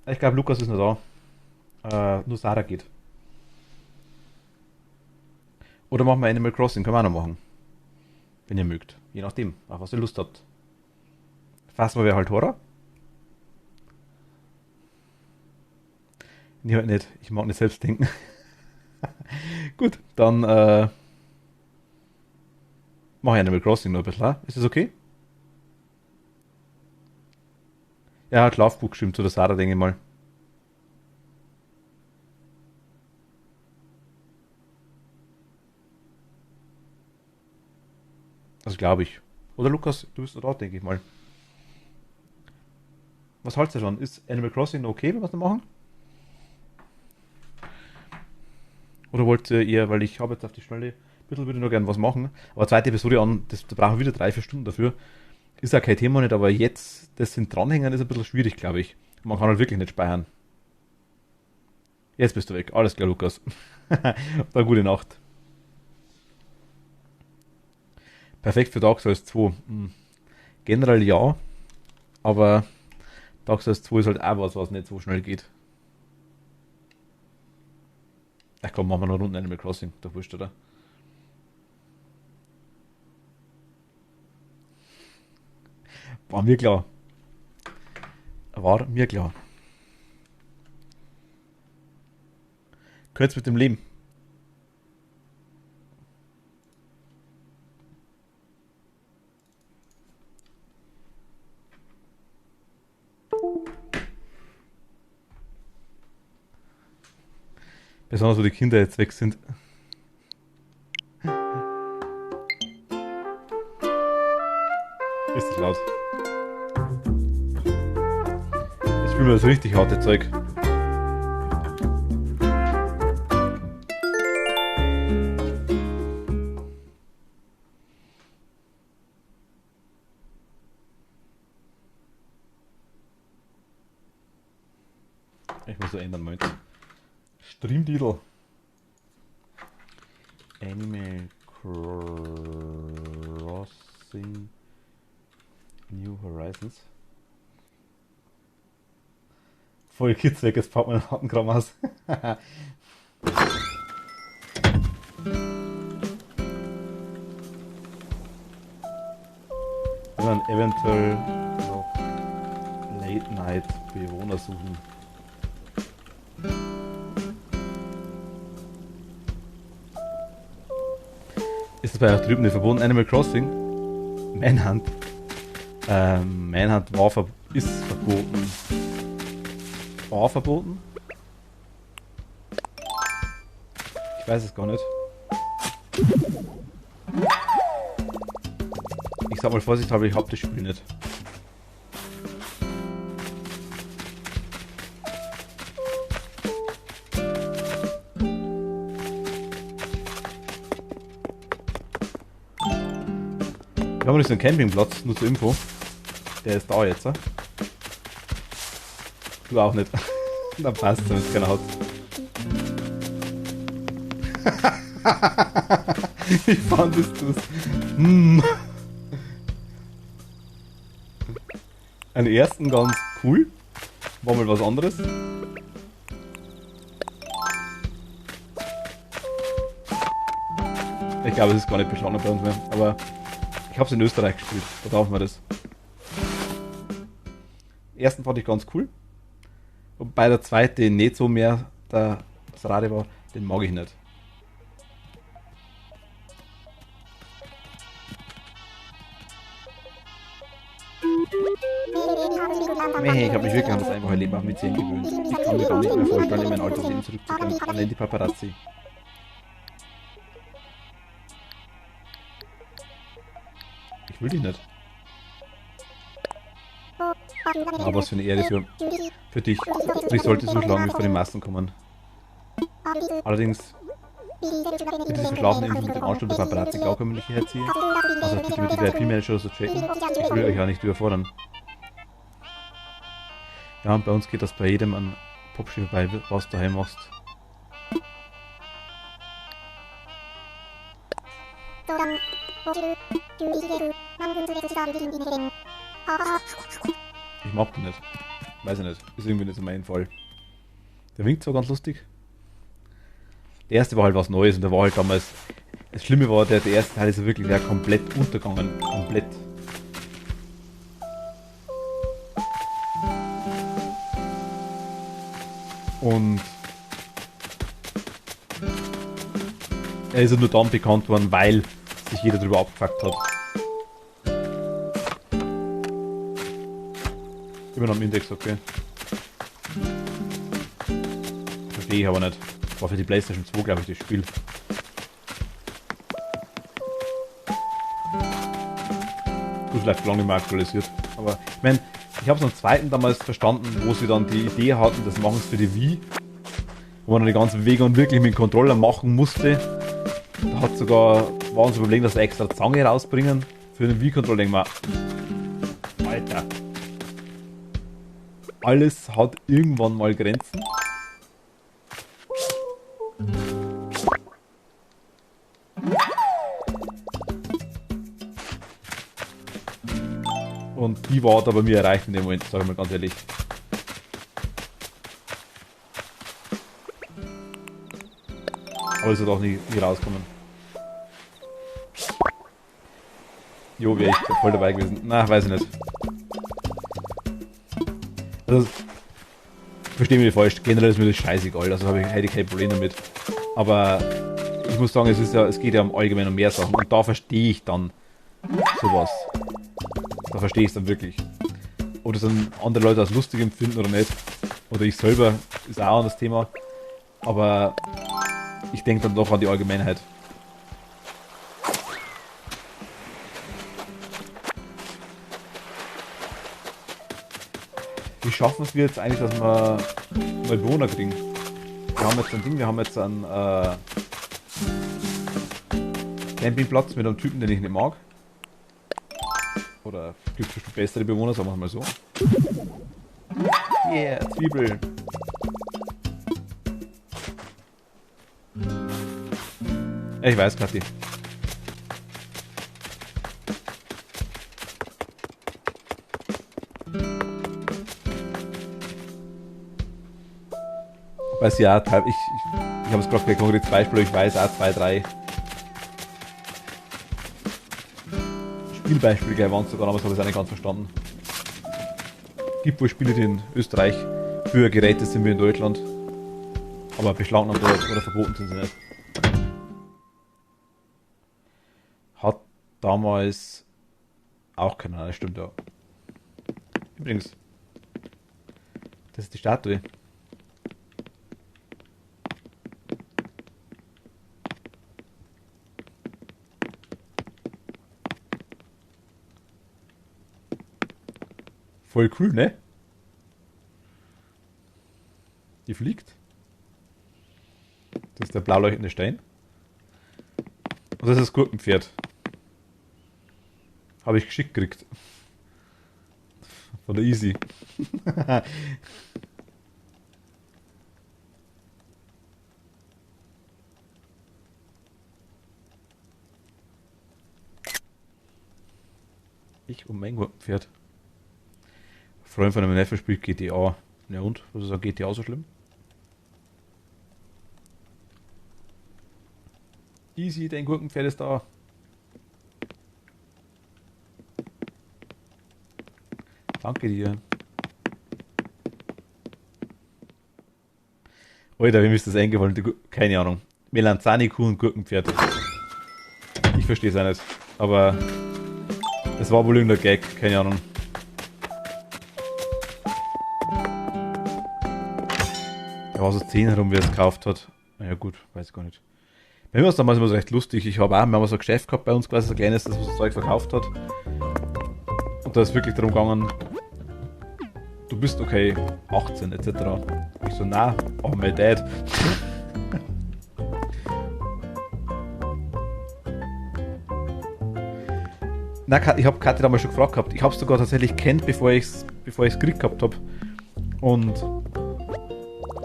Ich glaube, Lukas ist noch da. Nur Sarah geht. Oder machen wir Animal Crossing, können wir auch noch machen. Wenn ihr mögt. Je nachdem, auf was ihr Lust habt. Phasmo wäre halt Horror. Nee, halt nicht. Ich mag nicht selbst denken. Gut, dann mache ich Animal Crossing noch ein bisschen. Ist das okay? Ja, hat Laufbuch gestimmt zu der Sarah, denke ich mal. Das glaube ich. Oder Lukas, du bist da, denke ich mal. Was haltet ihr schon? Ist Animal Crossing okay, wenn wir es noch machen? Oder wollt ihr, weil ich habe jetzt auf die Schnelle, ein bisschen würde ich noch gerne was machen, aber zweite Episode an, da brauchen wir wieder 3-4 Stunden dafür. Ist ja kein Thema nicht, aber jetzt das sind dranhängen ist ein bisschen schwierig, glaube ich. Man kann halt wirklich nicht speichern. Jetzt bist du weg. Alles klar, Lukas. Dann gute Nacht. Perfekt für Dark Souls 2. Generell ja, aber Dark Souls 2 ist halt auch was nicht so schnell geht. Ach komm, machen wir noch Runden Animal Crossing. Da wurscht, oder? War mir klar. War mir klar. Könnt's mit dem Leben. Besonders, wo die Kinder jetzt weg sind. Ist das laut? Jetzt spielen wir das richtig harte Zeug. Ich muss so ändern, Moment. Streamdeal. Animal Crossing New Horizons. Voll Kids weg, jetzt packt man einen harten Kram aus. Wir werden eventuell noch Late Night Bewohner suchen. Ist das bei euch drüben nicht verboten? Animal Crossing? Manhunt. Manhunt ist verboten. War verboten? Ich weiß es gar nicht. Ich sag mal vorsichtshalber, ich hab das Spiel nicht. Wir haben nicht so einen Campingplatz, nur zur Info. Der ist da jetzt. Du auch nicht. Dann passt es, wenn es keiner hat. Wie fandest du es? Einen ersten ganz cool. War mal was anderes. Ich glaube, es ist gar nicht bestanden bei uns mehr. Aber ich habe es in Österreich gespielt. Da darf man das. ersten fand ich ganz cool. Und bei der zweiten nicht so mehr das Rade war, den mag ich nicht. Ich habe mich wirklich an das einfache Leben auch mit 10 gewöhnt. Ich kann mir gar nicht mehr vorstellen, in mein altes Leben zurückzukehren. Allein die Paparazzi. Ich will die nicht. Aber was für eine Ehre für dich. Und ich sollte so schlagen, wie vor den Massen kommen. Allerdings mit diesem verschlafenen Info mit dem Ansturm der Paparazzi glauben, wenn ich hierher ziehe. Also bitte mit dem VIP-Manager so checken. Ich will euch ja nicht überfordern. Ja, und bei uns geht das bei jedem an Popschiff vorbei, was du daheim machst. Ich mag den nicht. Weiß ich nicht. Ist irgendwie nicht so mein Fall. Der winkt zwar ganz lustig. Der erste war halt was Neues und der war halt damals. Das Schlimme war, der erste Teil ist ja wirklich komplett untergegangen. Komplett. Und er ist ja nur dann bekannt worden, weil sich jeder darüber abgefuckt hat. Immer noch am Index, okay. Verstehe ich aber nicht. War für die PlayStation 2, glaube ich, das Spiel. Du vielleicht lange nicht mehr aktualisiert. Aber ich meine, ich habe es am zweiten damals verstanden, wo sie dann die Idee hatten, das machen sie für die Wii. Wo man dann die ganzen Bewegungen wirklich mit dem Controller machen musste. Da hat sogar, waren sie überlegen, dass sie extra Zange rausbringen für den Wii-Controller. Denke mal, Alter. Alles hat irgendwann mal Grenzen. Und die war da bei mir erreicht in dem Moment, sage ich mal ganz ehrlich. Aber ist ja doch nie rauskommen. Jo, wäre ich voll dabei gewesen. Na, weiß ich nicht. Also, verstehe mich nicht falsch, generell ist mir das scheißegal, also hätte ich kein Problem damit. Aber ich muss sagen, es geht ja allgemein um mehr Sachen und da verstehe ich dann sowas. Da verstehe ich es dann wirklich. Ob das dann andere Leute als lustig empfinden oder nicht, oder ich selber, ist auch ein anderes Thema. Aber ich denke dann doch an die Allgemeinheit. Wie schaffen wir jetzt eigentlich, dass wir neue Bewohner kriegen? Wir haben jetzt ein Ding, wir haben jetzt einen Campingplatz mit einem Typen, den ich nicht mag. Oder gibt es bestimmt bessere Bewohner, sagen wir mal so. Yeah, Zwiebel. Ich weiß, Kathi. Weiß ja, ich habe es gerade kein konkretes Beispiel, ich weiß auch 2, 3 Spielbeispiele gleich waren sogar, aber das habe ich auch nicht ganz verstanden. Gibt wohl Spiele, die in Österreich für Geräte sind wie in Deutschland, aber beschlagnahmt oder verboten sind sie nicht. Hat damals auch keine Ahnung, stimmt ja. Übrigens, das ist die Statue. Voll cool, ne? Die fliegt. Das ist der blau leuchtende Stein. Und das ist das Gurkenpferd. Habe ich geschickt gekriegt. Von der Easy. Ich und mein Gurkenpferd. Freund von einem Neffen spielt GTA. Ja und? Was ist an GTA so schlimm? Easy, dein Gurkenpferd ist da. Danke dir. Alter, wem ist das eingefallen? Keine Ahnung. Melanzani-Kuh und Gurkenpferd. Ich verstehe es auch nicht. Aber es war wohl irgendein Gag, keine Ahnung. Er war so 10 herum, wie er es gekauft hat. Naja gut, weiß ich gar nicht. Bei mir war es damals immer so recht lustig. Wir haben so ein Geschäft gehabt bei uns, quasi so ein kleines, das das Zeug verkauft hat. Und da ist wirklich darum gegangen, du bist okay, 18 etc. Ich so, na, oh my dad. Na, ich habe Kathi damals schon gefragt gehabt. Ich habe es sogar tatsächlich kennt, bevor ich es gekriegt gehabt habe. Und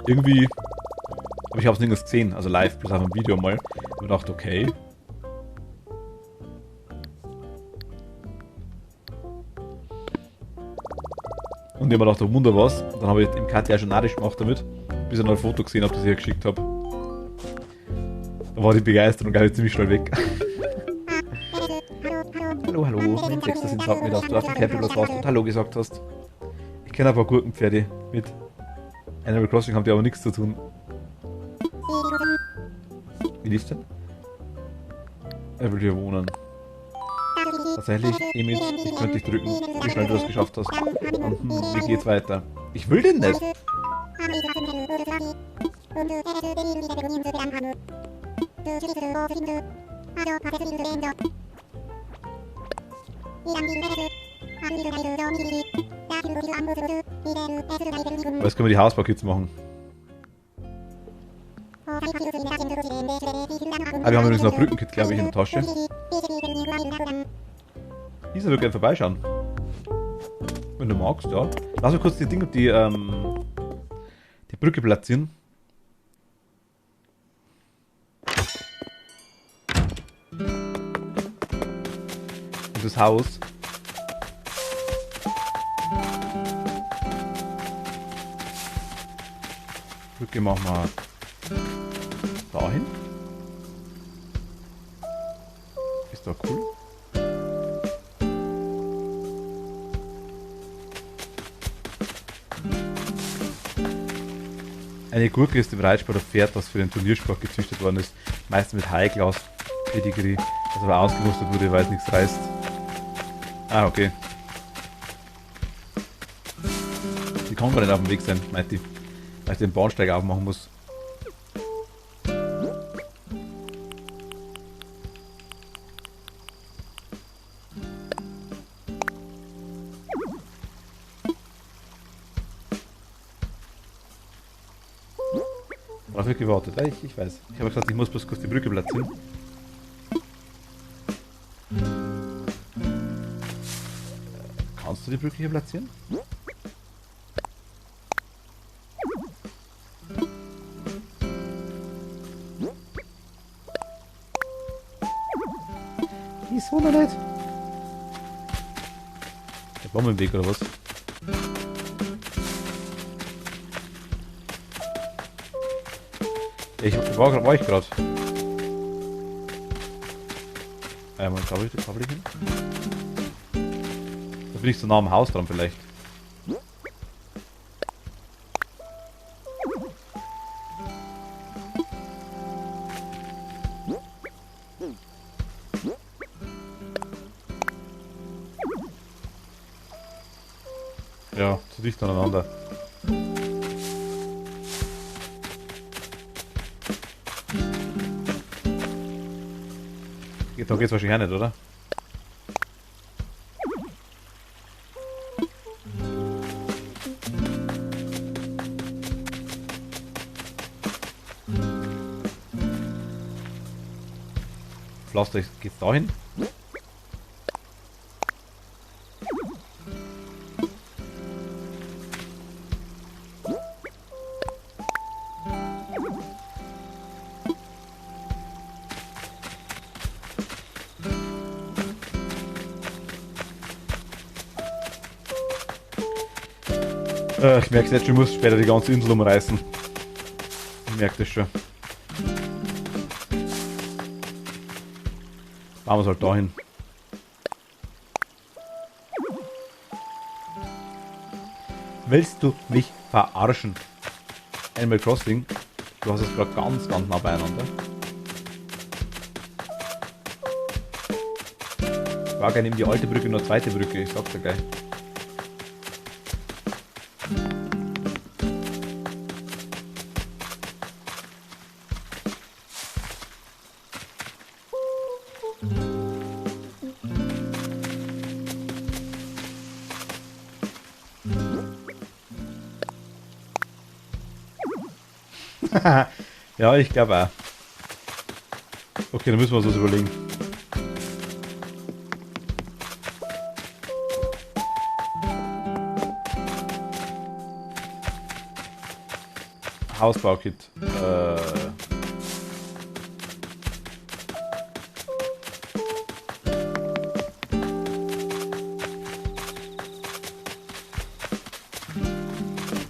irgendwie, aber ich habe es nirgends gesehen, also live, bloß auf einem Video mal. Und dachte, okay. Und ich habe mir gedacht, oh Wunder was. Und dann habe ich dem Kathi auch schon narisch gemacht damit, bis ich noch ein Foto gesehen habe, das ich ihr geschickt habe. Da war die Begeisterung, glaube ich, ziemlich schnell weg. Hallo, hallo, mein Sechster sind sagt mir, dass du auf dem Campingplatz warst und Hallo gesagt hast. Ich kenne ein paar Gurkenpferde mit Animal Crossing, haben die aber nichts zu tun. Wie lief's denn? Er will hier wohnen. Tatsächlich, Emil, ich könnte dich drücken, wie schnell du das geschafft hast. Und wie geht's weiter? Ich will den nicht! Aber jetzt können wir die Hausbau-Kits machen. Ah, wir haben übrigens noch ein Brückenkit, glaube ich, in der Tasche. Isa würde gerne vorbeischauen. Wenn du magst, ja. Lass mal kurz die Dinge, die Brücke platzieren. Und das Haus. Brücke machen wir dahin. Ist doch cool. Eine Gurke ist im Reitsport ein Pferd, das für den Turniersport gezüchtet worden ist. Meistens mit High-Class-Pedigree, das aber ausgemustert wurde, weil es nichts reißt. Ah, okay. Die kann gar nicht auf dem Weg sein, meint die. Weil ich den Bahnsteig aufmachen muss. Worauf wird gewartet? Ich weiß. Ich habe gesagt, ich muss bloß kurz die Brücke platzieren. Kannst du die Brücke hier platzieren? Wieso noch nicht? Der Baum im Weg oder was? War ich gerade. Einmal glaube ich hin. Da bin ich so nah am Haus dran vielleicht. Ja, zu dicht aneinander. Da geht's wahrscheinlich auch nicht, oder? Pflaster, geht's da hin? Ich merke jetzt schon, ich muss später die ganze Insel umreißen. Ich merke das schon. Machen wir es halt dahin. Willst du mich verarschen? Animal Crossing Du hast es gerade ganz nah beieinander. Ich war gerne neben die alte Brücke nur zweite Brücke, ich sag's dir gleich. Ja, ich glaube auch. Okay, dann müssen wir uns das überlegen. Hausbaukit.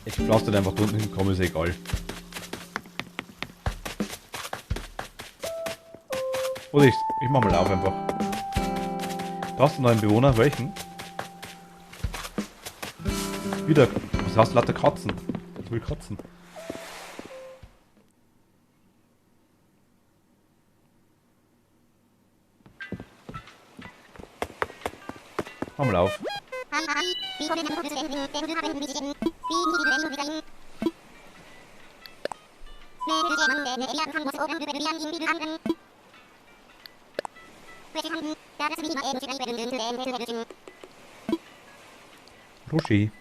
Ich pflaster einfach da unten hinkommen, ist egal. Oder ich mach mal auf einfach. Da hast du noch einen Bewohner, welchen? Wieder. Was hast du lauter Katzen? Ich will Katzen. Mach mal auf. Roshi.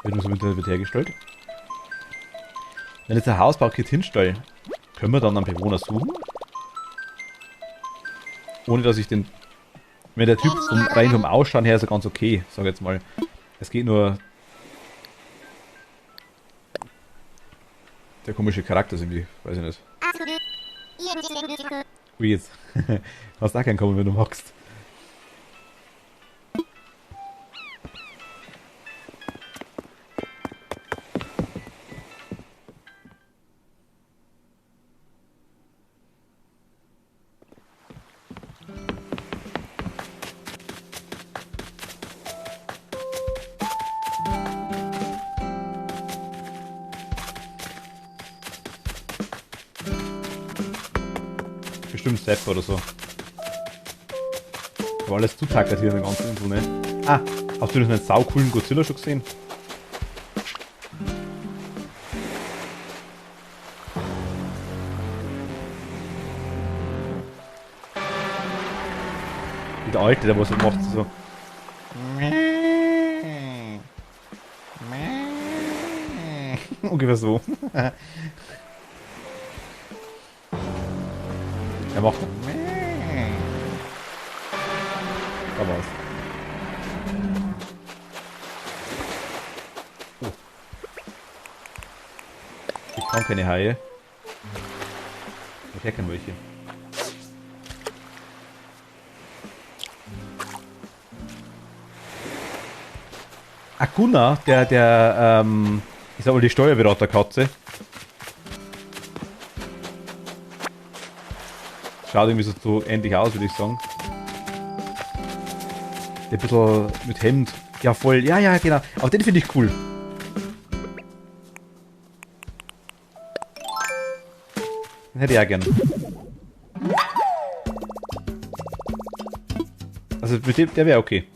Bildungsmittel wird hergestellt. Wenn jetzt ein Hausbaukit hinstelle, können wir dann einen Bewohner suchen? Ohne dass ich den... Wenn der Typ rein vom Ausschauen her ist er ganz okay, sag jetzt mal. Es geht nur... Der komische Charakter ist irgendwie, weiß ich nicht. Wie jetzt? Hast auch keinen kommen, wenn du magst. Bestimmt Sepp oder so. War alles zutackert hier in der ganzen Info, ne? Ah, hast du einen saucoolen Godzilla schon gesehen? Wie der Alte, der was so macht, so. Ungefähr so. Er macht. Da war's. Oh. Ich kann keine Haie. Ich erkenne welche. Akuna, ich sag mal die Steuerberaterkatze. Schaut irgendwie so ähnlich aus, würde ich sagen. Der ein bisschen mit Hemd. Ja, voll. Ja, ja, genau. Aber den finde ich cool. Den hätte ich auch gern. Also mit dem, der wäre okay.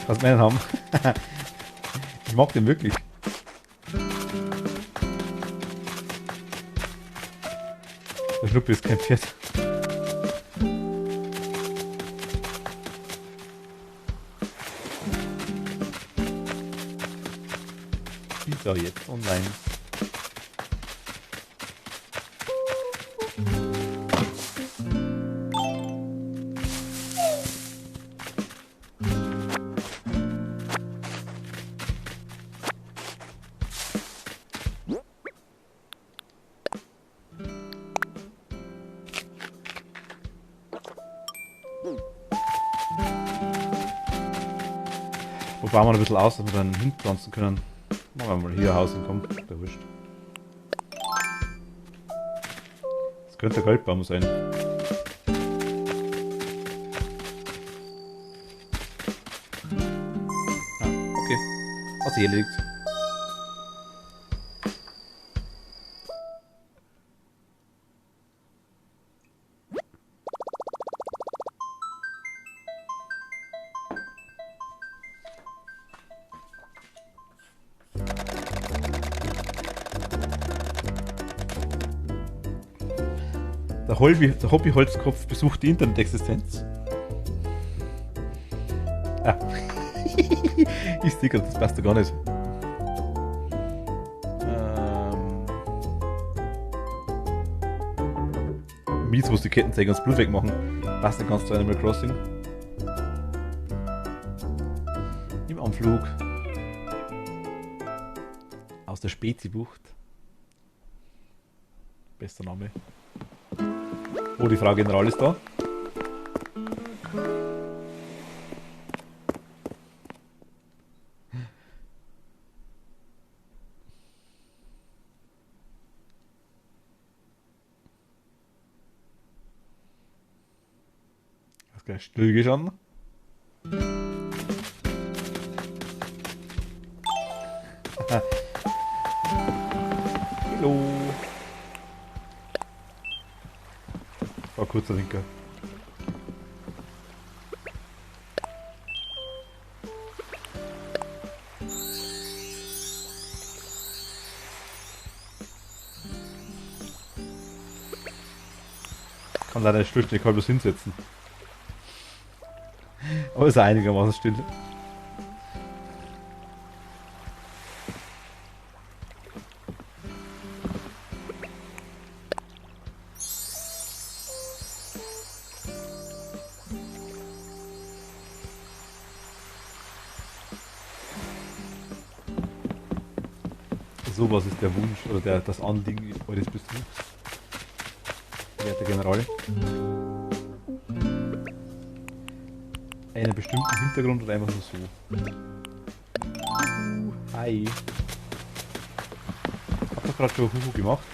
Was Männer haben. Ich mag den wirklich. Der Schnuppi ist kein Pferd. Ist auch jetzt online. Wo bauen wir ein bisschen aus, dass wir dann hinpflanzen können. Machen wir mal hier ein Haus hinkommen. Der wurscht. Das könnte ein Goldbaum sein. Hat sich erledigt. Der Hobbyholzkopf besucht die Internet-Existenz. Ah. Ich sticker, das passt ja gar nicht. Mies muss die Kettensäge und das Blut wegmachen. Passt nicht ganz zu Animal Crossing. Im Anflug. Aus der Spezi-Bucht. Bester Name. Oh, die Frau General ist da. Hast gleich still gestanden. Hallo. War kurzer Linker. Kann leider nicht schlicht, ich kann bloß hinsetzen. Aber ist einigermaßen still. Sowas ist der Wunsch oder das Anliegen eures Besuchs, werte General. Einen bestimmten Hintergrund oder einfach nur so? Hi. Hab doch gerade schon Huhu gemacht.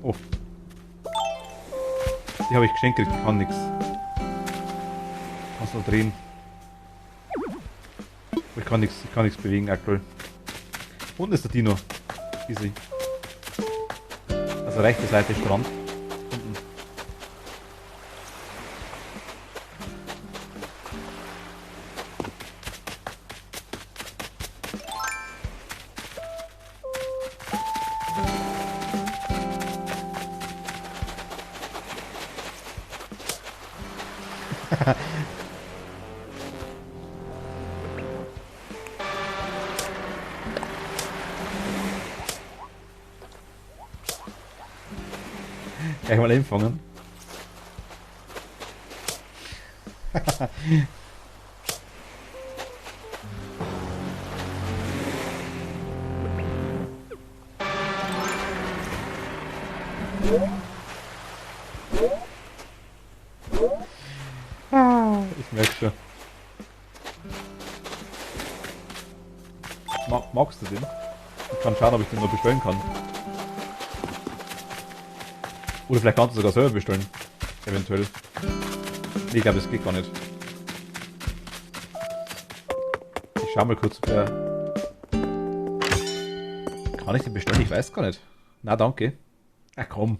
Oh. Die habe ich geschenkt gekriegt, kann nix. Kannst noch drehen. Ich kann nichts bewegen aktuell. Unten ist der Dino. Easy. Also rechte Seite Strand. Unten. Gleich mal einfangen. Ich merke schon. Magst du den? Ich kann schauen, ob ich den noch bestellen kann. Oder vielleicht kannst du sogar selber bestellen. Eventuell. Nee, ich glaube, das geht gar nicht. Ich schau mal kurz, ob der... Kann ich den bestellen? Ich weiß gar nicht. Na, danke. Ach komm.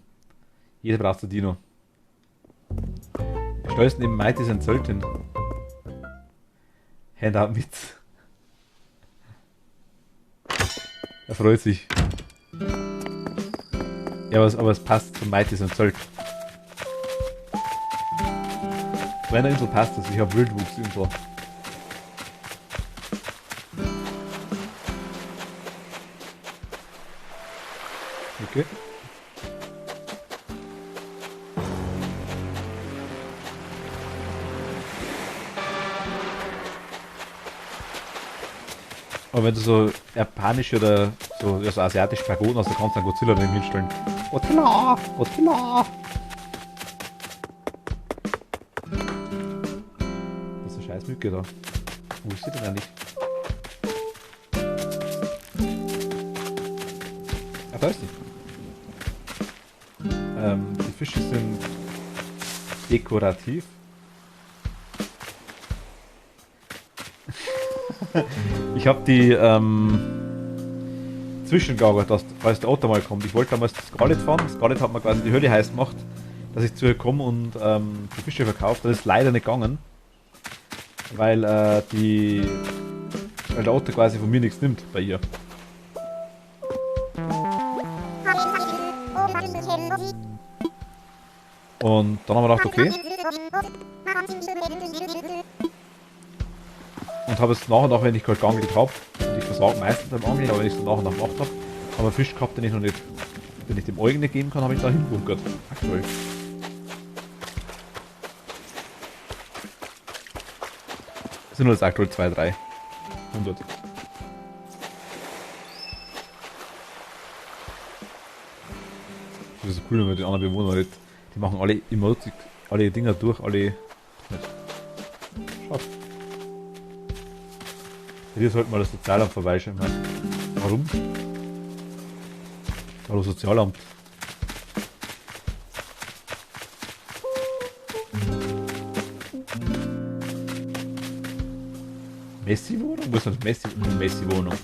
Jeder braucht den Dino. Bestellst neben Mighty and Sultan. Handout mit. Er freut sich. Ja, aber es passt zum Mighty und Zolt. Bei einer Insel passt das, ich habe Wildwuchsinsel. Okay. Aber wenn du so japanische oder so asiatische Pagoden hast, dann kannst du einen Godzilla daneben hinstellen. Godzilla! Godzilla! Das ist eine scheiß Mücke da. Wo ist sie denn eigentlich? Ah, da ist sie. Die Fische sind dekorativ. Ich habe die zwischengelagert, dass, falls der Otto mal kommt. Ich wollte damals das Scarlet fahren. Das Scarlet hat mir quasi die Höhle heiß gemacht, dass ich zu ihr komme und die Fische verkauft. Das ist leider nicht gegangen, weil der Otto quasi von mir nichts nimmt bei ihr. Und dann haben wir gedacht, okay. Und habe es nach und nach, wenn ich halt geangelt habe, und ich versage meistens beim Angeln, aber wenn ich es nach und nach gemacht habe, habe ich einen Fisch gehabt, den ich noch nicht, den ich dem Eugen nicht geben kann, habe ich da hinbunkert. Aktuell. Das sind nur jetzt aktuell 2, 300. Das ist so cool, wenn man die anderen Bewohner nicht. Die machen alle Emotik, alle Dinger durch, alle. Nicht. Schade. Hier sollten wir das Sozialamt vorbeischauen. Warum? Hallo Sozialamt. Messi-Wohnung? Wo ist das Messi-Wohnung?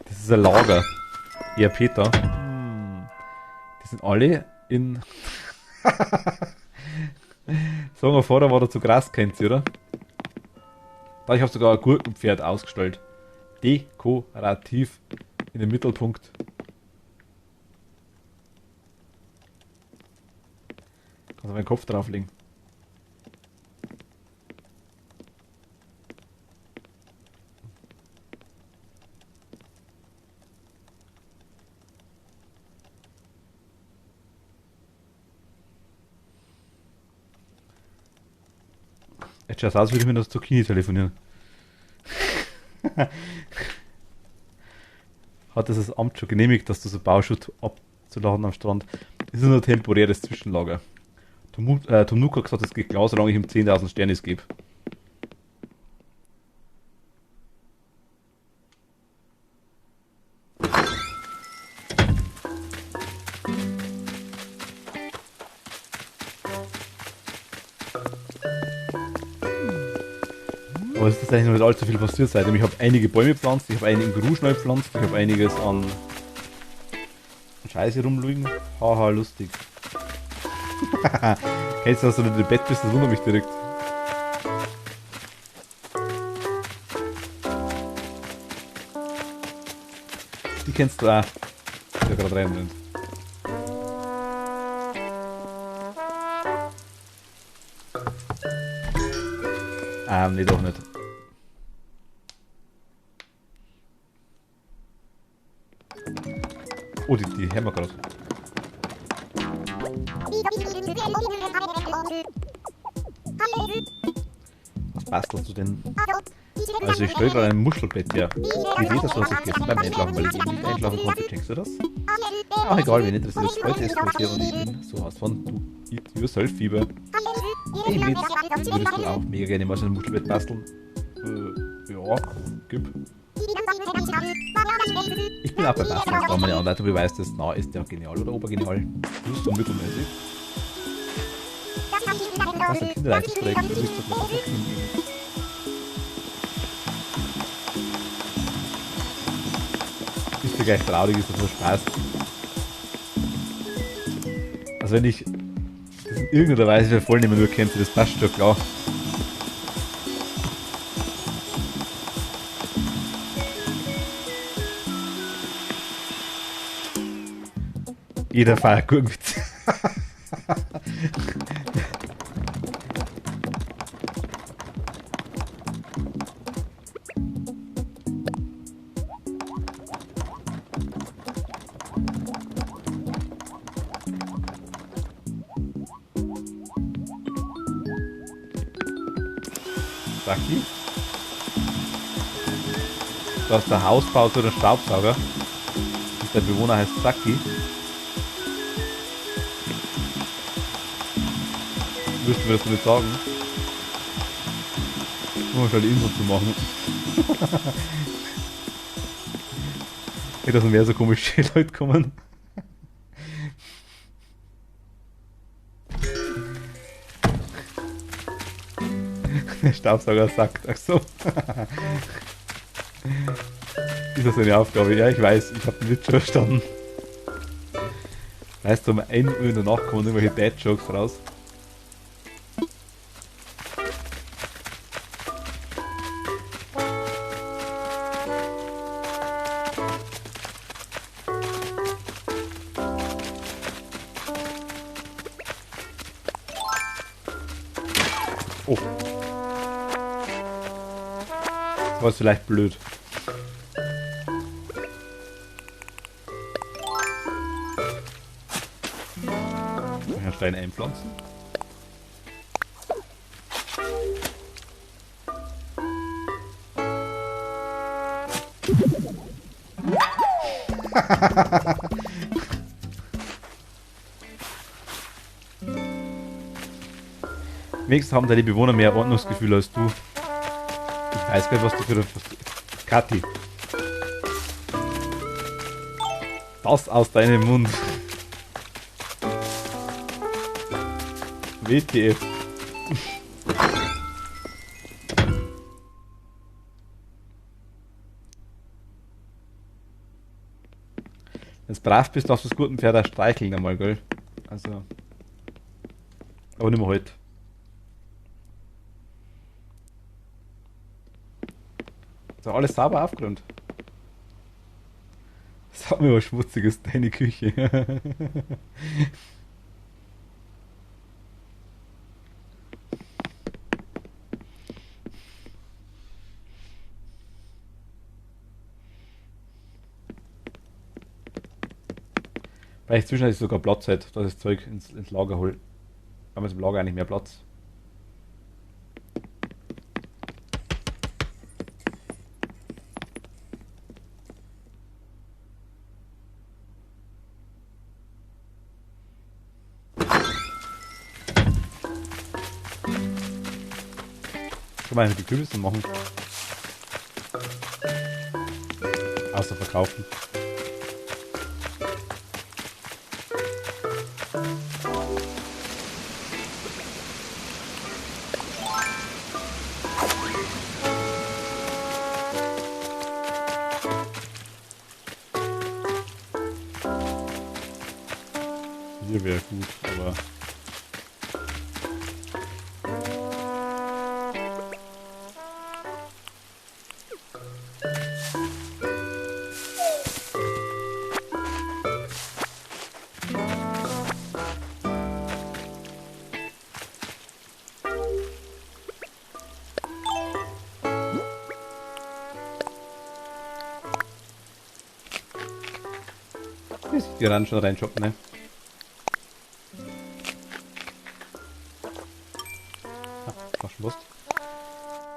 Das ist ein Lager. Ja, Peter. Die sind alle in... Sagen wir vorher war der zu krass, kennt ihr, oder? Da ich habe sogar ein Gurkenpferd ausgestellt. Dekorativ in den Mittelpunkt. Kannst du meinen Kopf drauflegen. Jetzt schaut es aus, als würde ich mit der Zucchini telefonieren. Hat das Amt schon genehmigt, dass du so Bauschutt abzuladen am Strand? Das ist nur ein temporäres Zwischenlager. Tom Nook hat gesagt, es geht klar, solange ich ihm 10.000 Sternis gebe. Aber es ist eigentlich noch nicht allzu viel passiert seitdem. Ich habe einige Bäume gepflanzt, ich habe einigen Rouge neu gepflanzt, ich habe einiges an Scheiße rumliegen. Haha, lustig. Kennst du, dass du nicht im Bett bist? Das wundert mich direkt. Die kennst du auch. Der gerade reinrennt. Nee, doch nicht. Oh, die hören wir gerade. Was bastelst du denn? Also ich stelle gerade ein Muschelbett her. Wie geht das, was ich gestern beim Einschlafen, weil ich eben nicht einschlafen konnte? Checkst du das? Ach egal, wen interessiert das? Heute ist Verkehr und ich bin sowas von du eat yourself Fieber. Hey Blitz, würdest du auch mega gerne mal so ein Muschelbett basteln? Ja, gib. Ich bin auch bei Basteln, da meine Anleitung beweist, dass na ist der genial oder obergenial. Du bist so mittelmäßig. Das ist ein kinderleichtes Projekt, das ist doch nicht auf Ist ja gleich traurig, ist das nur Spaß. Also wenn ich das in irgendeiner Weise für Vollnehmer nur kämpfe, das passt schon klar. Jeder feiert Gurkenwitz. Saki? Du hast der Hausbau zu den Staubsauger. Und der Bewohner heißt Saki. Wirst du mir das nicht sagen? Um schon die Info zu machen. Hey, da sind mehr so komische Leute kommen. Der Staubsauger sagt, ach so. Ist das so eine Aufgabe? Ja, ich weiß, ich habe den Witz schon verstanden. Weißt du, um 1 Uhr in der Nacht kommen irgendwelche Dad-Jokes raus. Oh. Das war vielleicht blöd. Einen Stein einpflanzen. Wenigstens haben deine Bewohner mehr Ordnungsgefühl als du. Ich weiß gar nicht, was du für... Kathi. Das aus deinem Mund. WTF. Wenn du brav bist, darfst du das guten Pferd auch streicheln einmal, gell? Also. Aber nicht mehr heute. So, alles sauber aufgeräumt. Sag mir was Schmutziges, deine Küche. Vielleicht zwischendurch sogar Platz hat, dass das Zeug ins Lager holt. Haben wir im Lager eigentlich mehr Platz. Kann man die Kürbisse machen. Außer verkaufen. Hier wäre gut, aber... Die ran schon reinschoppen, ne? Flaschenpost.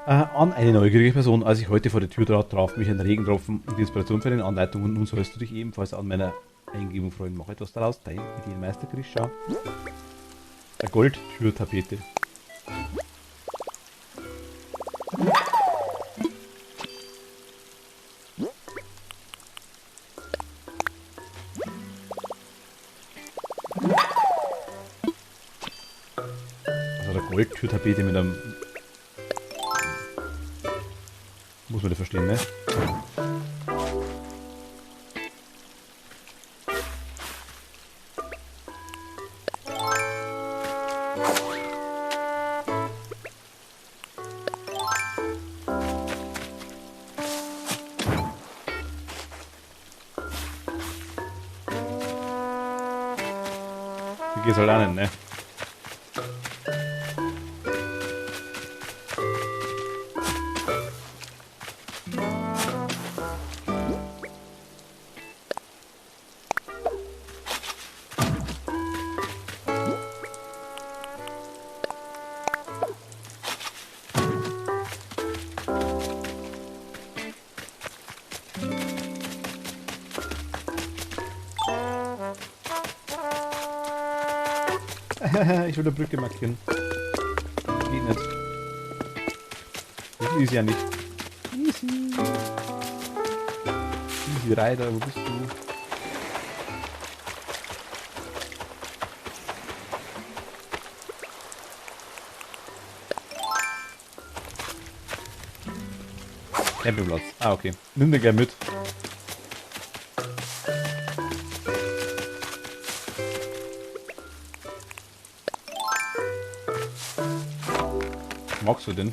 An eine neugierige Person, als ich heute vor der Tür trat, traf mich ein Regentropfen und die Inspiration für eine Anleitung und nun sollst du dich ebenfalls an meiner Eingebung freuen. Mach etwas daraus, dein Ideenmeister Grisha. Der Goldtürtapete. Goldtürtapete mit einem... Muss man das verstehen, ne? Die geht's halt auch nicht, ne? Ich will eine Brücke markieren. Geht nicht. Das ist ja nicht. Easy. Easy Rider, wo bist du? Campingplatz. Ah, okay. Nimm den gleich mit. Magst du den?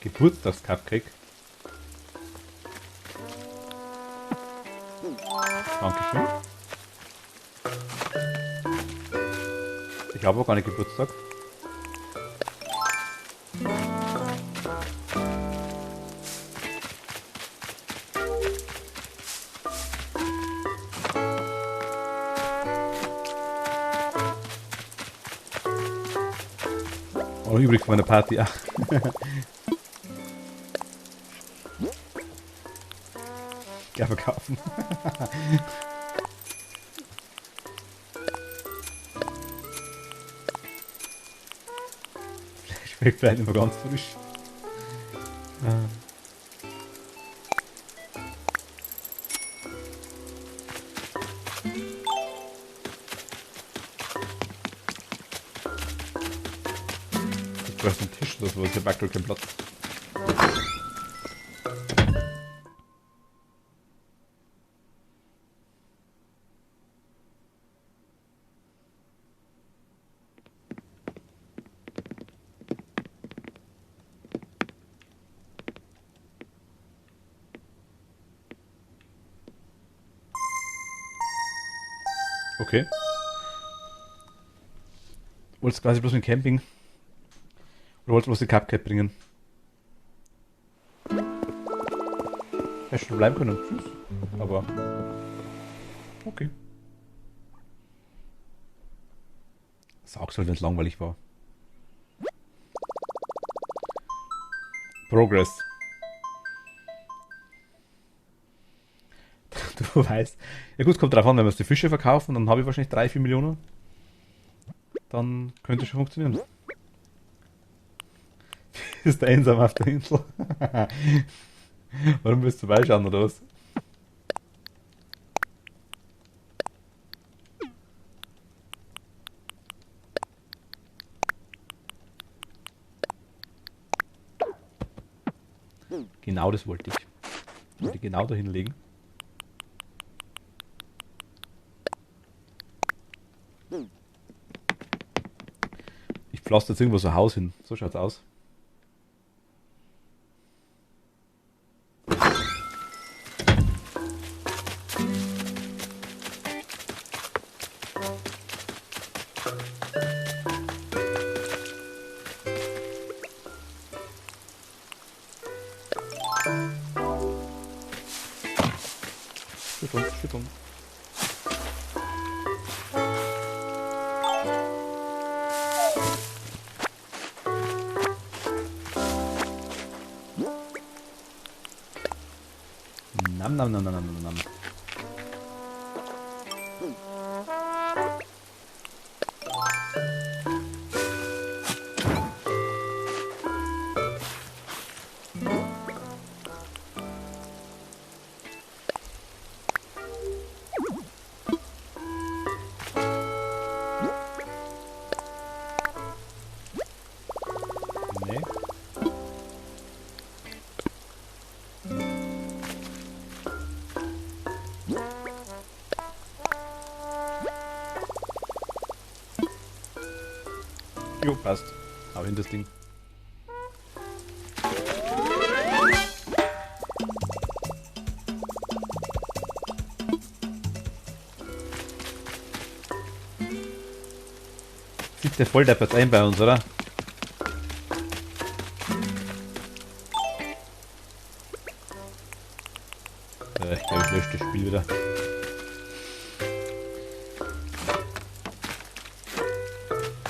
Geburtstags-Cupcake. Dankeschön. Ich habe auch gar nicht Geburtstag. Oh, übrig von meiner Party. Ach. Ja, verkaufen. Schmeckt vielleicht immer ganz frisch. Du hast einen Tisch oder so, ich habe aktuell keinen Platz. Okay. Wolltest quasi bloß ein Camping? Oder wolltest du bloß die Cupcake bringen? Hättest du bleiben können. Tschüss. Aber. Okay. Sag's halt, wenn es langweilig war. Progress. Du weißt. Ja gut, kommt drauf an, wenn wir die Fische verkaufen, dann habe ich wahrscheinlich 3-4 Millionen. Dann könnte es schon funktionieren. Ist der einsam auf der Insel? Warum willst du beischauen oder was? Genau das wollte ich. Ich wollte genau dahin legen. Ich pflaster jetzt irgendwo so ein Haus hin. So schaut's aus. Schüttung. Nam nam nam nam nam nam. Nee. Jo, passt. Hau hin das Ding. Sieht der Volldeppert ein bei uns, oder? Ich glaube, ich lösche das Spiel wieder.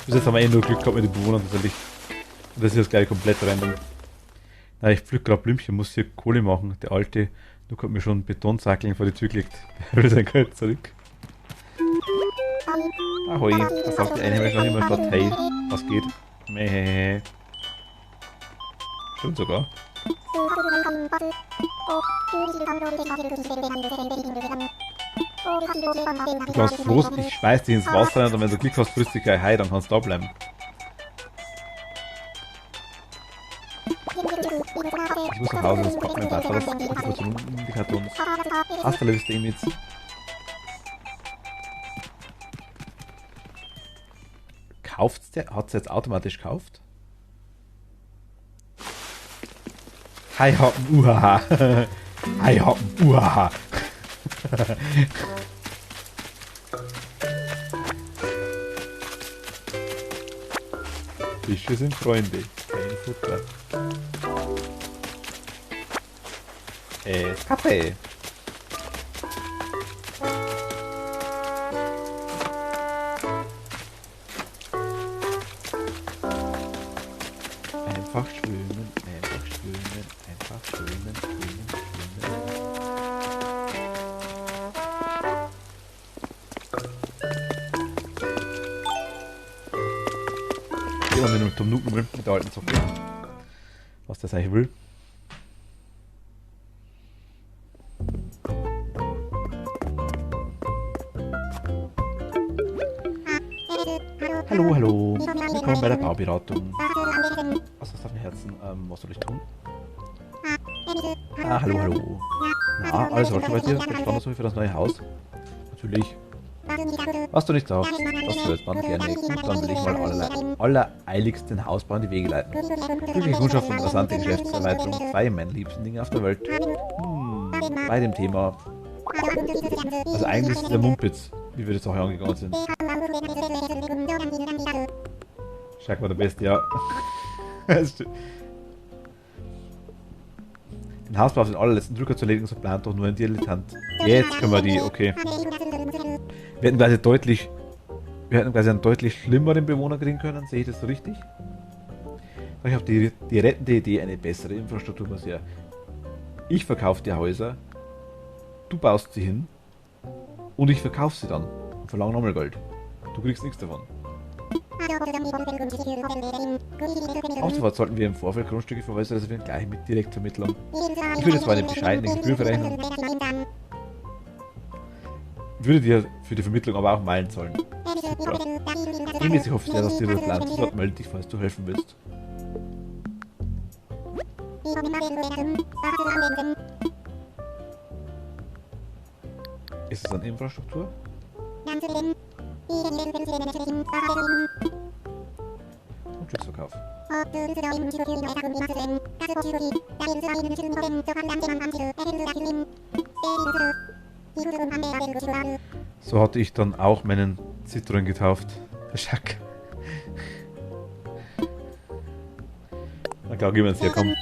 Bis jetzt haben wir eh nur Glück gehabt mit den Bewohnern tatsächlich. Und das ist jetzt gleich komplett random. Na, ich pflück gerade Blümchen, muss hier Kohle machen. Der alte, du hat mir schon Betonsackeln vor die Tür gelegt. Er will sein Geld zurück. Ahoi, da sagt die Einheimische noch immer statt hey, was geht? Meh. Stimmt sogar. Du kannst bloß, ich schmeiß dich ins Wasser rein und wenn du Glück hast, frisst dich gleich Hai, dann kannst du da bleiben. Ich muss nach Hause, das packt mein Vater, das Informationen. Hasta la vista, Emits. Kauft's der? Hat's jetzt automatisch gekauft? Haihappen, uhaha. Haihappen, uhaha. Fische sind Freunde, kein Futter. Kaffee. Einfach schwimmen, einfach schwimmen, einfach schwimmen, schwimmen, schwimmen. Gehen wir mit dem Tom Nook mit der alten Socke. Was das eigentlich will. Hallo, hallo. Willkommen bei der Bauberatung. Was ist auf dem Herzen? Was soll ich tun? Ah, hallo, hallo. Na, alles okay bei dir? Besonders so für das neue Haus? Natürlich. Was du nicht sagst, was du jetzt Band gerne legst, dann will ich mal allereiligst den Hausbau in die Wege leiten. Glückliche Kundschaft und rasante Geschäftserweiterung, zwei meiner liebsten Dinge auf der Welt. Bei dem Thema. Also eigentlich ist der Mumpitz, wie wir das auch angegangen sind. Schack war der Beste, ja. Den Hausbau auf den allerletzten Drücker zu erledigen, so plant doch nur ein Dilettant. Jetzt können wir die, okay. Wir hätten quasi einen deutlich schlimmeren Bewohner kriegen können, sehe ich das so richtig? Ich habe die rettende Idee, eine bessere Infrastruktur muss her. Ich verkaufe die Häuser, du baust sie hin und ich verkaufe sie dann und verlange nochmal Geld. Du kriegst nichts davon. Außerdem sollten wir im Vorfeld Grundstücke für Häuser reservieren, gleich mit Direktvermittlung. Ich würde zwar eine bescheidene Gebühr verrechnen, würde dir für die Vermittlung aber auch Meilen zahlen. Super. Ich hoffe sehr, dass dir das Land zusagt. Melde dich, falls du helfen willst. Ist es an Infrastruktur? Und Schiffsverkauf. So hatte ich dann auch meinen Citroën getauft. Schack. Na klar, gehen wir ins hier, komm.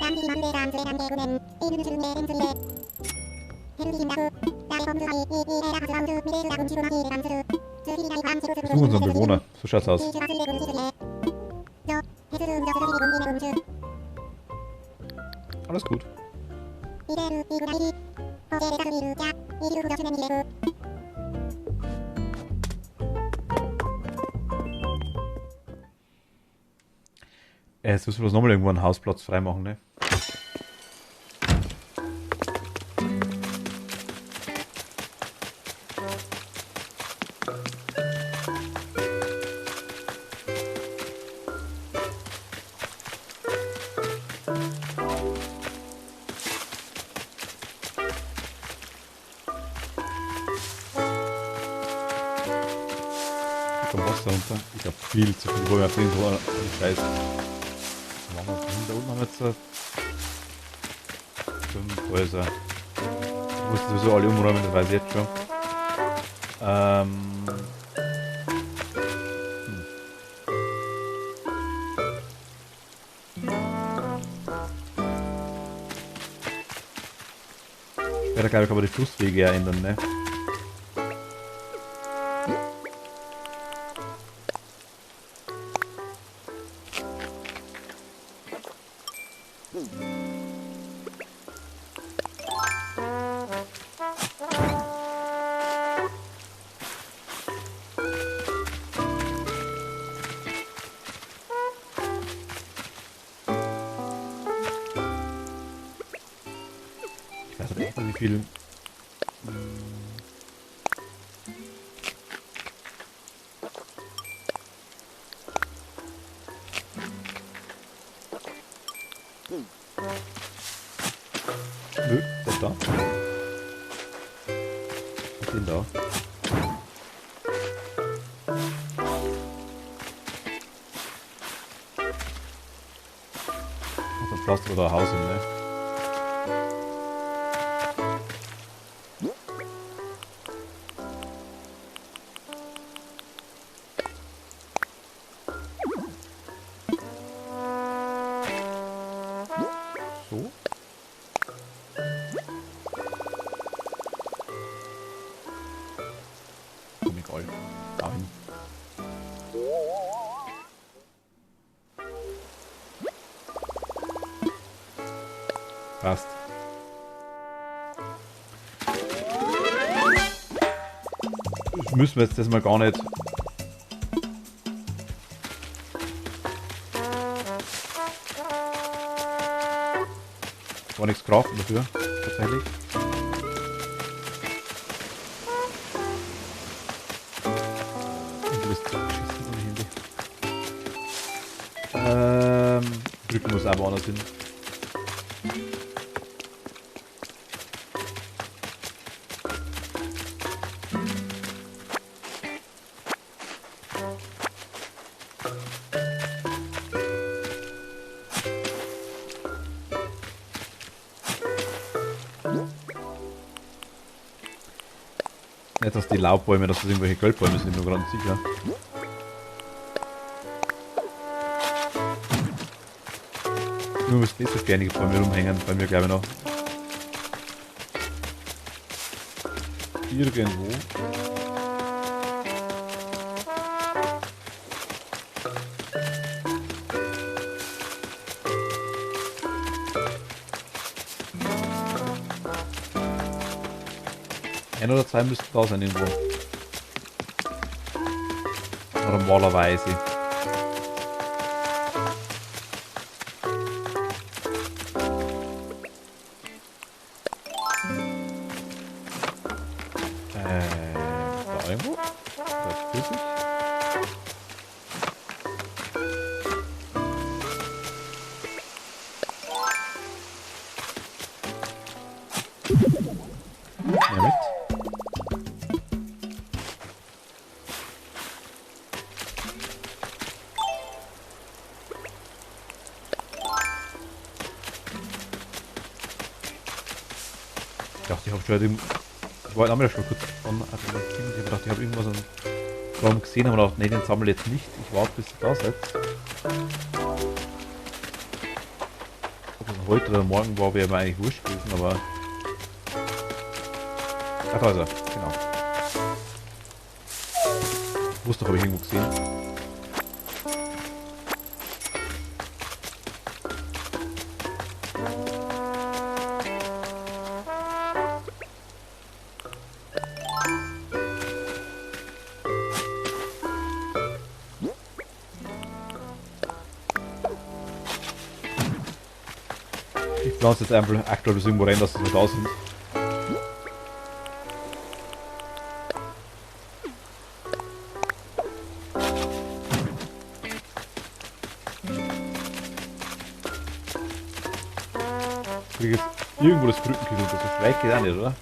Suchen unseren Bewohner. So schaut's aus. Alles gut. Jetzt müssen wir das nochmal irgendwo einen Hausplatz freimachen, ne? Kommt Wasser runter. Ich hab viel zu viel, wo wir auf jeden Fall Scheiß. Da unten haben wir jetzt 5 Häuser. Ich muss sowieso alle umräumen, das weiß ich jetzt schon. Später, glaube ich, kann man die Flusswege ja ändern, ne? viel... Nö, ist das da? Was ist denn da? Ach, ein Pflaster oder ein Haus hin, ne? So. Komm, egal. Dahin. Passt. Das müssen wir jetzt das mal gar nicht. Gar nichts craften dafür, tatsächlich. Und du bist zugeschissen ohne Handy. Drücken muss aber anders hin. Nicht, dass die Laubbäume, dass das irgendwelche Goldbäume sind, nur gerade sicher. Nur müssen nicht so sternige Bäume rumhängen, bei mir glaube ich noch. Irgendwo. Ein oder zwei müssten da sein irgendwo. Normalerweise. Da irgendwo? Da ist flüssig. Ja, mit. Ich dachte, ich habe schon ich wollte auch schon kurz von ich habe gedacht, ich habe irgendwas am Raum gesehen, aber gedacht, nee, den sammle ich jetzt nicht. Ich warte, bis ihr da seid. Ob es heute oder morgen war, wäre mir eigentlich wurscht gewesen, aber... Ach, da ist er, genau. Wusste doch, habe ich irgendwo gesehen. Ich pflanze jetzt einfach aktuell bis irgendwo rein, dass wir da sind. Ich kriege jetzt irgendwo das Brückenkühl unter. So schräg geht auch nicht, oder?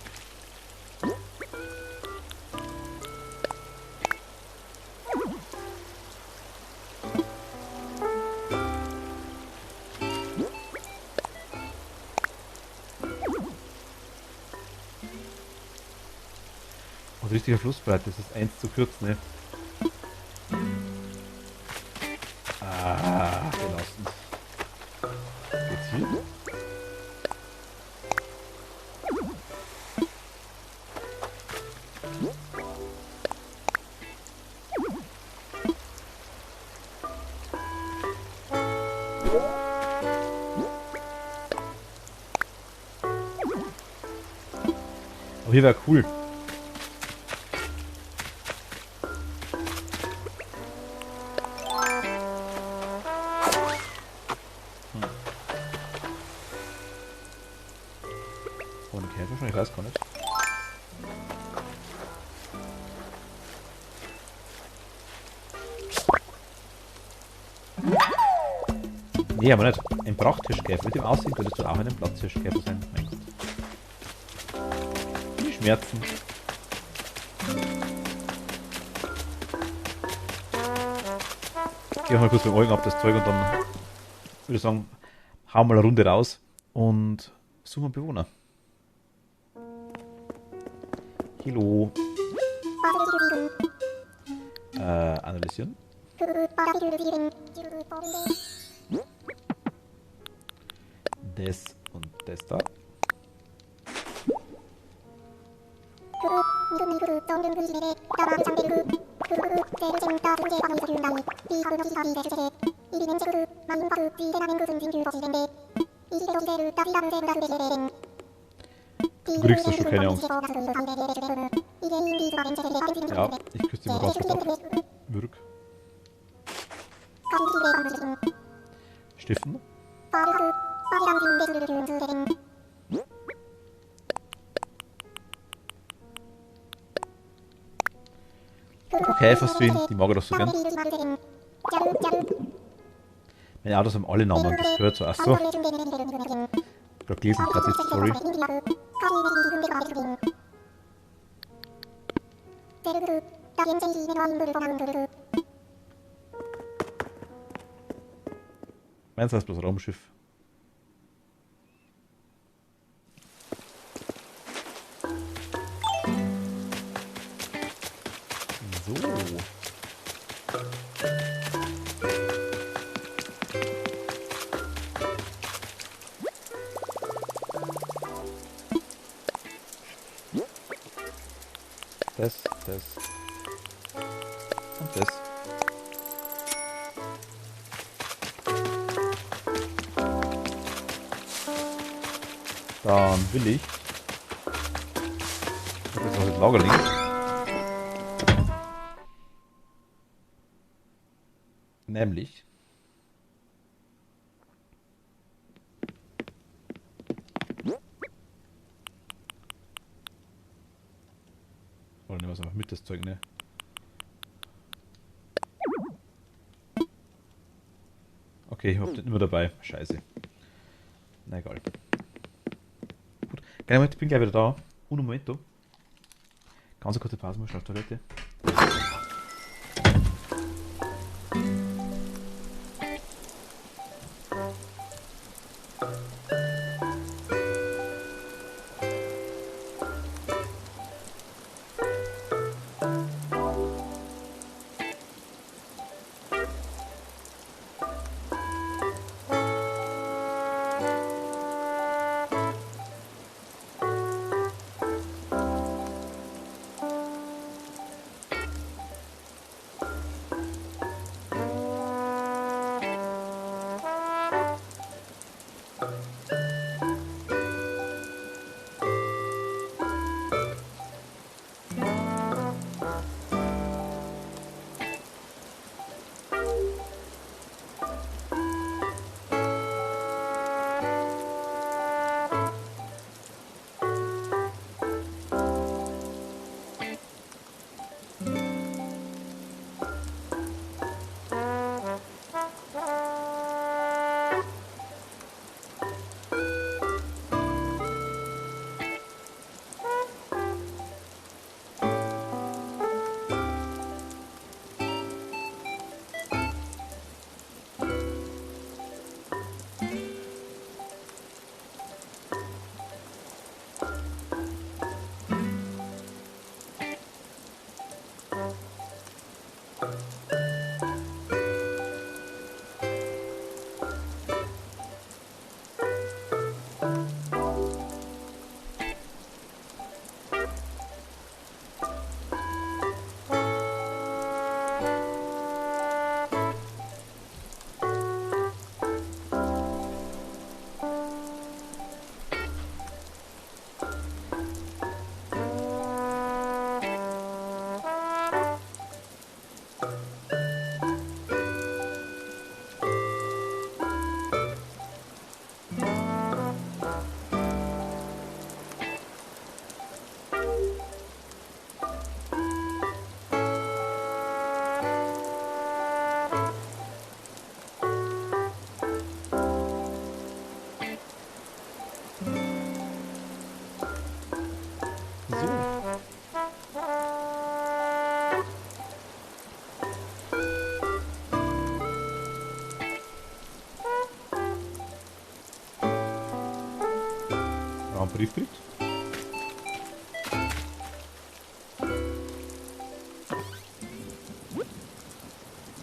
Und richtiger Flussbreit, das ist 1 zu kurz, ne? Ah, gelassen. Geht's hier? Aber hier wäre cool. Ohne Käfer schon, ich weiß Nee, aber nicht. Ein Prachthirschkäfer. Mit dem Aussehen könntest du auch ein Platzhirschkäfer sein. Mein Gott. Die Schmerzen. Ich gehe mal kurz beim Augen ab das Zeug und dann würde ich sagen, hau mal eine Runde raus und suchen einen Bewohner. Hallo. Analysieren. Das und das da. Du kriegst da schon keine Angst. Ja, ich küsse mal raus, was auf. Wirk. Stiften. Okay, fast wie die mag ich doch so gern. Meine Autos haben alle Namen, das gehört so. Achso. Ich hab gelesen, gerade die Story. Meins heißt bloß Raumschiff. So. Das und das. Dann will ich. Das ist was Lager liegt. Nämlich. Oder nehmen wir es einfach mit, das Zeug, ne? Okay, ich hab den immer dabei. Scheiße. Na egal. Gut. Ich bin gleich wieder da. Un momento. Ganz eine kurze Pause, mal schnell auf die Toilette. Brief kriegt.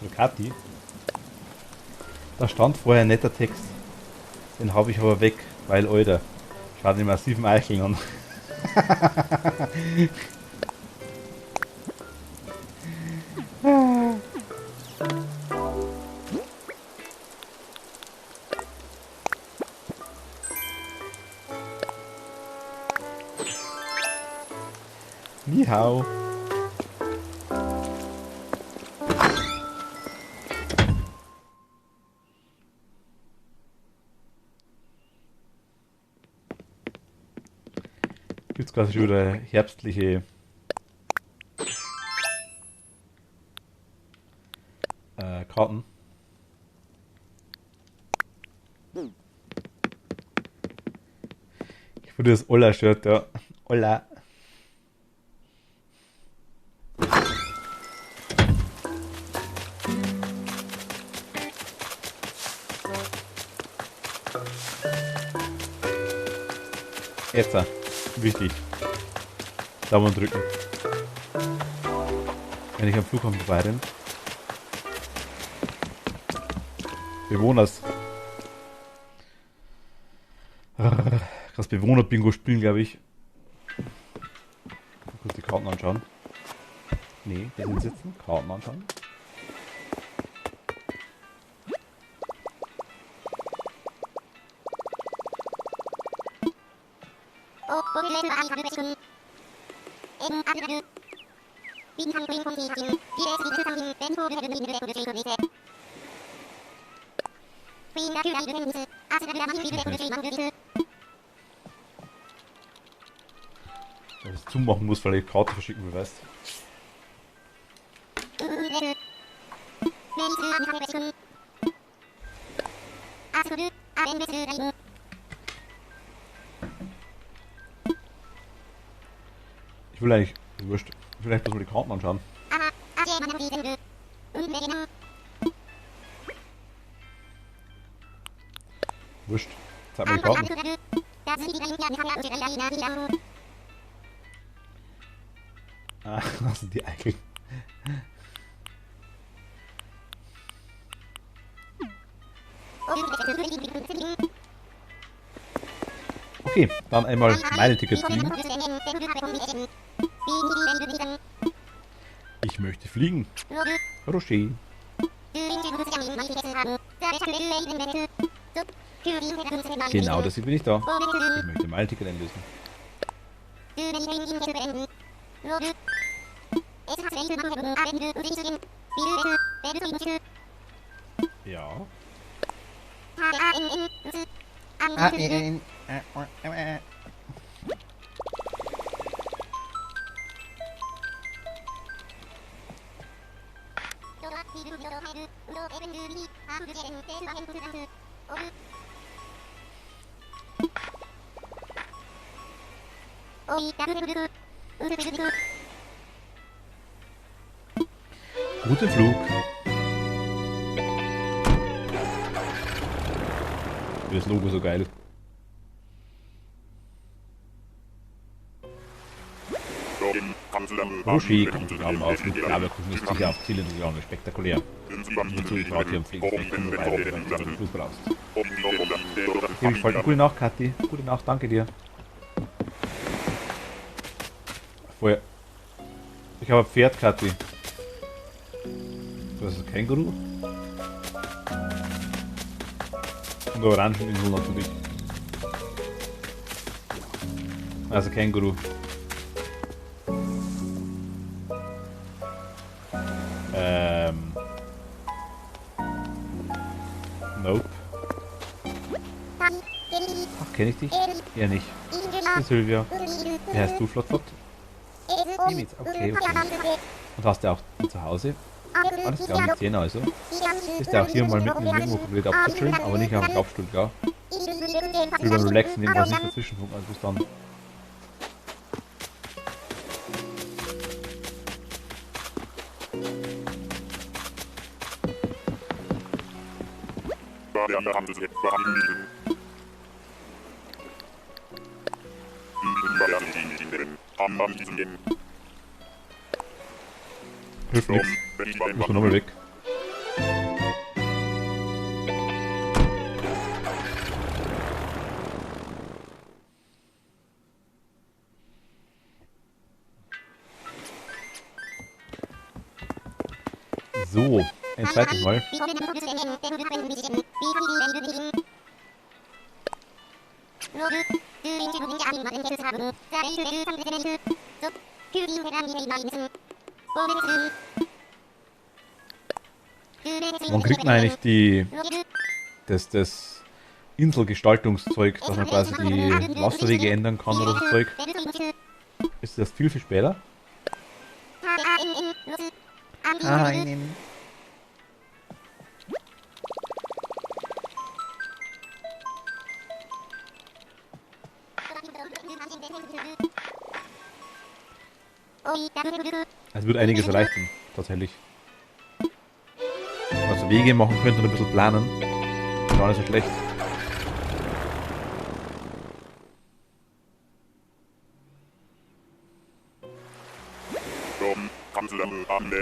So, Kathi. Da stand vorher ein netter Text. Den habe ich aber weg, weil, Alter, schaut den massiven Eicheln an. Ni hao. Gibt's quasi schon wieder herbstliche Karten. Ich finde das Olla-Shirt, ja. Olla. Jetzt, wichtig. Daumen drücken. Wenn ich am Flughafen vorbei bin. Bewohners. Krass, Bewohner-Bingo spielen, glaube ich. Kurz die Karten anschauen. Nee, wir sind sitzen. Karten anschauen. Dass ich zumachen muss, weil ich Karte verschicken will, weißt ich will eigentlich, wurscht, ich will eigentlich bloß mal die Karten anschauen. Wurscht, zeig mir die Karten. Ah, das sind die Eichel. Okay, dann einmal meine Tickets fliegen. Ich möchte fliegen. Rocher. Genau, deswegen bin ich da. Ich möchte mein Ticket einlösen. Ja. Guten Flug. Das Logo so geil. Roshi kommt zusammen auf mit Laberkuchen, ist sicher auf Ziel und spektakulär. Wozu ich heute am Fliegen sprechen, weil du einen Flug brauchst. Ich wollte gute Nacht, Kathi. Gute Nacht, danke dir. Vorher. Ich habe ein Pferd, Kathi. Das ist ein Känguru. Und Orangeninsel natürlich. Also Känguru. Nope. Ach, kenne ich dich? Ja, nicht. Ich bin Sylvia. Wie heißt du, Flott? Okay, okay. Und hast du auch zu Hause? Alles klar, mit 10 also. Bist du auch hier mal mitten im Limo probiert abzuchillen, aber nicht auf dem Klappstuhl, ja? Ich will beim Relaxen jedenfalls nicht dazwischenfunken, also bis dann. Hilft nix. Muss man nochmal weg. So, ein zweites Mal. Wann kriegt man eigentlich das Inselgestaltungszeug, dass man quasi die Wasserwege ändern kann oder so Zeug? Ist das viel später? Es wird einiges erleichtern, tatsächlich. Also Wege machen könnte und ein bisschen planen. Gar nicht so schlecht.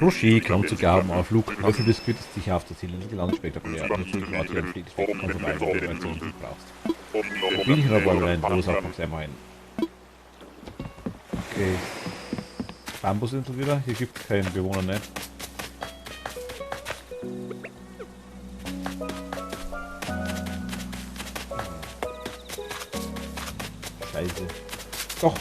Rocher kommt zu Gaben auf Flug. Also das Glück ist sicher aufzuzielen. Das ist ganz spektakulär. Natürlich war hier ein Fliegstück und so weiter, wenn du es brauchst. Will ich noch mal rein, los auf uns einmal hin. Okay. Bambusinsel wieder. Hier gibt es keinen Bewohner, ne? Scheiße. Doch.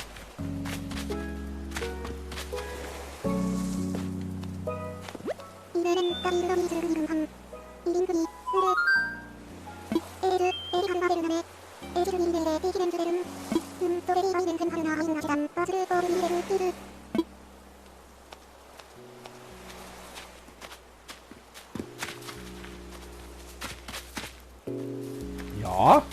Ja.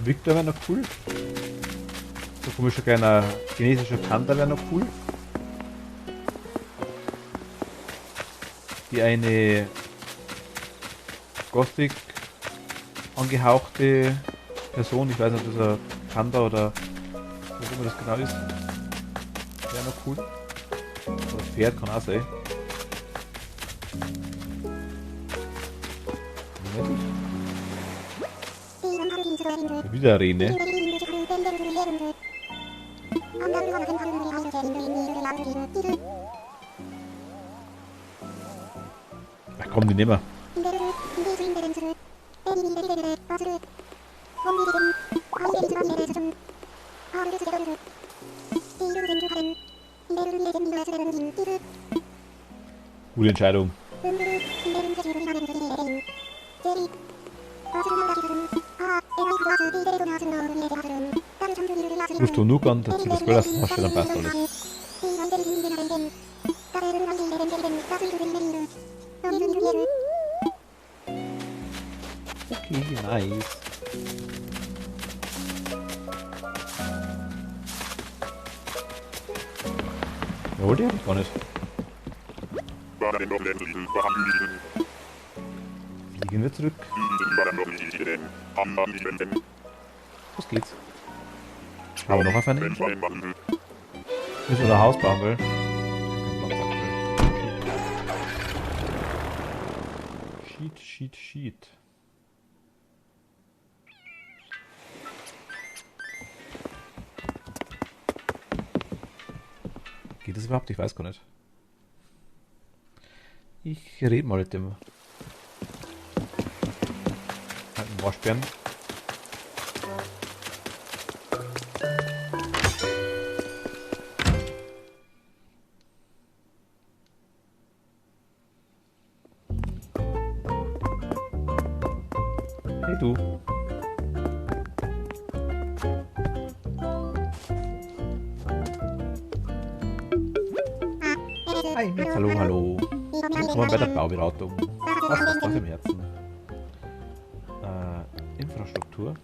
Victor wäre noch cool. So komischer kleiner chinesischer Panda wäre noch cool. Die eine Gothic angehauchte Person, ich weiß nicht, ob das ein Panda oder was immer das genau ist, wäre noch cool. Oder Pferd kann auch sein. Wieder Rene. Ach komm, die nehmen wir. Gute Entscheidung. Rufst du nur an, dass du das Geld hast, dann passt alles. Okay, nice. Jawohl, die hab ich gar nicht. Fliegen wir zurück. Los geht's. Aber noch auf eine Insel. Müssen wir ein Haus bauen, gell? Sheet. Geht das überhaupt? Ich weiß gar nicht. Ich rede mal mit dem alten Waschbären. Hey du. Hi, Mitz, hallo. Willkommen bei der Bauberatung. Was im Herzen? Infrastruktur.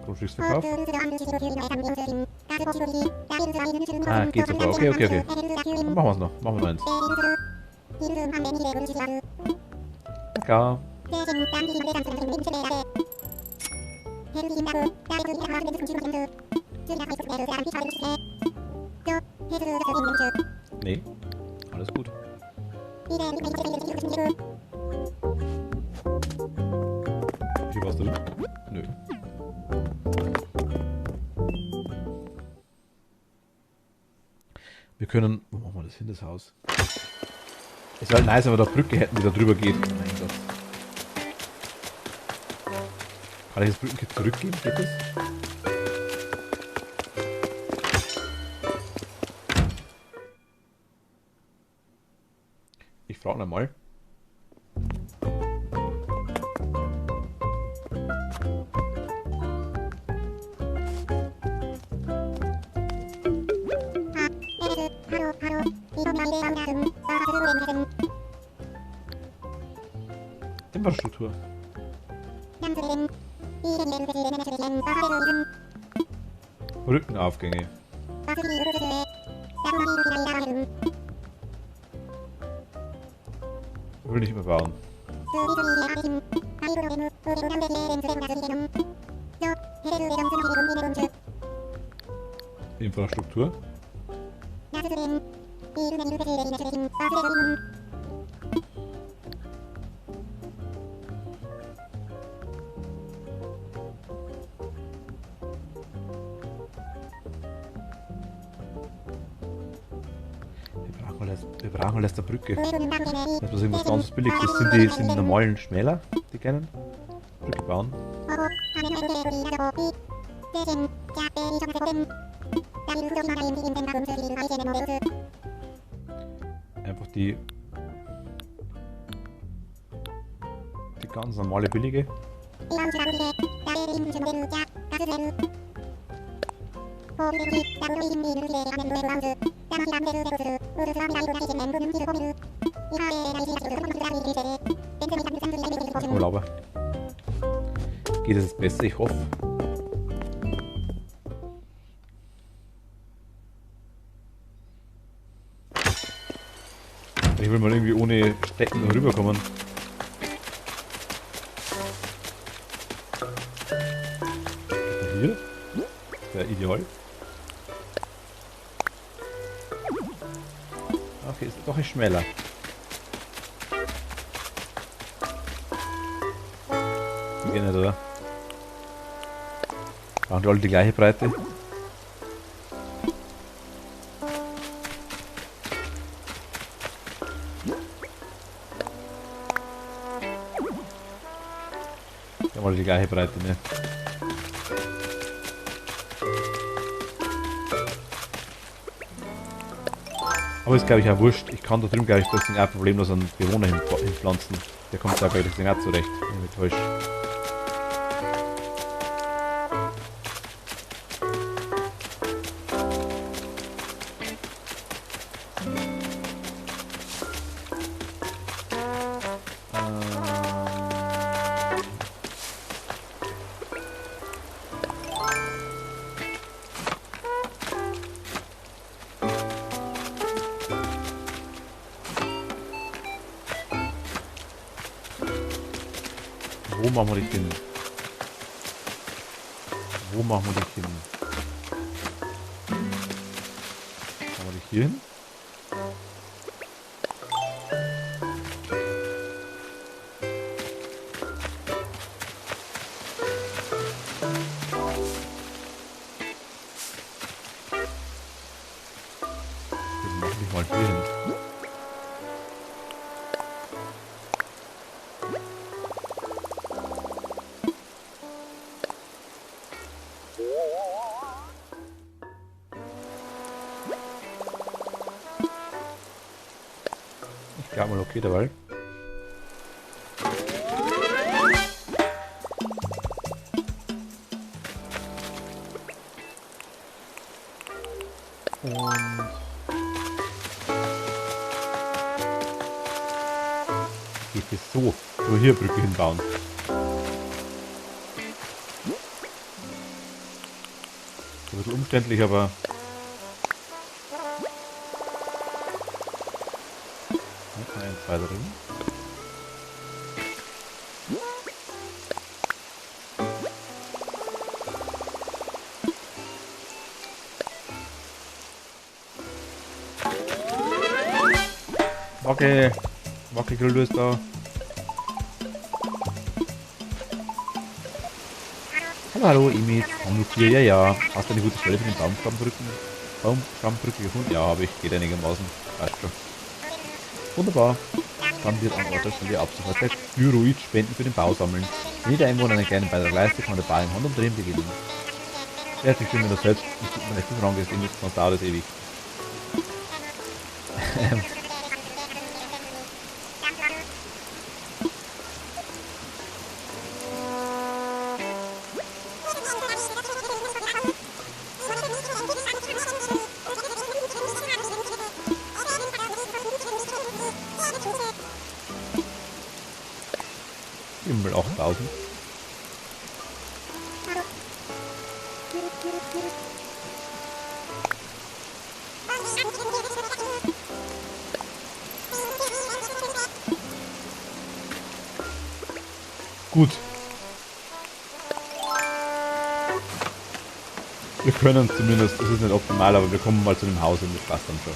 Grundstücksverkauf. Ah, geht sogar. Okay. Dann machen wir es noch. Machen wir noch eins. Klar. Nee. Alles gut. Hier was drin? Nö. Wir können... Wo machen wir das hin, das Haus? Es wäre halt nice, wenn wir da Brücke hätten, die da drüber geht. Mein Gott. Kann ich das Brückenkit zurückgeben? Geht das? Ich frage mal. Infrastruktur. Rückenaufgänge. Will nicht mehr bauen. Infrastruktur. Wir brauchen Leicester Brücke. Das ist irgendwas ganz Billiges. Sind die normalen schmäler, die kennen? Brücke bauen. Einfach die ganz normale billige. Oh, aber geht es jetzt besser? Ich hoffe. Ich will mal irgendwie ohne Stecken rüberkommen. Hier? Wäre ideal. Okay, ist doch nicht schmäler. Wir gehen nicht, oder? Machen die alle die gleiche Breite? Die haben alle die gleiche Breite, ne? Aber ist glaube ich auch wurscht. Ich kann da drüben glaube ich das Ding auch problemlos einen Bewohner hinpflanzen. Der kommt da bei das Ding auch zurecht, wenn ich mich täusche. Wo machen wir die hin? Wo machen wir die hin? Machen wir die hier hin? Wir machen die mal hier hin. Ja, mal okay dabei. Und geht es so. So hier Brücke hinbauen. bisschen umständlich, aber... Ein, zwei drin. Wackelgrille ist da. Hallo, Emil. Ja, ja. Hast du eine gute Stelle für den Baumstammbrücke gefunden? Ja, habe ich. Geht einigermaßen. Passt schon. Wunderbar. Dann wird an Ort Stelle ab sofort der Gyroid Spenden für den Bau sammeln. Wenn jeder Einwohner einen kleinen Beitrag leistet, kann der Bau in Handumdrehen beginnen. Fertig, stimmt das selbst. Das tut mir nicht im Rang ist, sonst dauert das ewig. Himmel 8000. Gut. Wir können zumindest, das ist nicht optimal, aber wir kommen mal zu dem Haus und das passt dann schon.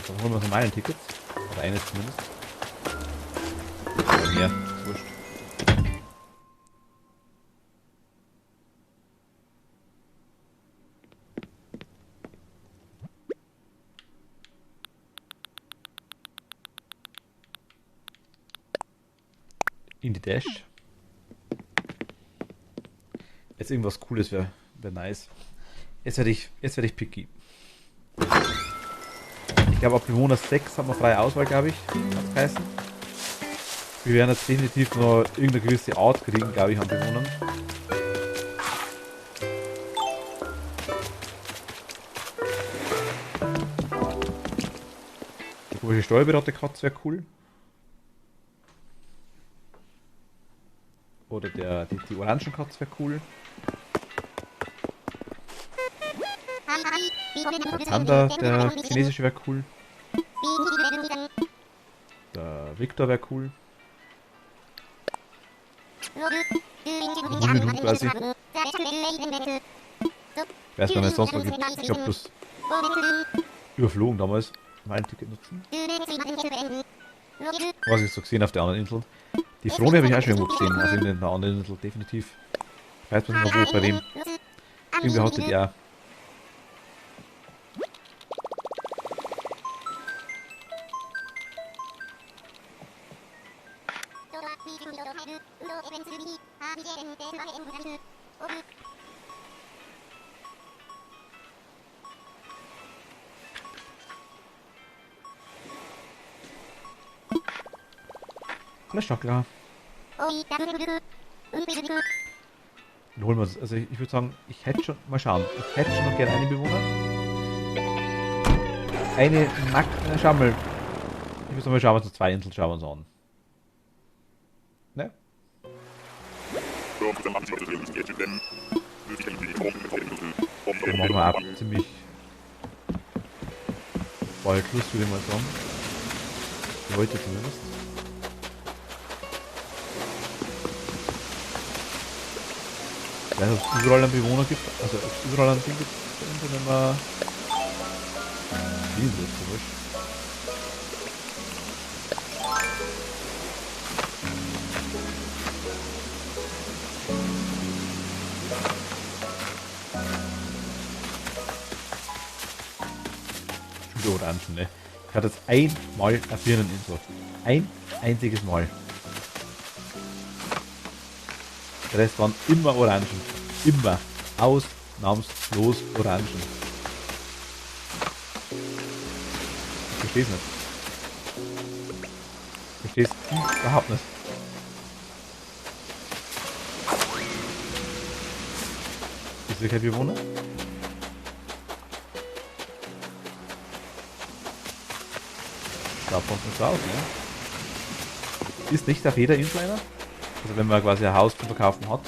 Dann holen wir uns nochmal ein Ticket. Oder eines zumindest. Oder mehr, wurscht. In die Dash. Jetzt irgendwas Cooles wäre nice. Jetzt werde ich picky. Ich glaube, ab Bewohner 6 haben wir freie Auswahl, glaube ich. Hat's heißen. Wir werden jetzt definitiv noch irgendeine gewisse Art kriegen, glaube ich, an Bewohnern. Die komische Steuerberaterkatze wäre cool. Oder die Orangenkatze wäre cool. Der Panda, der chinesische wäre cool. Der Victor wäre cool. Minuten quasi. Ich weiß gar nicht, sonst noch gibt. Ich habe bloß überflogen damals. Mein Ticket nutzen. Was ich so gesehen auf der anderen Insel. Die Throne habe ich auch schon irgendwo gesehen. Also in der anderen Insel definitiv. Ich weiß nicht mehr wo, bei wem. Irgendwie hatte die auch. Alles schon klar. Dann holen wir uns. Also ich würde sagen, ich hätte schon. Mal schauen. Ich hätte schon noch gerne einen Bewohner. Eine nackte Schammel. Ich würde sagen, wir schauen uns 2 Inseln schauen wir uns an. Ne? Dann machen wir ab ziemlich bald Schluss, würde ich mal sagen. Für heute zumindest. Ich weiß nicht, ob es überall einen Bewohner gibt, also ob es überall ein Ding gibt, wenn man viel wird, so wurscht. Orangen, ne? Ich hatte jetzt einmal eine Birneninsel. Ein einziges Mal. Der Rest waren immer Orangen. Immer. Ausnahmslos Orangen. Ich versteh's nicht. Ich versteh's überhaupt nicht. Ist hier kein Bewohner? Schaut von uns aus, ne? Ist nicht der Feder-Inliner? Also wenn man quasi ein Haus zu verkaufen hat.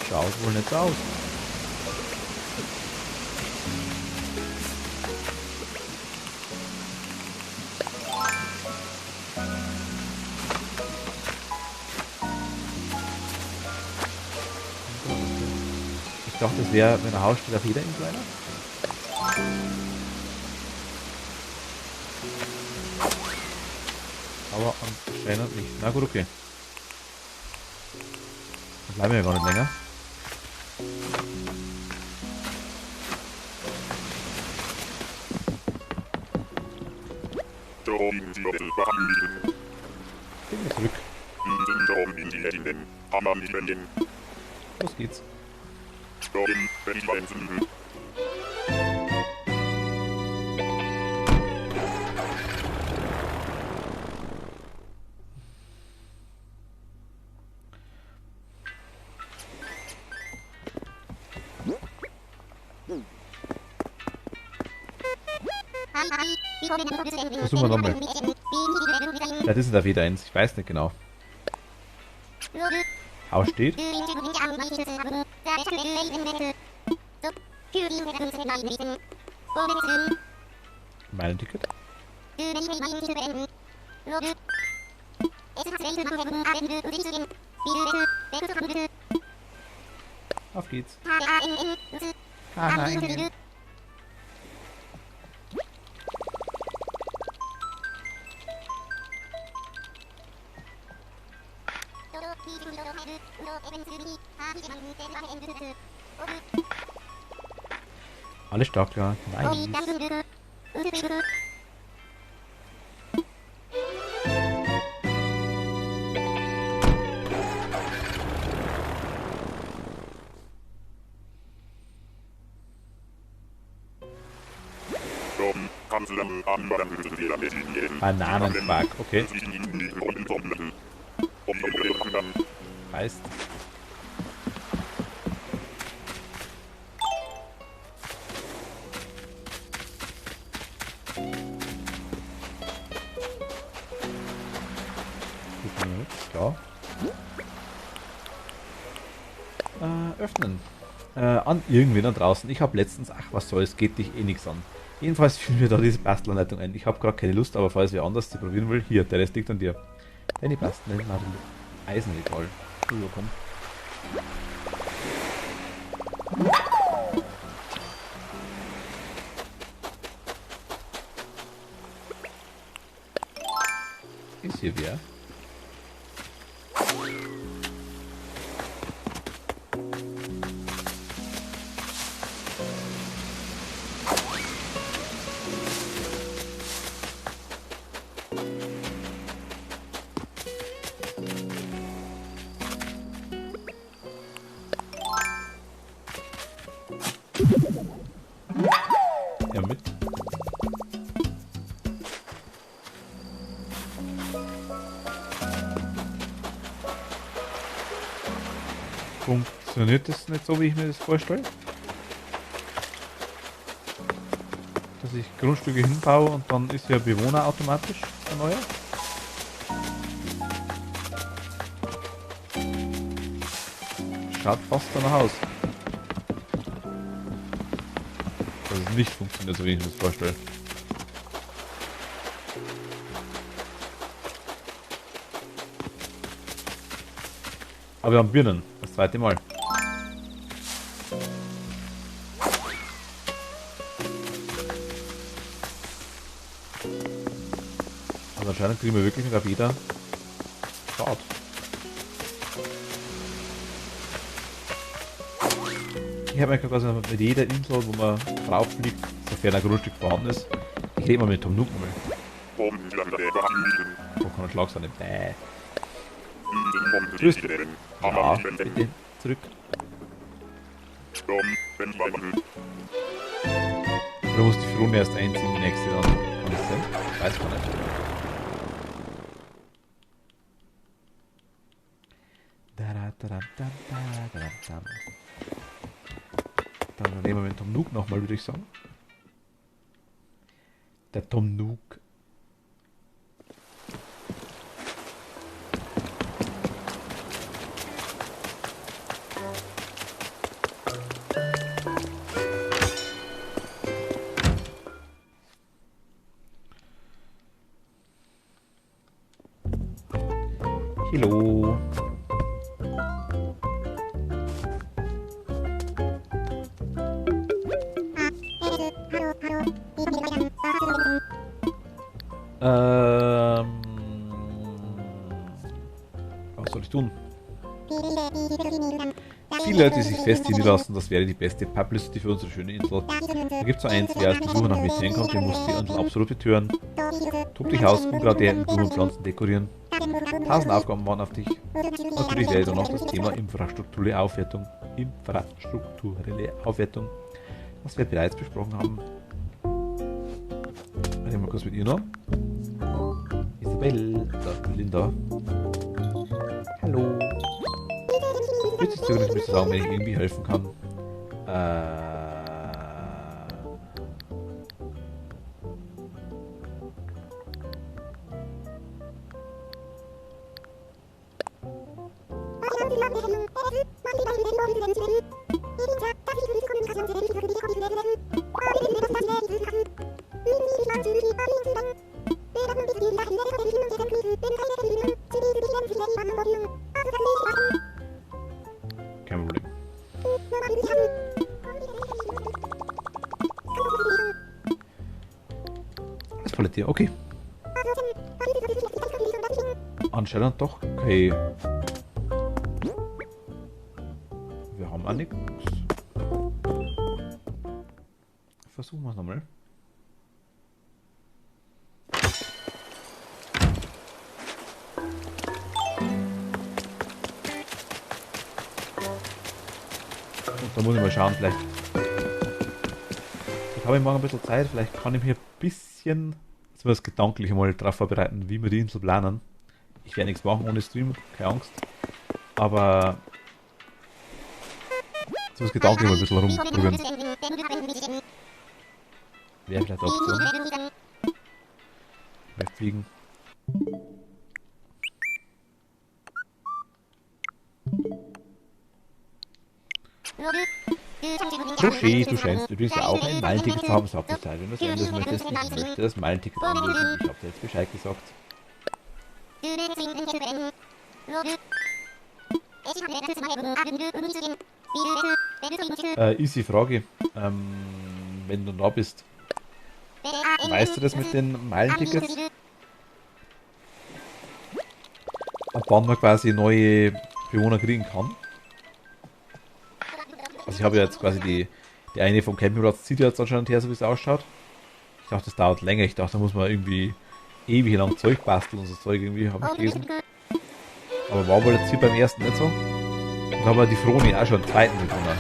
Schaut wohl nicht so aus. Ich dachte, das wäre, wenn ein Haus steht, auf jeder Inliner. Aber anscheinend nicht. Na gut, okay. Dann bleiben wir ja gar nicht länger. Gehen wir zurück. Los geht's. Versuchen wir nochmal. Vielleicht ist es da wieder eins. Ich weiß nicht genau. Haus steht. Meilenticket. Auf geht's. Nein. Alles stark, ja. Nice. Bananenquark, okay. Heißt. Klar. Öffnen. An irgendwen da draußen. Ich habe letztens, ach was soll's, geht dich eh nichts an. Jedenfalls führen wir da diese Bastelanleitung ein. Ich habe gerade keine Lust, aber falls wer anders sie probieren will, hier, der Rest liegt an dir. Deine Basteln, Eisenregal. Ja, komm. Ist hier wer? Ja, mit. Funktioniert das nicht so, wie ich mir das vorstelle? Dass ich Grundstücke hinbaue und dann ist ja Bewohner automatisch ein neuer? Schaut fast danach aus. Dass es nicht funktioniert, so wie ich mir das vorstelle. Aber wir haben Birnen, das zweite Mal. Also anscheinend kriegen wir wirklich mit Aveda Fahrt. Ich habe mir quasi mit jeder Insel, wo man drauf fliegt, sofern ein Grundstück vorhanden ist. Ich rede mal mit Tom Nook mal. Wo kann ein Schlag sein? Bäh. Tschüss. Ja, bitte. Zurück. Oder muss die Frone erst einziehen, die nächste dann? Kann das sein? Weiß man nicht. Dann nehmen wir den Tom Nook nochmal, würde ich sagen. Der Tom Nook. Hallo. Was soll ich tun? Viele Leute, die sich festziehen lassen, das wäre die beste Publicity für unsere schöne Insel. Da gibt es so eins, wer als Besucher nach Methane kommt, der muss die Insel absolut betören. Tob dich aus, ungerade Erde, Blumen und Pflanzen dekorieren. 1000 Aufgaben waren auf dich. Natürlich wäre dann noch das Thema infrastrukturelle Aufwertung. Was wir bereits besprochen haben. Reden wir kurz mit ihr noch. Isabel, da, Linda. Hallo. Bitte zögern, ich müsste sagen, wenn ich irgendwie helfen kann. Kein Problem. Das Palette, okay. Anscheinend doch, okay. Wir haben auch nichts. Versuchen wir es nochmal. Da muss ich mal schauen, vielleicht. Ich habe morgen ein bisschen Zeit, vielleicht kann ich mir ein bisschen, zumindest gedanklich mal darauf vorbereiten, wie wir die Insel planen. Ich werde nichts machen ohne Stream, keine Angst. Aber zumindest gedanklich mal ein bisschen rumprobieren. Wäre vielleicht eine Option. Wegfliegen. Rocher, du scheinst übrigens auch ein Meilenticket zu haben, sagt die Zeit. Wenn du das ändern möchtest, ich möchte das Meilenticket anlösen. Ich habe dir jetzt Bescheid gesagt. Easy Frage. Wenn du da bist, weißt du das mit den Meilentickets? Ab wann man quasi neue Bewohner kriegen kann? Also ich habe ja jetzt quasi die eine vom Campingplatz, zieht ja jetzt anscheinend her, so wie es ausschaut. Ich dachte, das dauert länger. Ich dachte, da muss man irgendwie ewig lang Zeug basteln und so Zeug irgendwie, habe ich gelesen. Aber war wohl jetzt hier beim ersten nicht so. Und haben wir die Froni auch schon einen zweiten bekommen.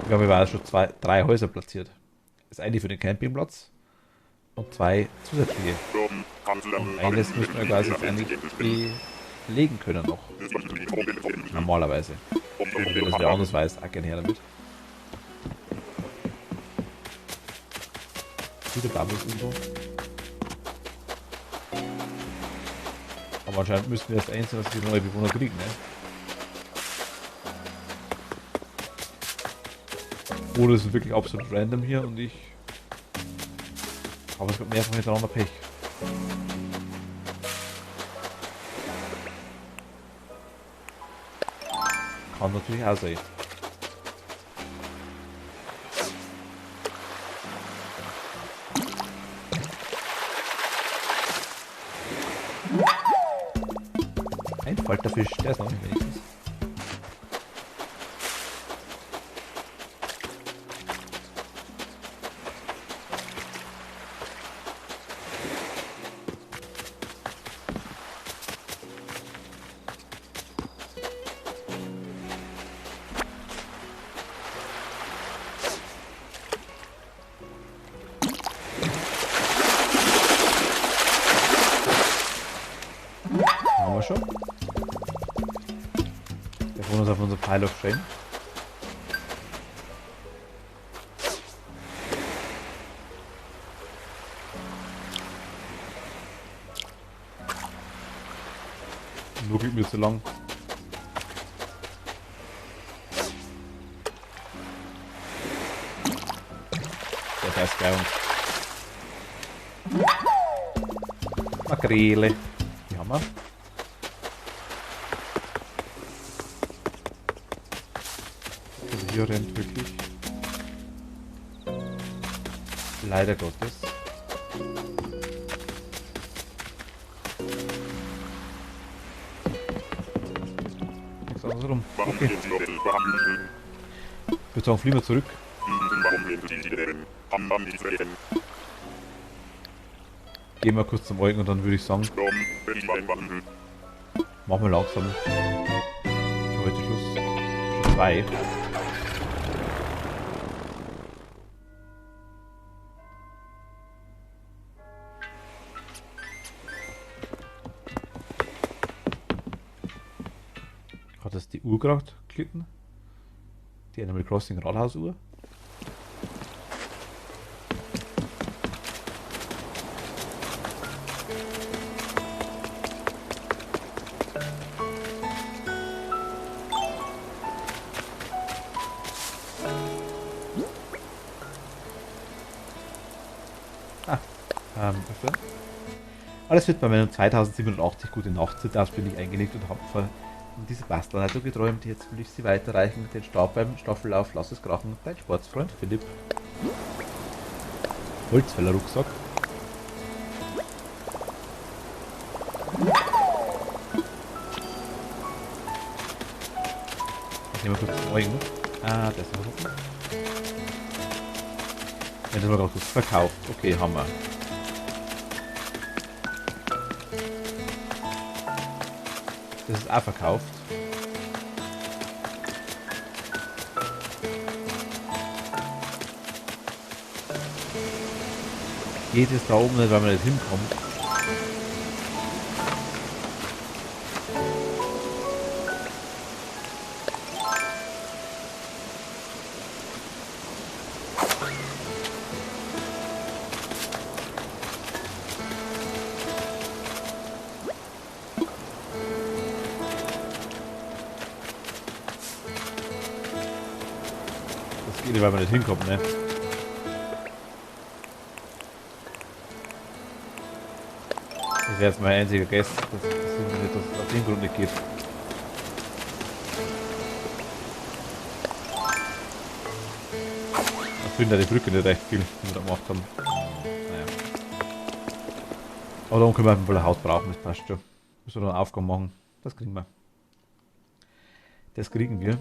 Ich glaube, wir waren schon 3 Häuser platziert. Das eine für den Campingplatz und 2 zusätzliche. Und eines müssen wir quasi jetzt eigentlich belegen können noch. Normalerweise. Wenn das wer anders weiß, auch gerne her damit. Wieder Bubbles und so. Aber anscheinend müssen wir erst einsehen, dass wir neue Bewohner kriegen, ne? Oder es ist wirklich absolut random hier und ich habe es gibt mehrfach hintereinander Pech. Kann natürlich auch sein. Ein Falterfisch, der ist noch nicht wenigstens. Haben wir schon. Wir freuen uns auf unser Pile of Shame. Nuckelt mir zu lang. Der ist geil. Makrele. Die haben wir. Also hier rennt wirklich. Leider Gottes. Nichts anderes rum. Okay. Ich würde sagen, fliegen wir zurück. Gehen wir kurz zum Eugen und dann würde ich sagen, machen wir langsam für heute Schluss. Schon 2. Hat das die Uhr gerade gelitten? Die Animal Crossing Rathaus-Uhr? Öffnen. Alles wird bei meinem 2780 gute Nacht sind, das bin ich eingelegt und habe von dieser Bastelanleitung geträumt. Jetzt will ich sie weiterreichen. Den Stab beim Staffellauf, lass es krachen. Dein Sportsfreund Philipp. Holzfäller Rucksack. Nehmen wir kurz den Eugen. Ah, das ist noch. Ja, das war gerade kurz verkauft. Okay, haben wir. Das ist auch verkauft. Geht es da oben nicht, weil man nicht hinkommt? Weil man nicht hinkommt, ne? Das wäre jetzt mein einziger Guess, dass das auf den Grund nicht geht. Ich finde da die Brücke nicht recht viel, die wir da gemacht haben. Naja. Aber darum können wir einfach wohl ein Haus brauchen, das passt schon. Müssen wir noch eine Aufgabe machen. Das kriegen wir. Das kriegen wir.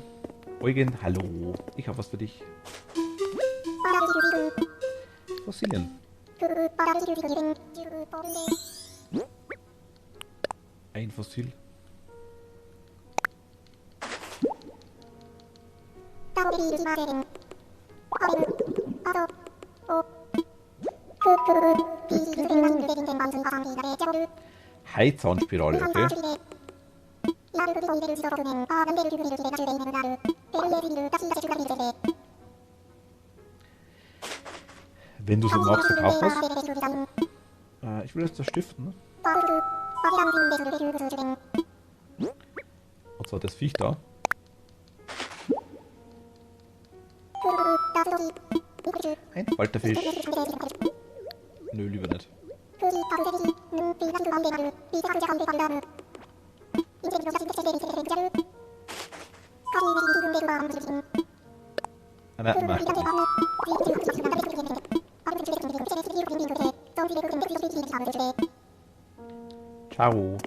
Eugen, hallo. Ich habe was für dich. Fossilien. Ein Fossil. Haizahnspirale, okay. Wenn du sie magst, verkauf was. Ich will jetzt das stiften. Und zwar das Viech da. Ein Falterfisch. Nö, lieber nicht. Nein, mach nicht. Ciao.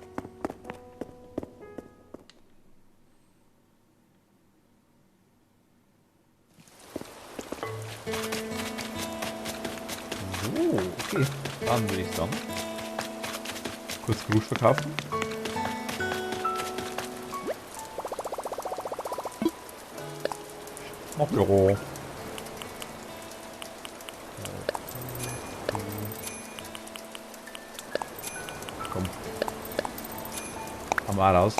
So, okay. Dann würde ich sagen, kurz Grusch verkaufen. Büro. Komm. Haben wir raus.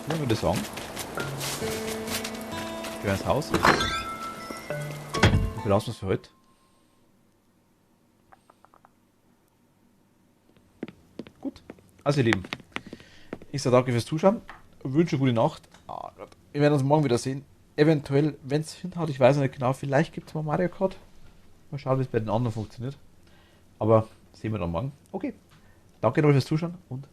Ja, würde ich sagen. Gehen wir ins Haus. Wir lassen es für heute. Also ihr Lieben, ich sage danke fürs Zuschauen, wünsche gute Nacht. Wir werden uns morgen wieder sehen. Eventuell, wenn es hinhaut, ich weiß nicht genau, vielleicht gibt es mal Mario Kart. Mal schauen, wie es bei den anderen funktioniert. Aber sehen wir dann morgen. Okay, danke nochmal fürs Zuschauen und